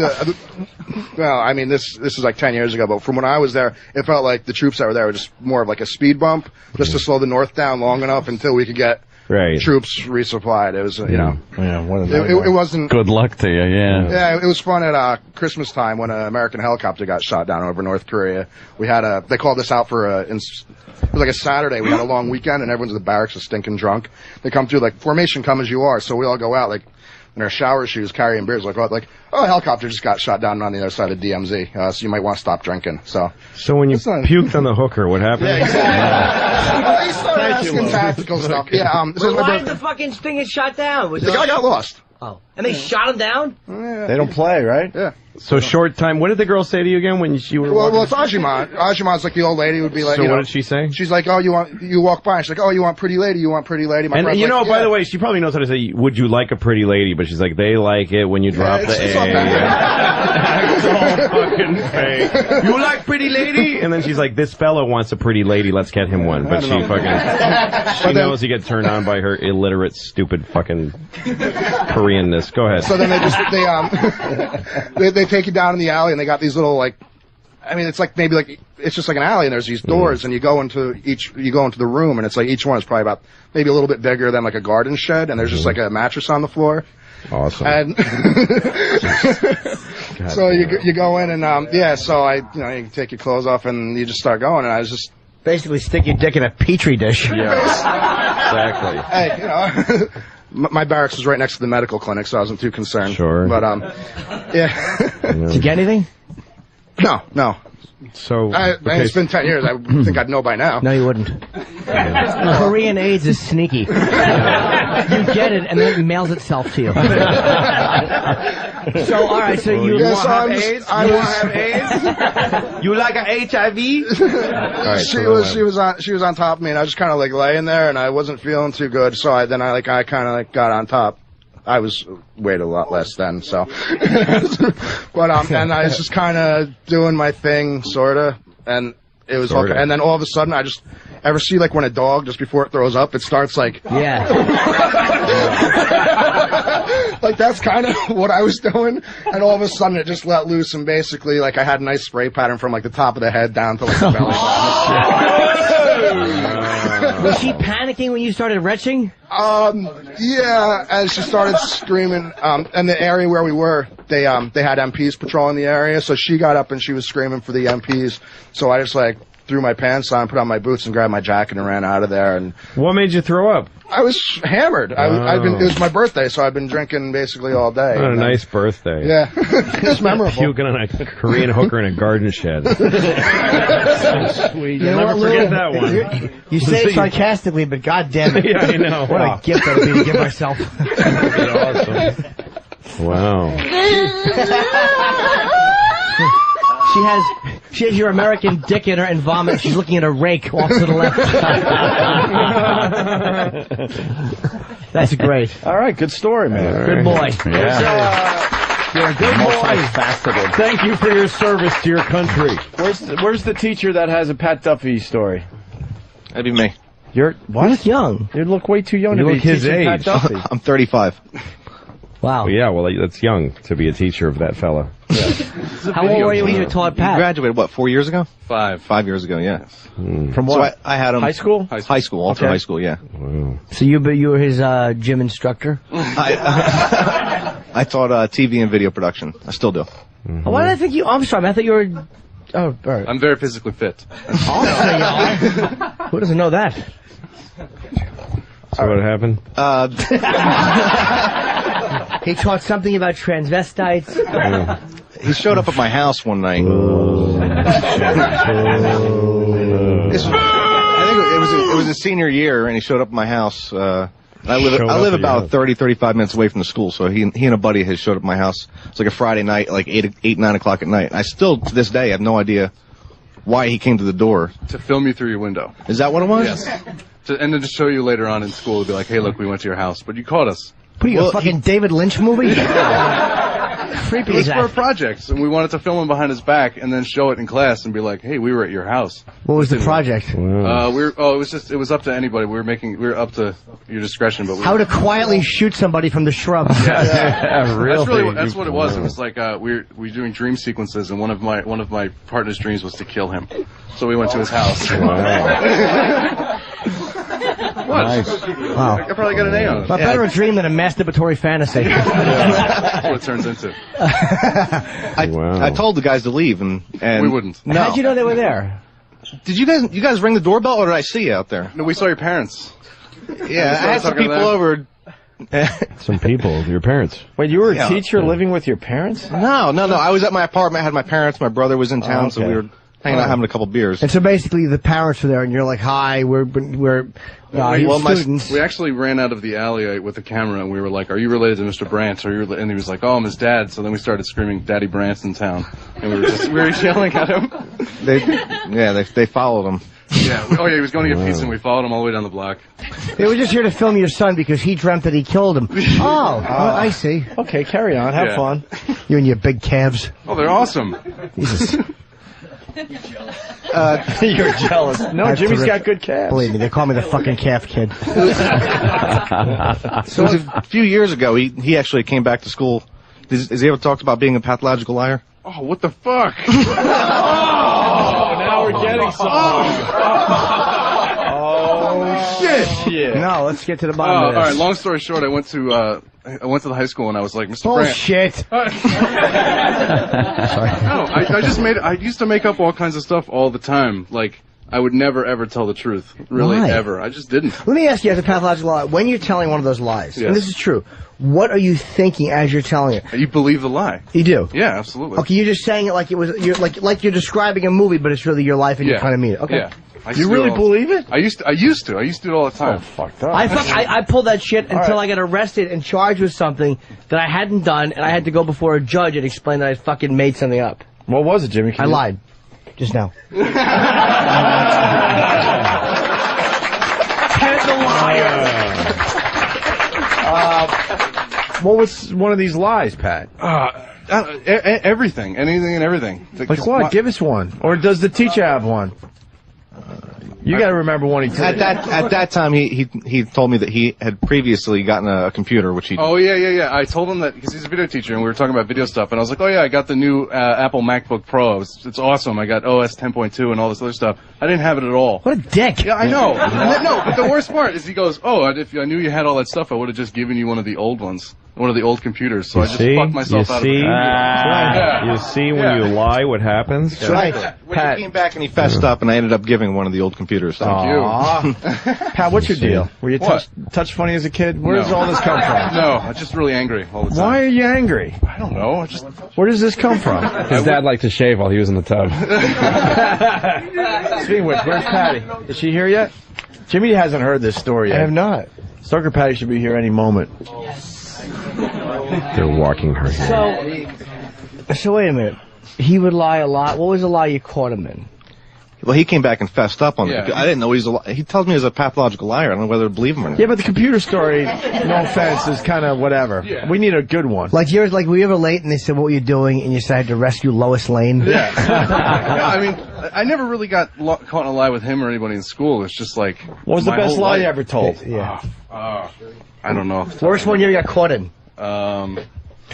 [SPEAKER 1] well, I mean, this is like 10 years ago, but from when I was there, it felt like the troops that were there were just more of like a speed bump, just to slow the North down long enough until we could get troops resupplied. It was, you know, it wasn't.
[SPEAKER 4] Good luck to you, yeah.
[SPEAKER 1] Yeah, it was fun at Christmas time when an American helicopter got shot down over North Korea. We had they called us out for it was like a Saturday. We had a long weekend, and everyone's in the barracks was stinking drunk. They come through like, formation, come as you are. So we all go out like in our shower shoes, carrying beers, like a helicopter just got shot down on the other side of DMZ. So you might want to stop drinking. So
[SPEAKER 5] when you puked on the hooker, what happened?
[SPEAKER 1] Yeah, exactly. They started asking tactical stuff. Yeah.
[SPEAKER 3] So why did the fucking thing get shot down?
[SPEAKER 1] The guy got lost.
[SPEAKER 3] Oh. And they shot him down?
[SPEAKER 17] They don't play, right?
[SPEAKER 1] Yeah.
[SPEAKER 5] So short time. What did the girl say to you again when you were?
[SPEAKER 1] Well, it's Ajima. Ajima's like the old lady would be like.
[SPEAKER 5] So what did she say?
[SPEAKER 1] She's like, oh, you walk by. And she's like, oh, you want pretty lady? You want pretty lady? My
[SPEAKER 5] and
[SPEAKER 1] friend's
[SPEAKER 5] you know,
[SPEAKER 1] like,
[SPEAKER 5] by the way, she probably knows how to say, would you like a pretty lady? But she's like, they like it when you drop the A. It's all fucking fake. You like pretty lady? And then she's like, this fellow wants a pretty lady. Let's get him one. But she knows he gets turned on by her illiterate, stupid fucking Koreanness. Go ahead.
[SPEAKER 1] So then they take you down in the alley, and they got these little it's like it's just like an alley, and there's these doors, and you go into the room, and it's like each one is probably about maybe a little bit bigger than like a garden shed, and there's just like a mattress on the floor.
[SPEAKER 5] Awesome.
[SPEAKER 1] And so you go in, and so you take your clothes off, and you just start going, and I was just
[SPEAKER 3] basically stick your dick in a petri dish.
[SPEAKER 5] Yes, exactly.
[SPEAKER 1] Hey, my barracks was right next to the medical clinic, so I wasn't too concerned.
[SPEAKER 5] Sure.
[SPEAKER 1] But, yeah.
[SPEAKER 3] Did you get anything?
[SPEAKER 1] No.
[SPEAKER 5] So,
[SPEAKER 1] it's been 10 years. I think I'd know by now.
[SPEAKER 3] No, you wouldn't. Korean AIDS is sneaky. You get it, and then it mails itself to you. So, all right, so you want to have AIDS?
[SPEAKER 1] I want to have AIDS?
[SPEAKER 12] You like a HIV?
[SPEAKER 1] Right, she was on top of me, and I was just kind of like laying there, and I wasn't feeling too good, so I kind of got on top. I weighed a lot less then, so. But, and I was just kind of doing my thing, sorta, and it was okay. And then all of a sudden, I just, ever see like when a dog, just before it throws up, it starts like.
[SPEAKER 3] Yeah.
[SPEAKER 1] Like that's kind of what I was doing, and all of a sudden it just let loose, and basically like I had a nice spray pattern from like the top of the head down to like the belly button.
[SPEAKER 3] Was she panicking when you started retching?
[SPEAKER 1] Yeah, as she started screaming, and the area where we were, they had MPs patrolling the area, so she got up and she was screaming for the MPs, so I just like threw my pants on, put on my boots, and grabbed my jacket and ran out of there. And
[SPEAKER 5] what made you throw up?
[SPEAKER 1] I was hammered. It was my birthday, so I've been drinking basically all day.
[SPEAKER 5] What a nice birthday.
[SPEAKER 1] Yeah. It's memorable.
[SPEAKER 5] Puking on a Korean hooker in a garden shed. So sweet. You'll never forget that one.
[SPEAKER 3] You say it sarcastically, but goddamn it.
[SPEAKER 5] Yeah, I know.
[SPEAKER 3] What a gift that would be to give myself.
[SPEAKER 5] That would be awesome. Wow.
[SPEAKER 3] She has your American dick in her and vomit. She's looking at a rake off to the left. That's great.
[SPEAKER 17] All right, good story, man.
[SPEAKER 3] Good boy.
[SPEAKER 17] Yeah.
[SPEAKER 3] You're a good boy.
[SPEAKER 17] Thank you for your service to your country. Where's the teacher that has a Pat Duffy story?
[SPEAKER 9] That'd be me.
[SPEAKER 17] You're what?
[SPEAKER 3] You look young.
[SPEAKER 17] You look way too young
[SPEAKER 5] You
[SPEAKER 17] to be
[SPEAKER 5] look his
[SPEAKER 17] teaching Pat
[SPEAKER 5] age.
[SPEAKER 17] Duffy.
[SPEAKER 9] I'm 35.
[SPEAKER 3] Wow.
[SPEAKER 5] Well, yeah, well, that's young to be a teacher of that fella.
[SPEAKER 9] Yeah.
[SPEAKER 3] How old were you when you taught Pat?
[SPEAKER 9] You graduated, what, 4 years ago?
[SPEAKER 22] 5
[SPEAKER 9] years ago, yeah.
[SPEAKER 17] From what?
[SPEAKER 9] So I had him.
[SPEAKER 17] High school?
[SPEAKER 9] High school, all through high school, yeah.
[SPEAKER 5] Wow.
[SPEAKER 3] So you were his gym instructor?
[SPEAKER 9] I taught TV and video production. I still do.
[SPEAKER 3] Mm-hmm. Why did I think you... I'm sorry, I thought you were... Oh, all right.
[SPEAKER 22] I'm very physically fit.
[SPEAKER 3] Also, you are. Who doesn't know that?
[SPEAKER 5] So what happened?
[SPEAKER 3] He taught something about transvestites.
[SPEAKER 9] He showed up at my house one night. I think it was a senior year, and he showed up at my house. I live about 35 minutes away from the school, so he and a buddy has showed up at my house. It's like a Friday night, like 9 o'clock at night. I still, to this day, have no idea why he came to the door.
[SPEAKER 22] To film you through your window.
[SPEAKER 9] Is that what it was?
[SPEAKER 22] Yes. And then to show you later on in school, to be like, hey, look, we went to your house, but you caught us.
[SPEAKER 3] What are you, a fucking David Lynch movie? Creepy
[SPEAKER 18] It was
[SPEAKER 3] as
[SPEAKER 18] for a
[SPEAKER 3] that.
[SPEAKER 18] project, and we wanted to film him behind his back and then show it in class and be like, "Hey, we were at your house."
[SPEAKER 3] What was the project?
[SPEAKER 18] It was up to anybody. We were up to your discretion, but
[SPEAKER 3] How to quietly shoot somebody from the shrubs.
[SPEAKER 18] That's what it was. It was like we were doing dream sequences, and one of my partner's dreams was to kill him. So we went to his house. What?
[SPEAKER 17] Nice.
[SPEAKER 3] Wow.
[SPEAKER 18] I probably got an A on it.
[SPEAKER 3] A better dream than a masturbatory fantasy.
[SPEAKER 18] That's what it turns into.
[SPEAKER 9] I told the guys to leave, and
[SPEAKER 18] We wouldn't.
[SPEAKER 9] No.
[SPEAKER 3] How'd you know they were there?
[SPEAKER 9] Did you guys ring the doorbell, or did I see you out there?
[SPEAKER 18] No, we saw your parents.
[SPEAKER 9] Yeah, I had some people over.
[SPEAKER 5] Some people, your parents.
[SPEAKER 17] Wait, you were a teacher living with your parents?
[SPEAKER 9] No. I was at my apartment. I had my parents. My brother was in town, so we were hanging out, having a couple beers.
[SPEAKER 3] And so basically the parents were there, and you're like, "Hi, we're students."
[SPEAKER 18] We actually ran out of the alley with the camera, and we were like, "Are you related to Mr. Brandt?" And he was like, "Oh, I'm his dad." So then we started screaming, "Daddy Brandt's in town," and we were yelling at him.
[SPEAKER 9] They followed him.
[SPEAKER 18] Yeah. He was going to get pizza, and we followed him all the way down the block.
[SPEAKER 3] They were just here to film your son because he dreamt that he killed him. I see.
[SPEAKER 17] Okay, carry on. Have fun.
[SPEAKER 3] You and your big calves.
[SPEAKER 18] Oh, they're awesome.
[SPEAKER 3] Jesus.
[SPEAKER 17] You're jealous. No, Jimmy's got good calves.
[SPEAKER 3] Believe me, they call me the fucking calf kid.
[SPEAKER 9] So it was a few years ago. He actually came back to school. Has he ever talked about being a pathological liar?
[SPEAKER 18] Oh, what the fuck?
[SPEAKER 17] Now we're getting
[SPEAKER 18] Oh shit!
[SPEAKER 3] No, let's get to the bottom of this.
[SPEAKER 18] All right. Long story short, I went to the high school and I was like, Mr. Brandt.
[SPEAKER 3] Bullshit.
[SPEAKER 18] No, I used to make up all kinds of stuff all the time. Like, I would never ever tell the truth. Really,
[SPEAKER 3] Why?
[SPEAKER 18] ever. I just didn't.
[SPEAKER 3] Let me ask you, as a pathological liar, when you're telling one of those lies, and this is true, what are you thinking as you're telling it?
[SPEAKER 18] You believe the lie.
[SPEAKER 3] You do?
[SPEAKER 18] Yeah, absolutely.
[SPEAKER 3] Okay, you're just saying it like it was, like you're describing a movie, but it's really your life and you kind of mean it. Okay.
[SPEAKER 18] Yeah.
[SPEAKER 3] You really believe it?
[SPEAKER 18] I used to. I used to do it all the time.
[SPEAKER 17] Oh, fucked up.
[SPEAKER 3] I pulled that shit until I got arrested and charged with something that I hadn't done, and I had to go before a judge and explain that I fucking made something up.
[SPEAKER 17] What was it, Jimmy?
[SPEAKER 3] I lied. Just now.
[SPEAKER 17] Ted's a liar. What was one of these lies, Pat?
[SPEAKER 18] Everything, anything and everything.
[SPEAKER 17] Like what? Give us one. Or does the teacher have one? You got to remember when he
[SPEAKER 9] at that time he told me that he had previously gotten a computer, which he.
[SPEAKER 18] Oh yeah. I told him that because he's a video teacher and we were talking about video stuff, and I was like, oh yeah, I got the new Apple MacBook Pro. It's awesome. I got OS 10.2 and all this other stuff. I didn't have it at all.
[SPEAKER 3] What a dick!
[SPEAKER 18] Yeah, I know. No, but the worst part is he goes, oh, if I knew you had all that stuff, I would have just given you one of the old ones. One of the old computers, so I just fucked myself out of it.
[SPEAKER 5] You see when you lie what happens?
[SPEAKER 9] That's right. When he came back and he fessed up, and I ended up giving one of the old computers.
[SPEAKER 18] Thank you.
[SPEAKER 17] Pat, what's your deal? Were you touch funny as a kid? Where does all this come from?
[SPEAKER 18] No, I'm just really angry all the time.
[SPEAKER 17] Why are you angry?
[SPEAKER 18] I don't know.
[SPEAKER 17] Where does this come from?
[SPEAKER 5] His dad liked to shave while he was in the tub.
[SPEAKER 17] Speaking of which, where's Patty? Is she here yet? Jimmy hasn't heard this story yet.
[SPEAKER 3] I have not.
[SPEAKER 17] Stoker Patty should be here any moment.
[SPEAKER 5] They're walking her here.
[SPEAKER 3] So wait a minute. He would lie a lot. What was the lie you caught him in?
[SPEAKER 9] Well, he came back and fessed up on it. I didn't know he tells me he's a pathological liar. I don't know whether to believe him or not.
[SPEAKER 17] Yeah, but the computer story, no offense, is kind of whatever. Yeah. We need a good one.
[SPEAKER 3] Like were you ever late and they said, what were you doing? And you decided to rescue Lois Lane?
[SPEAKER 18] Yeah. I mean, I never really got caught in a lie with him or anybody in school. It's just like...
[SPEAKER 17] What was the best lie you ever told?
[SPEAKER 3] Yeah.
[SPEAKER 18] I don't know.
[SPEAKER 3] Worst one you ever got caught in?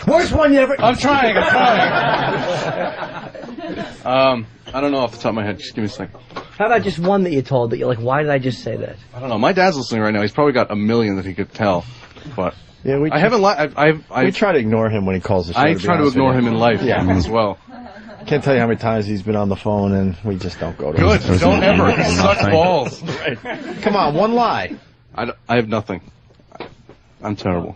[SPEAKER 3] Worst one you ever...
[SPEAKER 18] I'm trying. I don't know off the top of my head. Just give me a second.
[SPEAKER 3] How about just one that you told that you're like, why did I just say that?
[SPEAKER 18] I don't know. My dad's listening right now. He's probably got a million that he could tell. But
[SPEAKER 17] yeah,
[SPEAKER 18] I haven't lied.
[SPEAKER 17] We try to ignore him when he calls the show.
[SPEAKER 18] I try to ignore him in life as well.
[SPEAKER 17] Can't tell you how many times he's been on the phone and we just don't go to him.
[SPEAKER 18] Good. Don't ever. He sucks balls.
[SPEAKER 17] Right. Come on, one lie.
[SPEAKER 18] I have nothing. I'm terrible.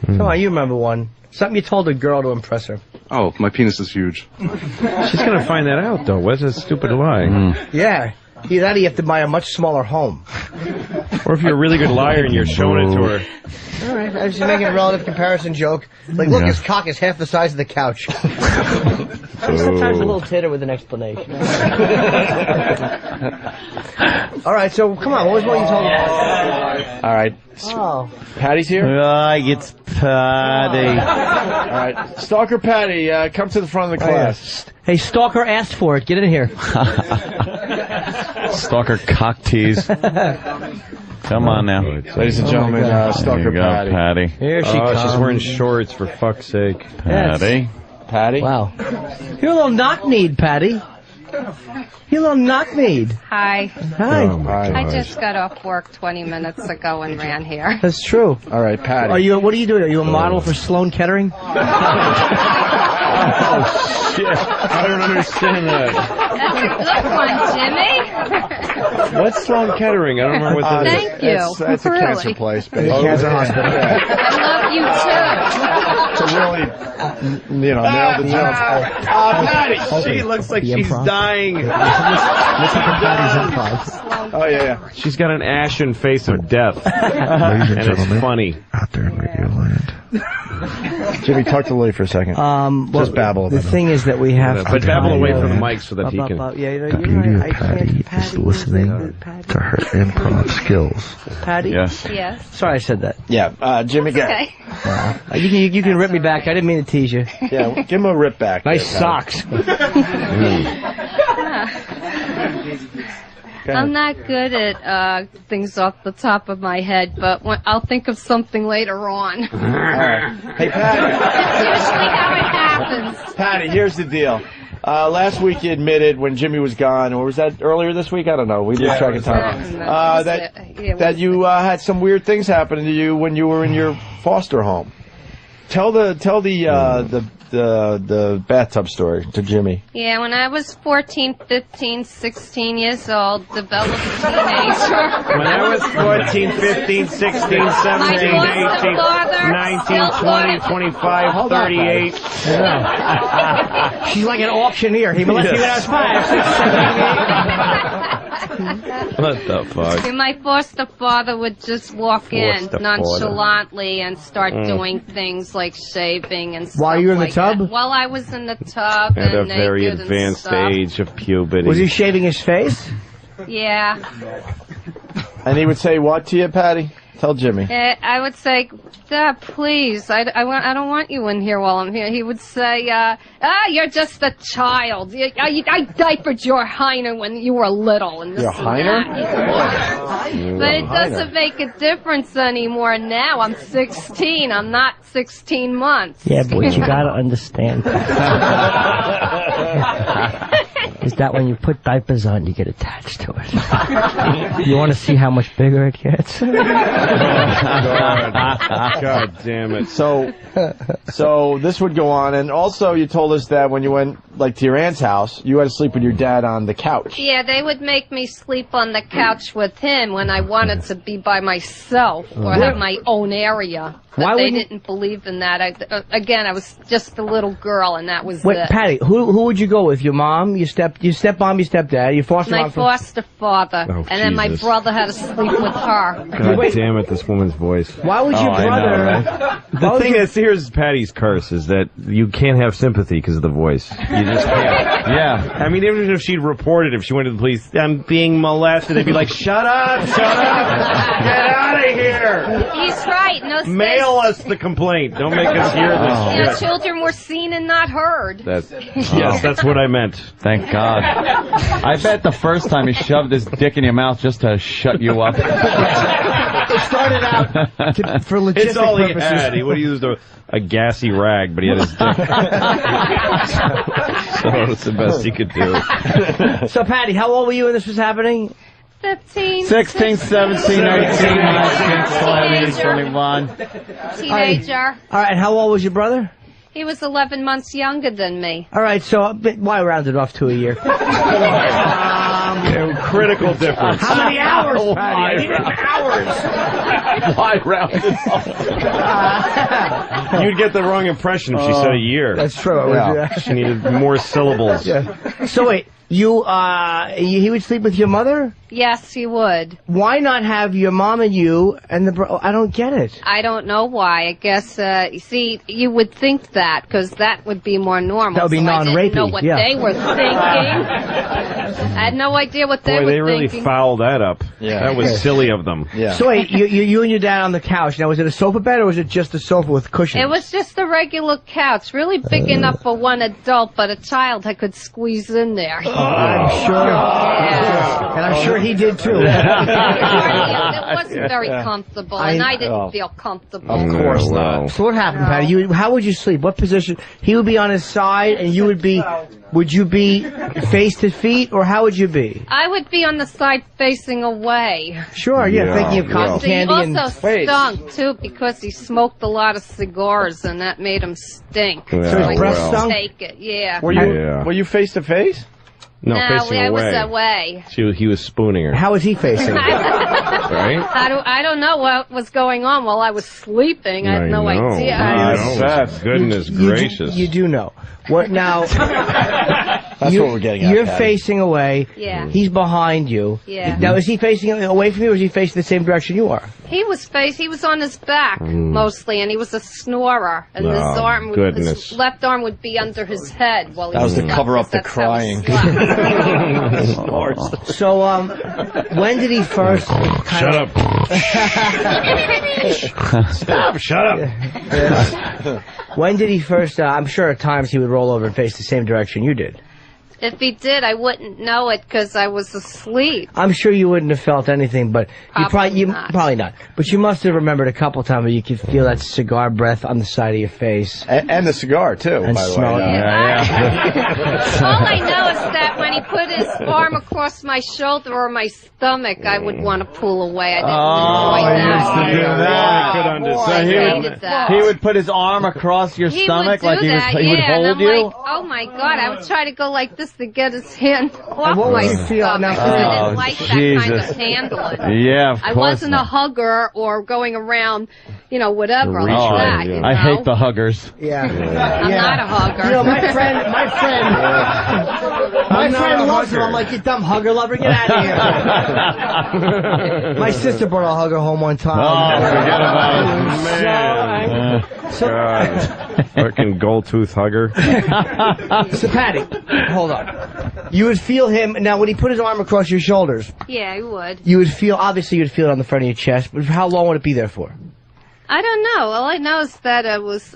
[SPEAKER 3] Come on, you remember one. Something you told a girl to impress her.
[SPEAKER 18] Oh, my penis is huge.
[SPEAKER 5] She's going to find that out, though. What's a stupid lie?
[SPEAKER 3] Yeah. Either that or you have to buy a much smaller home.
[SPEAKER 5] Or if you're a really good liar and you're showing it to her.
[SPEAKER 3] All right, I was just making a relative comparison joke. Like, look, his cock is half the size of the couch. Sometimes a little titter with an explanation. All right, so come on, what was what you told me?
[SPEAKER 17] All right.
[SPEAKER 3] Oh.
[SPEAKER 17] Patty's here?
[SPEAKER 20] It's Patty.
[SPEAKER 17] All right. Stalker Patty, come to the front of the class.
[SPEAKER 3] Hey, Stalker asked for it. Get in here.
[SPEAKER 20] Stalker cock tease. Come on now.
[SPEAKER 17] Ladies and gentlemen, Stalker Patty.
[SPEAKER 20] Patty.
[SPEAKER 3] Here she comes.
[SPEAKER 5] She's wearing shorts, for fuck's sake.
[SPEAKER 20] Patty.
[SPEAKER 17] Patty?
[SPEAKER 3] Wow. You're a little knock-kneed, Patty. You're a little knock-kneed.
[SPEAKER 19] Hi.
[SPEAKER 3] Hi.
[SPEAKER 19] I just got off work 20 minutes ago and ran here.
[SPEAKER 3] That's true.
[SPEAKER 17] All right, Patty.
[SPEAKER 3] What are you doing? Are you a model for Sloan Kettering?
[SPEAKER 5] Oh, shit. I don't understand that.
[SPEAKER 19] That's a good one, Jimmy.
[SPEAKER 5] What's Sloan Kettering? I don't remember what that is.
[SPEAKER 19] Thank you.
[SPEAKER 17] That's a
[SPEAKER 19] Really?
[SPEAKER 17] cancer place. Baby.
[SPEAKER 3] Cancer hospital.
[SPEAKER 19] I love you too.
[SPEAKER 17] To really, nail the job.
[SPEAKER 5] Patty, she looks like she's dying.
[SPEAKER 3] Listen to Patty's improv.
[SPEAKER 17] Oh, yeah.
[SPEAKER 5] She's got an ashen face of death.
[SPEAKER 2] Ladies and gentlemen,
[SPEAKER 5] it's funny.
[SPEAKER 2] out there in Radio Land.
[SPEAKER 17] Jimmy, talk to Louie for a second. Just babble.
[SPEAKER 3] The thing is that we have to...
[SPEAKER 5] But babble away from the mic so that he can...
[SPEAKER 2] The beauty of Patty is listening to her improv skills.
[SPEAKER 3] Patty?
[SPEAKER 20] Yes.
[SPEAKER 19] Yes.
[SPEAKER 3] Sorry I said that.
[SPEAKER 17] Yeah, Jimmy, go.
[SPEAKER 19] Okay.
[SPEAKER 3] You can rip me back. I didn't mean to tease you.
[SPEAKER 17] Yeah, give him a rip back.
[SPEAKER 3] Nice socks.
[SPEAKER 19] I'm not good at things off the top of my head, but I'll think of something later on.
[SPEAKER 17] All right. Hey, Patty.
[SPEAKER 19] That's usually how it happens.
[SPEAKER 17] Patty, here's the deal. Last week you admitted when Jimmy was gone, or was that earlier this week? I don't know. We lose track of time. That you had some weird things happen to you when you were in your foster home. Tell the bathtub story to Jimmy.
[SPEAKER 19] Yeah, when I was 14, 15, 16 years old, developed a teenager.
[SPEAKER 5] When I was 14, 15, 16, 17, 18, 19, 20, 25, 38.
[SPEAKER 3] She's like an auctioneer. He molested you when I was 5, 6, 7, 8.
[SPEAKER 5] What the fuck?
[SPEAKER 19] And my foster father would just walk in nonchalantly and start doing things like shaving and stuff.
[SPEAKER 3] While you were in the
[SPEAKER 19] like
[SPEAKER 3] tub?
[SPEAKER 19] that. While I was in the tub
[SPEAKER 5] At a
[SPEAKER 19] and
[SPEAKER 5] very
[SPEAKER 19] naked
[SPEAKER 5] advanced
[SPEAKER 19] and stuff.
[SPEAKER 5] age of puberty.
[SPEAKER 3] Was he shaving his face?
[SPEAKER 19] Yeah.
[SPEAKER 17] And he would say what to you, Patty? Tell Jimmy.
[SPEAKER 19] I would say, Dad, please, I don't want you in here while I'm here. He would say, you're just a child. I diapered your Heiner when you were little. And this
[SPEAKER 17] Your
[SPEAKER 19] and
[SPEAKER 17] Heiner?
[SPEAKER 19] that. But it doesn't make a difference anymore now. I'm 16. I'm not 16 months.
[SPEAKER 3] Yeah, but you gotta understand. Is that when you put diapers on, you get attached to it. You want to see how much bigger it gets?
[SPEAKER 5] God damn it.
[SPEAKER 17] So this would go on, and also you told us that when you went to your aunt's house, you had to sleep with your dad on the couch.
[SPEAKER 19] Yeah, they would make me sleep on the couch with him when I wanted to be by myself or have my own area. But they didn't believe in that. I was just a little girl, and that was
[SPEAKER 3] Wait,
[SPEAKER 19] it.
[SPEAKER 3] Patty, who would you go with? Your mom, your stepmom, your stepdad, your foster mom?
[SPEAKER 19] My foster father, and then my brother had to sleep with her.
[SPEAKER 5] God damn it, this woman's voice.
[SPEAKER 3] Why would your brother...
[SPEAKER 5] The thing is, here's Patty's curse, is that you can't have sympathy because of the voice. You just can't. Yeah. I mean, even if she'd reported, if she went to the police, I'm being molested, they'd be like, shut up, get out of here.
[SPEAKER 19] He's right. No space.
[SPEAKER 5] Mail us the complaint. Don't make us hear this shit.
[SPEAKER 19] Children were seen and not heard.
[SPEAKER 5] Yes, that's what I meant.
[SPEAKER 20] Thank God. I bet the first time he shoved his dick in your mouth just to shut you up.
[SPEAKER 3] It started out for logistic
[SPEAKER 5] It's all
[SPEAKER 3] purposes.
[SPEAKER 5] he had. He would have used a gassy rag, but he had his dick. So that's the best he could do.
[SPEAKER 3] So, Patty, how old were you when this was happening?
[SPEAKER 19] 15,
[SPEAKER 20] 16, 17, 18, 19, 20, 21.
[SPEAKER 19] Teenager.
[SPEAKER 3] All right, how old was your brother?
[SPEAKER 19] He was 11 months younger than me.
[SPEAKER 3] All right, so why round it off to a year?
[SPEAKER 5] Critical difference.
[SPEAKER 3] How many hours, Patty? I needed hours.
[SPEAKER 5] Wide-rounded. You'd get the wrong impression if she said a year.
[SPEAKER 3] That's true.
[SPEAKER 5] Yeah. She needed more syllables.
[SPEAKER 3] Yeah. So wait, he would sleep with your mother?
[SPEAKER 19] Yes, he would.
[SPEAKER 3] Why not have your mom and you and the I don't get it.
[SPEAKER 19] I don't know why. I guess, you see, you would think that, because that would be more normal.
[SPEAKER 3] That would be non-rapey.
[SPEAKER 19] I didn't know what they were thinking. I had no idea what they were thinking.
[SPEAKER 5] Boy, they really fouled that up. Yeah. That was silly of them.
[SPEAKER 3] Yeah. So wait, you and your dad on the couch. Now, was it a sofa bed or was it just a sofa with cushions?
[SPEAKER 19] It was just a regular couch, really big enough for one adult, but a child I could squeeze in there.
[SPEAKER 3] I'm sure.
[SPEAKER 19] Yeah.
[SPEAKER 3] And I'm sure he did too.
[SPEAKER 19] It wasn't very comfortable, and I didn't feel comfortable.
[SPEAKER 3] Of course not. So what happened, Patty? How would you sleep? What position? He would be on his side, and you would be. Would you be face to feet, or how would you be?
[SPEAKER 19] I would be on the side facing away.
[SPEAKER 3] Sure, yeah. Thinking of cotton candy
[SPEAKER 19] he
[SPEAKER 3] and
[SPEAKER 19] also stunk too because he smoked a lot of cigars, and that made him stink.
[SPEAKER 3] So his breath stunk?
[SPEAKER 19] Take it, yeah.
[SPEAKER 17] Were you face to face?
[SPEAKER 5] No, facing
[SPEAKER 19] I
[SPEAKER 5] away.
[SPEAKER 19] was away.
[SPEAKER 5] He was spooning her.
[SPEAKER 3] How was he facing?
[SPEAKER 5] Right?
[SPEAKER 19] I don't know what was going on while I was sleeping. I had no idea.
[SPEAKER 5] Goodness gracious.
[SPEAKER 3] You do know. What now?
[SPEAKER 17] That's what we're getting at.
[SPEAKER 3] You're facing away.
[SPEAKER 19] Yeah.
[SPEAKER 3] He's behind you.
[SPEAKER 19] Yeah.
[SPEAKER 3] Now, is he facing away from you, or is he facing the same direction you are?
[SPEAKER 19] He was on his back mostly, and he was a snorer. And his left arm would be under his head while he
[SPEAKER 17] That was to
[SPEAKER 19] slept.
[SPEAKER 17] cover up the
[SPEAKER 19] That's how he
[SPEAKER 17] crying.
[SPEAKER 19] slept.
[SPEAKER 3] So, when did he first?
[SPEAKER 5] Shut up. Stop. Shut up.
[SPEAKER 3] When did he first? I'm sure at times he would roll over and face the same direction you did.
[SPEAKER 19] If he did, I wouldn't know it because I was asleep.
[SPEAKER 3] I'm sure you wouldn't have felt anything, but probably not. But you must have remembered a couple times where you could feel that cigar breath on the side of your face,
[SPEAKER 17] and the cigar too.
[SPEAKER 3] And
[SPEAKER 17] by the
[SPEAKER 3] smell
[SPEAKER 17] way.
[SPEAKER 3] it.
[SPEAKER 19] All I know is that when he put his arm across my shoulder or my stomach, I would want to pull away. I didn't enjoy that.
[SPEAKER 17] So
[SPEAKER 19] he
[SPEAKER 17] would put his arm across your stomach
[SPEAKER 19] like
[SPEAKER 17] he would hold you.
[SPEAKER 19] Like, oh my God! I would try to go like this to get his hand off
[SPEAKER 3] what
[SPEAKER 19] my
[SPEAKER 3] would you feel
[SPEAKER 19] stomach.
[SPEAKER 3] now?
[SPEAKER 19] I didn't like that kind of handling.
[SPEAKER 17] Yeah, of course.
[SPEAKER 19] I wasn't a hugger or going around, whatever like that. You know?
[SPEAKER 17] I hate the huggers.
[SPEAKER 3] Yeah.
[SPEAKER 19] I'm not a hugger.
[SPEAKER 3] You know, my friend loves him. I'm like, you dumb hugger lover, get out of here. My sister brought a hugger home one time.
[SPEAKER 5] Oh, forget about it, man. Fucking gold tooth hugger.
[SPEAKER 3] So, Patty, hold on. You would feel him, now when he put his arm across your shoulders,
[SPEAKER 19] Yeah, I would.
[SPEAKER 3] obviously you'd feel it on the front of your chest, but how long would it be there for?
[SPEAKER 19] I don't know. All I know is that I was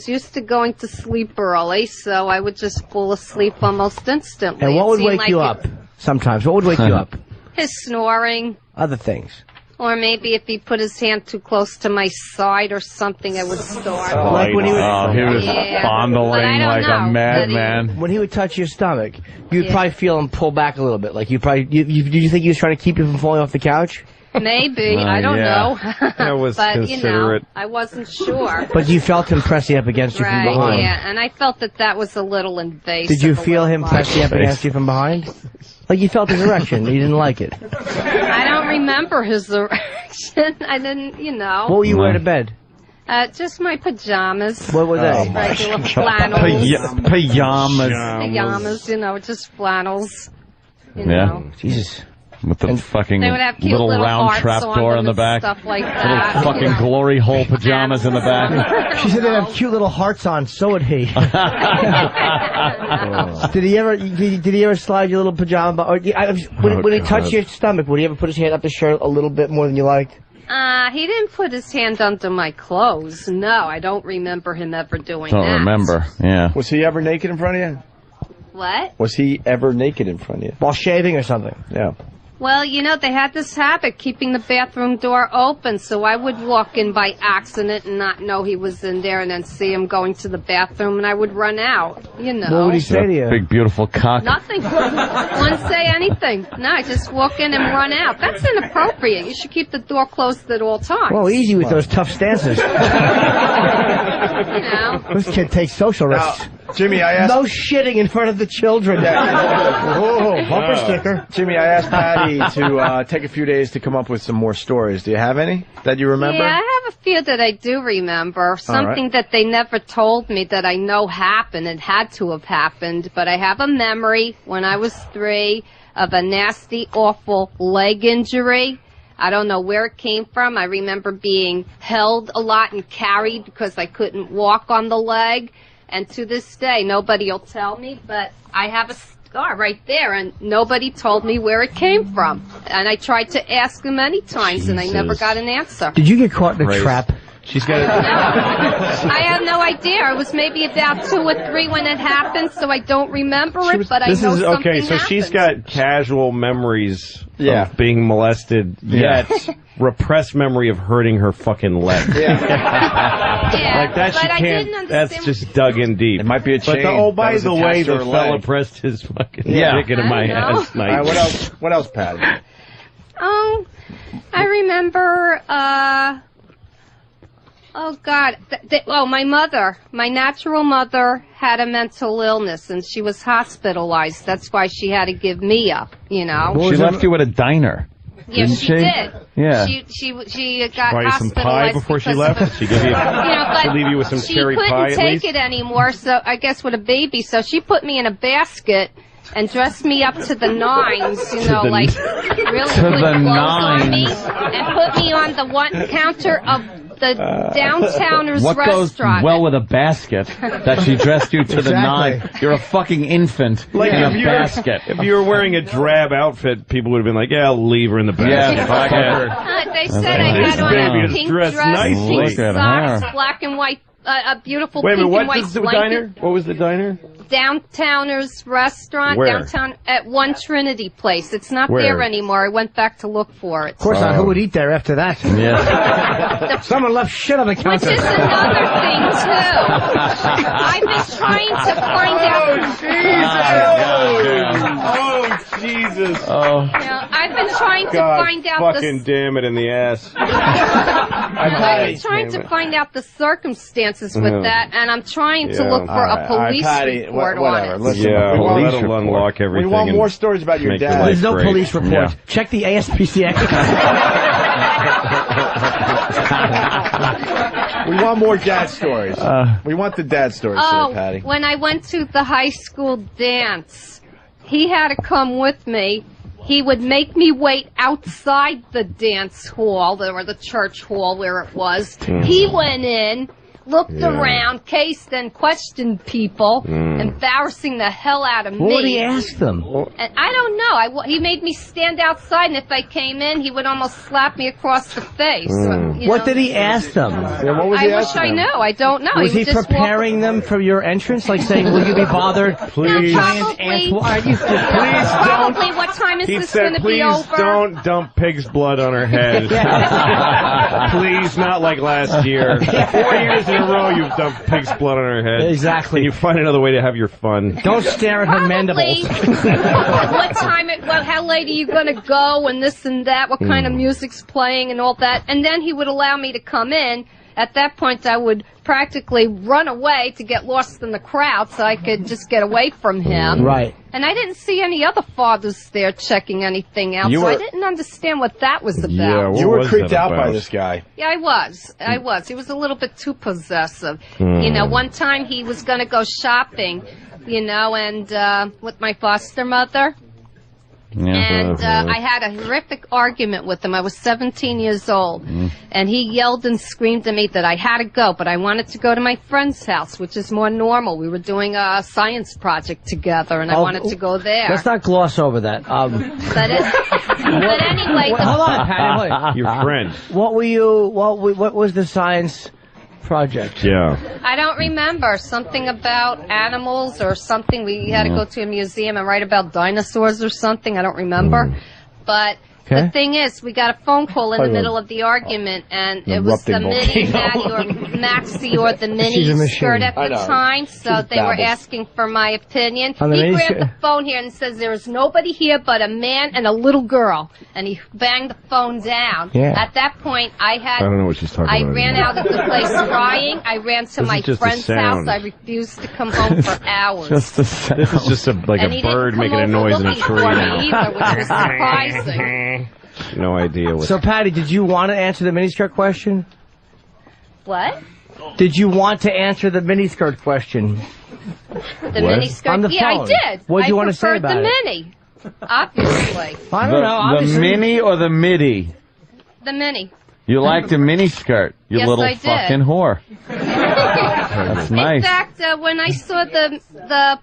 [SPEAKER 19] used to going to sleep early, so I would just fall asleep almost instantly.
[SPEAKER 3] And what would
[SPEAKER 19] It seemed
[SPEAKER 3] wake
[SPEAKER 19] like
[SPEAKER 3] you up? Sometimes. What would wake you up?
[SPEAKER 19] His snoring.
[SPEAKER 3] Other things.
[SPEAKER 19] Or maybe if he put his hand too close to my side or something, I would start.
[SPEAKER 3] Like when he was,
[SPEAKER 4] he was fondling
[SPEAKER 19] But I don't
[SPEAKER 4] like
[SPEAKER 19] know.
[SPEAKER 4] a madman.
[SPEAKER 3] when he would touch your stomach, you'd probably feel him pull back a little bit. Like did you think he was trying to keep you from falling off the couch?
[SPEAKER 19] Maybe. I don't know.
[SPEAKER 5] That was
[SPEAKER 19] but,
[SPEAKER 5] considerate.
[SPEAKER 19] I wasn't sure.
[SPEAKER 3] But you felt him pressing up against you from
[SPEAKER 19] Right,
[SPEAKER 3] behind.
[SPEAKER 19] yeah. And I felt that was a little invasive.
[SPEAKER 3] Did you feel him pressing up against you from behind? Like you felt his erection, you didn't like it.
[SPEAKER 19] I don't remember his erection. I didn't,
[SPEAKER 3] What were you wearing to bed?
[SPEAKER 19] Just my pajamas.
[SPEAKER 3] What were they?
[SPEAKER 19] Regular flannels.
[SPEAKER 4] Pajamas.
[SPEAKER 19] Pajamas, just flannels.
[SPEAKER 4] Yeah.
[SPEAKER 3] Jesus.
[SPEAKER 4] With the fucking
[SPEAKER 19] They would have cute
[SPEAKER 4] little round
[SPEAKER 19] hearts
[SPEAKER 4] trap
[SPEAKER 19] on
[SPEAKER 4] door
[SPEAKER 19] them
[SPEAKER 4] in the
[SPEAKER 19] and
[SPEAKER 4] back.
[SPEAKER 19] Stuff like
[SPEAKER 4] Little
[SPEAKER 19] that.
[SPEAKER 4] fucking glory hole pajamas in the back.
[SPEAKER 3] She said they have cute little hearts on. So would he. Did he ever slide your little pajama? Or when he touched your stomach, would he ever put his hand up the shirt a little bit more than you liked?
[SPEAKER 19] He didn't put his hand under my clothes. No, I don't remember him ever doing
[SPEAKER 4] Don't
[SPEAKER 19] that.
[SPEAKER 4] remember. Yeah.
[SPEAKER 17] Was he ever naked in front of you?
[SPEAKER 19] What?
[SPEAKER 17] Was he ever naked in front of you?
[SPEAKER 3] While shaving or something?
[SPEAKER 17] Yeah.
[SPEAKER 19] Well, they had this habit, keeping the bathroom door open, so I would walk in by accident and not know he was in there, and then see him going to the bathroom, and I would run out,
[SPEAKER 3] What would he say to you?
[SPEAKER 4] Big, beautiful cock.
[SPEAKER 19] Nothing. Wouldn't say anything. No, I just walk in and run out. That's inappropriate. You should keep the door closed at all times.
[SPEAKER 3] Well, easy with those tough stances. This kid takes social risks.
[SPEAKER 17] Jimmy, I asked...
[SPEAKER 3] No shitting in front of the children.
[SPEAKER 2] Oh, bumper sticker. Jimmy, I asked Patty to take a few days to come up with some more stories. Do you have any that you remember?
[SPEAKER 19] Yeah, I have a few that I do remember. Something that they never told me that I know happened. It had to have happened. But I have a memory when I was 3 of a nasty, awful leg injury. I don't know where it came from. I remember being held a lot and carried because I couldn't walk on the leg. And to this day, nobody will tell me, but I have a scar right there, and nobody told me where it came from. And I tried to ask them many times, and I never got an answer.
[SPEAKER 3] Did you get caught in a trap?
[SPEAKER 5] She's got it.
[SPEAKER 19] I have no idea. I was maybe about 2 or 3 when it happened, so I don't remember it, but I know something
[SPEAKER 5] okay, so
[SPEAKER 19] happened.
[SPEAKER 5] she's got casual memories
[SPEAKER 2] of
[SPEAKER 5] being molested, yet repressed memory of hurting her fucking leg.
[SPEAKER 19] Yeah,
[SPEAKER 5] like that
[SPEAKER 19] but
[SPEAKER 5] she
[SPEAKER 19] I
[SPEAKER 5] can't,
[SPEAKER 19] didn't
[SPEAKER 5] that's
[SPEAKER 19] understand.
[SPEAKER 5] just dug in deep.
[SPEAKER 2] It might be a chain.
[SPEAKER 5] But by
[SPEAKER 2] that was
[SPEAKER 5] the
[SPEAKER 2] attached
[SPEAKER 5] way,
[SPEAKER 2] to
[SPEAKER 5] the
[SPEAKER 2] her
[SPEAKER 5] fella
[SPEAKER 2] leg.
[SPEAKER 5] pressed his fucking dick into my ass
[SPEAKER 2] All
[SPEAKER 5] night.
[SPEAKER 2] right, what else, Patty?
[SPEAKER 19] Oh, I remember, oh God, my mother, my natural mother had a mental illness and she was hospitalized. That's why she had to give me up, you know.
[SPEAKER 20] She left you at a diner.
[SPEAKER 19] Yes, she did.
[SPEAKER 20] Yeah.
[SPEAKER 19] She got
[SPEAKER 5] Buy you some pie
[SPEAKER 19] hospitalized
[SPEAKER 5] before she
[SPEAKER 19] because
[SPEAKER 5] left?
[SPEAKER 19] of
[SPEAKER 5] She gave you,
[SPEAKER 19] but
[SPEAKER 5] she'll leave you with some cherry pie
[SPEAKER 19] She
[SPEAKER 5] at
[SPEAKER 19] couldn't
[SPEAKER 5] least?
[SPEAKER 19] take it anymore, so I guess with a baby, so she put me in a basket and dressed me up to the nines, you know, like really
[SPEAKER 20] To
[SPEAKER 19] put
[SPEAKER 20] the
[SPEAKER 19] clothes on me
[SPEAKER 20] nines.
[SPEAKER 19] and put me on the one counter of the downtowners
[SPEAKER 20] What
[SPEAKER 19] restaurant.
[SPEAKER 20] goes well with a basket that she dressed you to the nine? You're a fucking infant
[SPEAKER 5] Like
[SPEAKER 20] in a
[SPEAKER 5] if
[SPEAKER 20] basket.
[SPEAKER 5] If you were wearing a drab outfit, people would have been like, "Yeah, I'll leave her in the basket."
[SPEAKER 20] fuck her.
[SPEAKER 19] They said I
[SPEAKER 5] This
[SPEAKER 19] had on
[SPEAKER 5] baby
[SPEAKER 19] a
[SPEAKER 5] is
[SPEAKER 19] pink
[SPEAKER 5] dressed
[SPEAKER 19] dress,
[SPEAKER 5] nicely.
[SPEAKER 19] pink
[SPEAKER 5] Look at
[SPEAKER 19] socks,
[SPEAKER 5] her.
[SPEAKER 19] black and white, a beautiful
[SPEAKER 5] Wait a
[SPEAKER 19] pink
[SPEAKER 5] minute,
[SPEAKER 19] and
[SPEAKER 5] what
[SPEAKER 19] white
[SPEAKER 5] was the
[SPEAKER 19] blanket.
[SPEAKER 5] diner? What was the diner?
[SPEAKER 19] Downtowners restaurant,
[SPEAKER 5] Where?
[SPEAKER 19] downtown at One Trinity Place. It's not
[SPEAKER 3] Where?
[SPEAKER 19] there anymore. I went back to look for it.
[SPEAKER 3] Of course not. Who would eat there after that?
[SPEAKER 20] Yeah.
[SPEAKER 3] Someone left shit on the counter.
[SPEAKER 19] Which is another thing, too. I've been trying to find out...
[SPEAKER 5] Oh, Jesus.
[SPEAKER 20] Oh.
[SPEAKER 19] You know, I've been trying to
[SPEAKER 5] God
[SPEAKER 19] find out
[SPEAKER 5] fucking damn it in the ass.
[SPEAKER 19] I've been trying to find out the circumstances with that, and I'm trying to look for a police report
[SPEAKER 2] whatever.
[SPEAKER 19] on it.
[SPEAKER 2] Listen,
[SPEAKER 5] Yeah,
[SPEAKER 2] we want,
[SPEAKER 5] that'll unlock everything.
[SPEAKER 2] we want
[SPEAKER 5] and
[SPEAKER 2] more stories about your
[SPEAKER 5] make your
[SPEAKER 2] dad.
[SPEAKER 5] life
[SPEAKER 3] There's no
[SPEAKER 5] great.
[SPEAKER 3] police report.
[SPEAKER 5] Yeah.
[SPEAKER 3] Check the ASPCA.
[SPEAKER 2] We want more dad stories. We want the dad stories,
[SPEAKER 19] Oh,
[SPEAKER 2] Patty.
[SPEAKER 19] when I went to the high school dance, he had to come with me. He would make me wait outside the dance hall, or the church hall where it was. He went in, looked around, cased and questioned people, embarrassing the hell out of me.
[SPEAKER 3] What did he ask them?
[SPEAKER 19] And I don't know. He made me stand outside, and if I came in, he would almost slap me across the face.
[SPEAKER 3] What did he ask them?
[SPEAKER 2] Yeah, what was
[SPEAKER 19] I
[SPEAKER 2] he
[SPEAKER 19] wish
[SPEAKER 2] asking
[SPEAKER 19] I
[SPEAKER 2] them?
[SPEAKER 19] knew. I don't know.
[SPEAKER 3] Was he
[SPEAKER 19] would just
[SPEAKER 3] preparing them for your entrance? Like saying, will you be bothered?
[SPEAKER 5] Please.
[SPEAKER 3] Giant ant, are you?
[SPEAKER 5] Please
[SPEAKER 19] Probably. What time is
[SPEAKER 5] He
[SPEAKER 19] this
[SPEAKER 5] said,
[SPEAKER 19] going to be
[SPEAKER 5] please
[SPEAKER 19] over?
[SPEAKER 5] don't dump pig's blood on her head. Please, not like last year. 4 years in a row you've dumped pig's blood on her head.
[SPEAKER 3] Exactly.
[SPEAKER 5] And you find another way to have your fun.
[SPEAKER 3] Don't stare at her
[SPEAKER 19] Probably.
[SPEAKER 3] mandibles.
[SPEAKER 19] What time? How late are you going to go? And this and that. What kind of music's playing and all that? And then he would allow me to come in. At that point, I would practically run away to get lost in the crowd so I could just get away from him.
[SPEAKER 3] Right.
[SPEAKER 19] And I didn't see any other fathers there checking anything out,
[SPEAKER 2] You
[SPEAKER 19] so I
[SPEAKER 2] were-
[SPEAKER 19] didn't understand what that was about.
[SPEAKER 5] Yeah, what
[SPEAKER 2] You were
[SPEAKER 5] was
[SPEAKER 2] creeped
[SPEAKER 5] that
[SPEAKER 2] out by
[SPEAKER 5] about?
[SPEAKER 2] this guy.
[SPEAKER 19] Yeah, I was. He was a little bit too possessive. You know, one time he was going to go shopping, you know, and with my foster mother. And I had a horrific argument with him. I was 17 years old. And he yelled and screamed at me that I had to go, but I wanted to go to my friend's house, which is more normal. We were doing a science project together, and I wanted to go there.
[SPEAKER 3] Let's not gloss over that.
[SPEAKER 19] But anyway,
[SPEAKER 3] Hold on, Patty. Wait.
[SPEAKER 5] Your friend.
[SPEAKER 3] What were you? What was the science project?
[SPEAKER 5] Yeah.
[SPEAKER 19] I don't remember. Something about animals or something. We had to go to a museum and write about dinosaurs or something. I don't remember. But The thing is, we got a phone call in the middle of the argument, and it was the mini Maddie or maxi or the mini skirt at the time, so they were asking for my opinion. He grabbed the phone here and says there is nobody here but a man and a little girl, and he banged the phone down. At that point, I don't
[SPEAKER 5] know what she's talking about.
[SPEAKER 19] I ran out of the place crying. I ran to my friend's house. I refused to come home for hours.
[SPEAKER 5] This is just like a bird making a noise in a tree now.
[SPEAKER 19] Either, which was surprising.
[SPEAKER 5] No idea what.
[SPEAKER 3] So, Patty, did you want to answer the miniskirt question?
[SPEAKER 19] What?
[SPEAKER 3] Did you want to answer the miniskirt question?
[SPEAKER 19] The miniskirt? Yeah, I did.
[SPEAKER 3] What do you want to say about
[SPEAKER 19] it? I preferred the mini, obviously.
[SPEAKER 3] I don't know. Obviously.
[SPEAKER 20] The mini or the midi?
[SPEAKER 19] The mini.
[SPEAKER 20] You liked a mini skirt, you
[SPEAKER 19] Yes,
[SPEAKER 20] little
[SPEAKER 19] I did.
[SPEAKER 20] fucking whore. That's nice.
[SPEAKER 19] In fact, when I saw the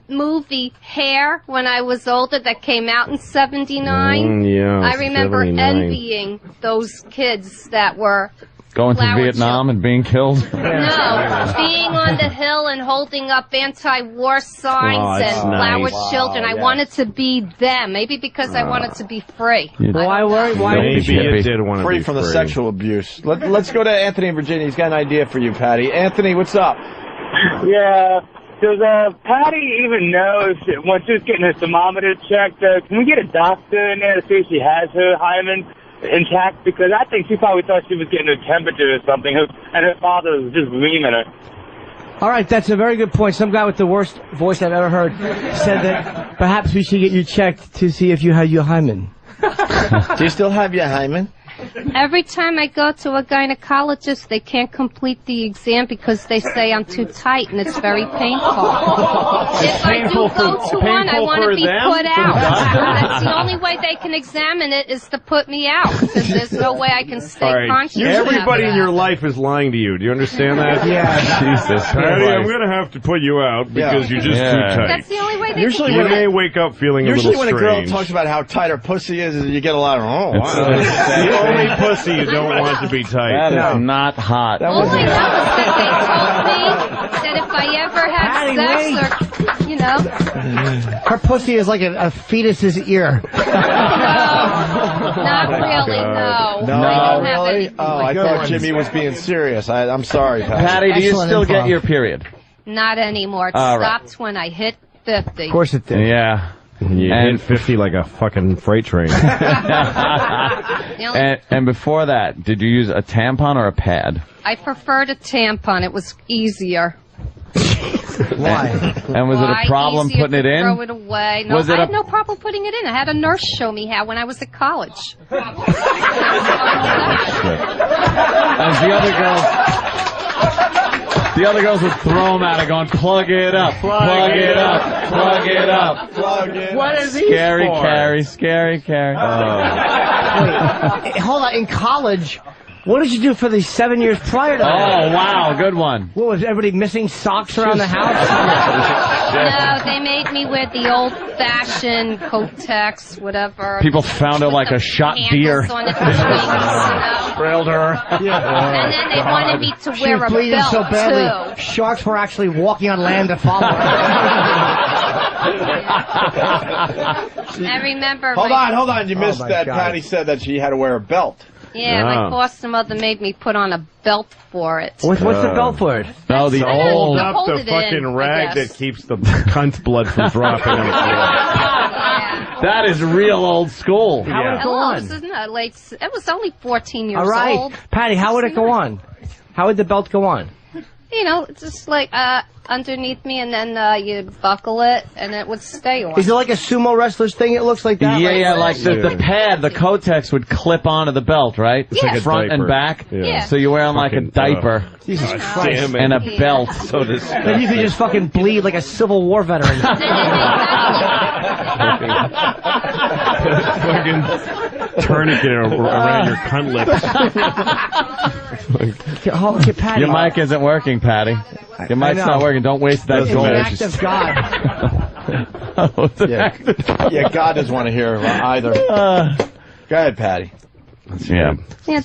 [SPEAKER 19] movie Hair when I was older that came out in 79, I remember
[SPEAKER 20] 79.
[SPEAKER 19] envying those kids that were
[SPEAKER 20] Going to
[SPEAKER 19] flower
[SPEAKER 20] Vietnam and being killed?
[SPEAKER 19] No, being on the hill and holding up anti-war signs and flower children. I wanted to be them. Maybe because I wanted to be free.
[SPEAKER 3] Why
[SPEAKER 17] Maybe
[SPEAKER 5] you did want to
[SPEAKER 17] free
[SPEAKER 5] be
[SPEAKER 17] from the
[SPEAKER 5] free.
[SPEAKER 17] sexual abuse. Let's go to Anthony in Virginia. He's got an idea for you, Patty. Anthony, what's up?
[SPEAKER 7] Yeah. Does Patty even know if when she's getting her thermometer checked? Can we get a doctor in there to see if she has her hymen intact? Because I think she probably thought she was getting her temperature or something, and her father was just reaming her.
[SPEAKER 3] All right, that's a very good point. Some guy with the worst voice I've ever heard said that perhaps we should get you checked to see if you have your hymen.
[SPEAKER 17] Do you still have your hymen?
[SPEAKER 19] Every time I go to a gynecologist, they can't complete the exam because they say I'm too tight and it's very painful. If I do go to one, I want to be put out. That's the only way they can examine it is to put me out, because there's no way I can stay conscious.
[SPEAKER 5] Everybody in your life is lying to you. Do you understand that?
[SPEAKER 3] Yeah.
[SPEAKER 5] Jesus. Patty, I'm going to have to put you out because you're just too tight.
[SPEAKER 19] That's the only way they
[SPEAKER 17] Usually
[SPEAKER 19] can
[SPEAKER 17] when
[SPEAKER 5] You may wake up feeling a little
[SPEAKER 17] Usually when a girl
[SPEAKER 5] strange.
[SPEAKER 17] talks about how tight her pussy is, you get a lot of, oh,
[SPEAKER 5] It's
[SPEAKER 17] wow.
[SPEAKER 5] the only pussy you don't want to be tight.
[SPEAKER 20] That is not hot.
[SPEAKER 19] All I know is that they told me that if I ever had sex or, you know.
[SPEAKER 3] Her pussy is like a fetus's ear.
[SPEAKER 19] Not really, no.
[SPEAKER 17] No,
[SPEAKER 19] I don't have
[SPEAKER 17] really?
[SPEAKER 19] anything
[SPEAKER 17] Oh, I
[SPEAKER 19] like
[SPEAKER 17] thought
[SPEAKER 19] that.
[SPEAKER 17] Jimmy was being serious. I'm sorry, Patty.
[SPEAKER 20] Patty, do you still get your period?
[SPEAKER 19] Not anymore. It
[SPEAKER 20] All right.
[SPEAKER 19] stopped when I hit 50.
[SPEAKER 3] Of course it did.
[SPEAKER 20] Yeah.
[SPEAKER 5] You hit 50 like a fucking freight train.
[SPEAKER 20] And before that, did you use a tampon or a pad?
[SPEAKER 19] I preferred a tampon. It was easier.
[SPEAKER 3] Why?
[SPEAKER 20] And was it a problem
[SPEAKER 19] Easier
[SPEAKER 20] putting it
[SPEAKER 19] to
[SPEAKER 20] in?
[SPEAKER 19] Throw it away. No,
[SPEAKER 20] Was it
[SPEAKER 19] I had
[SPEAKER 20] a-
[SPEAKER 19] no problem putting it in. I had a nurse show me how when I was at college.
[SPEAKER 20] As the other girls would throw them at her going, plug it up, plug it up, plug it up.
[SPEAKER 3] What is he
[SPEAKER 20] Scary
[SPEAKER 3] for?
[SPEAKER 20] Carrie, scary Carrie.
[SPEAKER 3] Wait, hold on. In college, what did you do for the 7 years prior to that?
[SPEAKER 20] Oh, wow, good one.
[SPEAKER 3] What, was everybody missing socks around the house?
[SPEAKER 19] No, they made me wear the old-fashioned Kotex, whatever.
[SPEAKER 20] People found it like a shot deer.
[SPEAKER 19] On it for wings, you know.
[SPEAKER 20] Trailed her.
[SPEAKER 19] And then they wanted me to
[SPEAKER 3] She
[SPEAKER 19] wear
[SPEAKER 3] was
[SPEAKER 19] a
[SPEAKER 3] bleeding
[SPEAKER 19] belt,
[SPEAKER 3] so badly,
[SPEAKER 19] too.
[SPEAKER 3] sharks were actually walking on land to follow her.
[SPEAKER 19] I remember.
[SPEAKER 17] Hold on. You missed
[SPEAKER 3] my
[SPEAKER 17] that.
[SPEAKER 3] God.
[SPEAKER 17] Patty said that she had to wear a belt.
[SPEAKER 19] Yeah, my foster mother made me put on a belt for it.
[SPEAKER 3] What's the belt for it?
[SPEAKER 20] No, the
[SPEAKER 19] Hold
[SPEAKER 20] old.
[SPEAKER 5] Up
[SPEAKER 19] hold
[SPEAKER 5] the
[SPEAKER 19] it
[SPEAKER 5] fucking
[SPEAKER 19] in, I
[SPEAKER 5] rag
[SPEAKER 19] guess.
[SPEAKER 5] that keeps the cunt's blood from dropping on the floor.
[SPEAKER 20] That is real old school.
[SPEAKER 3] How would it go
[SPEAKER 19] Hello,
[SPEAKER 3] on?
[SPEAKER 19] this isn't a late. It was only 14 years
[SPEAKER 3] All right.
[SPEAKER 19] old.
[SPEAKER 3] Patty, how would it go on? How would the belt go on?
[SPEAKER 19] You know, just like underneath me, and then you'd buckle it, and it would stay on.
[SPEAKER 3] Is it like a sumo wrestler's thing? It looks like that?
[SPEAKER 20] Yeah, like the pad, the Kotex would clip onto the belt, right?
[SPEAKER 19] It's like a
[SPEAKER 20] Front and
[SPEAKER 5] diaper.
[SPEAKER 20] back.
[SPEAKER 19] Yeah.
[SPEAKER 20] So you wear them like a
[SPEAKER 5] Fucking,
[SPEAKER 20] diaper.
[SPEAKER 3] Jesus
[SPEAKER 5] God
[SPEAKER 3] Christ.
[SPEAKER 5] damn it.
[SPEAKER 20] And a belt.
[SPEAKER 5] So this.
[SPEAKER 3] Then you could just fucking bleed like a Civil War veteran.
[SPEAKER 5] Fucking tourniquet around your cunt lips.
[SPEAKER 3] Patty.
[SPEAKER 20] Your mic isn't working, Patty. Your mic's
[SPEAKER 3] know.
[SPEAKER 20] not working. Don't waste that
[SPEAKER 3] It's
[SPEAKER 20] gold.
[SPEAKER 3] an act of God.
[SPEAKER 20] It's an act of God.
[SPEAKER 17] Yeah, God doesn't want to hear either. Go ahead, Patty.
[SPEAKER 20] Yeah.
[SPEAKER 19] Yeah,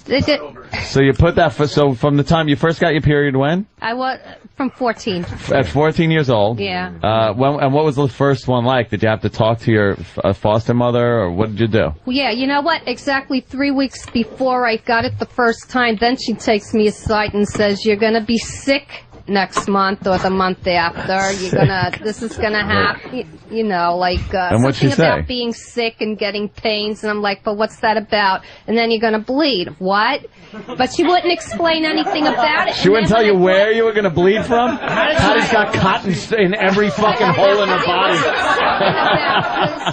[SPEAKER 20] So you put that so from the time you first got your period when?
[SPEAKER 19] I was from 14.
[SPEAKER 20] At 14 years old.
[SPEAKER 19] Yeah.
[SPEAKER 20] And what was the first one like? Did you have to talk to your foster mother, or what did you do?
[SPEAKER 19] Well, yeah, you know what? Exactly 3 weeks before I got it the first time, then she takes me aside and says, "You're gonna be sick next month or the month after. This is gonna happen." You know, like something about being sick and getting pains, and I'm like, "But what's that about?" And then you're gonna bleed. What? But she wouldn't explain anything about it.
[SPEAKER 20] She wouldn't tell you where you were going to bleed from?
[SPEAKER 3] Patty's got cotton in every fucking hole in her body.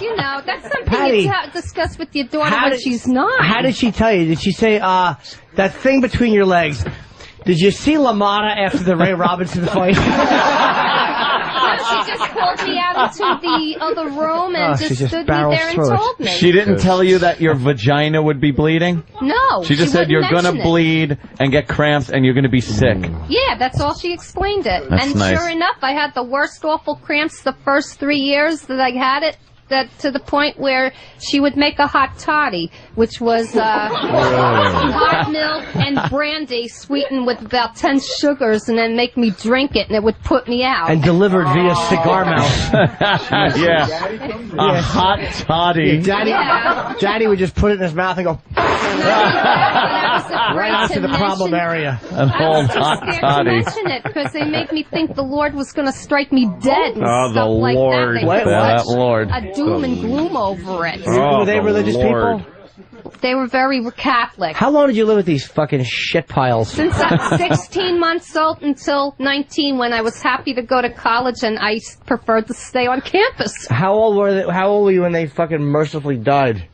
[SPEAKER 19] You know, that's something you discuss with your daughter when she's not.
[SPEAKER 3] How did she tell you? Did she say, that thing between your legs? Did you see LaMotta after the Ray Robinson fight?
[SPEAKER 19] She just called me out into the other room and just stood me there and told me.
[SPEAKER 20] She didn't tell you that your vagina would be bleeding?
[SPEAKER 19] No.
[SPEAKER 20] She just said you're going to bleed and get cramps and you're going to be sick.
[SPEAKER 19] Yeah, that's all she explained it.
[SPEAKER 20] That's
[SPEAKER 19] and
[SPEAKER 20] nice.
[SPEAKER 19] Sure enough, I had the worst awful cramps the first 3 years that I had it. That to the point where she would make a hot toddy, which was hot milk and brandy sweetened with about 10 sugars, and then make me drink it, and it would put me out.
[SPEAKER 3] And delivered via cigar mouth.
[SPEAKER 20] A hot toddy.
[SPEAKER 3] Daddy would just put it in his mouth and go right onto the problem area.
[SPEAKER 20] An old hot toddy.
[SPEAKER 19] Mention it because they make me think the Lord was going to strike me dead and stuff like
[SPEAKER 20] Lord.
[SPEAKER 19] that.
[SPEAKER 20] Lord.
[SPEAKER 19] A doom and gloom over it.
[SPEAKER 3] Were they religious people?
[SPEAKER 19] They were very Catholic.
[SPEAKER 3] How long did you live with these fucking shit piles?
[SPEAKER 19] Since I was 16 months old until 19, when I was happy to go to college and I preferred to stay on campus.
[SPEAKER 3] How old were you when they fucking mercifully died?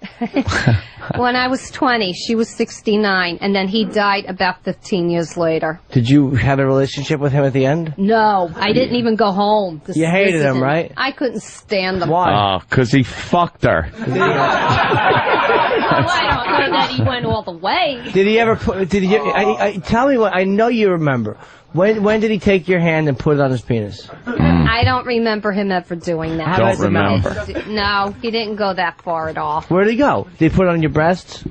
[SPEAKER 19] When I was 20, she was 69, and then he died about 15 years later.
[SPEAKER 3] Did you have a relationship with him at the end?
[SPEAKER 19] No, I didn't even go home.
[SPEAKER 3] You hated him, right?
[SPEAKER 19] I couldn't stand him.
[SPEAKER 20] Why? Oh, because he fucked her.
[SPEAKER 19] Well, I don't know that he went all the way.
[SPEAKER 3] Did he ever put? Did he? Tell me what. I know you remember. When did he take your hand and put it on his penis?
[SPEAKER 19] I don't remember him ever doing that.
[SPEAKER 20] Don't remember.
[SPEAKER 19] No, he didn't go that far at all.
[SPEAKER 3] Where did he go? Did he put it on your breasts?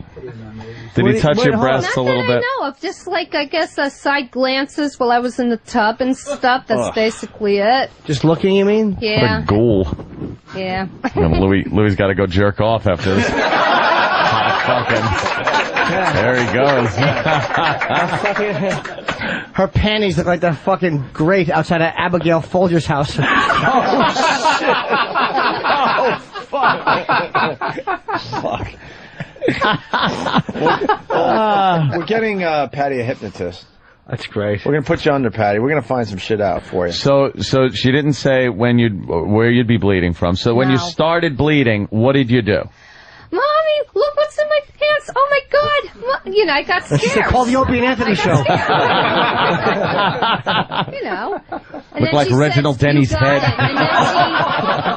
[SPEAKER 20] Did he touch your breasts a little bit?
[SPEAKER 19] Not that I know of. Just like, I guess, side glances while I was in the tub and stuff. That's basically it.
[SPEAKER 3] Just looking, you mean?
[SPEAKER 19] Yeah.
[SPEAKER 20] The ghoul.
[SPEAKER 19] Yeah.
[SPEAKER 20] And Louis got to go jerk off after this. There he goes.
[SPEAKER 3] Her panties look like that fucking grate outside of Abigail Folger's house.
[SPEAKER 20] Oh, shit. Oh, fuck.
[SPEAKER 17] We're getting Patty a hypnotist.
[SPEAKER 3] That's great.
[SPEAKER 17] We're gonna put you under, Patty. We're gonna find some shit out for you.
[SPEAKER 20] So she didn't say where you'd be bleeding from. So when you started bleeding, what did you do?
[SPEAKER 19] Mommy, look what's in my pants. Oh, my God. You know, I got scared.
[SPEAKER 3] She said, call the Opie and Anthony show.
[SPEAKER 19] You know.
[SPEAKER 20] Looked like Reginald Denny's head.
[SPEAKER 19] And then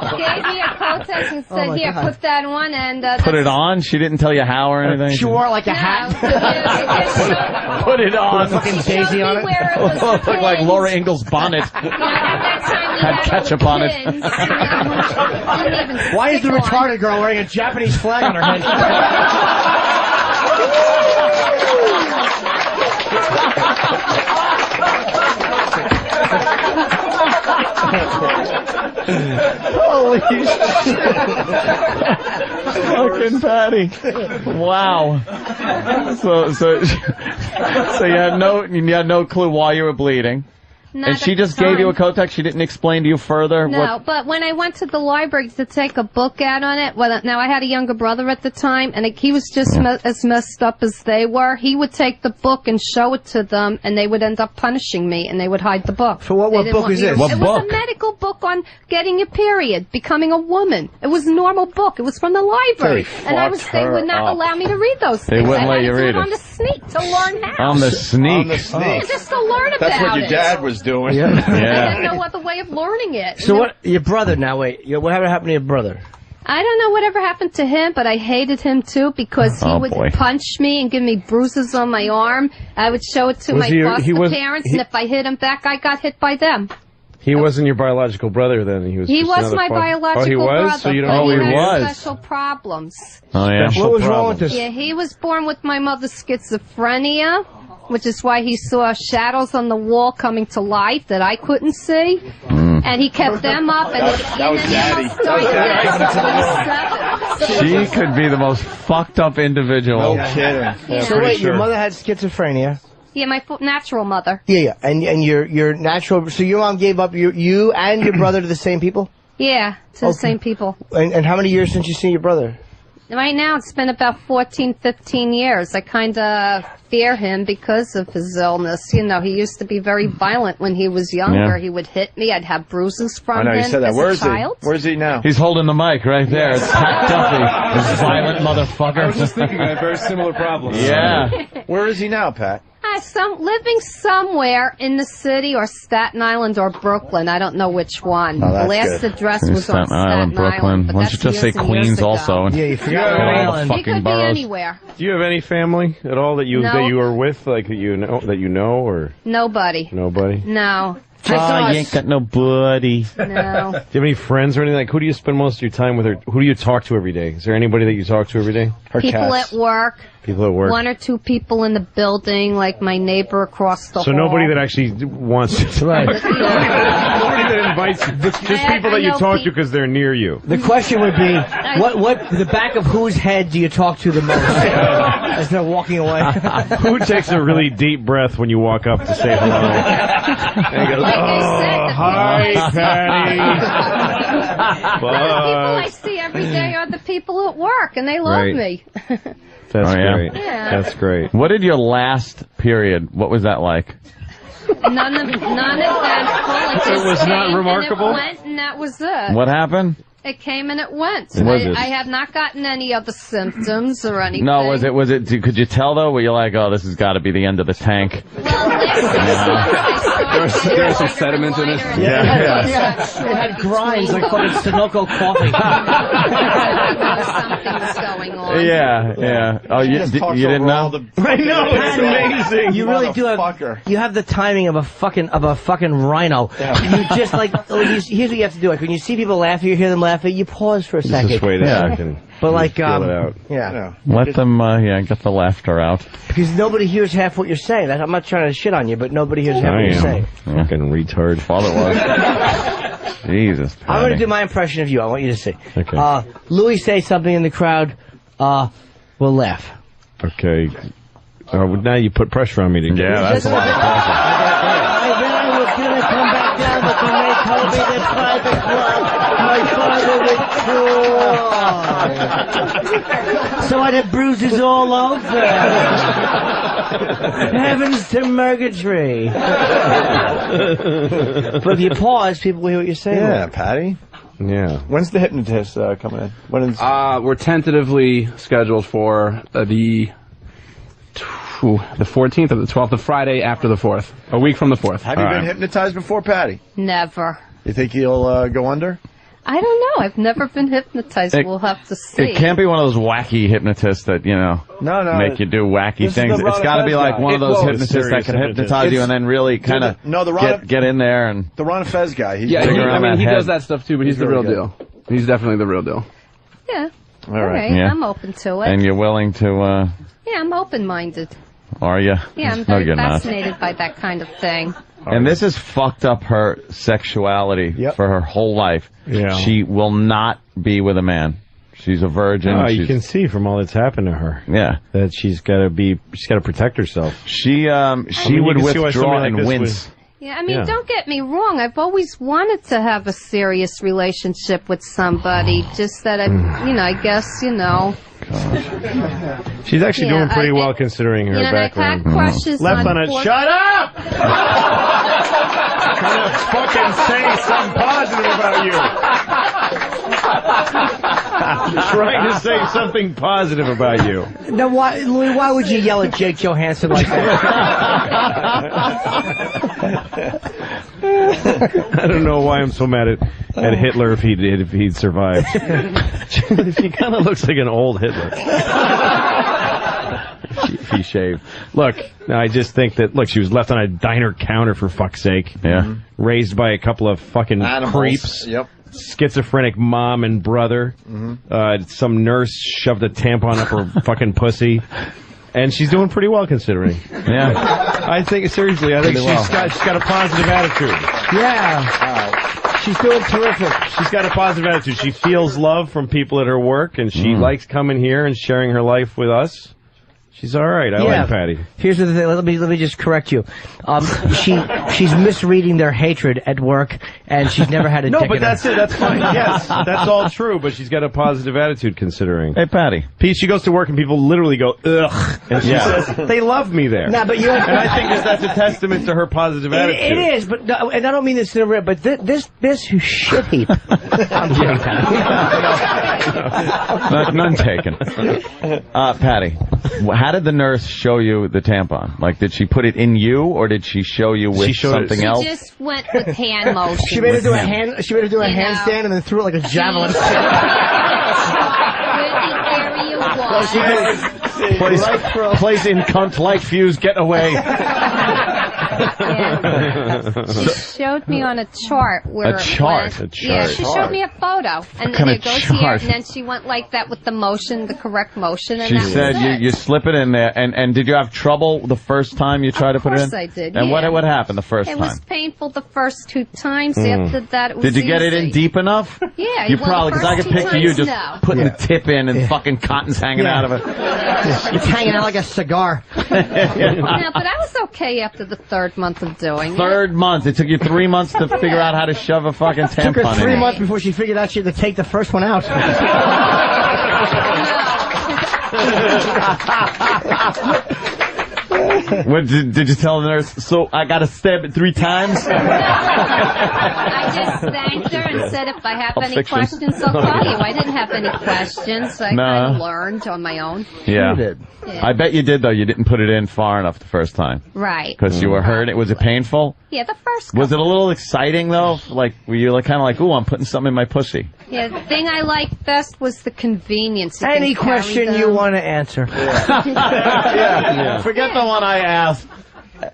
[SPEAKER 19] she gave me a Kotex and said, here, put that on. And
[SPEAKER 20] put it on? She didn't tell you how or anything?
[SPEAKER 3] She wore it like a hat.
[SPEAKER 20] Put it on.
[SPEAKER 3] Fucking Daisy on it.
[SPEAKER 20] Looked like Laura Ingalls' bonnet. Had ketchup on it.
[SPEAKER 3] Why is the retarded girl wearing a Japanese flag on her head?
[SPEAKER 20] Holy shit. Fucking Patty. Wow. So you had no clue why you were bleeding.
[SPEAKER 19] Not
[SPEAKER 20] and she
[SPEAKER 19] at the
[SPEAKER 20] just gave
[SPEAKER 19] time.
[SPEAKER 20] you a Kotex? She didn't explain to you further?
[SPEAKER 19] No, but when I went to the library to take a book out on it, now I had a younger brother at the time, and he was just as messed up as they were. He would take the book and show it to them, and they would end up punishing me, and they would hide the book.
[SPEAKER 3] So what book is this?
[SPEAKER 20] What
[SPEAKER 19] it
[SPEAKER 20] book?
[SPEAKER 19] was a medical book on getting your period, becoming a woman. It was a normal book. It was from the library. They would not allow me to read those things.
[SPEAKER 20] They wouldn't let you read it.
[SPEAKER 19] On the sneak to learn how.
[SPEAKER 20] On the sneak.
[SPEAKER 17] On the sneak.
[SPEAKER 19] Just to learn about it.
[SPEAKER 17] That's what your dad was doing.
[SPEAKER 19] I didn't know what the way of learning it.
[SPEAKER 3] So what? Your brother now? Wait. Whatever happened to your brother?
[SPEAKER 19] I don't know whatever happened to him, but I hated him too because he would punch me and give me bruises on my arm. I would show it to my foster parents, and if I hit him back, I got hit by them.
[SPEAKER 5] He wasn't your biological brother then. He was.
[SPEAKER 19] He
[SPEAKER 5] just
[SPEAKER 19] was
[SPEAKER 5] another
[SPEAKER 19] my
[SPEAKER 5] father.
[SPEAKER 19] biological
[SPEAKER 5] Oh, he was.
[SPEAKER 19] brother.
[SPEAKER 5] So you don't.
[SPEAKER 19] but
[SPEAKER 5] Oh,
[SPEAKER 19] he
[SPEAKER 5] he
[SPEAKER 19] had
[SPEAKER 5] was.
[SPEAKER 19] special problems.
[SPEAKER 20] Oh yeah.
[SPEAKER 3] What was wrong with this?
[SPEAKER 19] Yeah, he was born with my mother's schizophrenia, which is why he saw shadows on the wall coming to life that I couldn't see. And he kept them up. And
[SPEAKER 12] That was Daddy.
[SPEAKER 20] She could be the most fucked up individual.
[SPEAKER 12] No kidding.
[SPEAKER 19] Yeah.
[SPEAKER 3] So wait, your mother had schizophrenia.
[SPEAKER 19] Yeah, my natural mother.
[SPEAKER 3] Yeah, and your natural. So your mom gave up you and your brother to the same people.
[SPEAKER 19] Yeah, to the same people.
[SPEAKER 3] And how many years since you seen your brother?
[SPEAKER 19] Right now, it's been about 14, 15 years. I kind of fear him because of his illness. You know, he used to be very violent when he was younger.
[SPEAKER 20] Yeah.
[SPEAKER 19] He would hit me. I'd have bruises from
[SPEAKER 17] I know,
[SPEAKER 19] him
[SPEAKER 17] you said that.
[SPEAKER 19] as
[SPEAKER 17] Where
[SPEAKER 19] a
[SPEAKER 17] is he?
[SPEAKER 19] child.
[SPEAKER 17] Where is he now?
[SPEAKER 20] He's holding the mic right there. It's Pat Duffy, this violent motherfucker.
[SPEAKER 18] I was just thinking I had very similar problems.
[SPEAKER 20] Yeah.
[SPEAKER 17] Where is he now, Pat?
[SPEAKER 19] Living somewhere in the city or Staten Island or Brooklyn. I don't know which one.
[SPEAKER 17] Oh,
[SPEAKER 19] the
[SPEAKER 17] that's
[SPEAKER 19] last
[SPEAKER 17] good.
[SPEAKER 19] address was on
[SPEAKER 20] Staten Island, Brooklyn.
[SPEAKER 19] Island. But
[SPEAKER 20] Why don't you
[SPEAKER 19] that's
[SPEAKER 20] just say
[SPEAKER 19] years and years
[SPEAKER 20] Queens
[SPEAKER 19] ago.
[SPEAKER 20] also?
[SPEAKER 3] Yeah, you forgot
[SPEAKER 20] all the
[SPEAKER 3] Island.
[SPEAKER 19] He
[SPEAKER 20] fucking
[SPEAKER 19] could
[SPEAKER 20] boroughs.
[SPEAKER 19] be anywhere.
[SPEAKER 5] Do you have any family at all that you
[SPEAKER 19] No.
[SPEAKER 5] were with, like that you know, or
[SPEAKER 19] Nobody.
[SPEAKER 5] nobody?
[SPEAKER 19] No.
[SPEAKER 20] Oh, you ain't got no buddy.
[SPEAKER 19] No.
[SPEAKER 5] Do you have any friends or anything? Like, who do you spend most of your time with, or who do you talk to every day? Is there anybody that you talk to every day?
[SPEAKER 19] People at work.
[SPEAKER 5] People at work.
[SPEAKER 19] One or two people in the building, like my neighbor across the
[SPEAKER 5] So
[SPEAKER 19] hall.
[SPEAKER 5] nobody that actually wants to.
[SPEAKER 3] Right.
[SPEAKER 5] Nobody that invites you. Just people that you talk to because they're near you.
[SPEAKER 3] The question would be, what the back of whose head do you talk to the most as they're walking away?
[SPEAKER 5] Who takes a really deep breath when you walk up to say hello? And he goes, "Oh, hi, Patty."
[SPEAKER 19] The people I see every day are the people at work, and they love
[SPEAKER 20] Right.
[SPEAKER 19] me.
[SPEAKER 5] That's
[SPEAKER 20] Oh, yeah?
[SPEAKER 5] great.
[SPEAKER 19] Yeah.
[SPEAKER 5] That's great.
[SPEAKER 20] What did your last period? What was that like?
[SPEAKER 19] None eventful.
[SPEAKER 5] It was not remarkable?
[SPEAKER 19] And it went, and that was it.
[SPEAKER 20] What happened?
[SPEAKER 19] It came and it went.
[SPEAKER 20] Was it?
[SPEAKER 19] I have not gotten any other symptoms or anything.
[SPEAKER 20] No, was it? Could you tell though? Were you like, oh, this has got to be the end of the tank?
[SPEAKER 22] There's some sediment in it.
[SPEAKER 3] Yeah. It had grinds like fucking Sunoco coffee.
[SPEAKER 19] Something was going on.
[SPEAKER 20] Yeah. Oh, you didn't know?
[SPEAKER 5] I know, it's amazing.
[SPEAKER 3] You really do have. You have the timing of a fucking rhino. You just like. Here's what you have to do. Like when you see people laughing, you hear them laughing. You pause for a second.
[SPEAKER 5] Just wait a second.
[SPEAKER 3] But like,
[SPEAKER 5] Feel it out.
[SPEAKER 3] yeah.
[SPEAKER 20] Let them, get the laughter out.
[SPEAKER 3] Because nobody hears half what you're saying. I'm not trying to shit on you, but nobody hears half what you're saying.
[SPEAKER 5] Fucking retard.
[SPEAKER 20] Father was. Jesus.
[SPEAKER 3] I'm going to
[SPEAKER 20] Patty.
[SPEAKER 3] do my impression of you. I want you to see.
[SPEAKER 5] Okay.
[SPEAKER 3] Louis say something in the crowd. We'll laugh.
[SPEAKER 5] Okay. Now you put pressure on me to get
[SPEAKER 20] Yeah, that's a lot of pressure.
[SPEAKER 3] Then I was going to come back down, but then they told me that private club, my father withdrew. So I'd have bruises all over. Heavens to Murgatroyd. But if you pause, people will hear what you're saying.
[SPEAKER 17] Yeah, Patty.
[SPEAKER 5] Yeah.
[SPEAKER 17] When's the hypnotist coming in? When is?
[SPEAKER 22] We're tentatively scheduled for the 14th or the 12th, the Friday after the 4th, a week from the 4th.
[SPEAKER 17] Have you been hypnotized before, Patty?
[SPEAKER 19] Never.
[SPEAKER 17] You think you'll go under?
[SPEAKER 19] I don't know. I've never been hypnotized. We'll have to see.
[SPEAKER 20] It can't be one of those wacky hypnotists that,
[SPEAKER 17] No.
[SPEAKER 20] make you do wacky
[SPEAKER 17] This is
[SPEAKER 20] things.
[SPEAKER 17] the
[SPEAKER 20] It's got to be
[SPEAKER 17] Ron
[SPEAKER 20] like
[SPEAKER 17] Fez
[SPEAKER 20] one of
[SPEAKER 17] guy.
[SPEAKER 20] those
[SPEAKER 17] It's
[SPEAKER 20] hypnotists that can hypnotize you and then really kind of get in there and...
[SPEAKER 17] The Ron Fez guy.
[SPEAKER 22] He does that stuff too, but he's the real deal. He's definitely the real deal.
[SPEAKER 19] Yeah.
[SPEAKER 20] All right.
[SPEAKER 19] Yeah. I'm open to it.
[SPEAKER 20] And you're willing to,
[SPEAKER 19] Yeah, I'm open-minded.
[SPEAKER 20] are you?
[SPEAKER 19] Yeah, I'm
[SPEAKER 20] No,
[SPEAKER 19] very
[SPEAKER 20] you're not.
[SPEAKER 19] fascinated by that kind of thing.
[SPEAKER 20] And this has fucked up her sexuality for her whole life.
[SPEAKER 5] Yeah.
[SPEAKER 20] She will not be with a man. She's a virgin.
[SPEAKER 5] Oh, you
[SPEAKER 20] She's-
[SPEAKER 5] can see from all that's happened to her.
[SPEAKER 20] Yeah.
[SPEAKER 5] That she's got to protect herself.
[SPEAKER 20] She would
[SPEAKER 5] you can see why
[SPEAKER 20] withdraw
[SPEAKER 5] somebody like
[SPEAKER 20] and
[SPEAKER 5] this
[SPEAKER 20] wince.
[SPEAKER 19] Yeah, I mean, don't get me wrong. I've always wanted to have a serious relationship with somebody. Just that I guess.
[SPEAKER 5] She's actually doing pretty well considering her
[SPEAKER 19] I've
[SPEAKER 5] background.
[SPEAKER 19] had crushes
[SPEAKER 5] Left on it.
[SPEAKER 19] porn-
[SPEAKER 5] Shut up! Trying to fucking say something positive about you. Trying to say something positive about you.
[SPEAKER 3] Now, Louis, why would you yell at Jake Johansson like that?
[SPEAKER 5] I don't know why I'm so mad at Hitler if he'd survived. He kind of looks like an old Hitler. he shaved. Look, I just think that, she was left on a diner counter, for fuck's sake.
[SPEAKER 20] Yeah.
[SPEAKER 5] Raised by a couple of fucking
[SPEAKER 2] Animals.
[SPEAKER 5] creeps.
[SPEAKER 2] Yep.
[SPEAKER 5] Schizophrenic mom and brother. Some nurse shoved a tampon up her fucking pussy. And she's doing pretty well, considering.
[SPEAKER 20] Yeah.
[SPEAKER 5] I think she's got a positive attitude.
[SPEAKER 3] Yeah. She's doing terrific.
[SPEAKER 5] She's got a positive attitude. She feels love from people at her work, and she likes coming here and sharing her life with us. She's all right. I like Patty.
[SPEAKER 3] Here's the thing. Let me just correct you. She's misreading their hatred at work, and she's never had a dick in
[SPEAKER 5] that's
[SPEAKER 3] her.
[SPEAKER 5] it. That's fine. Yes, that's all true. But she's got a positive attitude, considering.
[SPEAKER 20] Hey, Patty.
[SPEAKER 5] Pete, she goes to work, and people literally go, ugh. And she says, they love me there.
[SPEAKER 3] Nah, but
[SPEAKER 5] and I think that's a testament to her positive attitude.
[SPEAKER 3] It is, but no, and I don't mean this in a real, but this shit heap. I'm kidding, Patty.
[SPEAKER 20] None taken. Patty, how did the nurse show you the tampon? Like, did she put it in you, or did she show you with something else?
[SPEAKER 19] She just went with hand motion.
[SPEAKER 3] She made her do a handstand and then threw it like a javelin.
[SPEAKER 5] Place in cunt light fuse, get away.
[SPEAKER 19] She showed me on a chart where
[SPEAKER 20] a chart.
[SPEAKER 19] Yeah, she showed me a photo, and then it goes here, and then she went like that with the motion, the correct motion, and
[SPEAKER 20] she said you slip it in there, and did you have trouble the first time you tried to put it in?
[SPEAKER 19] Of course I did.
[SPEAKER 20] And what happened the first time?
[SPEAKER 19] It was painful the first 2 times. After that, it was
[SPEAKER 20] Did you get it in deep enough?
[SPEAKER 19] Yeah,
[SPEAKER 20] you probably, because I could picture you just putting the tip in and fucking cotton's hanging out of it.
[SPEAKER 3] It's hanging out like a cigar.
[SPEAKER 19] No, but I was okay after the 3rd month of doing it.
[SPEAKER 20] 3rd month. It took you 3 months to figure out how to shove a fucking tampon in.
[SPEAKER 3] Took her 3 months before she figured out she had to take the first one out.
[SPEAKER 20] What, did you tell the nurse, so I got to stab it 3 times?
[SPEAKER 19] I just thanked her and said, if I have any questions, I'll call you. I didn't have any questions. I kind of learned on my own.
[SPEAKER 20] Yeah. I bet you did, though. You didn't put it in far enough the first time.
[SPEAKER 19] Right.
[SPEAKER 20] Because you were hurt. Was it painful?
[SPEAKER 19] Yeah, the first couple.
[SPEAKER 20] Was it a little exciting, though? Like, were you kind of like, ooh, I'm putting something in my pussy?
[SPEAKER 19] Yeah, the thing I liked best was the convenience. You
[SPEAKER 3] Any
[SPEAKER 19] can carry
[SPEAKER 3] question
[SPEAKER 19] them.
[SPEAKER 3] you want to answer.
[SPEAKER 20] Yeah. Forget the one I asked.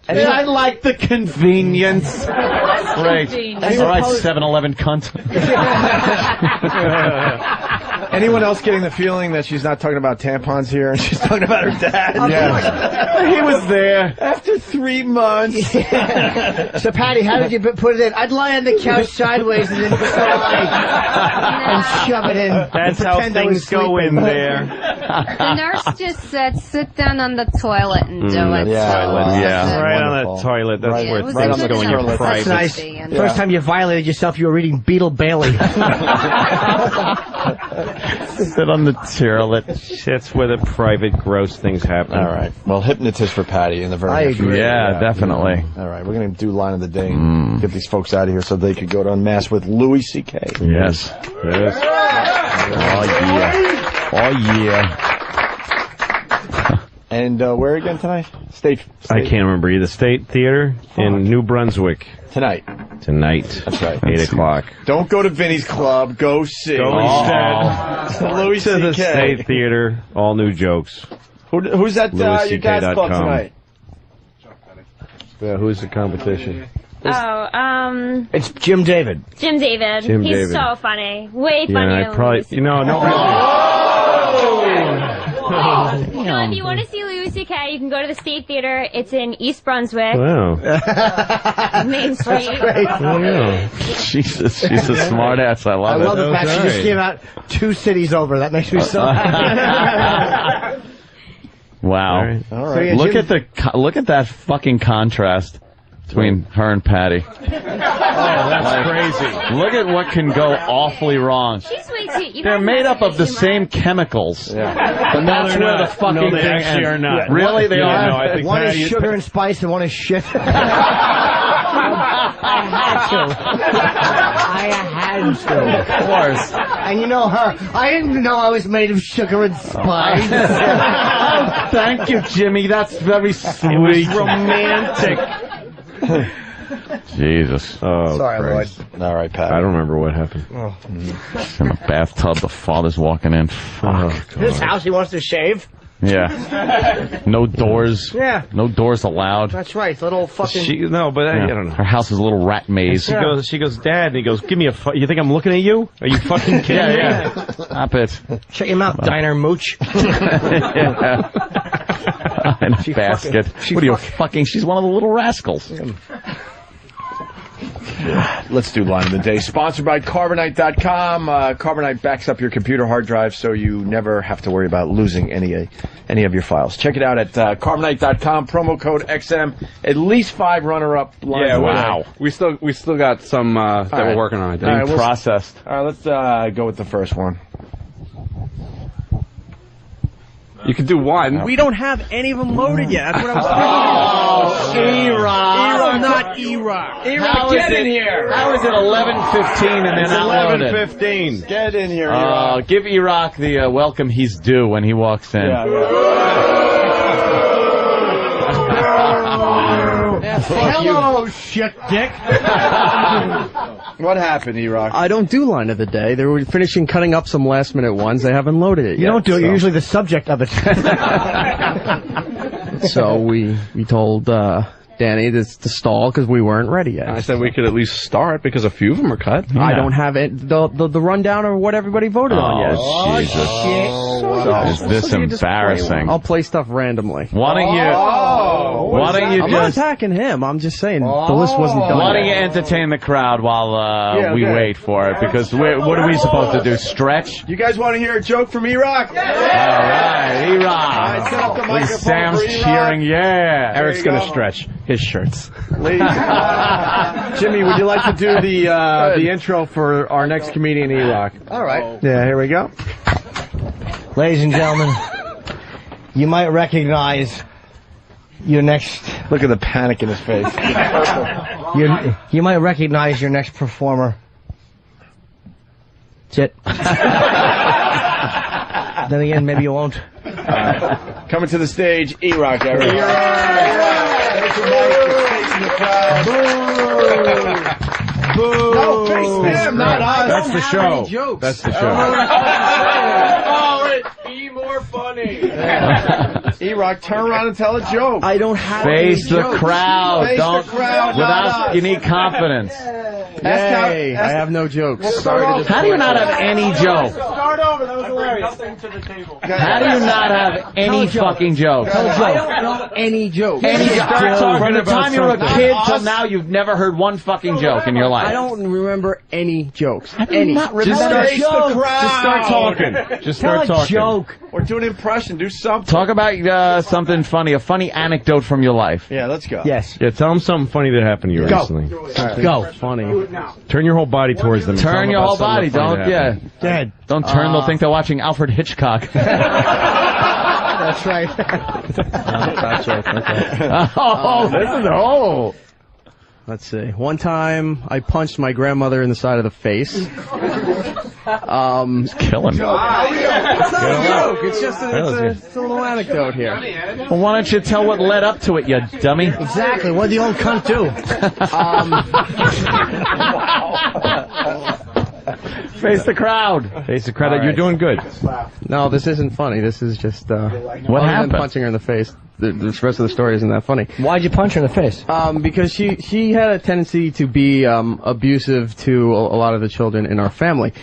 [SPEAKER 20] I like the convenience. Great. All right, 7-Eleven cunt.
[SPEAKER 2] Anyone else getting the feeling that she's not talking about tampons here and she's talking about her dad?
[SPEAKER 20] Yeah. He was there.
[SPEAKER 2] After 3 months.
[SPEAKER 3] So, Patty, how did you put it in? I'd lie on the couch sideways and then and shove it in.
[SPEAKER 5] That's how things go in there.
[SPEAKER 19] The nurse just said, sit down on the toilet and do it.
[SPEAKER 5] Right on the toilet. That's where
[SPEAKER 19] it
[SPEAKER 5] things go in your
[SPEAKER 3] That's
[SPEAKER 5] private.
[SPEAKER 3] nice. First time you violated yourself, you were reading Beetle Bailey.
[SPEAKER 20] Sit on the toilet.
[SPEAKER 5] That's where the private, gross things happen.
[SPEAKER 2] All right. Well, hypnotist for Patty in the very
[SPEAKER 3] I agree.
[SPEAKER 20] Yeah, definitely.
[SPEAKER 2] All right. We're going to do line of the day and get these folks out of here so they could go to Unmasked with Louis C.K.
[SPEAKER 20] Yes.
[SPEAKER 5] Yes.
[SPEAKER 20] Oh, yeah. Oh, yeah.
[SPEAKER 2] And where again tonight? State.
[SPEAKER 5] I can't remember either. State Theater in New Brunswick.
[SPEAKER 2] Tonight.
[SPEAKER 5] That's right. 8 o'clock.
[SPEAKER 2] Don't go to Vinny's Club. Go see.
[SPEAKER 5] Go instead.
[SPEAKER 2] Louis
[SPEAKER 5] To the
[SPEAKER 2] C.K.
[SPEAKER 5] State Theater. All new jokes.
[SPEAKER 2] Who's at your dad's club
[SPEAKER 5] LouisCK.com.
[SPEAKER 2] tonight?
[SPEAKER 5] Yeah, who's the competition?
[SPEAKER 3] It's Jim David.
[SPEAKER 16] Jim David.
[SPEAKER 5] Jim
[SPEAKER 16] He's
[SPEAKER 5] David.
[SPEAKER 16] so funny. Way funnier than Louis. So if you want to see Louis C.K., you can go to the State Theater. It's in East Brunswick.
[SPEAKER 5] Wow.
[SPEAKER 16] Main Street.
[SPEAKER 5] Oh, yeah.
[SPEAKER 20] Jesus, she's a smart ass. I love it.
[SPEAKER 3] I love the fact she just gave out 2 cities over. That makes me so happy.
[SPEAKER 20] Wow.
[SPEAKER 2] All right.
[SPEAKER 20] Look at that fucking contrast between her and Patty.
[SPEAKER 5] Oh, that's crazy.
[SPEAKER 20] Look at what can go awfully wrong.
[SPEAKER 16] She's way too.
[SPEAKER 20] They're made up of the same chemicals.
[SPEAKER 2] Yeah.
[SPEAKER 20] But that's where the fucking
[SPEAKER 5] No, they
[SPEAKER 20] thing
[SPEAKER 5] actually
[SPEAKER 20] ends.
[SPEAKER 5] are not.
[SPEAKER 20] Really, they are?
[SPEAKER 5] No, I think
[SPEAKER 3] One is
[SPEAKER 5] Patty-
[SPEAKER 3] sugar and spice and one is shit. I had to.
[SPEAKER 20] Of course.
[SPEAKER 3] And you know her. I didn't know I was made of sugar and spice.
[SPEAKER 20] Oh, thank you, Jimmy. That's very sweet.
[SPEAKER 5] romantic.
[SPEAKER 20] Jesus.
[SPEAKER 5] Oh,
[SPEAKER 3] Sorry,
[SPEAKER 5] Christ.
[SPEAKER 3] Lloyd.
[SPEAKER 2] All right, Pat.
[SPEAKER 5] I don't remember what happened.
[SPEAKER 20] In the bathtub, the father's walking in. Fuck.
[SPEAKER 3] This house he wants to shave.
[SPEAKER 20] Yeah. No doors.
[SPEAKER 3] Yeah.
[SPEAKER 20] No doors allowed.
[SPEAKER 3] That's right. Little fucking.
[SPEAKER 5] I don't know.
[SPEAKER 20] Her house is a little rat maze.
[SPEAKER 5] She goes, Dad, and he goes, give me a you think I'm looking at you? Are you fucking kidding me?
[SPEAKER 20] Yeah. Stop it.
[SPEAKER 3] Shut your mouth, diner mooch.
[SPEAKER 20] In a basket. What are you fucking? She's one of the little rascals.
[SPEAKER 17] Let's do line of the day. Sponsored by Carbonite.com. Carbonite backs up your computer hard drive so you never have to worry about losing any of your files. Check it out at Carbonite.com. Promo code XM. At least 5 runner-up lines.
[SPEAKER 5] Yeah, wow. We still got some that we're working on.
[SPEAKER 17] All right,
[SPEAKER 20] processed.
[SPEAKER 17] All right, let's go with the first one.
[SPEAKER 5] You could do one.
[SPEAKER 3] We don't have any of them loaded yet. That's what I was talking about.
[SPEAKER 20] E-Rock.
[SPEAKER 3] Not E-Rock.
[SPEAKER 17] E-Rock, get in here.
[SPEAKER 20] How is it 11:15 and they're not loaded?
[SPEAKER 17] 11:15. Get in here, E-Rock.
[SPEAKER 20] Give E-Rock the welcome he's due when he walks in.
[SPEAKER 3] Hello, shit dick.
[SPEAKER 17] What happened, E-Rock?
[SPEAKER 10] I don't do line of the day. They were finishing cutting up some last minute ones. They haven't loaded it yet.
[SPEAKER 3] You don't do it. You're usually the subject of it.
[SPEAKER 10] So we told Danny to stall because we weren't ready yet.
[SPEAKER 5] I said we could at least start because a few of them are cut.
[SPEAKER 10] Yeah. I don't have it, the rundown of what everybody voted on yet.
[SPEAKER 20] Oh, Jesus. Is this embarrassing?
[SPEAKER 10] I'll play stuff randomly.
[SPEAKER 20] Why don't you
[SPEAKER 10] I'm not attacking him. I'm just saying the list wasn't done.
[SPEAKER 20] Why don't you entertain the crowd while we wait for it? Because what are we supposed to do? Stretch?
[SPEAKER 17] You guys want to hear a joke from E-Rock?
[SPEAKER 20] All right, E-Rock.
[SPEAKER 17] Set up the microphone
[SPEAKER 20] Sam's
[SPEAKER 17] for E-Rock.
[SPEAKER 20] cheering, yeah.
[SPEAKER 5] Eric's going to stretch his shirts.
[SPEAKER 10] Jimmy, would you like to do the intro for our next comedian, E-Rock?
[SPEAKER 3] All right.
[SPEAKER 10] Yeah, here we go.
[SPEAKER 3] Ladies and gentlemen, you might recognize your next...
[SPEAKER 17] Look at the panic in his face.
[SPEAKER 3] You might recognize your next performer. That's it. Then again, maybe you won't.
[SPEAKER 17] Coming to the stage, E-Rock, Eric. Boo! No, face him, not us.
[SPEAKER 5] That's the show. That's the show.
[SPEAKER 17] Be more funny. E-Rock, turn around and tell a joke.
[SPEAKER 10] I don't have
[SPEAKER 20] Face
[SPEAKER 10] any
[SPEAKER 20] the
[SPEAKER 10] jokes.
[SPEAKER 20] crowd.
[SPEAKER 17] Face
[SPEAKER 20] Don't.
[SPEAKER 17] the crowd,
[SPEAKER 20] Without, you need confidence.
[SPEAKER 10] Hey, I have no jokes. Sorry to
[SPEAKER 20] How do you not have any joke?
[SPEAKER 17] Start over. That was hilarious.
[SPEAKER 13] Nothing to the table.
[SPEAKER 20] How do you not have any fucking jokes?
[SPEAKER 3] I don't know any jokes.
[SPEAKER 20] From the time you were a kid till now, you've never heard one fucking joke in your life.
[SPEAKER 10] I don't remember any jokes.
[SPEAKER 20] Any.
[SPEAKER 10] Just start
[SPEAKER 5] talking. Just start talking.
[SPEAKER 3] Joke.
[SPEAKER 17] Or do an impression. Do something.
[SPEAKER 20] Talk about something funny, a funny anecdote from your life.
[SPEAKER 17] Yeah, let's go.
[SPEAKER 3] Yes.
[SPEAKER 5] Yeah, tell them something funny that happened to you recently.
[SPEAKER 3] Go.
[SPEAKER 10] Funny.
[SPEAKER 5] Turn your whole body towards them. and tell
[SPEAKER 20] Turn
[SPEAKER 5] them
[SPEAKER 20] your
[SPEAKER 5] about
[SPEAKER 20] whole
[SPEAKER 5] something
[SPEAKER 20] body.
[SPEAKER 5] funny
[SPEAKER 20] Don't,
[SPEAKER 5] that
[SPEAKER 20] yeah.
[SPEAKER 5] happened.
[SPEAKER 3] Dead.
[SPEAKER 20] Don't turn. They'll think they're watching Alfred Hitchcock.
[SPEAKER 3] That's right.
[SPEAKER 10] That's right. Okay.
[SPEAKER 20] Oh.
[SPEAKER 10] Let's see. One time, I punched my grandmother in the side of the face.
[SPEAKER 20] He's killing me.
[SPEAKER 10] It's not a joke. It's just it's a little anecdote here.
[SPEAKER 20] Well, why don't you tell what led up to it, you dummy?
[SPEAKER 3] Exactly. What did the old cunt do?
[SPEAKER 20] Face the crowd.
[SPEAKER 5] Face the crowd.
[SPEAKER 10] All right.
[SPEAKER 5] You're doing good.
[SPEAKER 10] No, this isn't funny. This is just
[SPEAKER 20] What
[SPEAKER 10] other
[SPEAKER 20] happened?
[SPEAKER 10] than punching her in the face. The rest of the story isn't that funny.
[SPEAKER 3] Why'd you punch her in the face?
[SPEAKER 10] Because she had a tendency to be abusive to a lot of the children in our family.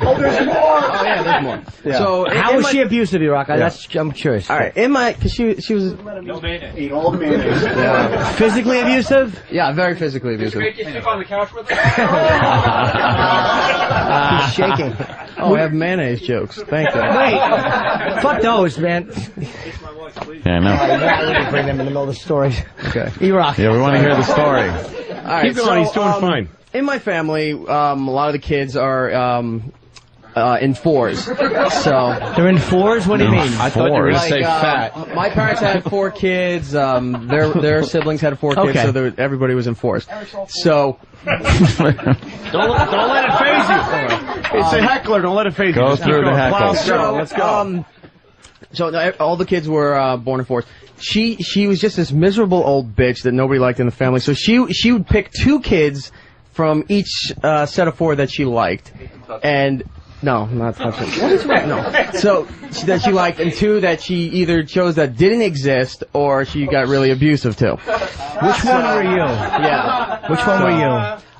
[SPEAKER 10] Oh, there's more. Oh, yeah, there's more. Yeah. So,
[SPEAKER 3] how was she abusive, you Rock? I'm curious.
[SPEAKER 10] All right, because she was
[SPEAKER 6] Eat all the mayonnaise.
[SPEAKER 10] yeah.
[SPEAKER 3] Physically abusive?
[SPEAKER 10] Yeah, very physically abusive.
[SPEAKER 13] Make you sleep on the couch with her?
[SPEAKER 3] He's shaking.
[SPEAKER 10] Oh, I have mayonnaise jokes. Thank you.
[SPEAKER 3] Wait, fuck those, man.
[SPEAKER 20] Yeah, I know.
[SPEAKER 3] Why would you bring them in the middle of the story?
[SPEAKER 10] Okay.
[SPEAKER 3] E-Rock.
[SPEAKER 20] Yeah, we want to hear the story.
[SPEAKER 10] All right,
[SPEAKER 5] Keep going. He's doing fine.
[SPEAKER 10] In my family, a lot of the kids are in fours. So
[SPEAKER 3] they're in fours? What do you mean?
[SPEAKER 5] I thought you were going to say fat.
[SPEAKER 10] My parents had 4 kids. Their siblings had 4 kids,
[SPEAKER 3] Okay.
[SPEAKER 10] so everybody was in fours. So
[SPEAKER 5] Don't let it phase you. It's a heckler. Don't let it phase you.
[SPEAKER 20] Go through the heckle.
[SPEAKER 10] So,
[SPEAKER 5] Let's go.
[SPEAKER 10] So all the kids were born in fours. She was just this miserable old bitch that nobody liked in the family. So she would pick 2 kids from each set of 4 that she liked, and no, not touching. What is right? No. So that she liked, and 2 that she either chose that didn't exist or she got really abusive to.
[SPEAKER 3] Which one were you?
[SPEAKER 10] Yeah.
[SPEAKER 3] Which one were you?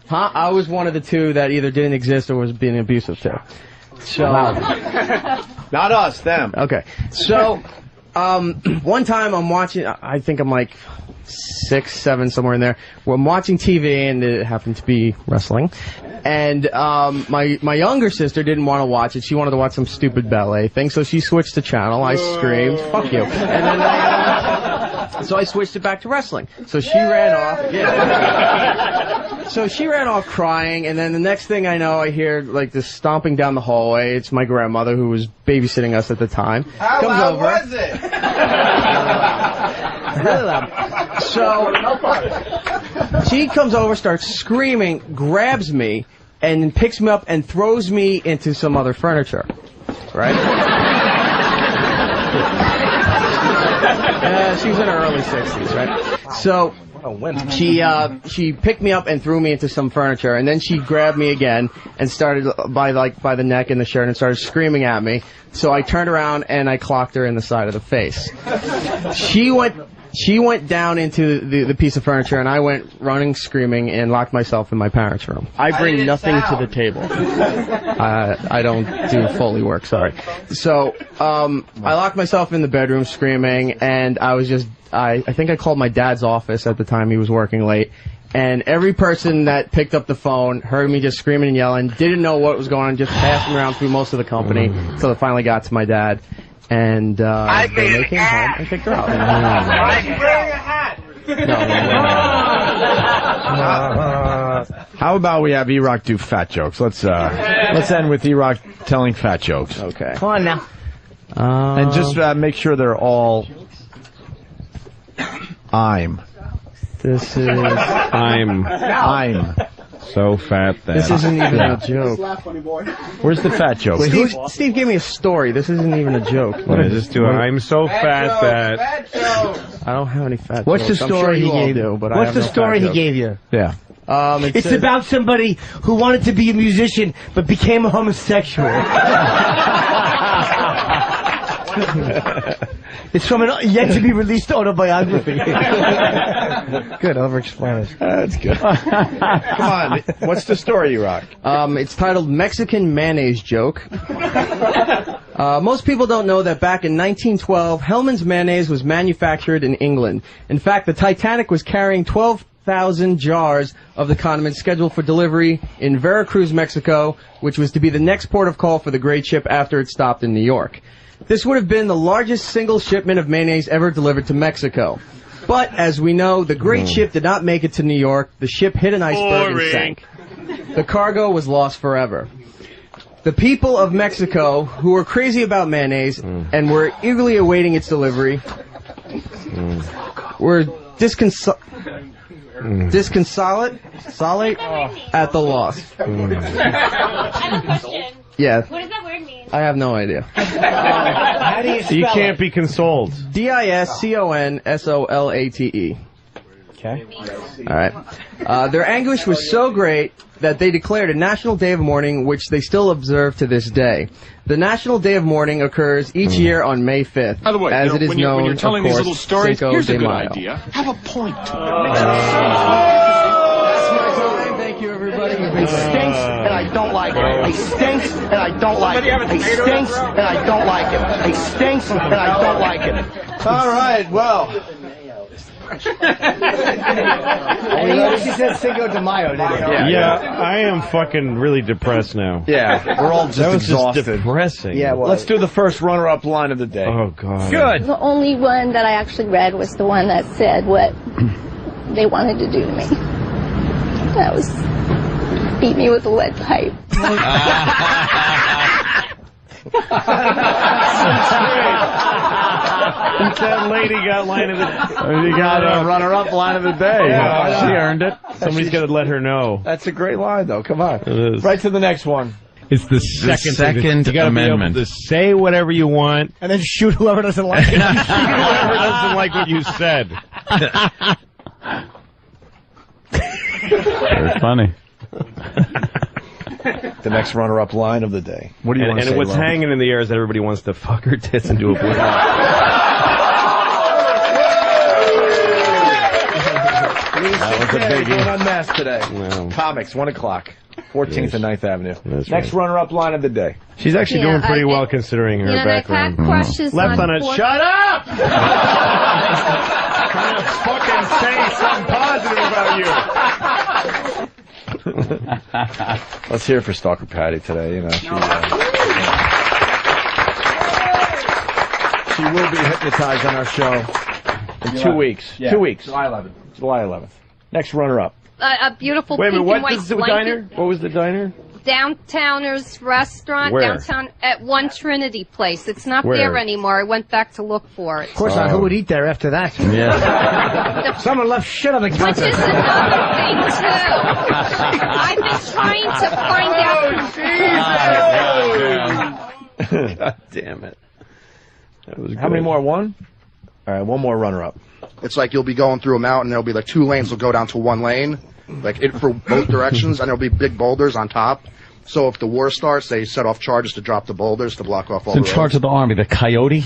[SPEAKER 10] Huh? I was one of the 2 that either didn't exist or was being abusive to. So.
[SPEAKER 17] Not us, them.
[SPEAKER 10] Okay. So, one time I'm watching, I think I'm like 6, 7, somewhere in there. Well, I'm watching TV, and it happened to be wrestling. And my younger sister didn't want to watch it. She wanted to watch some stupid ballet thing, so she switched the channel. I screamed, "Fuck you!" And then so I switched it back to wrestling. So she ran off. Yeah. So she ran off crying, and then the next thing I know, I hear like this stomping down the hallway. It's my grandmother, who was babysitting us at the time.
[SPEAKER 17] How loud was it?
[SPEAKER 10] Really loud. So she comes over, starts screaming, grabs me, and picks me up and throws me into some other furniture. Right? She was in her early 60s, right? So she picked me up and threw me into some furniture, and then she grabbed me again and started by the neck and the shirt and started screaming at me. So I turned around and I clocked her in the side of the face. She went down into the piece of furniture, and I went running, screaming, and locked myself in my parents' room. I bring nothing to the table. I don't do Foley work, sorry. So I locked myself in the bedroom, screaming, and I was just, I think I called my dad's office at the time. He was working late. And every person that picked up the phone heard me just screaming and yelling, didn't know what was going on, just passing around through most of the company until it finally got to my dad. And they came home and picked her up.
[SPEAKER 17] I'm wearing a hat.
[SPEAKER 2] How about we have E-Rock do fat jokes? Let's end with E-Rock telling fat jokes.
[SPEAKER 10] Okay.
[SPEAKER 3] Come on now.
[SPEAKER 2] And just make sure they're all
[SPEAKER 10] This is...
[SPEAKER 5] I'm so fat that...
[SPEAKER 10] This isn't even a joke.
[SPEAKER 2] Where's the fat joke?
[SPEAKER 10] Wait, Steve gave me a story. This isn't even a joke.
[SPEAKER 5] I'm so fat that...
[SPEAKER 10] I don't have any fat
[SPEAKER 3] What's
[SPEAKER 10] jokes.
[SPEAKER 3] the story he gave you? What's the story he gave you?
[SPEAKER 2] Yeah.
[SPEAKER 3] It's about somebody who wanted to be a musician but became a homosexual. It's from an yet-to-be-released autobiography.
[SPEAKER 10] Good, over-explain it.
[SPEAKER 2] That's good. Come on, what's the story, E-Rock?
[SPEAKER 10] It's titled Mexican Mayonnaise Joke. Most people don't know that back in 1912, Hellmann's mayonnaise was manufactured in England. In fact, the Titanic was carrying 12,000 jars of the condiment scheduled for delivery in Veracruz, Mexico, which was to be the next port of call for the great ship after it stopped in New York. This would have been the largest single shipment of mayonnaise ever delivered to Mexico. But, as we know, the great ship did not make it to New York. The ship hit an iceberg and sank. The cargo was lost forever. The people of Mexico, who were crazy about mayonnaise and were eagerly awaiting its delivery, were disconsolate at the loss.
[SPEAKER 16] I have a question.
[SPEAKER 10] Yeah.
[SPEAKER 16] What does that word mean?
[SPEAKER 10] I have no idea.
[SPEAKER 3] How do you spell
[SPEAKER 5] You can't be consoled.
[SPEAKER 10] Disconsolate.
[SPEAKER 3] Okay.
[SPEAKER 10] All right. Their anguish was so great that they declared a national day of mourning, which they still observe to this day. The National Day of Mourning occurs each year on May 5th.
[SPEAKER 11] By the way,
[SPEAKER 10] as it is
[SPEAKER 11] when
[SPEAKER 10] known,
[SPEAKER 11] you're telling
[SPEAKER 10] of course,
[SPEAKER 11] these little stories,
[SPEAKER 10] Cinco
[SPEAKER 11] here's a
[SPEAKER 10] de
[SPEAKER 11] good
[SPEAKER 10] Mayo.
[SPEAKER 11] idea. Have a point.
[SPEAKER 10] Thank you, everybody. It stinks, and I don't like it. It stinks, and I don't like it. It stinks, and I don't like it. It stinks, and I don't like it.
[SPEAKER 17] All right, well.
[SPEAKER 3] You noticed he said Cinco de Mayo, didn't he?
[SPEAKER 5] Yeah, I am fucking really depressed now.
[SPEAKER 2] Yeah, we're all just
[SPEAKER 5] That was
[SPEAKER 2] exhausted.
[SPEAKER 5] just depressing.
[SPEAKER 3] Yeah, well,
[SPEAKER 2] Let's do the first runner-up line of the day.
[SPEAKER 5] Oh, God.
[SPEAKER 2] Good.
[SPEAKER 8] The only one that I actually read was the one that said what they wanted to do to me. That was beat me with a lead pipe.
[SPEAKER 5] That lady got line of the...
[SPEAKER 2] You got a runner-up line of the day.
[SPEAKER 5] Yeah.
[SPEAKER 2] She earned it.
[SPEAKER 5] Somebody's got to let her know.
[SPEAKER 2] That's a great line, though. Come on.
[SPEAKER 5] It is.
[SPEAKER 2] Right to the next one.
[SPEAKER 5] It's the second
[SPEAKER 4] Second
[SPEAKER 5] You gotta
[SPEAKER 4] Amendment.
[SPEAKER 5] be able to say whatever you want.
[SPEAKER 3] and then shoot whoever doesn't like it.
[SPEAKER 5] Whoever doesn't like what you said.
[SPEAKER 4] Very funny.
[SPEAKER 2] The next runner-up line of the day. What do you want to say?
[SPEAKER 5] And what's
[SPEAKER 2] Logan?
[SPEAKER 5] hanging in the air is that everybody wants to fuck her tits and do a blowjob.
[SPEAKER 2] That was a biggie. Going unmasked today.
[SPEAKER 5] Well,
[SPEAKER 2] Comics, 1 o'clock. 14th and 9th Avenue.
[SPEAKER 5] That's
[SPEAKER 2] Next runner-up line of the day.
[SPEAKER 5] She's actually doing pretty well considering her background.
[SPEAKER 19] I've had crushes
[SPEAKER 5] Left on it.
[SPEAKER 2] Shut up! Trying to fucking say something positive about you. Let's hear it for Stalker Patty today. You know, she will be hypnotized on our show in 2 weeks.
[SPEAKER 17] Yeah.
[SPEAKER 2] 2 weeks.
[SPEAKER 17] July 11th.
[SPEAKER 2] July 11th. Next runner-up.
[SPEAKER 19] A beautiful
[SPEAKER 5] Wait a
[SPEAKER 19] pink
[SPEAKER 5] minute,
[SPEAKER 19] and
[SPEAKER 5] what
[SPEAKER 19] white
[SPEAKER 5] was the
[SPEAKER 19] blanket.
[SPEAKER 5] diner? What was the diner?
[SPEAKER 19] Downtowners Restaurant.
[SPEAKER 5] Where?
[SPEAKER 19] Downtown at One Trinity Place. It's not
[SPEAKER 3] Where?
[SPEAKER 19] there anymore. I went back to look for it.
[SPEAKER 3] Of course not. Who would eat there after that?
[SPEAKER 2] Yeah.
[SPEAKER 3] Someone left shit on the
[SPEAKER 19] Which
[SPEAKER 3] counter.
[SPEAKER 19] is another thing, too. I've been trying to find out.
[SPEAKER 2] God damn it. That was How many more? One? All right, one more runner-up.
[SPEAKER 1] It's like you'll be going through a mountain, there'll be like 2 lanes will go down to 1 lane, like it for both directions, and there'll be big boulders on top. So if the war starts, they set off charges to drop the boulders to block off all
[SPEAKER 20] In
[SPEAKER 1] the
[SPEAKER 20] charge
[SPEAKER 1] roads.
[SPEAKER 20] of the army, the coyote.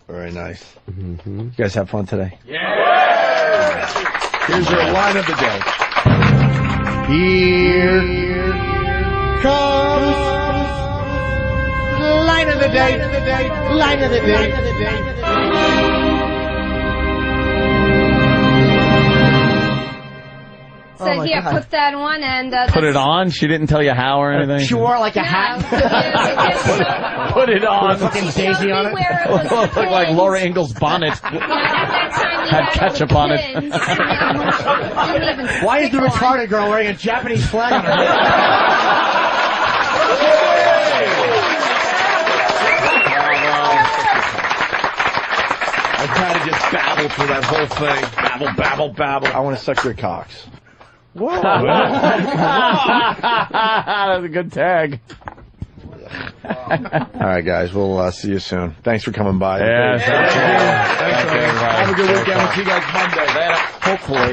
[SPEAKER 2] Very nice. You guys have fun today? Yeah! Here's your line of the day.
[SPEAKER 3] Here comes line of the day. Line of the day.
[SPEAKER 19] So
[SPEAKER 3] Oh, my
[SPEAKER 19] here,
[SPEAKER 3] God.
[SPEAKER 19] put that on and
[SPEAKER 20] Put it on? She didn't tell you how or anything?
[SPEAKER 3] She wore like a hat.
[SPEAKER 20] Put it on.
[SPEAKER 3] Fucking daisy on it.
[SPEAKER 20] Looked like Laura Ingalls' bonnet. Had ketchup on it.
[SPEAKER 3] Why is the retarded girl wearing a Japanese flag on her head?
[SPEAKER 2] I kind of just babbled through that whole thing. Babble, babble, babble. I want to suck your cocks.
[SPEAKER 20] Whoa. That's a good tag.
[SPEAKER 2] All right, guys. We'll see you soon. Thanks for coming by.
[SPEAKER 20] Yeah,
[SPEAKER 2] Thanks, everybody. Have a good weekend. We'll see you guys Monday. Hopefully.